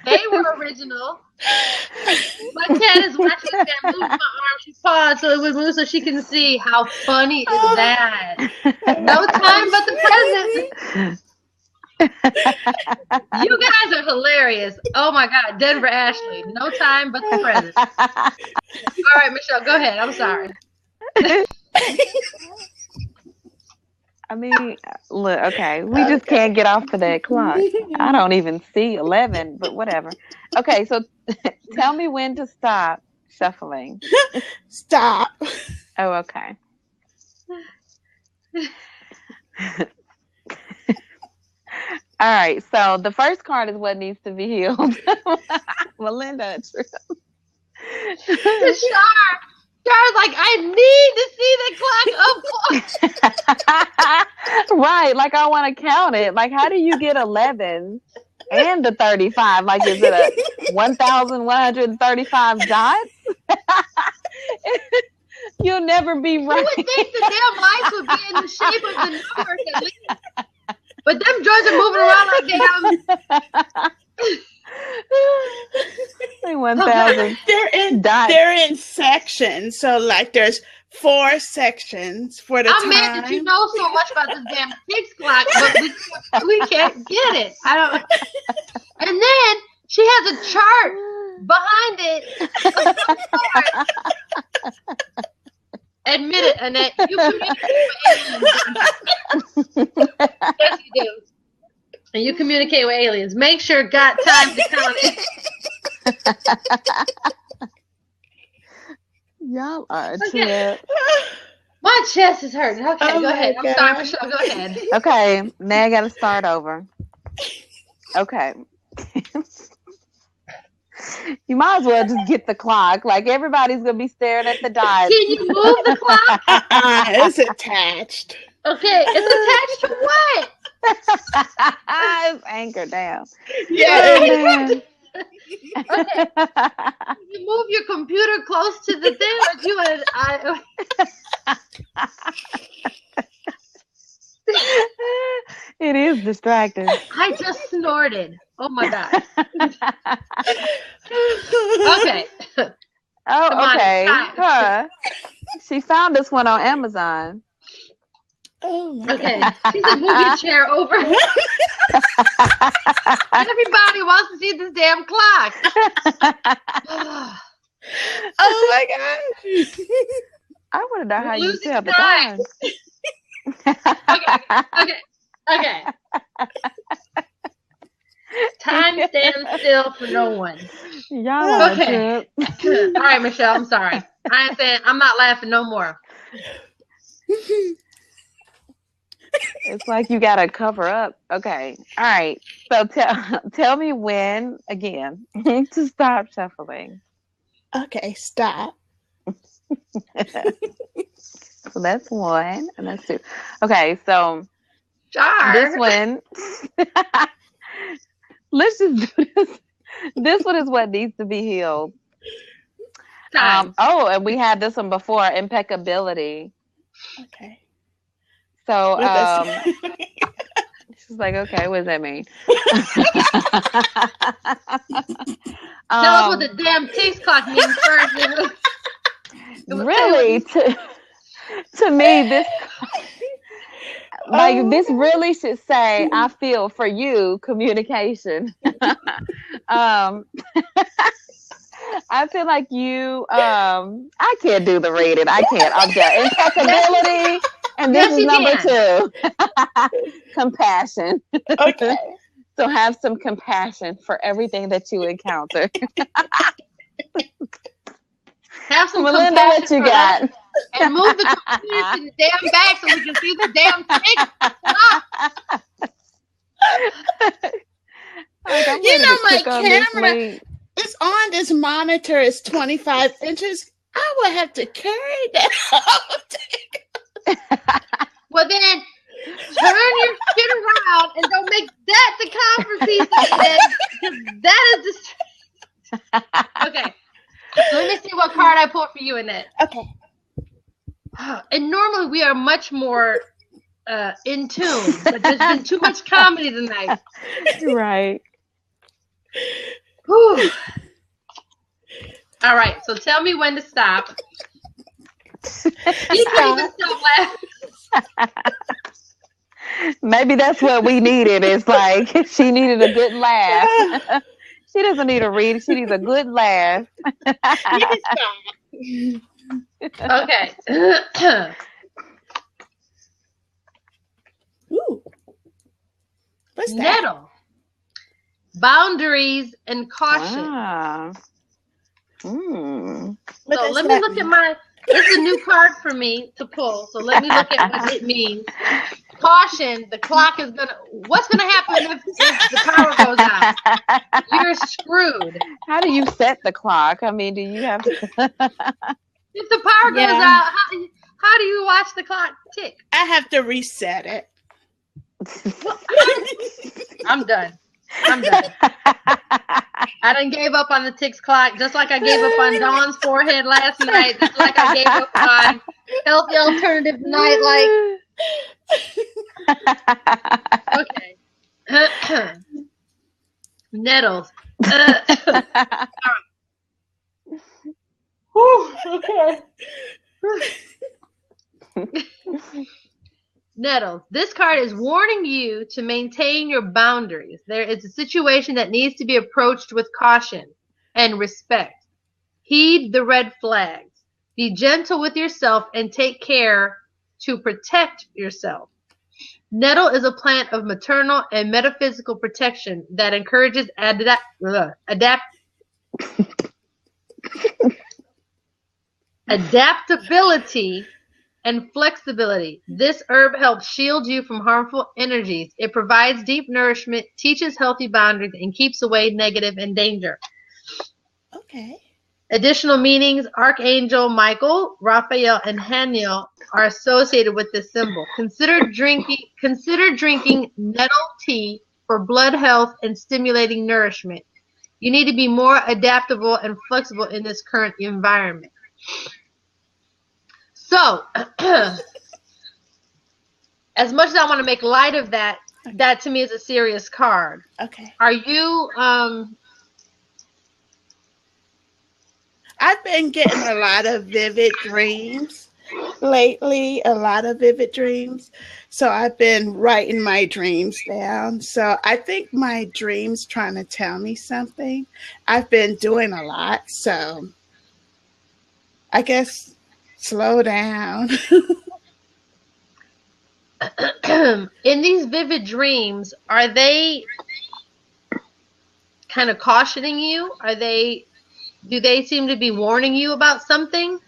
They were original. My cat is watching that move my arm. She paused so it would move so she can see how funny is that. No time but the present. You guys are hilarious. Oh my God, Denver Ashley. No time but the present. All right, Michelle, go ahead. I'm sorry. I mean, look, okay, we just can't get off of that clock. I don't even see 11, but whatever. Okay, so tell me when to stop shuffling. Stop. Oh, okay. All right, so the first card is what needs to be healed. Melinda, Char's like, I need to see the clock up close. right, like I want to count it. Like, how do you get 11 and the 35? Like, is it a 1,135 dots? You'll never be right. You would think the damn lights would be in the shape of the numbers at least. But them joints are moving around like damn. 1,000. They're in sections. So like there's 4 sections for the I'm time. mad that you know so much about this damn Kicks clock, but we can't get it. I don't. And then she has a chart behind it. Admit it, Annette. You communicate with aliens. Yes, you do. And you communicate with aliens. Make sure got time to count it. Y'all are okay. My chest is hurting. Okay, go ahead. God. I'm sorry, Michelle. Go ahead. Okay, now I got to start over. Okay. You might as well just get the clock. Like, everybody's going to be staring at the dial. Can you move the clock? It's attached. Okay, it's attached to what? It's anchored down. Yeah. Okay. You move your computer close to the thing, or do It is distracting. I just snorted. Oh my God. Okay. Oh, Come on, okay. it's Huh. She found this one on Amazon. Oh my Okay. God. She said, move your chair over. Everybody wants to see this damn clock. my gosh. I want to know how you Losing tell the time. time. Okay. Time stands still for no one. Y'all on a Okay. trip. All right, Michelle, I'm sorry. I ain't saying I'm not laughing no more. It's like you gotta cover up. Okay. All right. So tell me when again to stop shuffling. Okay, stop. So that's one, and that's two. Okay, so Jar. this one. Let's just do this. This one is what needs to be healed. Oh, and we had this one before, impeccability. Okay. So What does- she's like, okay, what does that mean? Tell us what the damn ticks clock means first. Really, to me, this like this really should say, I feel for you, communication. I feel like you I can't do the reading. I can't. I'm done. Impeccability. And this is number two. Compassion. Okay. So have some compassion for everything that you encounter. Have some Melinda, what you got? And move the computer to the damn back so we can see the damn tick. Like, I'm You ready know, to my click on this camera link. is on this monitor is 25 inches. I would have to carry that. Well, then turn your shit around and don't make that the conversation. That is the. Okay. Let me see what card I pulled for you, Annette. Okay. And normally we are much more in tune, but there's been too much comedy tonight. Right. Whew. All right, so tell me when to stop. You can't even stop laughing. Maybe that's what we needed. It's like she needed a good laugh. She doesn't need a read. She needs a good laugh. Okay. Ooh. What's that? Nettle. Boundaries and caution. Ah. So let me look at my. This is a new card for me to pull. So let me look at what it means. Caution. The clock is gonna. What's gonna happen if the power goes out? You're screwed. How do you set the clock? I mean, do you have to? If the power goes out, how do you watch the clock tick? I have to reset it. I'm done. I done gave up on the ticks clock, just like I gave up on Dawn's forehead last night, just like I gave up on healthy alternative nightlight. Okay. Nettles. Okay. Nettles. This card is warning you to maintain your boundaries. There is a situation that needs to be approached with caution and respect. Heed the red flags. Be gentle with yourself and take care to protect yourself. Nettle is a plant of maternal and metaphysical protection that encourages adaptability and flexibility. This herb helps shield you from harmful energies. It provides deep nourishment, teaches healthy boundaries, and keeps away negative and danger. Okay. Additional meanings: Archangel Michael, Raphael, and Haniel are associated with this symbol. Consider drinking nettle tea for blood health and stimulating nourishment. You need to be more adaptable and flexible in this current environment. So, as much as I want to make light of that, that to me is a serious card. Okay. Are you I've been getting a lot of vivid dreams lately, a lot of vivid dreams. So I've been writing my dreams down. So I think my dreams trying to tell me something. I've been doing a lot. So I guess slow down. In these vivid dreams, are they kind of cautioning you? Do they seem to be warning you about something?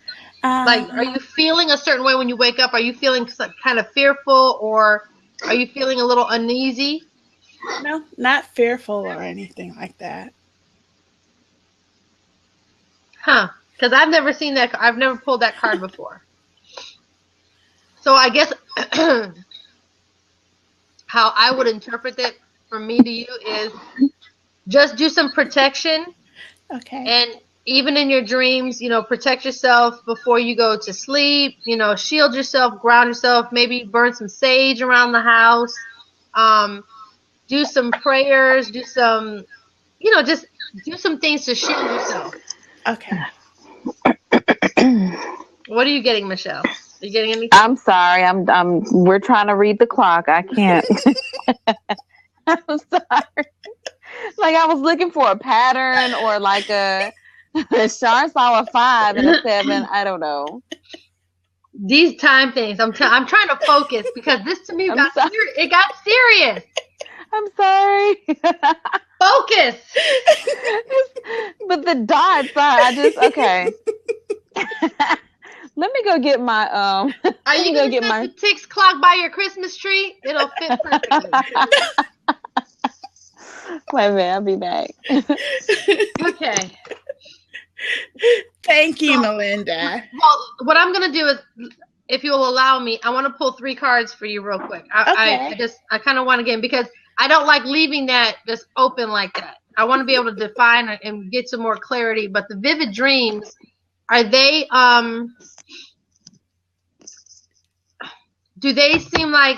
Like, are you feeling a certain way when you wake up? Are you feeling kind of fearful, or are you feeling a little uneasy? No, not fearful or anything like that. Huh. Because I've never seen that. I've never pulled that card before. So I guess how I would interpret it from me to you is just do some protection. Okay. And even in your dreams, protect yourself before you go to sleep. Shield yourself, ground yourself, maybe burn some sage around the house. Do some prayers, do some, just do some things to shield yourself. Okay. What are you getting, Michelle? Are you getting anything? I'm sorry. We're trying to read the clock. I can't. I'm sorry. Like I was looking for a pattern or like Shar saw a 5 and a 7. I don't know. These time things. I'm trying to focus because this to me got serious. I'm sorry. Focus. But the dots, okay. Let me go get my Are you gonna set the ticks clock by your Christmas tree? It'll fit perfectly. Wait a minute, I'll be back. Okay. Thank you, Melinda. Well, what I'm gonna do is, if you'll allow me, I want to pull 3 cards for you real quick. I kind of want to get in because I don't like leaving that just open like that. I want to be able to define and get some more clarity. But the vivid dreams, are they do they seem like,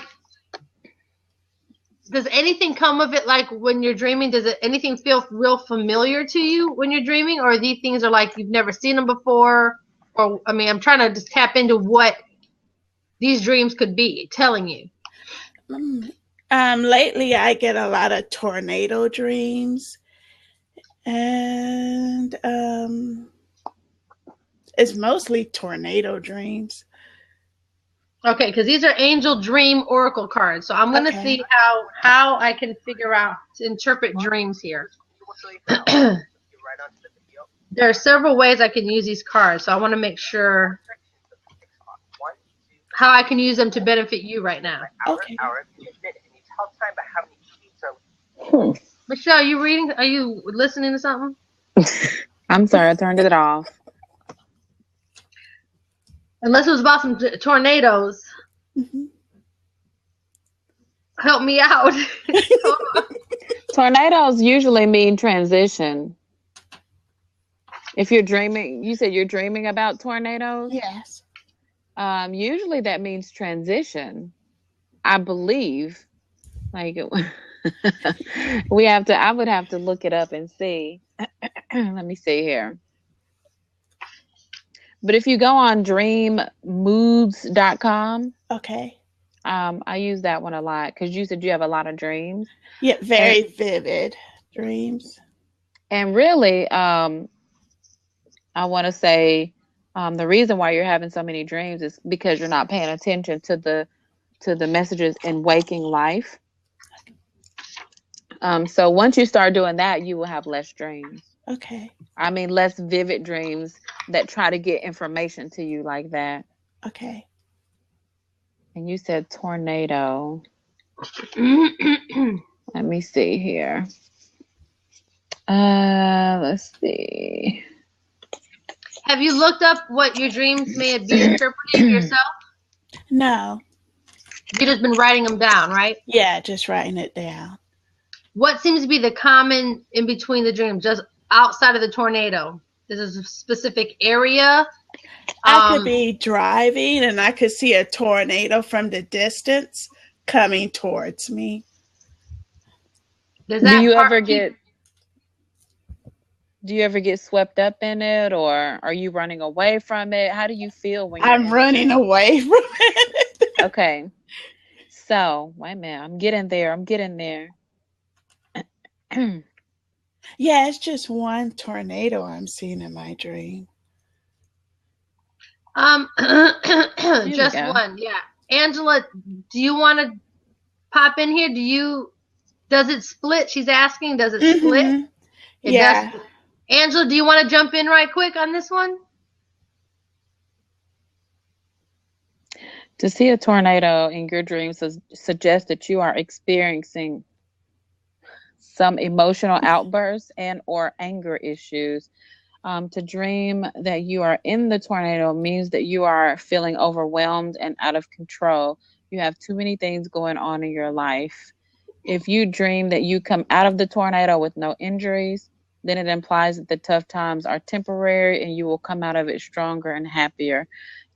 does anything come of it, like when you're dreaming? Does anything feel real familiar to you when you're dreaming, or these things are like you've never seen them before? Or I'm trying to just tap into what these dreams could be telling you. Lately I get a lot of tornado dreams, and it's mostly tornado dreams. Okay, because these are angel dream oracle cards. So I'm going to see how I can figure out to interpret dreams here. There are several ways I can use these cards, so I want to make sure how I can use them to benefit you right now. Okay. Michelle, you reading? Are you listening to something? I'm sorry, I turned it off. Unless it was about some tornadoes. Mm-hmm. Help me out. Tornadoes usually mean transition. If you're dreaming, you said you're dreaming about tornadoes? Yes. Usually that means transition, I believe. Like I would have to look it up and see. Let me see here. But if you go on dreammoods.com, okay. I use that one a lot because you said you have a lot of dreams. Yeah, very vivid dreams. And really, I want to say the reason why you're having so many dreams is because you're not paying attention to the messages in waking life. So once you start doing that, you will have less dreams. Okay. Less vivid dreams that try to get information to you like that. Okay. And you said tornado. Let me see here. Let's see. Have you looked up what your dreams may be interpreting yourself? No. You've just been writing them down, right? Yeah, just writing it down. What seems to be the common in between the dreams, just outside of the tornado? This is a specific area. I could be driving and I could see a tornado from the distance coming towards me. Do you ever get swept up in it, or are you running away from it? How do you feel when I'm running away from it? Okay. So, wait a minute. I'm getting there. Yeah, it's just one tornado I'm seeing in my dream. Just go. one. Yeah. Angela, do you want to pop in here? Does it split? She's asking, does it split? Mhm. It Yeah. does. Angela, do you want to jump in right quick on this one? To see a tornado in your dreams suggests that you are experiencing some emotional outbursts and or anger issues. To dream that you are in the tornado means that you are feeling overwhelmed and out of control. You have too many things going on in your life. If you dream that you come out of the tornado with no injuries, then it implies that the tough times are temporary and you will come out of it stronger and happier.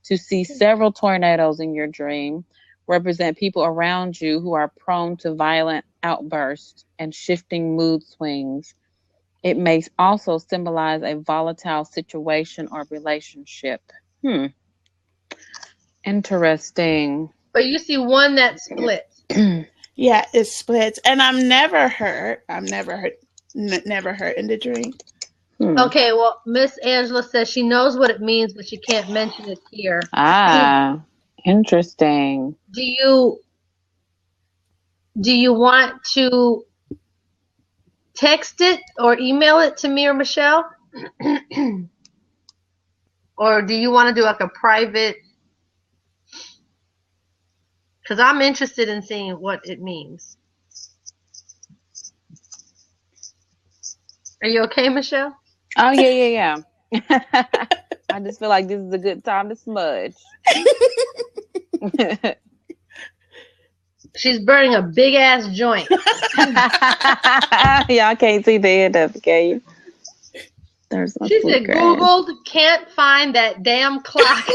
To see several tornadoes in your dream represent people around you who are prone to violent outbursts and shifting mood swings. It may also symbolize a volatile situation or relationship. Interesting. But you see one that splits. Yeah, it splits. And I'm never hurt in the dream. Okay, well, Miss Angela says she knows what it means, but she can't mention it here. Interesting. Do you want to text it or email it to me or Michelle? Or do you want to do like a private? Because I'm interested in seeing what it means. Are you okay, Michelle? Oh, yeah. I just feel like this is a good time to smudge. She's burning a big ass joint. Y'all can't see the end of it, can you? There's She said, Googled, can't find that damn clock.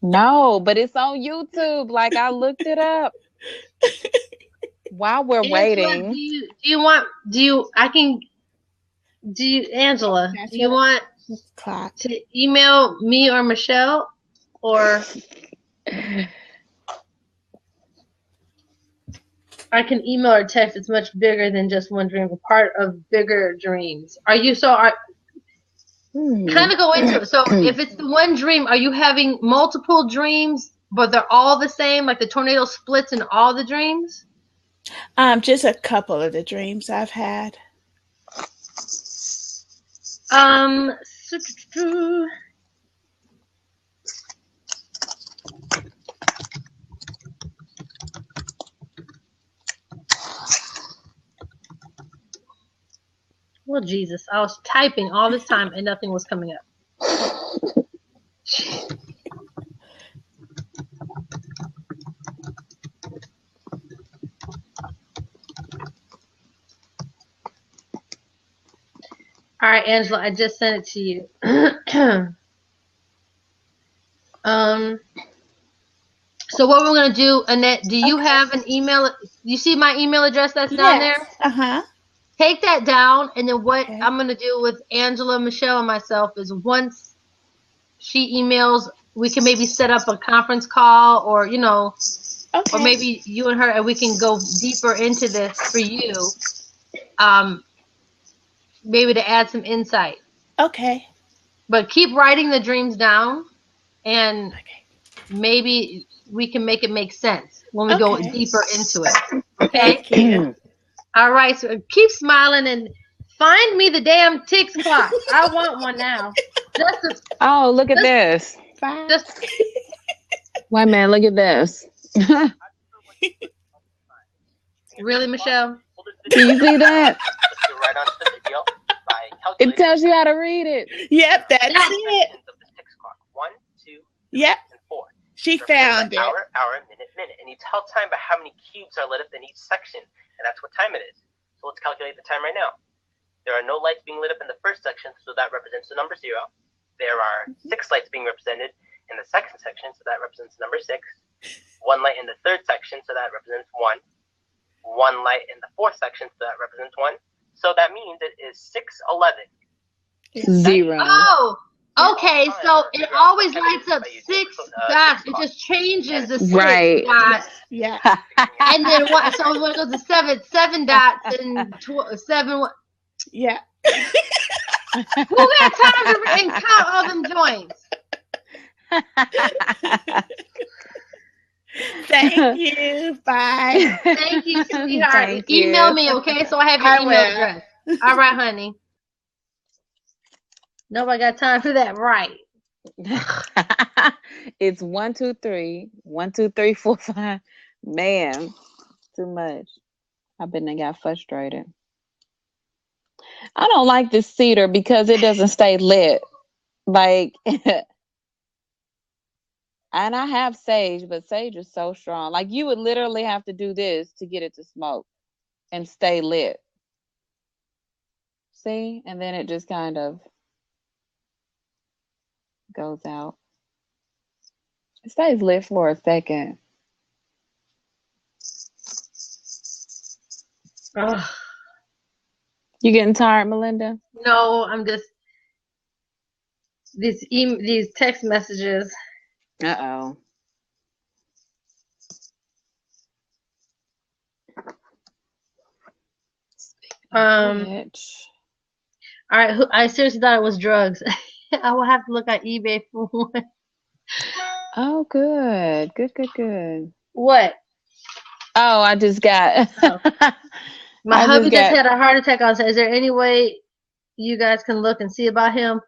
No, but it's on YouTube. Like, I looked it up. While we're waiting. Angela, Angela, do you want to email me or Michelle? Or I can email or text. It's much bigger than just one dream, a part of bigger dreams. Kind of go into it. So if it's the one dream, are you having multiple dreams, but they're all the same? Like the tornado splits in all the dreams? Just a couple of the dreams I've had. Well, Jesus, I was typing all this time and nothing was coming up. All right, Angela, I just sent it to you. So what we're gonna do, Annette? Do you have an email? You see my email address that's down there? Take that down, and then what I'm gonna do with Angela, Michelle, and myself is once she emails, we can maybe set up a conference call, or or maybe you and her, and we can go deeper into this for you. Maybe to add some insight. Okay. But keep writing the dreams down, and maybe we can make it make sense when we go deeper into it. Okay? Thank you. All right. So keep smiling and find me the damn Tix clock. I want one now. Oh, look at this. Wait, man, look at this. Really, Michelle? Can you see that? It tells you how to read it. Yep, that's it. Yep. She found it. Hour, minute. And you tell time by how many cubes are lit up in each section. And that's what time it is. So let's calculate the time right now. There are no lights being lit up in the first section, so that represents the number 0. There are 6 lights being represented in the second section, so that represents the number 6. 1 light in the third section, so that represents 1. 1 light in the fourth section, so that represents 1. So that means it is 6:11. 0. Oh, okay. So it always lights up 6 dots. It just changes the 6 dots. Yeah. And then what? So when it goes to 7 dots and 7. Yeah. Who got time to read and count all them joints? Thank you. Bye. Thank you, sweetheart. Thank you. Email me, okay? So I have your I email will. address. All right, honey. Nobody got time for that, right? It's 1, 2, 3. 1, 2, 3, 4, 5. Man, too much. I bet they got frustrated. I don't like this cedar because it doesn't stay lit. Like, and I have sage, but sage is so strong. Like, you would literally have to do this to get it to smoke and stay lit. See? And then it just kind of goes out. It stays lit for a second. Ugh. You getting tired, Melinda? No, I'm just these text messages. Uh-oh. Bitch. All right, I seriously thought it was drugs. I will have to look at eBay for one. Oh, good. Good. What? Oh, I just got. My I hubby just got- had a heart attack on Saturday. Is there any way you guys can look and see about him?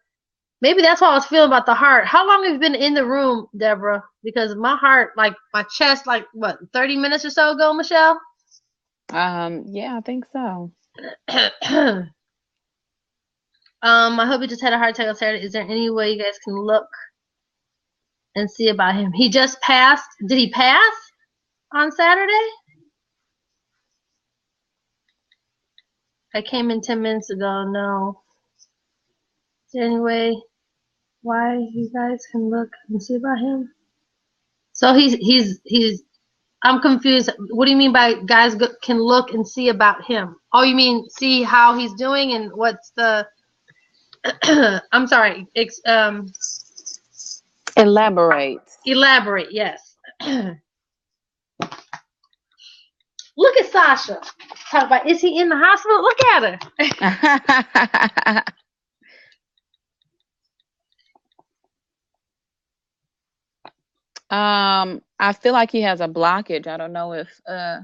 Maybe that's what I was feeling about the heart. How long have you been in the room, Deborah? Because my heart, like my chest, like what, 30 minutes or so ago, Michelle? Yeah, I think so. My hubby just had a heart attack on Saturday. Is there any way you guys can look and see about him? He just passed. Did he pass on Saturday? I came in 10 minutes ago. No. Is there any way why you guys can look and see about him? So he's I'm confused. What do you mean by guys can look and see about him? Oh, you mean see how he's doing and what's the I'm sorry. Elaborate. Elaborate, yes. Look at Sasha. Talk about, is he in the hospital? Look at her. I feel like he has a blockage. I don't know if I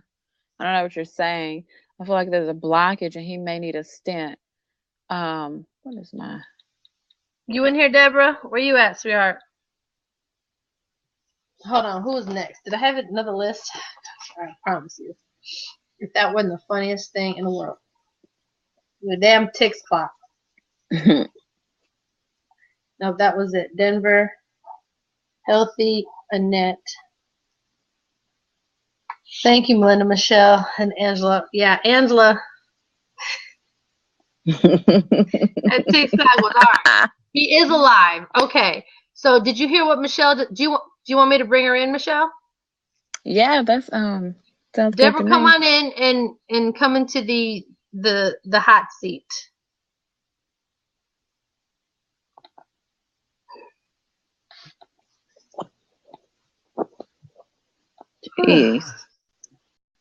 don't know what you're saying. I feel like there's a blockage and he may need a stent. What is my You in here, Deborah? Where you at, sweetheart? Hold on, who's next? Did I have another list? I promise you. If that wasn't the funniest thing in the world. The damn tick spot. No, that was it. Denver, Healthy, Annette. Thank you, Melinda, Michelle, and Angela. Yeah, Angela. That tick spot was hard. He is alive. Okay. So did you hear what Michelle did? Do you want me to bring her in, Michelle? Yeah, that's sounds good Deborah, to come me. on in and come into the hot seat. Jeez.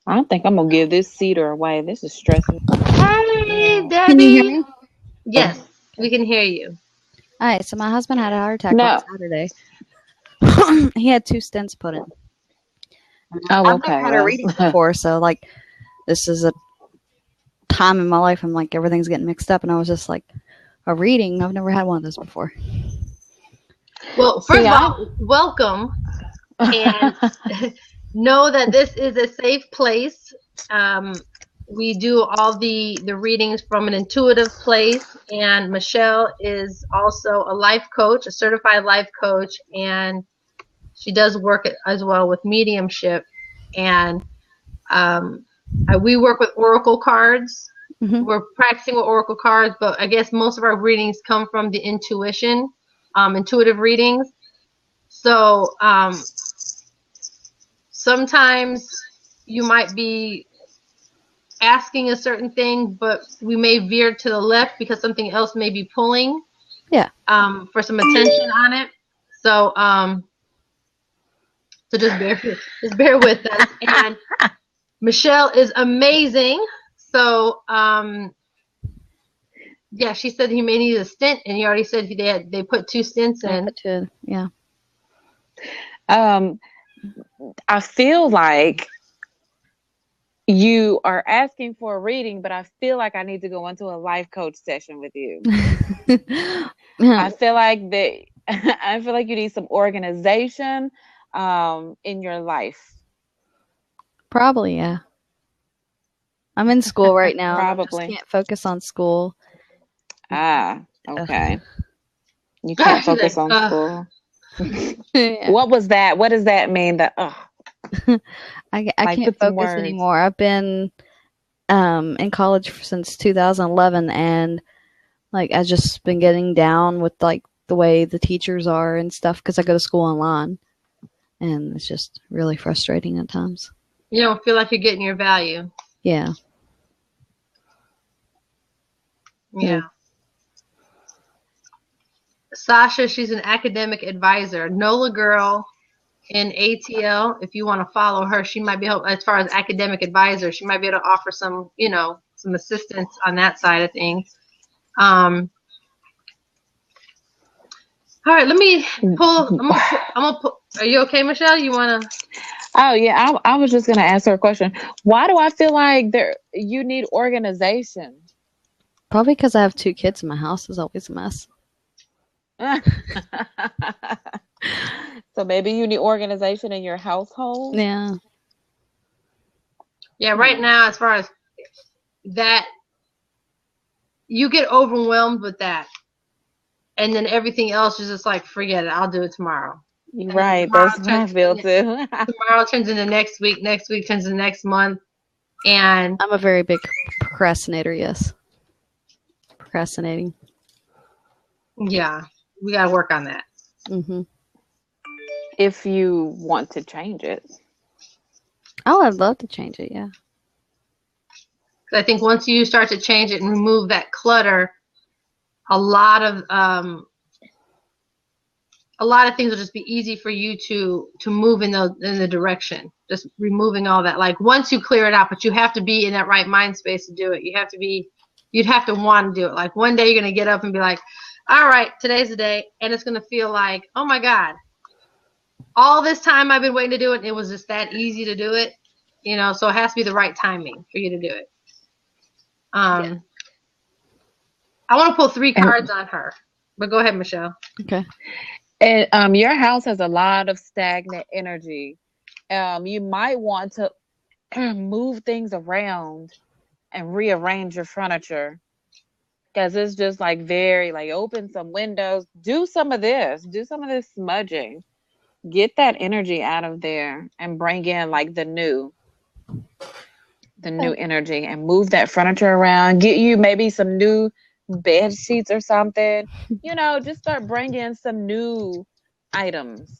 I don't think I'm gonna give this cedar away. This is stressing. Hey, Debbie. Can you hear me? Yes, we can hear you. All right, so my husband had a heart attack No. on Saturday. He had 2 stents put in. Oh, I've okay. never had a well. reading before, so like this is a time in my life I'm like everything's getting mixed up, and I was just like, a reading? I've never had one of those before. Well, first of all, welcome, and know that this is a safe place. We do all the readings from an intuitive place, and Michelle is also a life coach, a certified life coach, and she does work as well with mediumship. And we work with oracle cards. Mm-hmm. We're practicing with oracle cards, but I guess most of our readings come from the intuition, intuitive readings. So sometimes you might be asking a certain thing, but we may veer to the left because something else may be pulling. Yeah. For some attention on it. So so just bear with us. And Michelle is amazing. So Yeah, she said he may need a stent, and he already said they put 2 stents in. Yeah. I feel like you are asking for a reading, but I feel like I need to go into a life coach session with you. I feel like I feel like you need some organization in your life. Probably, yeah. I'm in school right now. Probably. I just can't focus on school. Ah, okay. You can't focus on school. Yeah. What was that? What does that mean? That I Like, can't put some focus words. anymore. I've been in college since 2011, and like I just been getting down with like the way the teachers are and stuff because I go to school online, and it's just really frustrating at times. You don't feel like you're getting your value. Yeah. Yeah. Sasha, she's an academic advisor. NOLA girl in ATL. If you want to follow her, she might be as far as academic advisor. She might be able to offer some, some assistance on that side of things. All right, let me pull. I'm gonna pull. Are you okay, Michelle? You wanna? Oh yeah, I was just gonna ask her a question. Why do I feel like you need organization? Probably because I have 2 kids in my house. It's always a mess. So maybe you need organization in your household. Yeah. Yeah, right now, as far as that, you get overwhelmed with that. And then everything else is just like, forget it. I'll do it tomorrow. You're right. That's what I feel too. Tomorrow turns into next week. Next week turns into next month. And I'm a very big procrastinator, yes. Procrastinating. Yeah, we got to work on that. Mm-hmm. If you want to change it. Oh, I'd love to change it, yeah. I think once you start to change it and remove that clutter, a lot of things will just be easy for you to move in the direction. Just removing all that. Like once you clear it out, but you have to be in that right mind space to do it. You'd have to want to do it. Like one day you're gonna get up and be like, all right, today's the day, and it's gonna feel like, oh my God, all this time I've been waiting to do it, and it was just that easy to do it. So it has to be the right timing for you to do it. I want to pull 3 cards on her, but go ahead, Michelle. Okay. And your house has a lot of stagnant energy. You might want to move things around and rearrange your furniture because it's just like very like open some windows. Do some of this smudging. Get that energy out of there and bring in like the new energy and move that furniture around. Get you maybe some new bed sheets or something. Just start bringing some new items.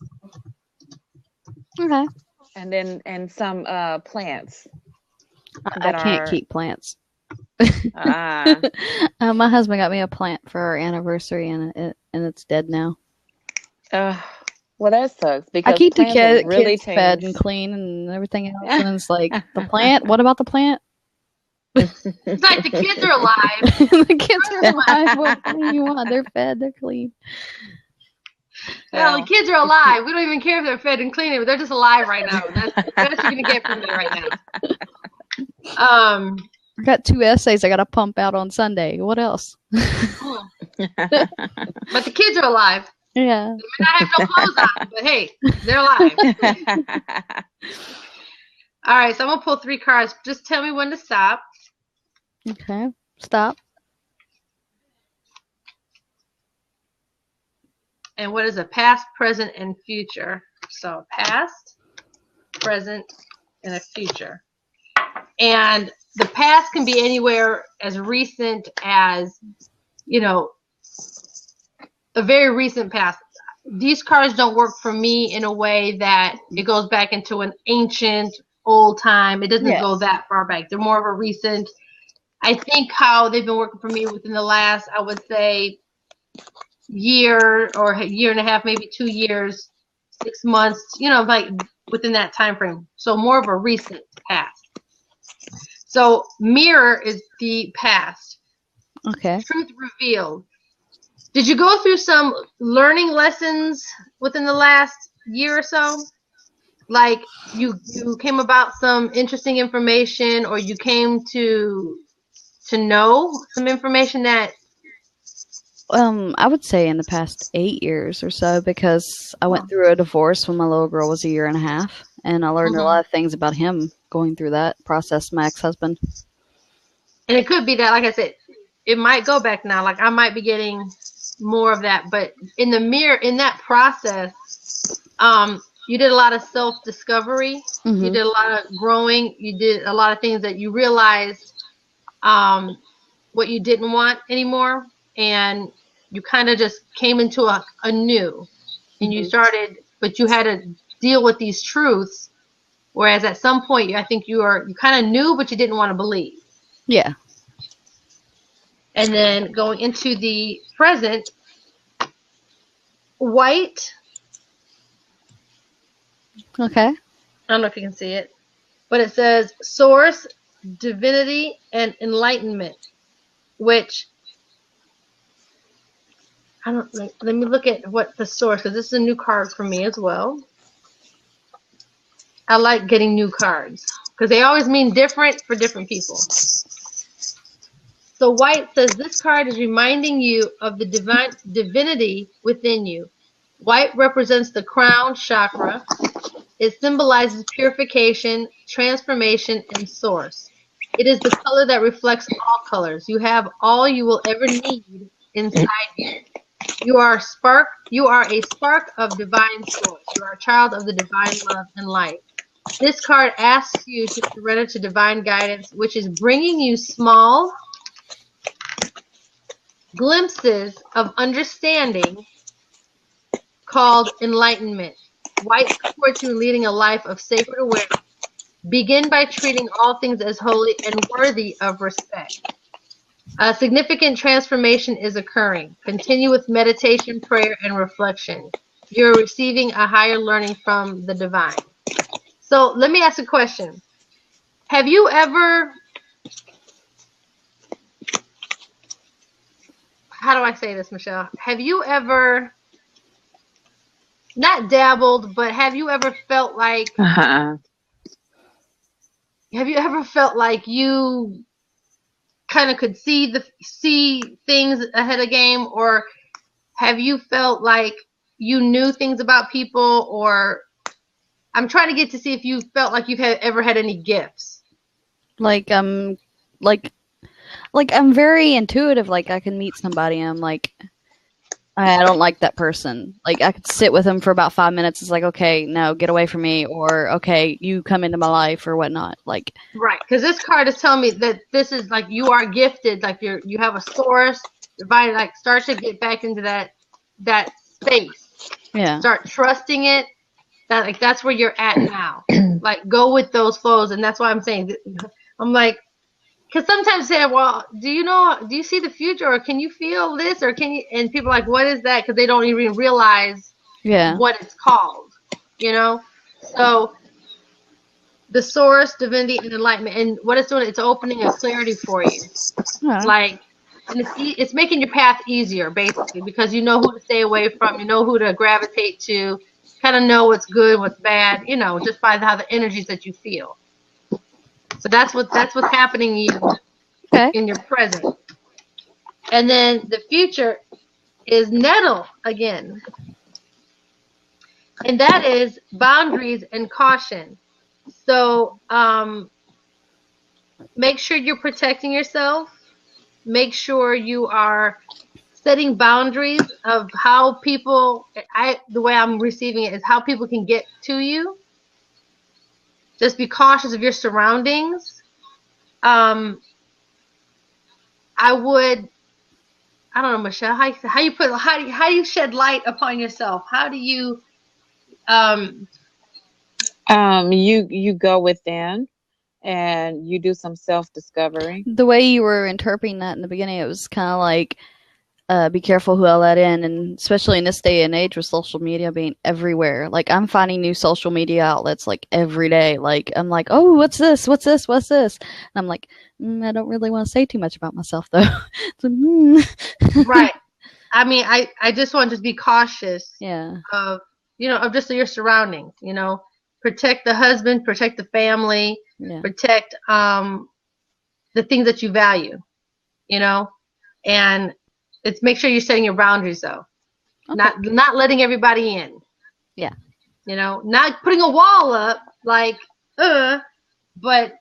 Okay. And some plants. I can't keep plants. Ah. My husband got me a plant for our anniversary, and it's dead now. Well, that sucks because I keep the kids really fed and clean and everything else, and it's like the plant. What about the plant? It's like the kids are alive. The kids are alive. What do you want? They're fed. They're clean. Well, the kids are alive. We don't even care if they're fed and clean, but they're just alive right now. That's the best you're gonna get from me right now. I got 2 essays I got to pump out on Sunday. What else? But the kids are alive. Yeah. They may not have no clothes on, but hey, they're alive. All right, so I'm gonna pull 3 cards. Just tell me when to stop. Okay. Stop. And what is a past, present, and future? So past, present, and a future. And the past can be anywhere as recent as, a very recent past. These cards don't work for me in a way that it goes back into an ancient, old time. It doesn't go that far back. They're more of a recent. I think how they've been working for me within the last, I would say, year or a year and a half, maybe 2 years, 6 months, like within that time frame. So more of a recent past. So mirror is the past. Okay. Truth revealed. Did you go through some learning lessons within the last year or so? Like you came about some interesting information, or you came to know some information that I would say in the past 8 years or so, because I went through a divorce when my little girl was a year and a half, and I learned a lot of things about him going through that process, my ex-husband. And it could be that, like I said, it might go back now. Like I might be getting more of that, but in that process, you did a lot of self-discovery. Mhm. You did a lot of growing. You did a lot of things that you realized what you didn't want anymore, and you kind of just came into a new, and you started, but you had to deal with these truths. Whereas at some point, I think you kind of knew, but you didn't want to believe. Yeah. And then going into the present, white. Okay. I don't know if you can see it, but it says source, divinity, and enlightenment, which I don't. Let me look at what the source, because this is a new card for me as well. I like getting new cards because they always mean different for different people. So white says this card is reminding you of the divine divinity within you. White represents the crown chakra. It symbolizes purification, transformation, and source. It is the color that reflects all colors. You have all you will ever need inside you. You are a spark of divine source. You are a child of the divine love and light. This card asks you to surrender to divine guidance, which is bringing you small glimpses of understanding called enlightenment. White supports you in leading a life of sacred awareness. Begin by treating all things as holy and worthy of respect. A significant transformation is occurring. Continue with meditation, prayer, and reflection. You're receiving a higher learning from the divine. So let me ask a question. Have you ever, how do I say this, Michelle? Have you ever, not dabbled, but have you ever felt like, have you ever felt like you kind of could see things ahead of game, or have you felt like you knew things about people, or I'm trying to get to see if you felt like you've ever had any gifts. Like I'm very intuitive. Like I can meet somebody and I'm like, I don't like that person. Like I could sit with them for about 5 minutes. It's like, okay, no, get away from me, or okay, you come into my life or whatnot. Like right, because this card is telling me that this is like you are gifted. Like you have a source divine. Like start to get back into that space. Yeah. Start trusting it. That's where you're at now. Like go with those flows, and that's why I'm saying. I'm like, because sometimes say, well, do you see the future, or can you feel this, or can you? And people are like, what is that? Because they don't even realize what it's called. So the source, divinity, and enlightenment, and what it's doing, it's opening a clarity for you. Like, and it's making your path easier, basically, because you know who to stay away from, you know who to gravitate to. Kind of know what's good, what's bad, just by how the energies that you feel. So that's what's happening in your present. And then the future is nettle again. And that is boundaries and caution. So make sure you're protecting yourself. Make sure you are setting boundaries of how people, the way I'm receiving it is how people can get to you. Just be cautious of your surroundings. I don't know, Michelle, how do you shed light upon yourself? How do you you go within and you do some self-discovery. The way you were interpreting that in the beginning, it was kind of like be careful who I let in, and especially in this day and age with social media being everywhere. Like, I'm finding new social media outlets like every day. Like, I'm like, oh, what's this? What's this? What's this? And I'm like, I don't really want to say too much about myself though. So, Right. I mean, I just want to be cautious Yeah. of, of just your surroundings, protect the husband, protect the family, Yeah. protect the things that you value, and it's make sure you're setting your boundaries though. Okay. Not letting everybody in, Yeah. not putting a wall up like, but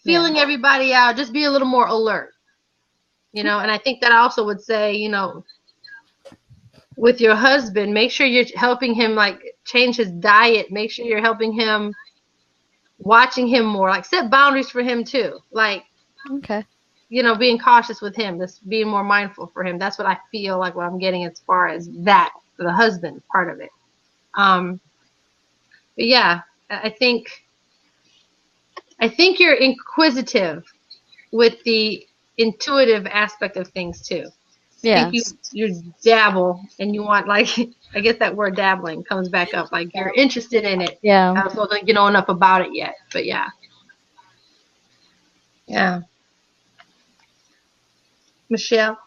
feeling everybody out, just be a little more alert, and I think that I also would say, with your husband, make sure you're helping him like change his diet, make sure you're helping him, watching him more, like set boundaries for him too, like, Okay. being cautious with him, just being more mindful for him. That's what I feel like what I'm getting as far as that, for the husband part of it. But yeah, I think you're inquisitive with the intuitive aspect of things too. Yeah. I think you dabble and you want, like, I guess that word dabbling comes back up, like you're interested in it. Yeah. I don't think you know enough about it yet, but yeah. Yeah. Michelle?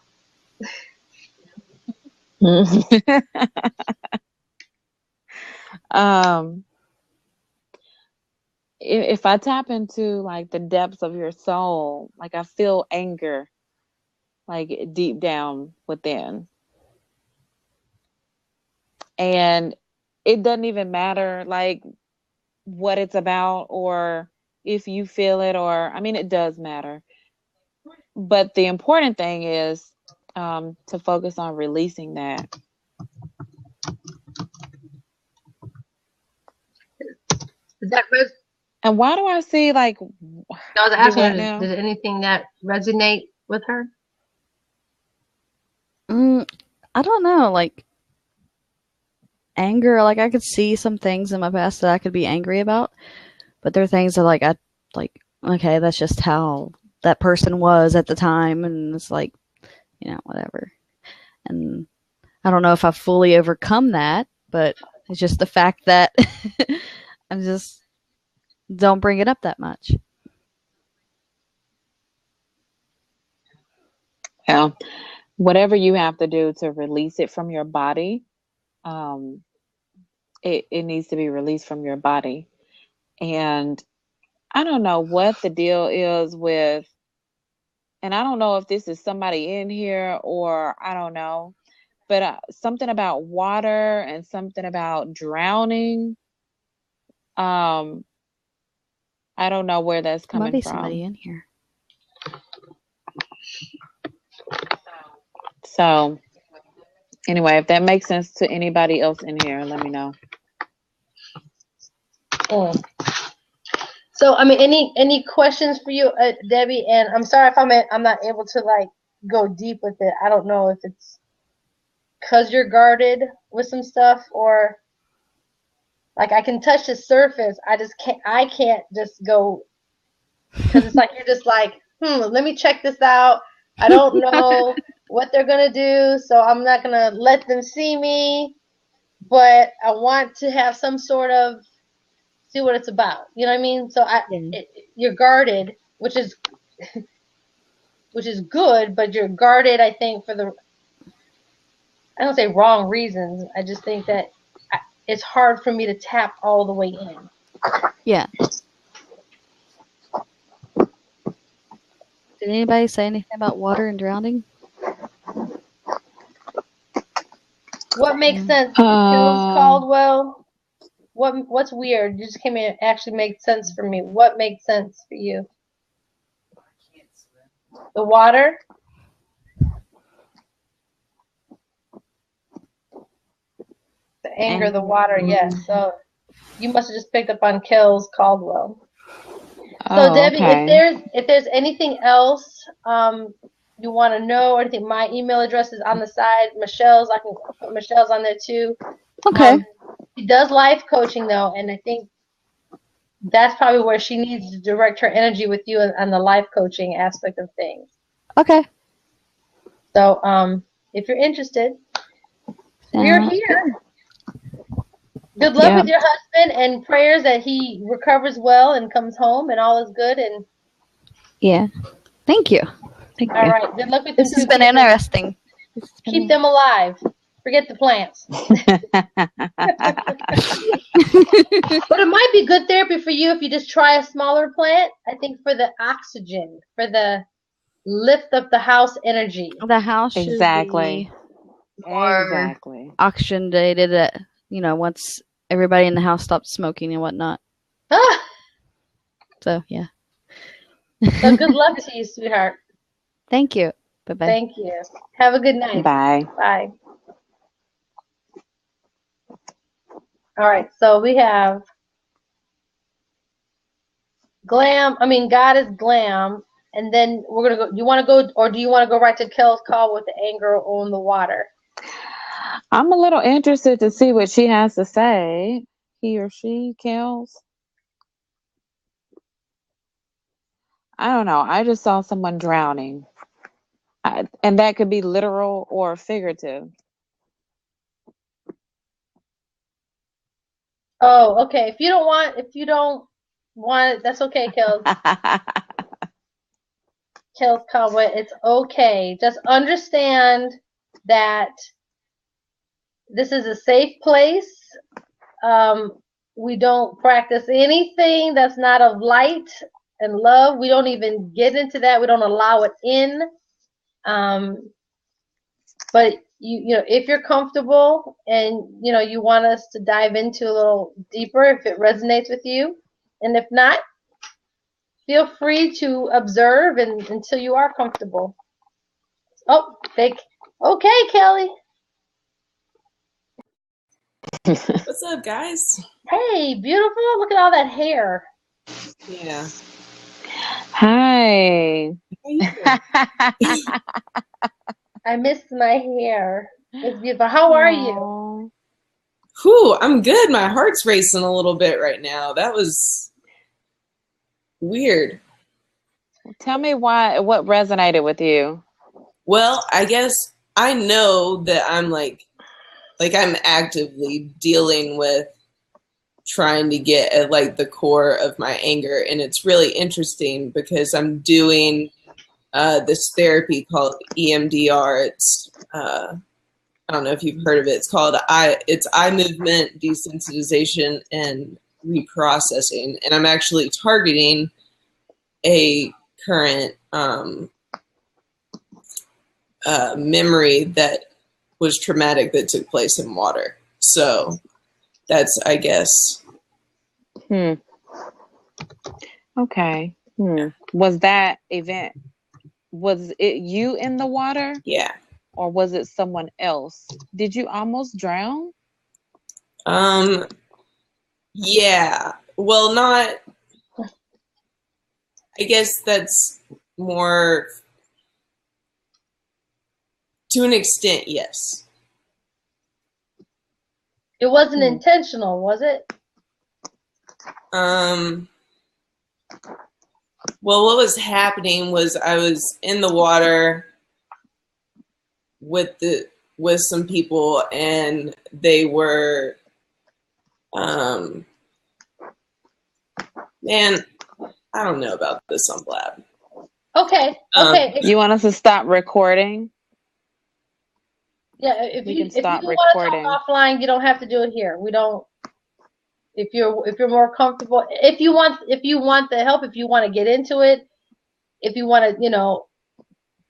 If I tap into like the depths of your soul, like I feel anger, like deep down within. And it doesn't even matter like what it's about or if you feel it, or I mean it does matter. But the important thing is to focus on releasing that. Is that And why do I see like I was asking what her, now? does anything that resonate with her? I don't know, like anger, like I could see some things in my past that I could be angry about, but there are things that like I like, okay, that's just how that person was at the time, and it's like, whatever. And I don't know if I've fully overcome that, but it's just the fact that I just don't bring it up that much. Yeah. Whatever you have to do to release it from your body, it needs to be released from your body. And I don't know what the deal is with, and I don't know if this is somebody in here or I don't know, but something about water and something about drowning. I don't know where that's Might coming be from. somebody in here. So anyway, if that makes sense to anybody else in here, let me know. So, I mean, any questions for you, Debbie? And I'm sorry if I'm not able to like go deep with it. I don't know if it's because you're guarded with some stuff, or like I can touch the surface. I can't just go, because it's like you're just like, let me check this out. I don't know what they're gonna do, so I'm not gonna let them see me. But I want to have some sort of see what it's about. You know what I mean? So you're guarded, which is good, but you're guarded, I think, for the, I don't say wrong reasons. I just think that it's hard for me to tap all the way in. Yeah. Did anybody say anything about water and drowning? What makes sense? Hills Caldwell? What's weird? You just came in, actually made sense for me. What makes sense for you? The water? The anger, the water, yes. So you must have just picked up on Hills Caldwell. So Debbie, okay. if there's anything else you want to know, or anything, my email address is on the side. Michelle's, I can put Michelle's on there too. Okay. She does life coaching though, and I think that's probably where she needs to direct her energy with you on the life coaching aspect of things. Okay. So if you're interested, we're here. Good luck with your husband, and prayers that he recovers well and comes home and all is good. And Yeah. Thank you. Thank all you. right, good luck with This the has two been kids. interesting. Keep them alive. Forget the plants. But it might be good therapy for you if you just try a smaller plant. I think for the oxygen, for the lift up the house energy. The house should Exactly. be more Exactly. oxygenated at, once everybody in the house stops smoking and whatnot. Ah, So, yeah. so good luck to you, sweetheart. Thank you. Bye-bye. Thank you. Have a good night. Bye. Bye. All right, so we have God is glam, and then we're gonna go. Do you want to go, or do you want to go right to Kel's call with the anger on the water? I'm a little interested to see what she has to say. He or she, Kels. I don't know. I just saw someone drowning. And that could be literal or figurative. Oh, okay. If you don't want it, that's okay, Kels. Kels comment, it's okay. Just understand that this is a safe place. We don't practice anything that's not of light and love. We don't even get into that. We don't allow it in. But if you're comfortable and you want us to dive into a little deeper, if it resonates with you, and if not, feel free to observe until you are comfortable. Oh, okay, Kelly. What's up, guys? Hey, beautiful. Look at all that hair. Yeah. Hi. I missed my hair. It's beautiful. How are you? Whew, I'm good. My heart's racing a little bit right now. That was weird. Tell me what resonated with you. Well, I guess I know that I'm like I'm actively dealing with trying to get at like the core of my anger, and it's really interesting because I'm doing this therapy called EMDR. It's I don't know if you've heard of it. It's called eye movement desensitization and reprocessing, and I'm actually targeting a current memory that was traumatic that took place in water. So that's, I guess. Okay. Was that event, was it you in the water? Yeah. Or was it someone else? Did you almost drown? Yeah. Well, not. I guess that's more to an extent, yes. It wasn't intentional, was it? Well, what was happening was I was in the water with some people, and they were man, I don't know about this on Blab. Okay. You want us to stop recording? Yeah, if you want to recording. talk offline, you don't have to do it here. We don't. If you're more comfortable, if you want the help, if you want to get into it, if you want to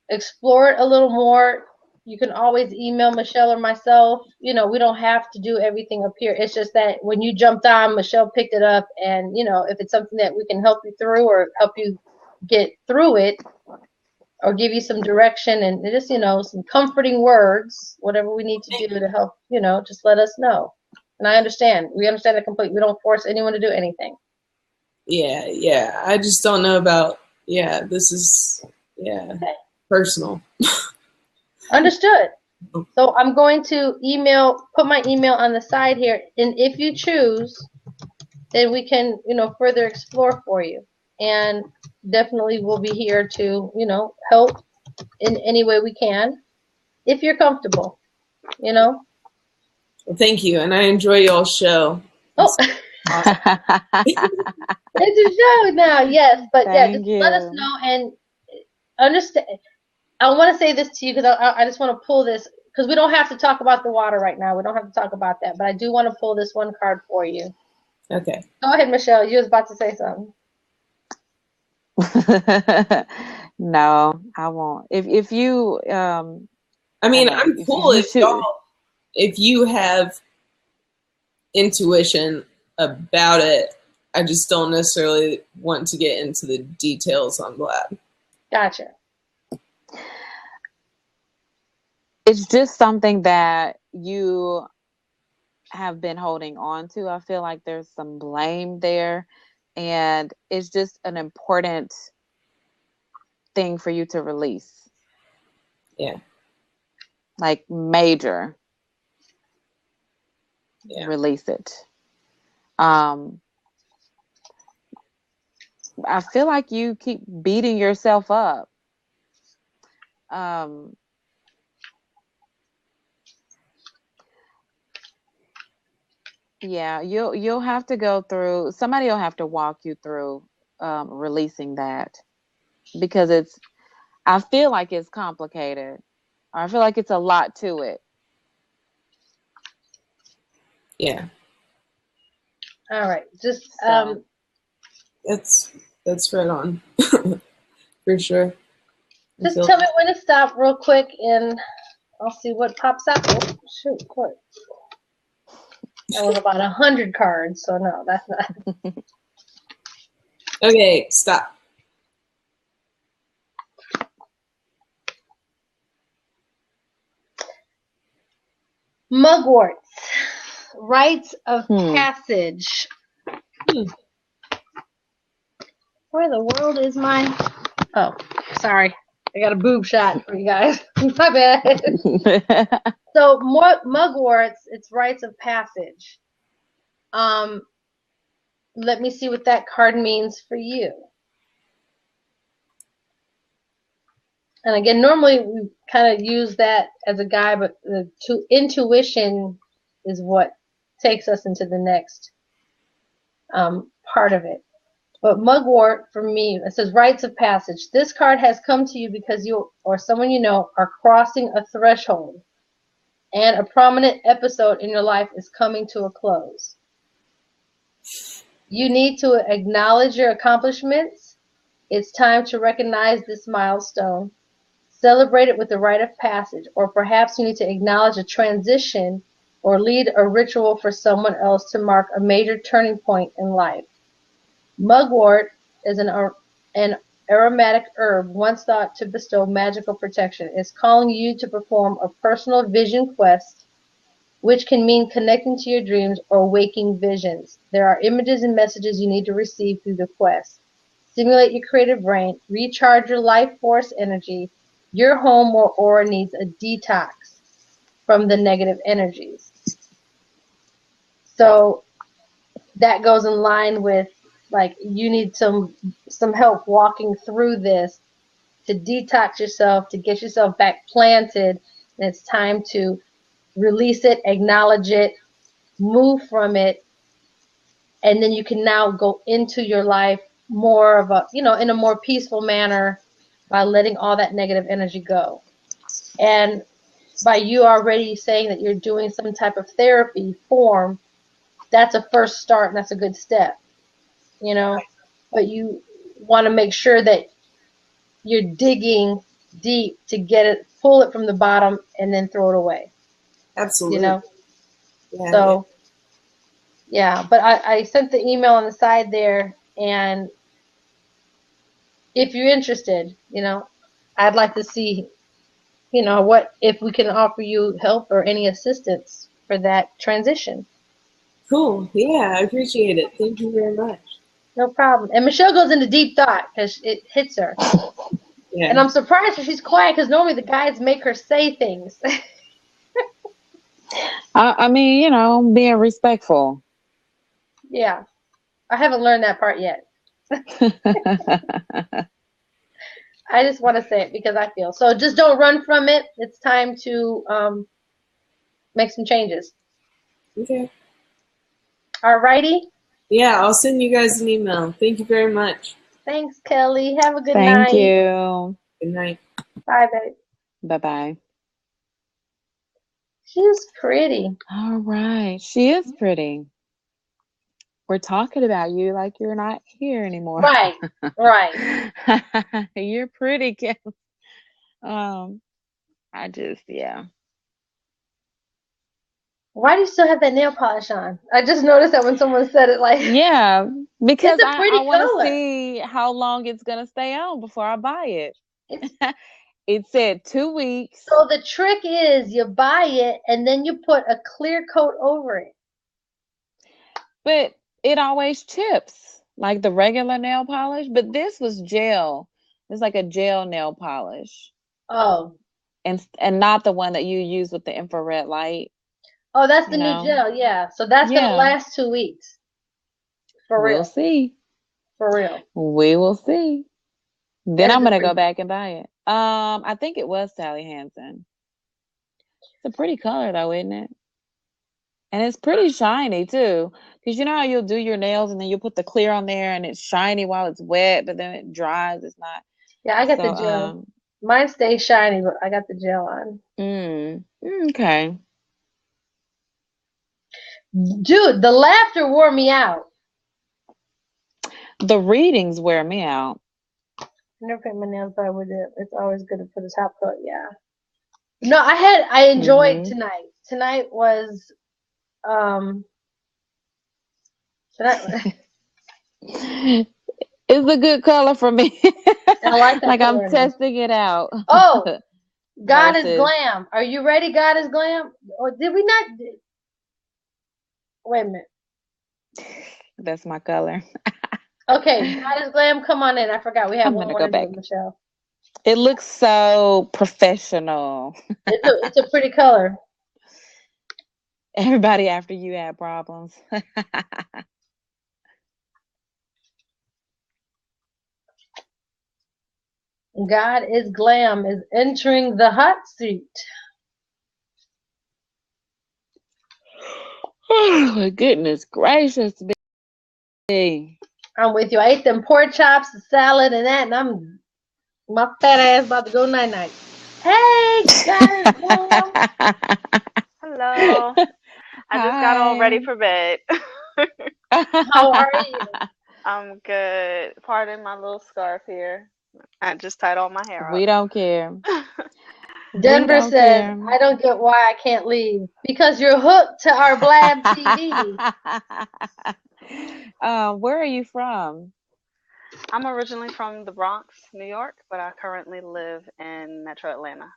explore it a little more, you can always email Michelle or myself. We don't have to do everything up here. It's just that when you jumped on, Michelle picked it up, and if it's something that we can help you through or help you get through it, or give you some direction and just some comforting words, whatever we need to do to help, just let us know. And I understand. We understand it completely. We don't force anyone to do anything. Yeah. I just don't know about. Yeah, this is personal. Understood. So I'm going to put my email on the side here, and if you choose, then we can further explore for you. And definitely we'll be here to help in any way we can. if you're comfortable, you know. Well, thank you, and I enjoy y'all's show. Oh, it's a show now, yes, but yeah, just let us know and understand. I want to say this to you because I just want to pull this because we don't have to talk about the water right now. We don't have to talk about that, but I do want to pull this one card for you. Okay. Go ahead, Michelle. You was about to say something. No, I won't. If you I mean, I'm cool if you have intuition about it. I just don't necessarily want to get into the details on that. Gotcha. It's just something that you have been holding on to. I feel like there's some blame there, and it's just an important thing for you to release. Yeah. Like major. Yeah. Release it. I feel like you keep beating yourself up. Yeah, you'll have to go through, somebody will have to walk you through releasing that, because I feel like it's complicated. Or I feel like it's a lot to it. Yeah. All right. Just that's right on. For sure. Just tell me when to stop real quick and I'll see what pops up. Oh, shoot, what? That was about 100 cards, so no, that's not. Okay, stop. Mugworts. Rites of passage. Where the world is my... Oh, sorry. I got a boob shot for you guys. My bad. So, mugworts, it's rites of passage. Let me see what that card means for you. And again, normally we kind of use that as a guide, but the intuition is what takes us into the next part of it. But mugwort, for me, it says rites of passage. This card has come to you because you or someone you know are crossing a threshold, and a prominent episode in your life is coming to a close. You need to acknowledge your accomplishments. It's time to recognize this milestone. Celebrate it with the rite of passage, or perhaps you need to acknowledge a transition or lead a ritual for someone else to mark a major turning point in life. Mugwort is an aromatic herb once thought to bestow magical protection. It's calling you to perform a personal vision quest, which can mean connecting to your dreams or waking visions. There are images and messages you need to receive through the quest. Stimulate your creative brain, recharge your life force energy. Your home or aura needs a detox from the negative energies. So that goes in line with, like, you need some help walking through this to detox yourself, to get yourself back planted, and it's time to release it, acknowledge it, move from it, and then you can now go into your life more of a, in a more peaceful manner by letting all that negative energy go. And by you already saying that you're doing some type of therapy form, that's a first start and that's a good step, but you want to make sure that you're digging deep to get it, pull it from the bottom and then throw it away. Absolutely. Yeah, so yeah, but I sent the email on the side there, and if you're interested, I'd like to see, what, if we can offer you help or any assistance for that transition. Cool. Yeah, I appreciate it. Thank you very much. No problem. And Michelle goes into deep thought because it hits her. Yeah. And I'm surprised that she's quiet because normally the guys make her say things. I mean, being respectful. Yeah. I haven't learned that part yet. I just want to say it because I feel so. Just don't run from it. It's time to make some changes. Okay. Alrighty. Yeah, I'll send you guys an email. Thank you very much. Thanks, Kelly. Have a good Thank night. you. Good night. Bye, babe. Bye-bye. She's pretty. All right. She is pretty. We're talking about you like you're not here anymore. Right. Right. You're pretty, Kim. Yeah. Why do you still have that nail polish on? I just noticed that when someone said it, like, Yeah, because it's a pretty I want to color. see how long it's gonna stay on before I buy it. It's, It said 2 weeks. so the trick is you buy it and then you put a clear coat over it. But it always chips like the regular nail polish. But this was gel. It's like a gel nail polish, Oh. and not the one that you use with the infrared light. Oh, that's the You new know? gel, yeah. So that's Yeah. gonna last 2 weeks. For real. We'll see. For real. We will see. Then That I'm is a gonna go pretty- back and buy it. I think it was Sally Hansen. It's a pretty color though, isn't it? And it's pretty shiny too. Because you know how you'll do your nails and then you'll put the clear on there and it's shiny while it's wet, but then it dries. It's not. Yeah, I got the So, gel. Mine stays shiny, but I got the gel on. Okay. Dude, the laughter wore me out. The readings wear me out. I never paint my nails by with it. It's always good to put a top coat, yeah. No, I enjoyed tonight. Tonight was tonight It's a good color for me. I like that Like I'm color. testing it out. Oh, God is Versus- glam. Are you ready, God is glam? Or did we not? Wait a minute. That's my color. Okay, God is glam. Come on in. I forgot we have I'm one gonna more go to back. do, Michelle. It looks so professional. It's a pretty color. Everybody after you had problems. God is glam is entering the hot seat. Oh my goodness gracious me. I'm with you. I ate them pork chops, the salad, and that, and my fat ass about to go night night. Hey, God is glam. Hello. I just got all ready for bed. How are you? I'm good. Pardon my little scarf here. I just tied all my hair up. We don't care. Denver don't says, care. I don't get why I can't leave. Because you're hooked to our Blab TV. Where are you from? I'm originally from the Bronx, New York, but I currently live in Metro Atlanta.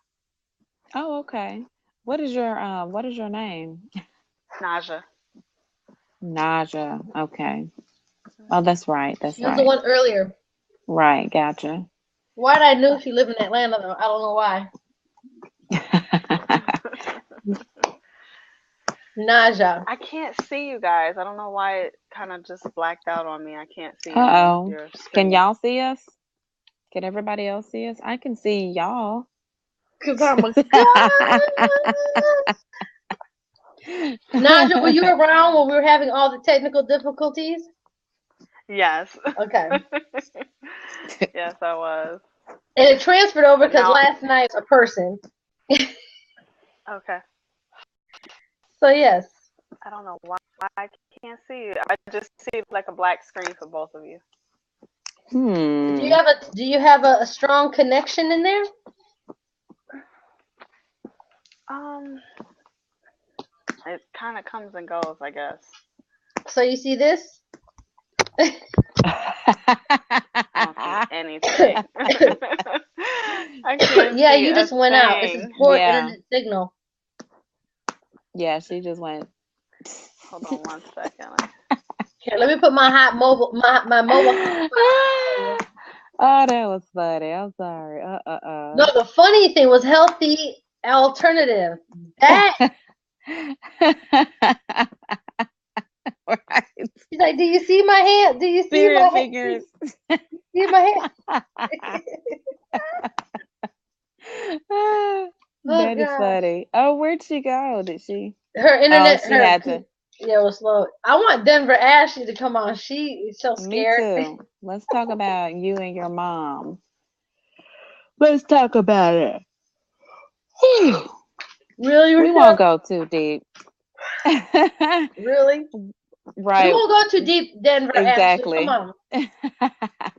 Oh, okay. What is your name? Naja. Naja. Okay. Oh, that's right. That's She was the right. one earlier. Right, gotcha. Why did I know she lived in Atlanta though? I don't know why. Naja. I can't see you guys. I don't know why it kind of just blacked out on me. I can't see Uh-oh. your Can screen. y'all see us? Can everybody else see us? I can see y'all. Because I'm a Naja, were you around when we were having all the technical difficulties? Yes. Okay. Yes, I was. And it transferred over because No. last night a person. Okay. So yes. I don't know why I can't see you. I just see like a black screen for both of you. Hmm. Do you have a strong connection in there? It kind of comes and goes, I guess. So you see this? I don't see anything. I can't Yeah, see you a just went out. This is thing. poor Yeah. internet signal. Yeah, she just went. Hold on one second. Here, let me put my mobile. Oh, that was funny. I'm sorry. No, the funny thing was healthy alternative. That Right. she's like, do you see my hand? Do you see Spirit my fingers. See my hand? That is gosh. funny. Oh, where'd she go? Did she? Her Oh, internet, she had to. yeah, it was slow. I want Denver Ashley to come on. She is so Me scared. too. Let's talk about you and your mom. Let's talk about it. Whew. Really, We Raquel? won't go too deep. Really? Right. We won't go too deep, Denver Exactly. Ashley. Come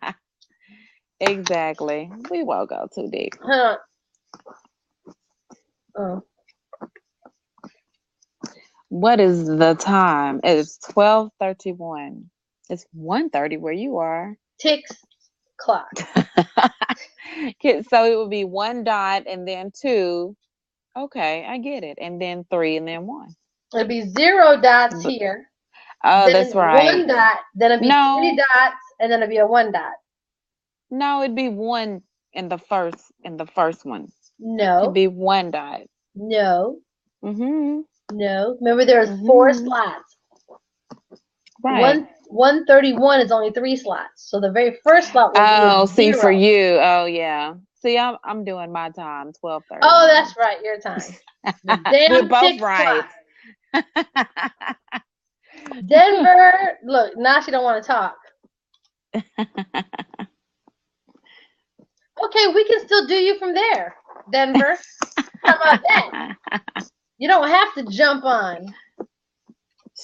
on. Exactly. We won't go too deep. Huh. Oh. What is the time? It's 12:31. It's 1:30 where you are. Ticks clock. Okay, so it would be 1 dot and then 2. Okay, I get it. And then 3 and then 1. It'd be 0 dots here. Oh, then that's right. 1 dot. Then it'd be No. 3 dots, and then it'd be a 1 dot. No, it'd be 1 in the first one. No. It'd be 1 dot. No. Mhm. No. Remember, there's 4 slots. Right. 131 is only 3 slots. So the very first slot will Oh, be a see 0. for you. Oh yeah. See, I'm doing my time, 12:30. Oh, that's right, your time. The damn We're both tick right. clock. Denver, look, now she don't want to talk. Okay, we can still do you from there, Denver. How about that? You don't have to jump on.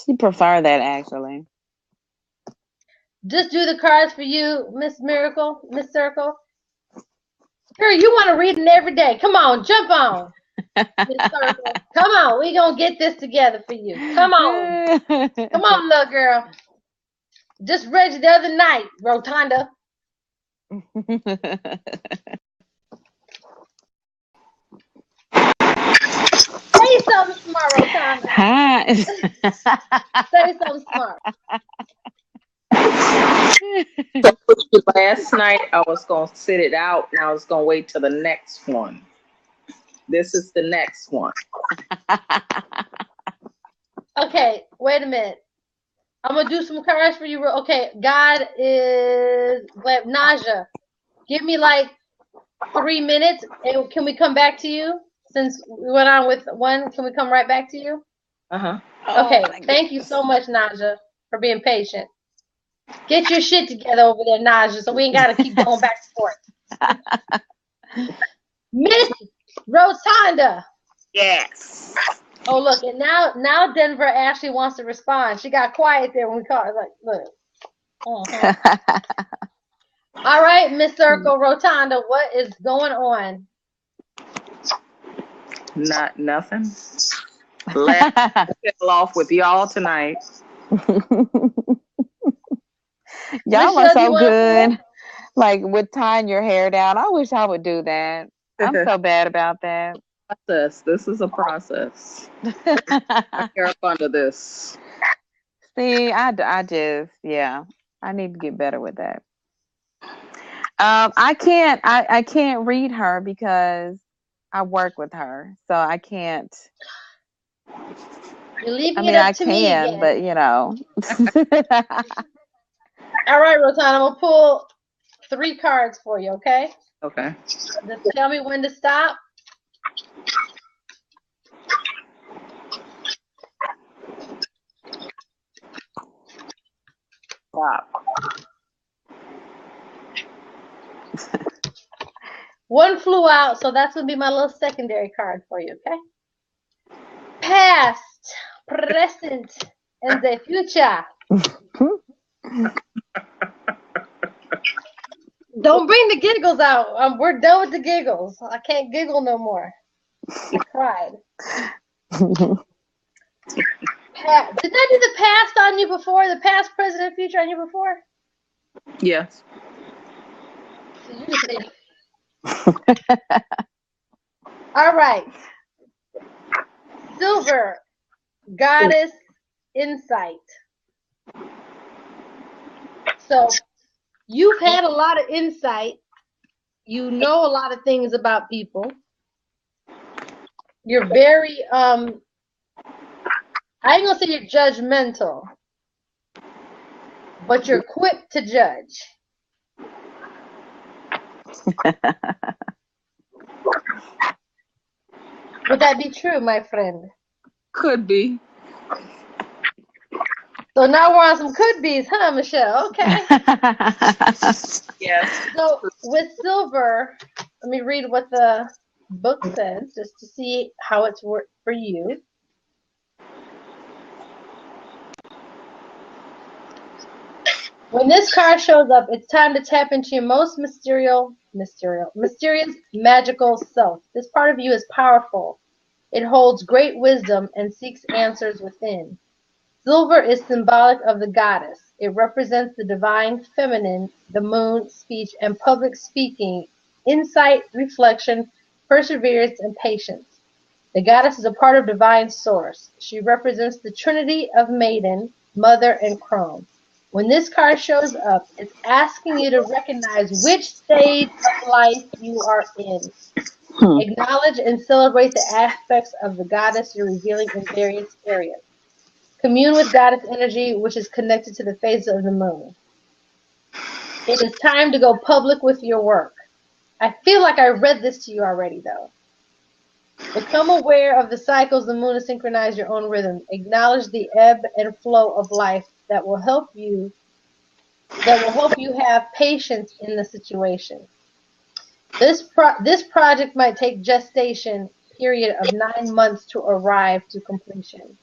She prefer that actually. Just do the cards for you, Miss Miracle, Miss Circle. Girl, you want to read it every day. Come on, jump on. Miss Circle. Come on, we gonna get this together for you. Come on. Come on, little girl. Just read it the other night, Rotunda. Say something smart, Rotunda. Hi. Say something smart. Last night I was gonna sit it out and I was gonna wait till the next one. This is the next one. Okay, wait a minute. I'm gonna do some cards for you. Okay, God is Naja. Give me like 3 minutes, and can we come back to you? Since we went on with one, can we come right back to you? Uh-huh. Okay, thank you so much, Naja, for being patient. Get your shit together over there, Naja, so we ain't gotta keep going back and forth. Miss Rotunda. Yes. Oh, look, and now Denver actually wants to respond. She got quiet there when we called. Like, look. Uh-huh. All right, Miss Circle Rotunda, what is going on? Nothing. Let's fell off with y'all tonight. Y'all Michelle, are so you wanna good. Like with tying your hair down. I wish I would do that. I'm so bad about that. Process. This is a process. I care up under this. See, I just, yeah, I need to get better with that. I can't read her because I work with her, so I can't. You're leaving I mean, it up I to me can, again. but you know. All right, Rotunda, I'm gonna pull 3 cards for you, okay? Okay. Just tell me when to stop. Stop. One flew out, so that's gonna be my little secondary card for you, okay? Past, present, and the future. Don't bring the giggles out. We're done with the giggles. I can't giggle no more. I cried. Did I do the past on you before? The past, present, and future on you before? Yes. So you just say. All right. Silver, goddess, insight. So you've had a lot of insight. You know a lot of things about people. You're very I ain't gonna say you're judgmental, but you're quick to judge. Would that be true, my friend? Could be. So now we're on some could be's, huh, Michelle? Okay. Yes. So with silver, let me read what the book says just to see how it's worked for you. When this card shows up, it's time to tap into your most mysterious, magical self. This part of you is powerful. It holds great wisdom and seeks answers within. Silver is symbolic of the goddess. It represents the divine feminine, the moon, speech, and public speaking, insight, reflection, perseverance, and patience. The goddess is a part of divine source. She represents the trinity of maiden, mother, and crone. When this card shows up, it's asking you to recognize which stage of life you are in. Acknowledge and celebrate the aspects of the goddess you're revealing in various areas. Commune with goddess energy, which is connected to the phase of the moon. It is time to go public with your work. I feel like I read this to you already, though. Become aware of the cycles the moon to synchronize your own rhythm. Acknowledge the ebb and flow of life that will help you have patience in the situation. This project might take gestation period of 9 months to arrive to completion.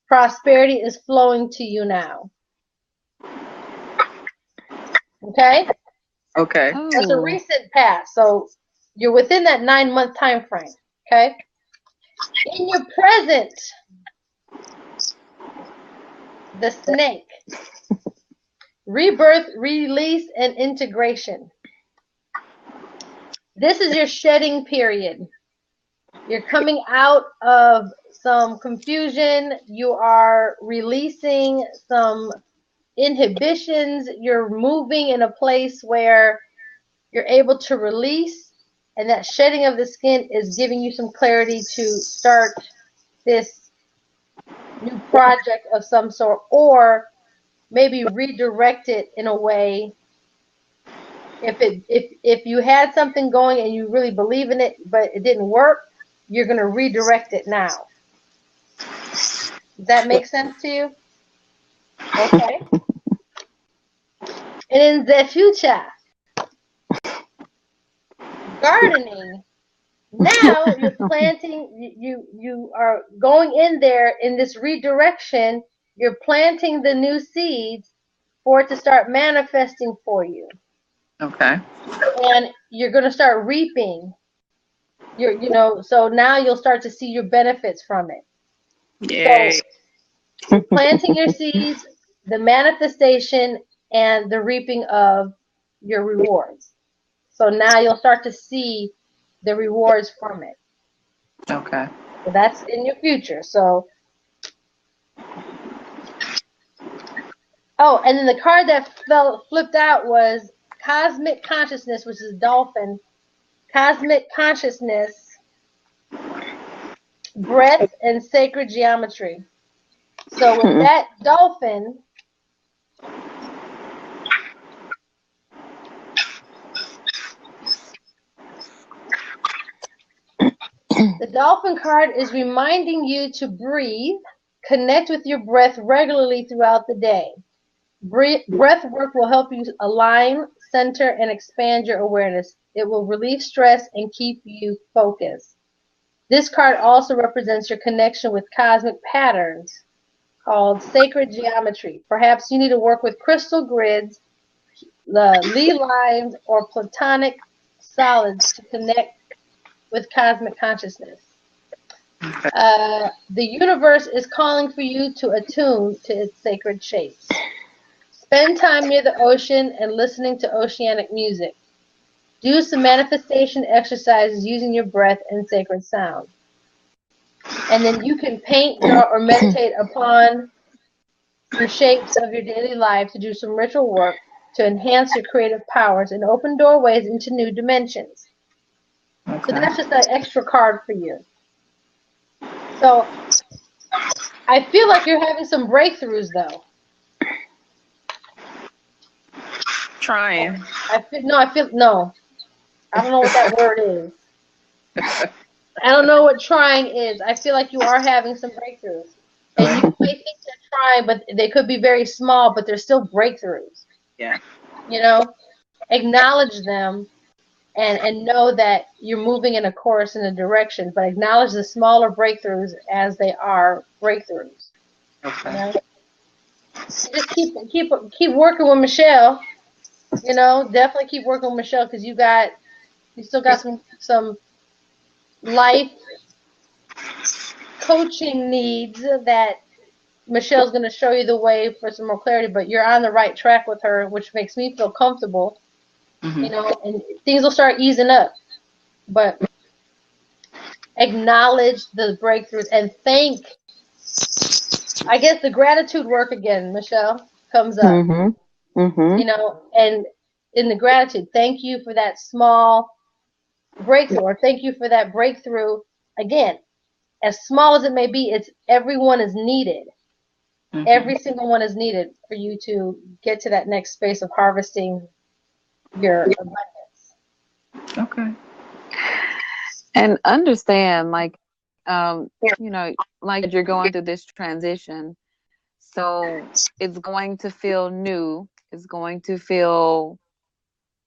Prosperity is flowing to you now. Okay? Okay. That's a recent past. So you're within that 9-month time frame. Okay? In your present, the snake. Rebirth, release, and integration. This is your shedding period. You're coming out of some confusion. You are releasing some inhibitions. You're moving in a place where you're able to release, and that shedding of the skin is giving you some clarity to start this new project of some sort, or maybe redirect it in a way. If you had something going and you really believe in it, but it didn't work, you're going to redirect it now. Does that make sense to you? Okay. And in the future, gardening. Now you're planting. You are going in there in this redirection. You're planting the new seeds for it to start manifesting for you. Okay. And you're going to start reaping. So now you'll start to see your benefits from it. Yay. So you're planting your seeds, the manifestation, and the reaping of your rewards. So now you'll start to see the rewards from it. Okay. So that's in your future. So, oh, and then the card that flipped out was Cosmic Consciousness, which is dolphin. Cosmic Consciousness, breath, and sacred geometry. So with that dolphin, the dolphin card is reminding you to breathe, connect with your breath regularly throughout the day. Breath work will help you align, center, and expand your awareness. It will relieve stress and keep you focused. This card also represents your connection with cosmic patterns called sacred geometry. Perhaps you need to work with crystal grids, the Lie lines, or platonic solids to connect with cosmic consciousness. The universe is calling for you to attune to its sacred shapes. Spend time near the ocean and listening to oceanic music. Do some manifestation exercises using your breath and sacred sound. And then you can paint, draw, or meditate upon your shapes of your daily life to do some ritual work to enhance your creative powers and open doorways into new dimensions. Okay. So that's just an extra card for you. So I feel like you're having some breakthroughs, though. Trying. I don't know what that word is. I don't know what trying is. I feel like you are having some breakthroughs. And you may think they're trying, but they could be very small, but they're still breakthroughs. Yeah. You know? Acknowledge them and know that you're moving in a course in a direction, but acknowledge the smaller breakthroughs as they are breakthroughs. Okay. You know? Just keep working with Michelle. You know, definitely keep working with Michelle because you still got some life coaching needs that Michelle's going to show you the way for some more clarity, but you're on the right track with her, which makes me feel comfortable, you know, and things will start easing up. But acknowledge the breakthroughs and thank, I guess the gratitude work again, Michelle, comes up, you know, and in the gratitude, thank you for that small breakthrough, or thank you for that breakthrough. Again, as small as it may be, everyone is needed. Every single one is needed for you to get to that next space of harvesting your abundance. Okay. And understand, like, you know, like you're going through this transition. So it's going to feel new. It's going to feel,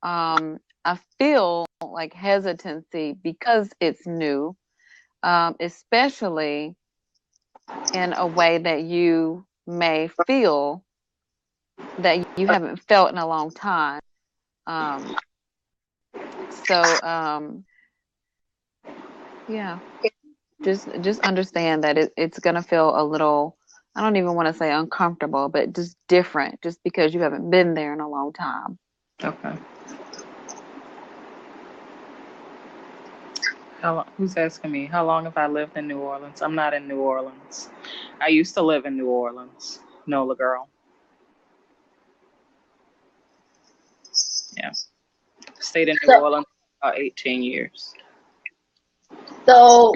I feel like hesitancy because it's new, especially in a way that you may feel that you haven't felt in a long time. Yeah, just understand that it's gonna feel a little, I don't even want to say uncomfortable, but just different, just because you haven't been there in a long time. Okay. Who's asking me? How long have I lived in New Orleans? I'm not in New Orleans. I used to live in New Orleans. Nola girl. Yeah. Stayed in New Orleans for about 18 years. So,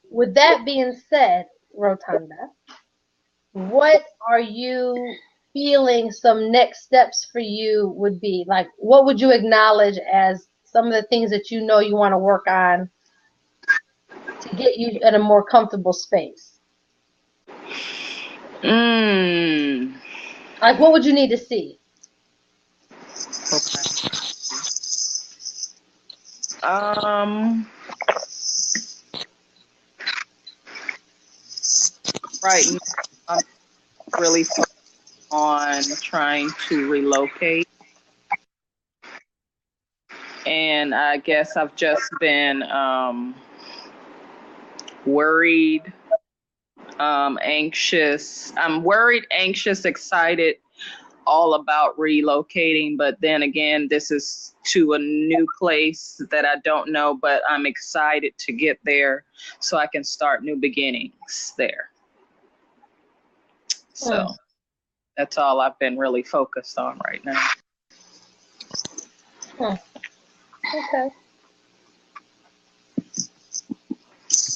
with that being said, Rotunda, what are you feeling some next steps for you would be? Like, what would you acknowledge as some of the things that you know you want to work on to get you in a more comfortable space? Like, what would you need to see? Okay. Right now, I'm really focused on trying to relocate. And I guess I've just been worried, anxious. I'm worried, anxious, excited, all about relocating. But then again, this is to a new place that I don't know, but I'm excited to get there so I can start new beginnings there. So that's all I've been really focused on right now. Okay.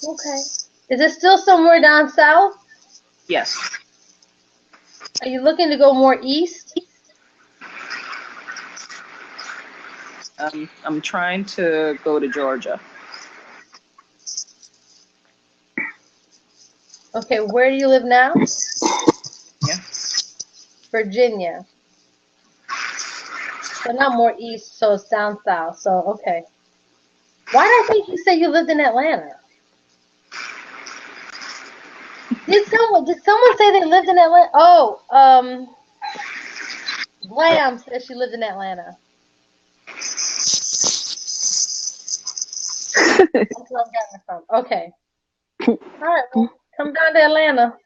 Okay. Is it still somewhere down south? Yes. Are you looking to go more east? I'm trying to go to Georgia. Okay, where do you live now? Yeah. Virginia. So not more east, so it's down south. So, okay. Why did I think you said you lived in Atlanta? Did someone say they lived in Atlanta? Oh, Glam said she lived in Atlanta. That's where I'm getting it from. Okay. All right, well, come down to Atlanta.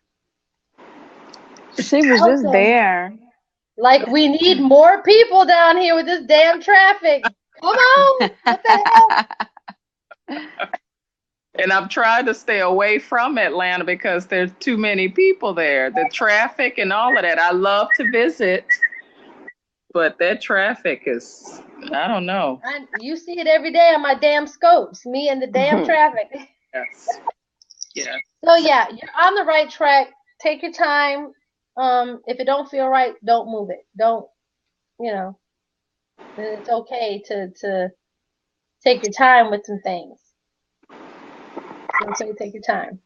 She was just there. Like, we need more people down here with this damn traffic. Come on. What the hell? And I'm trying to stay away from Atlanta because there's too many people there. The traffic and all of that. I love to visit, but that traffic is, I don't know. You see it every day on my damn scopes. Me and the damn traffic. Yes. Yeah. So, yeah, you're on the right track. Take your time. If it don't feel right, don't move it. Don't, you know, it's okay to take your time with some things. So take your time.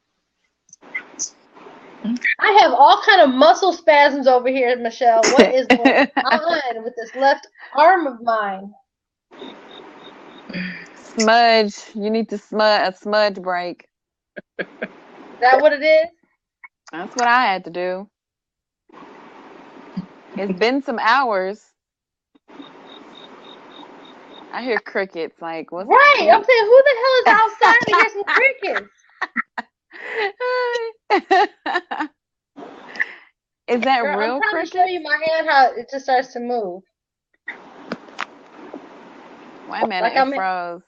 I have all kind of muscle spasms over here, Michelle. What is going on with this left arm of mine? Smudge. You need to a smudge break. Is that what it is? That's what I had to do. It's been some hours. I hear crickets. Like, what's right? I'm saying, who the hell is outside to hear some crickets? Is that Girl, real I'm trying cricket? to show you my hand how it just starts to move. Wait a minute, Like it I'm froze.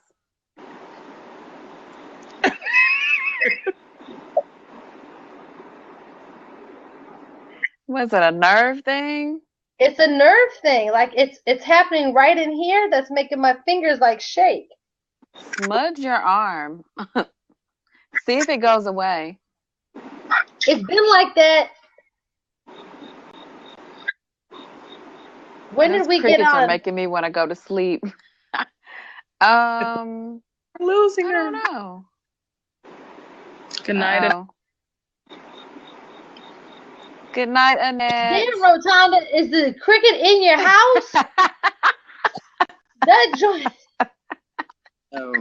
Was it a nerve thing? It's a nerve thing. Like it's happening right in here. That's making my fingers like shake. Smudge your arm. See if it goes away. It's been like that. When Those did we get crickets are on? making me want to go to sleep. Losing I her. don't know. Good night. Uh-oh. Good night, Annette. Damn, Rotunda, is the cricket in your house? That joint. Oh.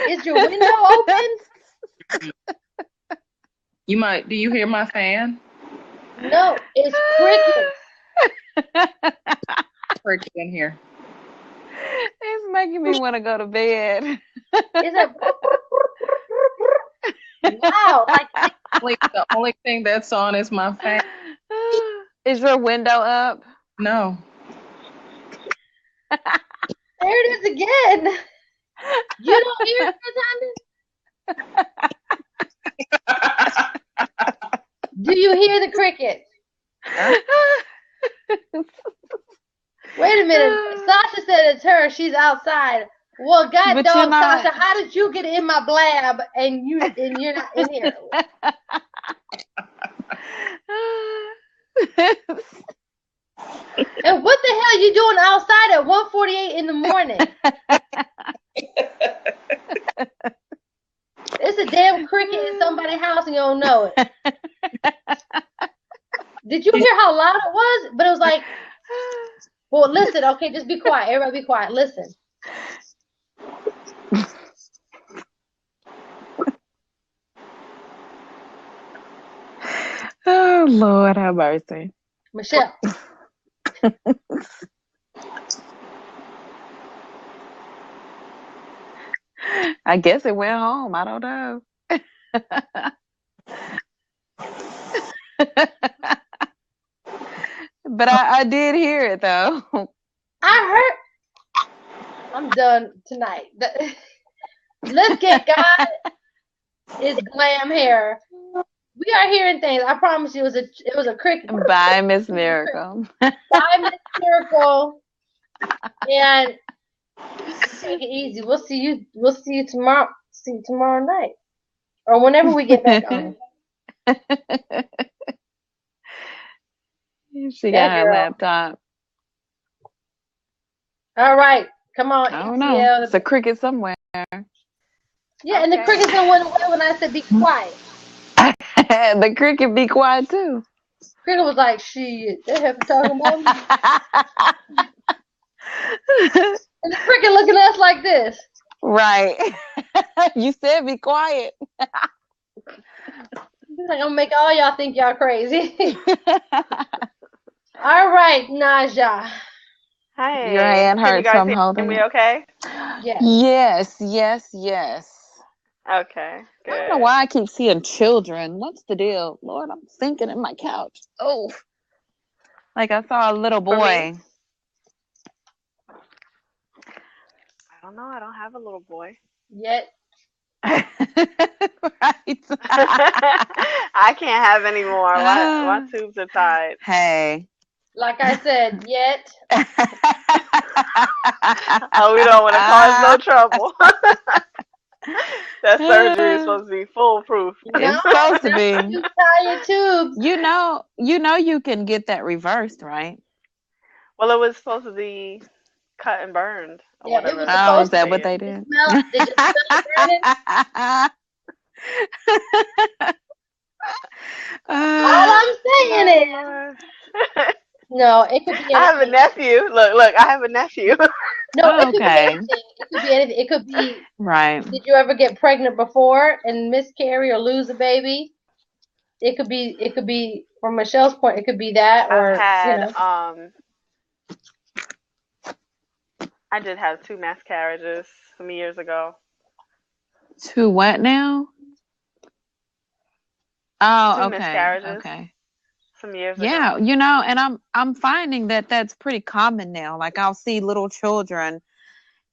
Is your window open? Do you hear my fan? No, it's crickets. Cricket in here. It's making me want to go to bed. Is it? Wow, like The only thing that's on is my fan. Is your window up? No. there it is again. You don't hear it, Rotunda? Do you hear the crickets? Wait a minute. Sasha said it's her. She's outside. Well, God But dog, you're not. Sasha, how did you get in my blab and you're not in here? And what the hell are you doing outside at 1:48 in the morning? It's a damn cricket in somebody's house and you don't know it. Did you hear how loud it was? But it was like, well, listen, okay, just be quiet. Everybody be quiet. Listen. Oh, Lord have mercy. Michelle. I guess it went home. I don't know. But I did hear it, though. I heard. I'm done tonight. Let's get God is glam hair. We are hearing things. I promise you, it was a cricket. Bye, Miss Miracle. Bye, Miss Miracle. And take it easy. We'll see you tomorrow. See you tomorrow night, or whenever we get back on. She got her laptop. All right, come on. I don't know. Yeah, It's a cricket somewhere. and the crickets done went away when I said be quiet. The cricket be quiet too. Cricket was like, shit, they have to talk about me. And the cricket looking at us like this. Right. You said be quiet. He's like, I'm gonna make all y'all think y'all crazy. All right, Naja. Hi. Your hand Can you hurts guys from hear holding me it. okay? Yes. Yes. Okay, I don't good. know why I keep seeing children. What's the deal? Lord, I'm sinking in my couch. Oh. Like I saw a little For me? boy. I don't know. I don't have a little boy. Yet. Right. I can't have any more. My tubes are tied. Hey. Like I said, yet. Oh, we don't want to cause no trouble. That surgery is supposed to be foolproof. It's supposed to be. You tie your tubes. You know you can get that reversed, right? Well, it was supposed to be cut and burned. Or Yeah, it whatever. was Oh, is supposed that to what be. they did? Did you smell it burning? No, it could be I have a anything. nephew. Look, I have a nephew. No, it could be Okay. anything. It could be anything. It could be, Right. did you ever get pregnant before and miscarry or lose a baby? It could be from Michelle's point, it could be that, I've or had I did have 2 miscarriages some years ago. To what now? 2 Oh, okay. miscarriages Okay. some years Yeah, ago. you know, and I'm finding that that's pretty common now. Like I'll see little children,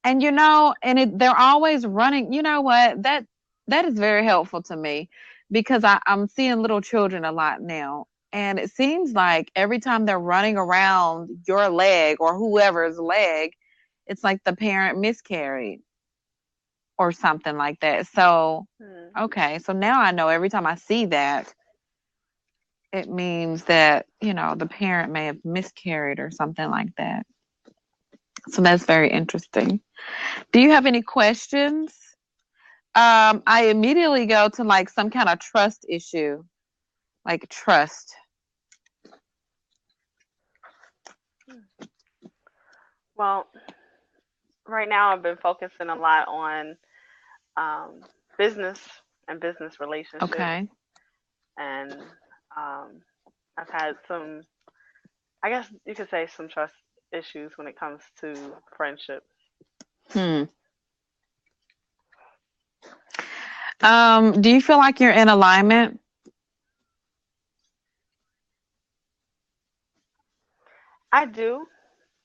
and you know, and they're always running. You know what? That is very helpful to me because I'm seeing little children a lot now, and it seems like every time they're running around your leg or whoever's leg, it's like the parent miscarried or something like that. So, okay, so now I know every time I see that, it means that, you know, the parent may have miscarried or something like that. So that's very interesting. Do you have any questions? I immediately go to like some kind of trust issue, like trust. Well, right now I've been focusing a lot on business and business relationships. Okay. And I've had some, I guess you could say, some trust issues when it comes to friendships. Do you feel like you're in alignment? I do.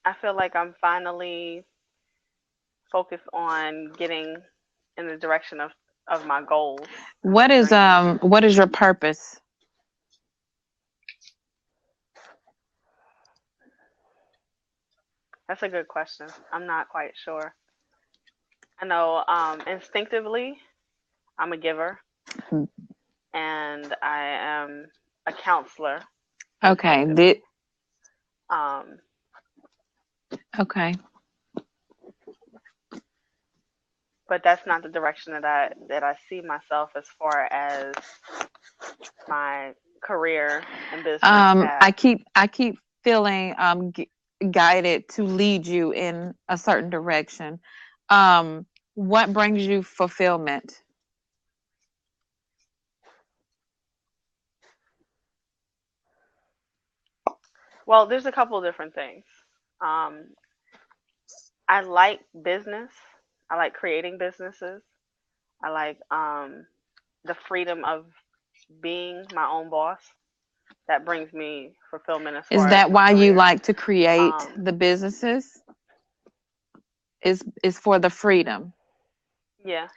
I feel like I'm finally focused on getting in the direction of my goals. What is your purpose? That's a good question. I'm not quite sure. I know instinctively I'm a giver and I am a counselor. Okay. Okay. But that's not the direction that I see myself as far as my career and business path. I keep feeling guided to lead you in a certain direction. What brings you fulfillment? Well, there's a couple of different things. I like business. I like creating businesses. I like the freedom of being my own boss. That brings me fulfillment as far Is as that my why you career. like to create the businesses? Is for the freedom? Yeah,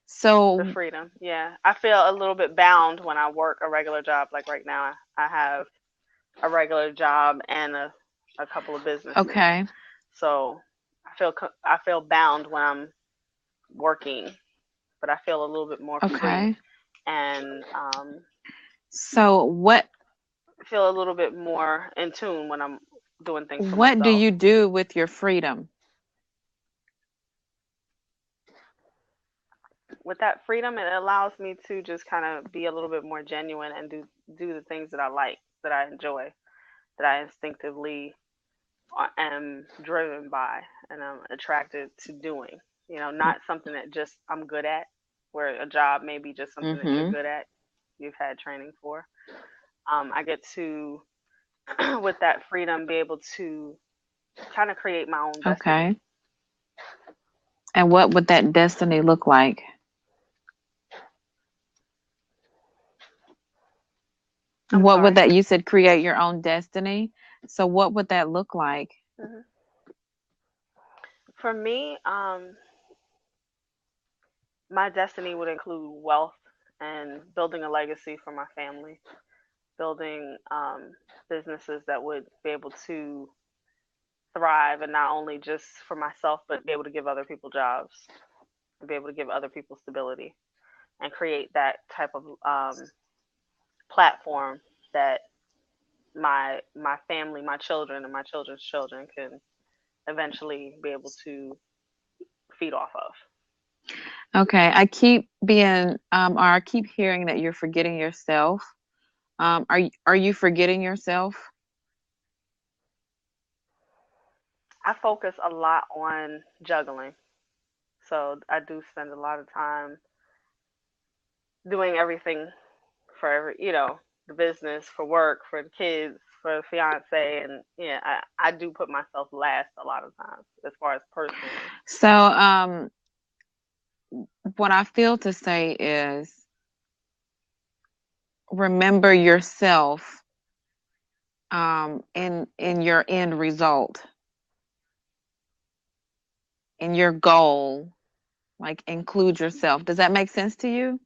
So the freedom. Yeah, I feel a little bit bound when I work a regular job. Like right now, I have a regular job and a couple of businesses. okay. So I feel bound when I'm working, but I feel a little bit more free Okay. and So what feel a little bit more in tune when I'm doing things for what do myself. you do with your freedom? With that freedom, it allows me to just kind of be a little bit more genuine and do the things that I like, that I enjoy, that I instinctively am driven by and I'm attracted to doing. You know, not something that just I'm good at, where a job may be just something that you're good at, you've had training for. I get to, with that freedom, be able to kind of create my own destiny. Okay. And what would that destiny look like? What would that, you said create your own destiny. So what would that look like? Mm-hmm. For me, my destiny would include wealth and building a legacy for my family, building businesses that would be able to thrive, and not only just for myself, but be able to give other people jobs, and be able to give other people stability, and create that type of platform that my family, my children, and my children's children can eventually be able to feed off of. Okay. I keep hearing that you're forgetting yourself. Are you forgetting yourself? I focus a lot on juggling. So I do spend a lot of time doing everything for the business, for work, for the kids, for the fiance, and yeah, I do put myself last a lot of times as far as personally. So, what I feel to say is remember yourself in your end result, in your goal. Like include yourself. Does that make sense to you?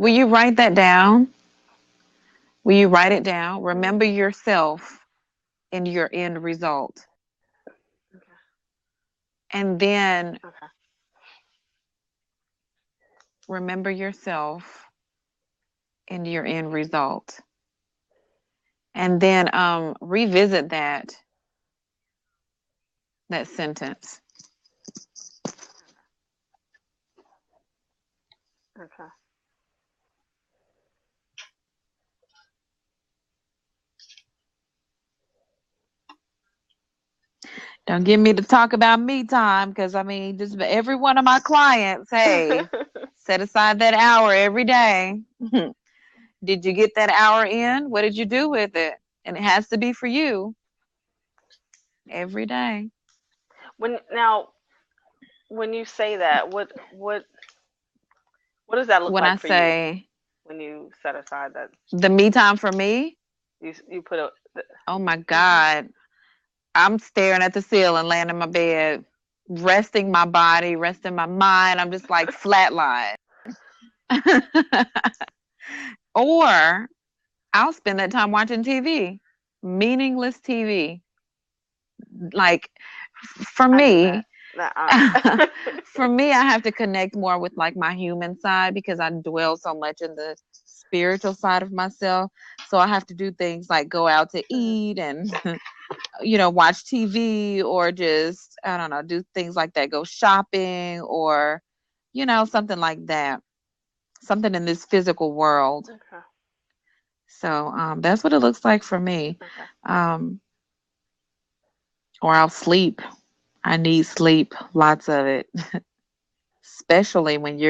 Will you write that down? Will you write it down? Remember yourself in your end result. And then remember yourself in your end result. And then revisit that sentence. Okay. Don't get me to talk about me time, because I mean, just every one of my clients, hey, set aside that hour every day. Did you get that hour in? What did you do with it? And it has to be for you every day. When you say that, what does that look When like I for say you? When you set aside that the me time for me, you put a. oh my God, I'm staring at the ceiling, laying in my bed, resting my body, resting my mind. I'm just like flatline. Or I'll spend that time watching TV, meaningless TV. Like for me, for me, I have to connect more with like my human side because I dwell so much in the spiritual side of myself. So I have to do things like go out to eat and watch TV, or just, I don't know, do things like that, go shopping, or something like that, something in this physical world. Okay. So that's what it looks like for me. Okay. Or I'll sleep. I need sleep, lots of it. Especially when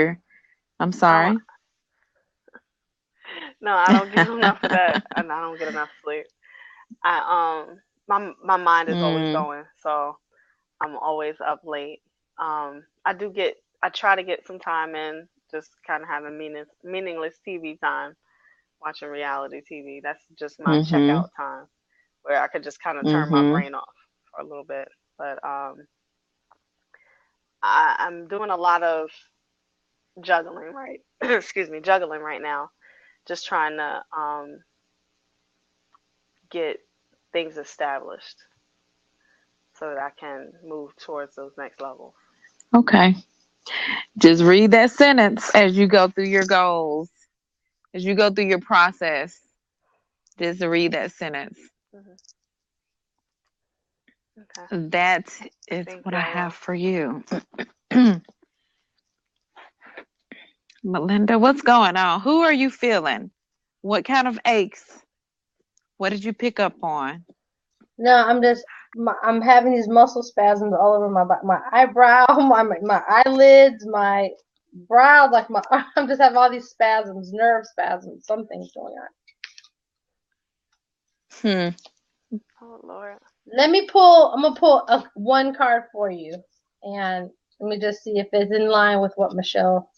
I'm sorry. No, I don't get enough of that, and I don't get enough sleep. My mind is always going, so I'm always up late. I try to get some time in, just kind of having meaningless TV time, watching reality TV. That's just my checkout time, where I could just kind of turn my brain off for a little bit. But I'm doing a lot of juggling juggling right now, just trying to get things established so that I can move towards those next levels. Okay. Just read that sentence as you go through your goals, as you go through your process. Just read that sentence. Okay. That is what I have for you. Melinda, what's going on? Who are you feeling? What kind of aches? What did you pick up on? No, I'm having these muscle spasms all over my eyebrow, my eyelids, my brow, like I'm just having all these spasms, nerve spasms, something's going on. Oh Lord. I'm gonna pull one card for you, and let me just see if it's in line with what Michelle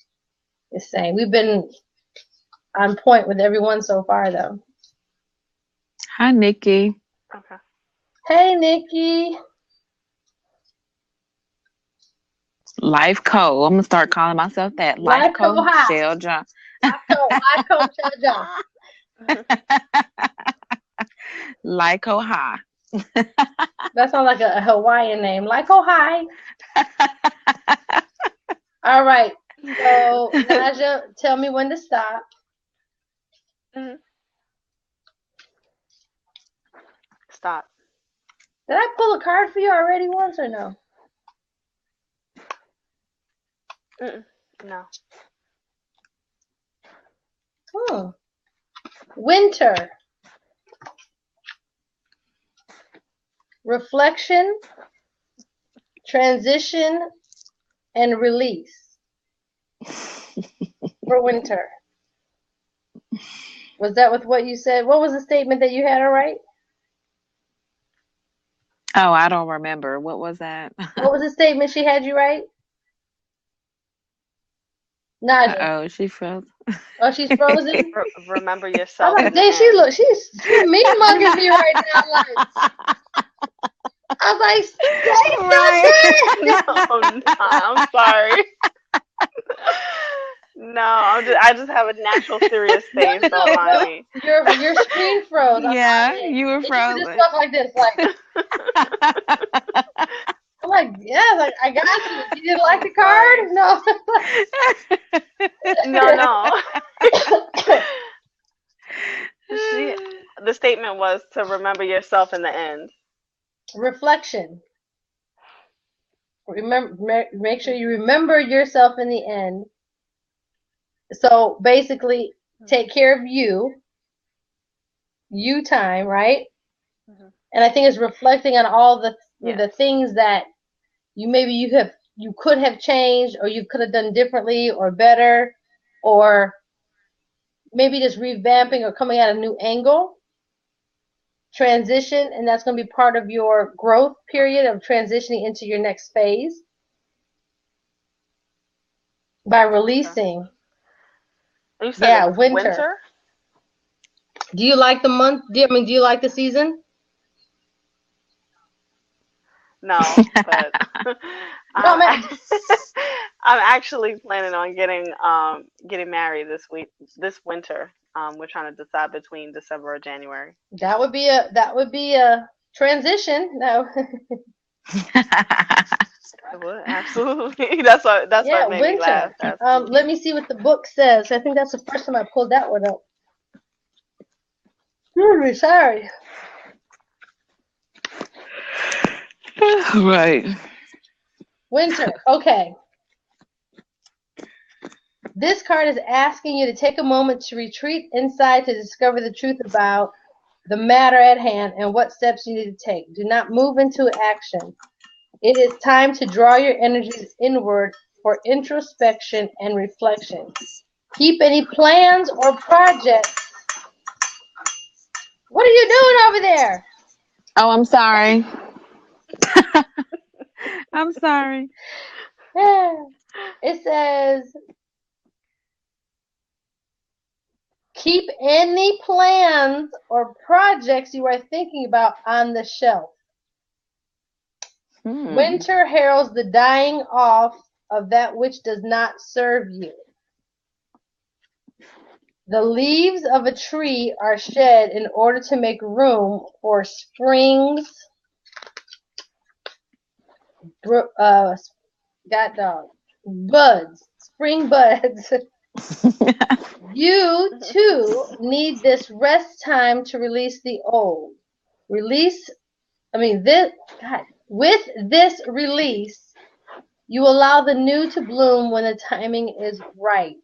is saying. We've been on point with everyone so far, though. Hi, Nikki. Okay. Hey, Nikki. Life Co. I'm gonna start calling myself that. Life Co. Shell John. Life Co. Shell John. Lyco High. That sounds like a Hawaiian name. Lyco High. All right. So, Naja, tell me when to stop. Stop. Did I pull a card for you already once or no? No. Winter. reflection, transition, and release for winter. Was that with what you said? What was the statement that you had, all right? Oh, I don't remember. What was that? What was the statement she had you right? Nadia. Oh, she froze. Oh, she's frozen? Remember I'm yourself. like, in the dang, end. she's mean mugging me right now. Like, I'm like, say No, no, I'm sorry. No, I just have a natural serious face. Don't mind me. Your screen froze. I'm Yeah, like, you were and you frozen. just stuff like this, like. I'm like, yeah, like I got you. You didn't like the card? No. No. The statement was to remember yourself in the end. Reflection. Remember, make sure you remember yourself in the end. So basically, take care of you time, right? Mhm. And I think it's reflecting on all the Yes. things that you could have changed, or you could have done differently or better, or maybe just revamping or coming at a new angle. Transition, and that's going to be part of your growth period of transitioning into your next phase by releasing. You said it was winter. Do you like the month? Do you like the season? No, but I'm actually planning on getting married this winter. We're trying to decide between December or January. That would be a transition. No. It would, absolutely. That's what made me laugh. Winter. Let me see what the book says. I think that's the first time I pulled that one up. Sorry. Right. Winter. Okay. This card is asking you to take a moment to retreat inside to discover the truth about the matter at hand and what steps you need to take. Do not move into action. It is time to draw your energies inward for introspection and reflection. Keep any plans or projects. What are you doing over there? Oh, I'm sorry. I'm sorry. It says, keep any plans or projects you are thinking about on the shelf. Winter heralds the dying off of that which does not serve you. The leaves of a tree are shed in order to make room for spring's buds, spring buds. You too need this rest time to release the old. With this release, you allow the new to bloom when the timing is right.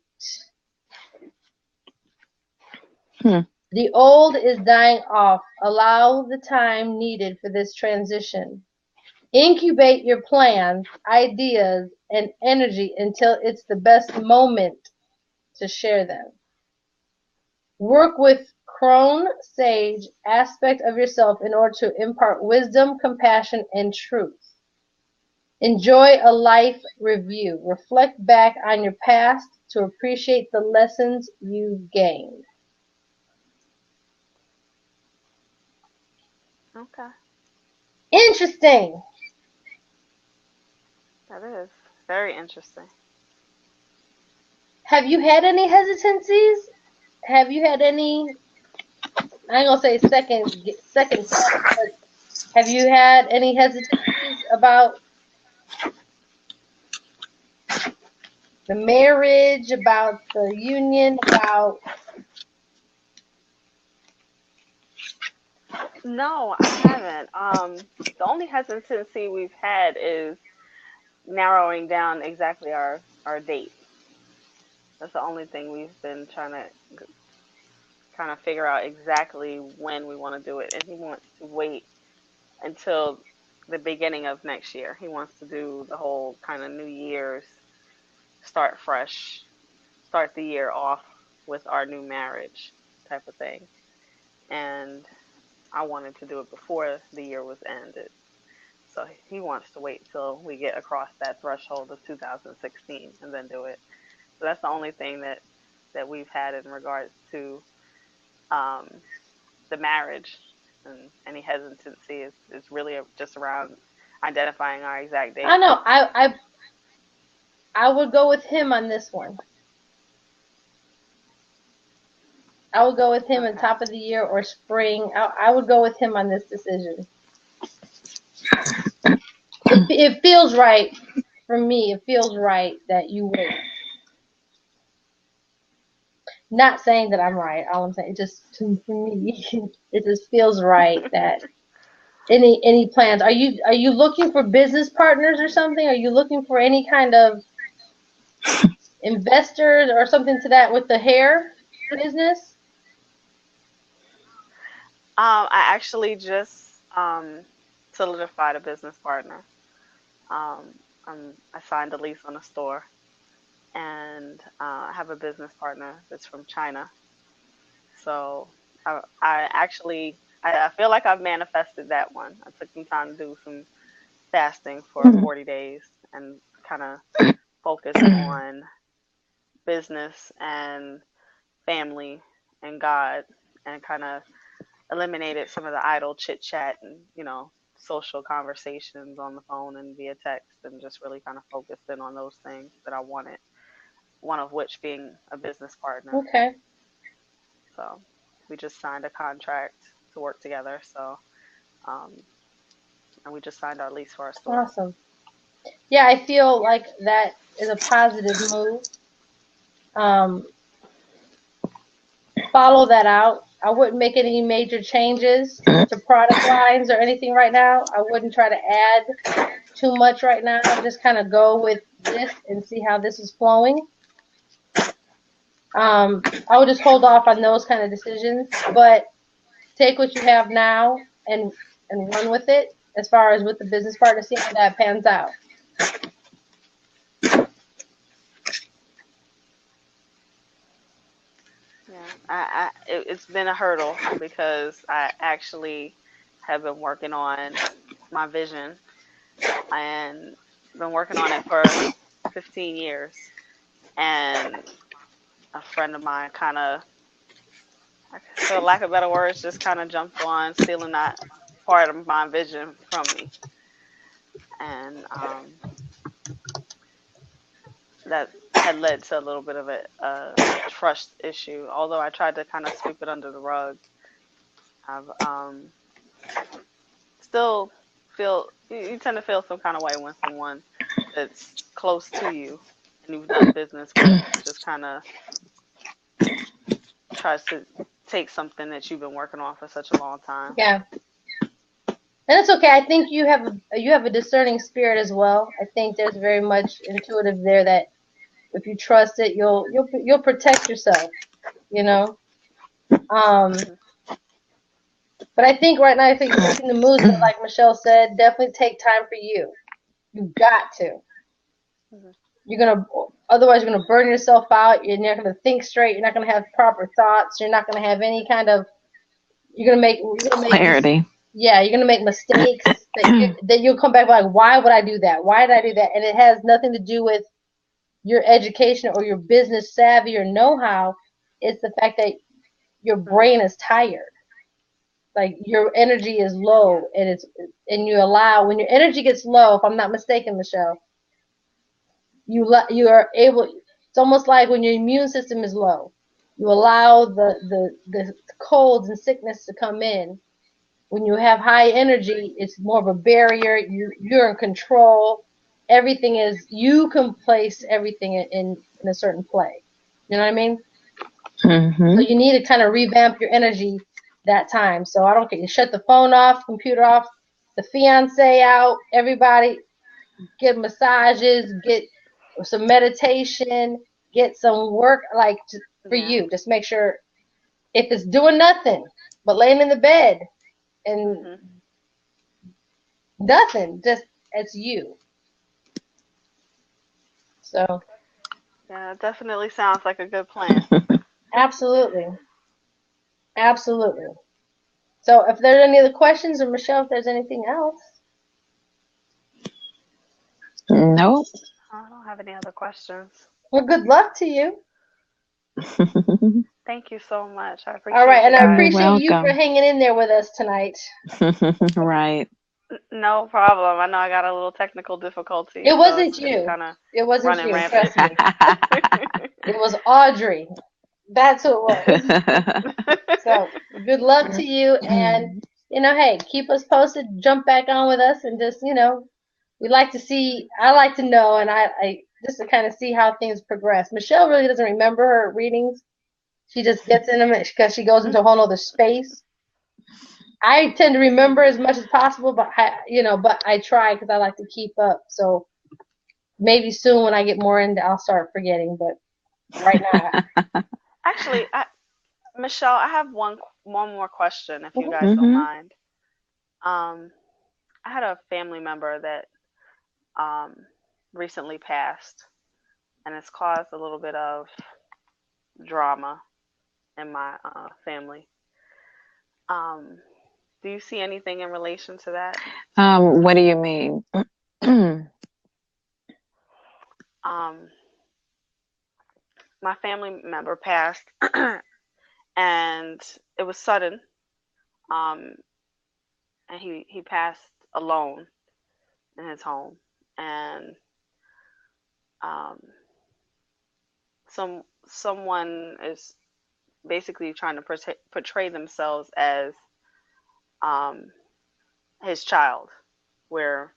The old is dying off. Allow the time needed for this transition. Incubate your plans, ideas, and energy until it's the best moment to share them. Work with crone sage aspect of yourself in order to impart wisdom, compassion, and truth. Enjoy a life review. Reflect back on your past to appreciate the lessons you've gained. Okay. Interesting. That is very interesting. Have you had any hesitancies? Have you had any, I ain't gonna say second thoughts, but have you had any hesitancies about the marriage, about the union, about... No, I haven't. The only hesitancy we've had is narrowing down exactly our date. That's the only thing we've been trying to kind of figure out exactly when we want to do it. And he wants to wait until the beginning of next year. He wants to do the whole kind of New Year's, start fresh, start the year off with our new marriage type of thing. And I wanted to do it before the year was ended. So he wants to wait till we get across that threshold of 2016 and then do it. So that's the only thing that we've had in regards to the marriage. And any hesitancy is really just around identifying our exact date. I know. I would go with him on this one. I would go with him in top of the year or spring. I would go with him on this decision. It feels right for me. It feels right that you wait. Not saying that I'm right. All I'm saying, it just for me, it just feels right that any plans. Are you looking for business partners or something? Are you looking for any kind of investors or something to that with the hair business? I actually just solidified a business partner. I signed a lease on a store, and I have a business partner that's from China. So I feel like I've manifested that one. I took some time to do some fasting for 40 days and kind of focus on business and family and God, and kind of eliminated some of the idle chit chat and, social conversations on the phone and via text, and just really kind of focused in on those things that I wanted, one of which being a business partner. Okay. So we just signed a contract to work together. So, and we just signed our lease for our store. Awesome. Yeah, I feel like that is a positive move. Follow that out. I wouldn't make any major changes to product lines or anything right now. I wouldn't try to add too much right now. Just kind of go with this and see how this is flowing. I would just hold off on those kind of decisions, but take what you have now and run with it as far as with the business partner, see how that pans out. It's been a hurdle because I actually have been working on my vision and been working on it for 15 years. And a friend of mine kind of, for lack of better words, just kind of jumped on stealing that part of my vision from me. And that had led to a little bit of a trust issue. Although I tried to kind of sweep it under the rug, I've still feel, you tend to feel some kind of way when someone that's close to you and you've done business with just kind of tries to take something that you've been working on for such a long time. Yeah. And it's okay. I think you have a discerning spirit as well. I think there's very much intuitive there that if you trust it, you'll protect yourself, But I think right now, you're making the moves that, like Michelle said, definitely take time for you. You got to. Otherwise you're gonna burn yourself out. You're not gonna think straight. You're not gonna have proper thoughts. You're not gonna have any kind of. You're gonna make clarity. Yeah, you're gonna make mistakes that you'll come back like, why would I do that? Why did I do that? And it has nothing to do with your education or your business savvy or know-how. It's the fact that your brain is tired. Like your energy is low, and you allow, when your energy gets low, if I'm not mistaken, Michelle, you are able. It's almost like when your immune system is low, you allow the colds and sickness to come in. When you have high energy, it's more of a barrier. You're in control. Everything is, you can place everything in a certain play. You know what I mean? Mm-hmm. So you need to kind of revamp your energy that time. So I don't care. You shut the phone off, computer off, the fiance out, everybody get massages, get some meditation, get some work for you. Just make sure if it's doing nothing but laying in the bed and Nothing. Just it's you. So Yeah, it definitely sounds like a good plan. absolutely, absolutely. So if there's any other questions, or Michelle, if there's anything else, Nope. I don't have any other questions. well, good luck to you. Thank you so much. I appreciate All right, and you I guys. appreciate you for welcome. hanging in there with us tonight. Right. No problem. I know I got a little technical difficulty, It so wasn't it's you. kind of It wasn't running you. rampant. Trust me. It was Audrey. That's who it was. So good luck to you, and hey, keep us posted. Jump back on with us, and just we like to see. I like to know, and I just to kind of see how things progress. Michelle really doesn't remember her readings. She just gets in them because she goes into a whole other space. I tend to remember as much as possible, but I try because I like to keep up. So maybe soon when I get more into, I'll start forgetting. But right now, Actually, Michelle, I have one more question, if you guys don't Mhm. mind. I had a family member that recently passed, and it's caused a little bit of drama in my family. Do you see anything in relation to that? What do you mean? My family member passed, and it was sudden. And he passed alone in his home, and someone is basically trying to portray themselves as his child, where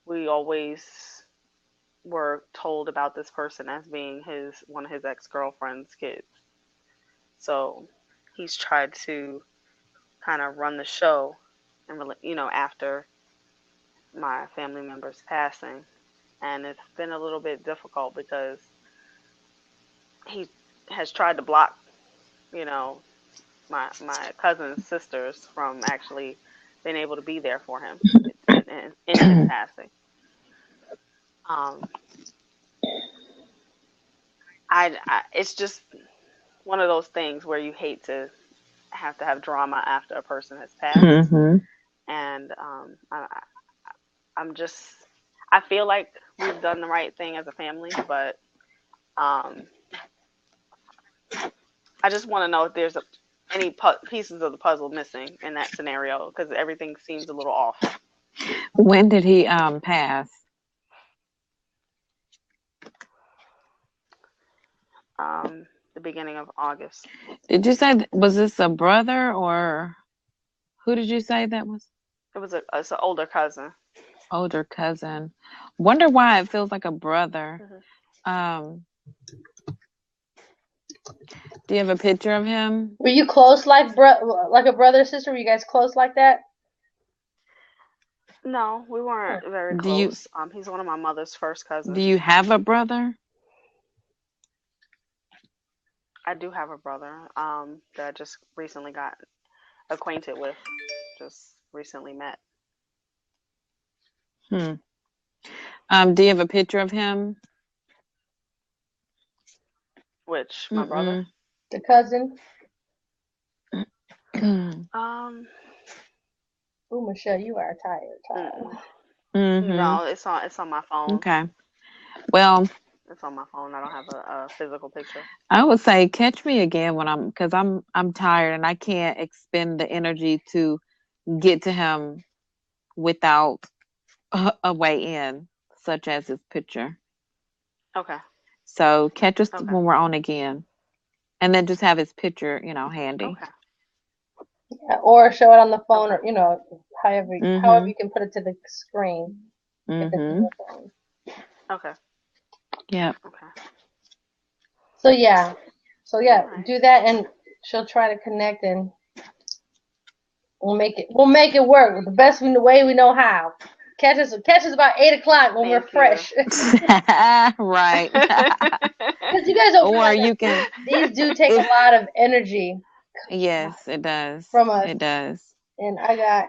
we always were told about this person as being one of his ex-girlfriend's kids. So he's tried to kind of run the show, and after my family member's passing, and it's been a little bit difficult because he has tried to block, my cousin's sisters from actually being able to be there for him in his passing. It's just one of those things where you hate to have drama after a person has passed, Mhm. and I feel like we've done the right thing as a family, but I just want to know if there's any pieces of the puzzle missing in that scenario, because everything seems a little off. When did he pass? The beginning of August. Did you say was this a brother or who did you say that was? It's an older cousin. Older cousin. Wonder why it feels like a brother. Do you have a picture of him? were you close like a brother or sister? Were you guys close like that? No, we weren't very close. He's one of my mother's first cousins. Do you have a brother? I do have a brother that I just recently got acquainted with, just recently met. Do you have a picture of him? Which, my brother? The cousin? Oh, Michelle, you are tired. No, it's on my phone. Okay. Well, it's on my phone. I don't have a physical picture. I would say catch me again because I'm tired and I can't expend the energy to get to him without a way in, such as his picture. Okay. So catch us when we're on again, and then just have his picture, handy. Okay. Yeah, or show it on the phone, or however you can put it to the screen. If it's in the phone. Okay. Yeah. Okay. So yeah, do that, and she'll try to connect, and we'll make it work the best way we know how. Catch us about 8:00 when we're fresh. Right. Because you guys don't realize these do take a lot of energy. Yes, it does. From us. It does. And I got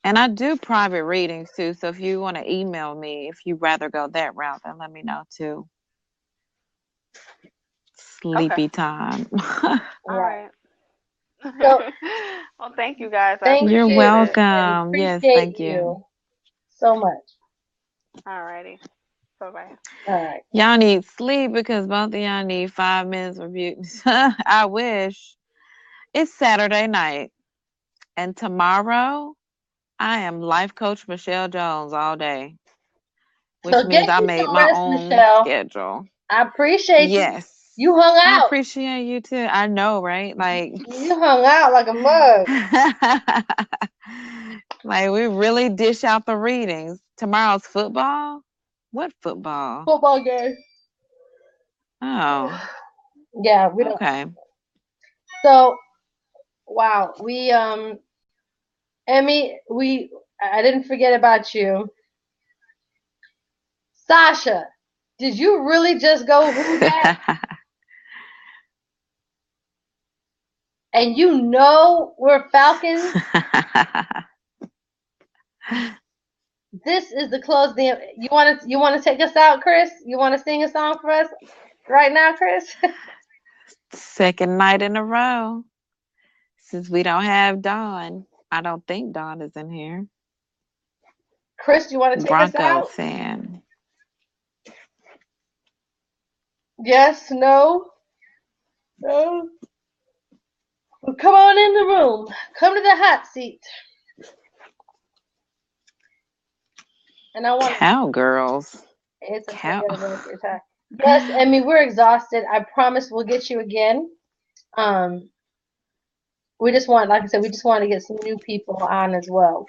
And I do private readings too. So if you want to email me, if you'd rather go that route, then let me know too. Sleepy time. All right. So Well, thank you guys. I thank You're you. appreciate it. welcome. And Yes, appreciate thank you. you so much. Alrighty. Bye bye. All right. Y'all need sleep because both of y'all need 5 minutes review. I wish. It's Saturday night. And tomorrow, I am life coach Michelle Jones all day, which So means get I you made some my rest, own Michelle. schedule. I appreciate you. Yes. You hung I out. appreciate you too. I know, right? Like, You hung out like a mug. like we really dish out the readings. Tomorrow's football? What football? Football game. Oh, Yeah, we don't. okay. So, wow, Emmy, I didn't forget about you. Sasha, did you really just go who that? And you know we're Falcons? This is the close. You want to take us out, Chris? You want to sing a song for us right now, Chris? Second night in a row. Since we don't have Dawn. I don't think Dawn is in here. Chris, you want to take us Broncos out? fan. Yes, no, no. Well, come on in the room. Come to the hot seat. And I want Cowgirls. it's a Cow. forgettable attack. Yes, Emmy, we're exhausted. I promise we'll get you again. We just want, like I said, we just want to get some new people on as well.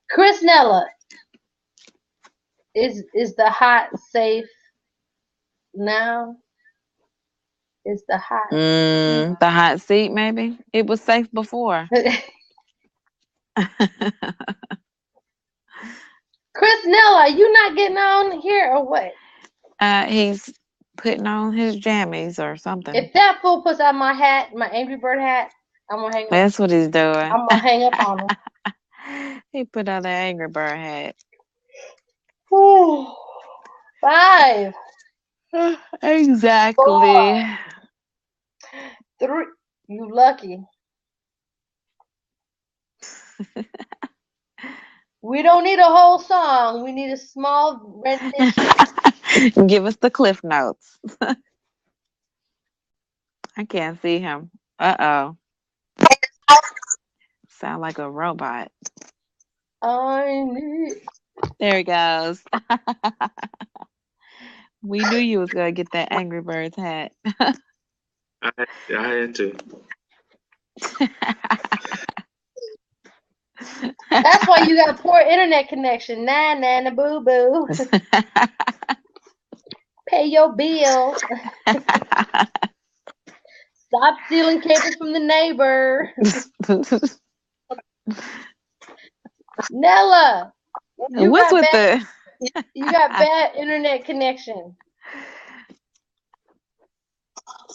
Chris Nella, is the hot safe now? Is the hot The hot seat, maybe? It was safe before. Chris Nella, you not getting on here or what? He's putting on his jammies or something. If that fool puts out my hat, my Angry Bird hat, I'm gonna hang up. That's what he's doing. I'm gonna hang up on him. He put on the Angry Bird hat. Whew. 5. Exactly. 4. 3. You lucky. We don't need a whole song. We need a small rendition. Give us the cliff notes. I can't see him. Uh-oh. Sound like a robot. There he goes. We knew you was going to get that Angry Birds hat. I had to. That's why you got a poor internet connection. Nah, boo boo. Pay your bill. Stop stealing cables from the neighbor. Nella, you got bad internet connection.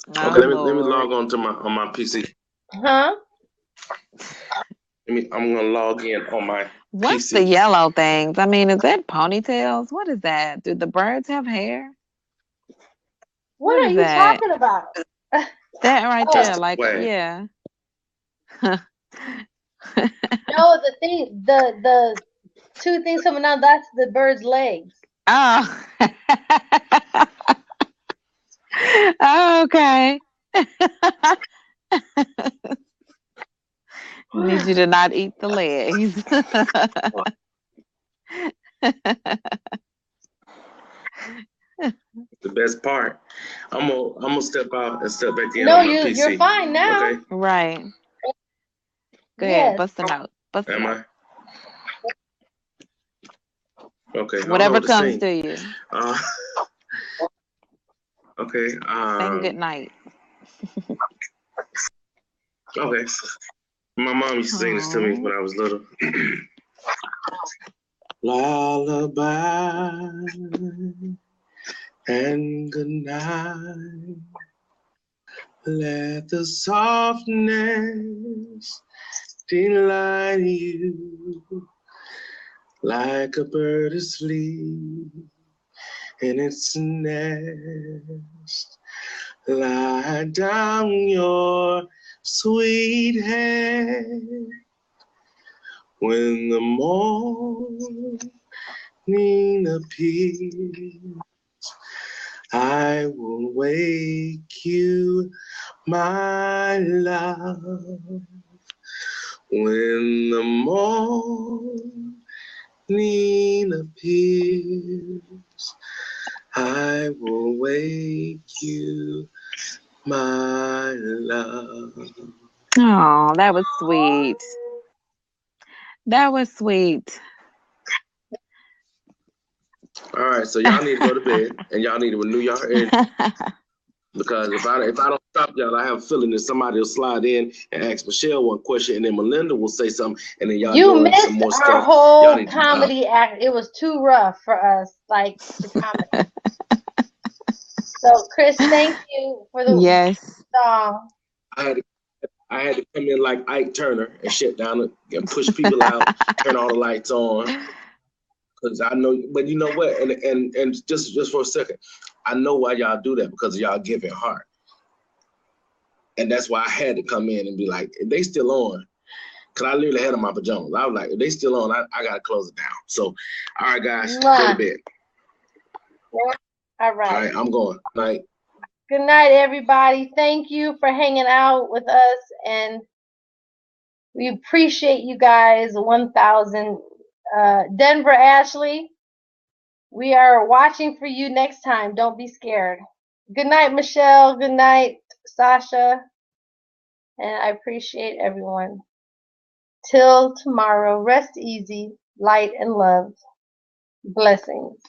Okay, let me log on to my PC. Huh? I'm gonna log in on my What's PC. the yellow things? I mean, is that ponytails? What is that? Do the birds have hair? What are is you that? talking about? That right Oh. there, like, Wait. yeah. No, the thing, the two things coming out, that's the bird's legs. Oh. Oh, okay. Need you to not eat the legs. The best part. I'm gonna step out and step back in No, on my PC. you're fine now. Okay. Right. Go Yes. ahead, bust a note. Bust a Am note. I? Okay. I don't know Whatever what to comes sing. to you. Okay. Sing good night. Okay. My mom used to sing this to me when I was little. Lullaby and good night. Let the softness delight you like a bird asleep in its nest. Lie down your sweet head when the morning appears. I will wake you, my love, when the morning appears. I will wake you, my love. Oh, that was sweet. That was sweet. All right, so y'all need to go to bed and y'all need to renew your energy. Because if I don't stop y'all, I have a feeling that somebody will slide in and ask Michelle one question, and then Melinda will say something, and then y'all You doing missed some more our stuff. Y'all whole need to, comedy act. It was too rough for us, like the comedy. So, Chris, thank you for the Yes. song. I had to come in like Ike Turner and shut down and push people out, turn all the lights on. Because I know, but you know what? And just for a second, I know why y'all do that, because of y'all giving heart. And that's why I had to come in and be like, if they still on, because I literally had on my pajamas. I was like, if they still on, I got to close it down. So, all right, guys, go to bed. All right. All right, I'm going. Night. Good night, everybody. Thank you for hanging out with us, and we appreciate you guys. 1,000. Denver Ashley, we are watching for you next time. Don't be scared. Good night, Michelle. Good night, Sasha. And I appreciate everyone. Till tomorrow, rest easy, light and love. Blessings.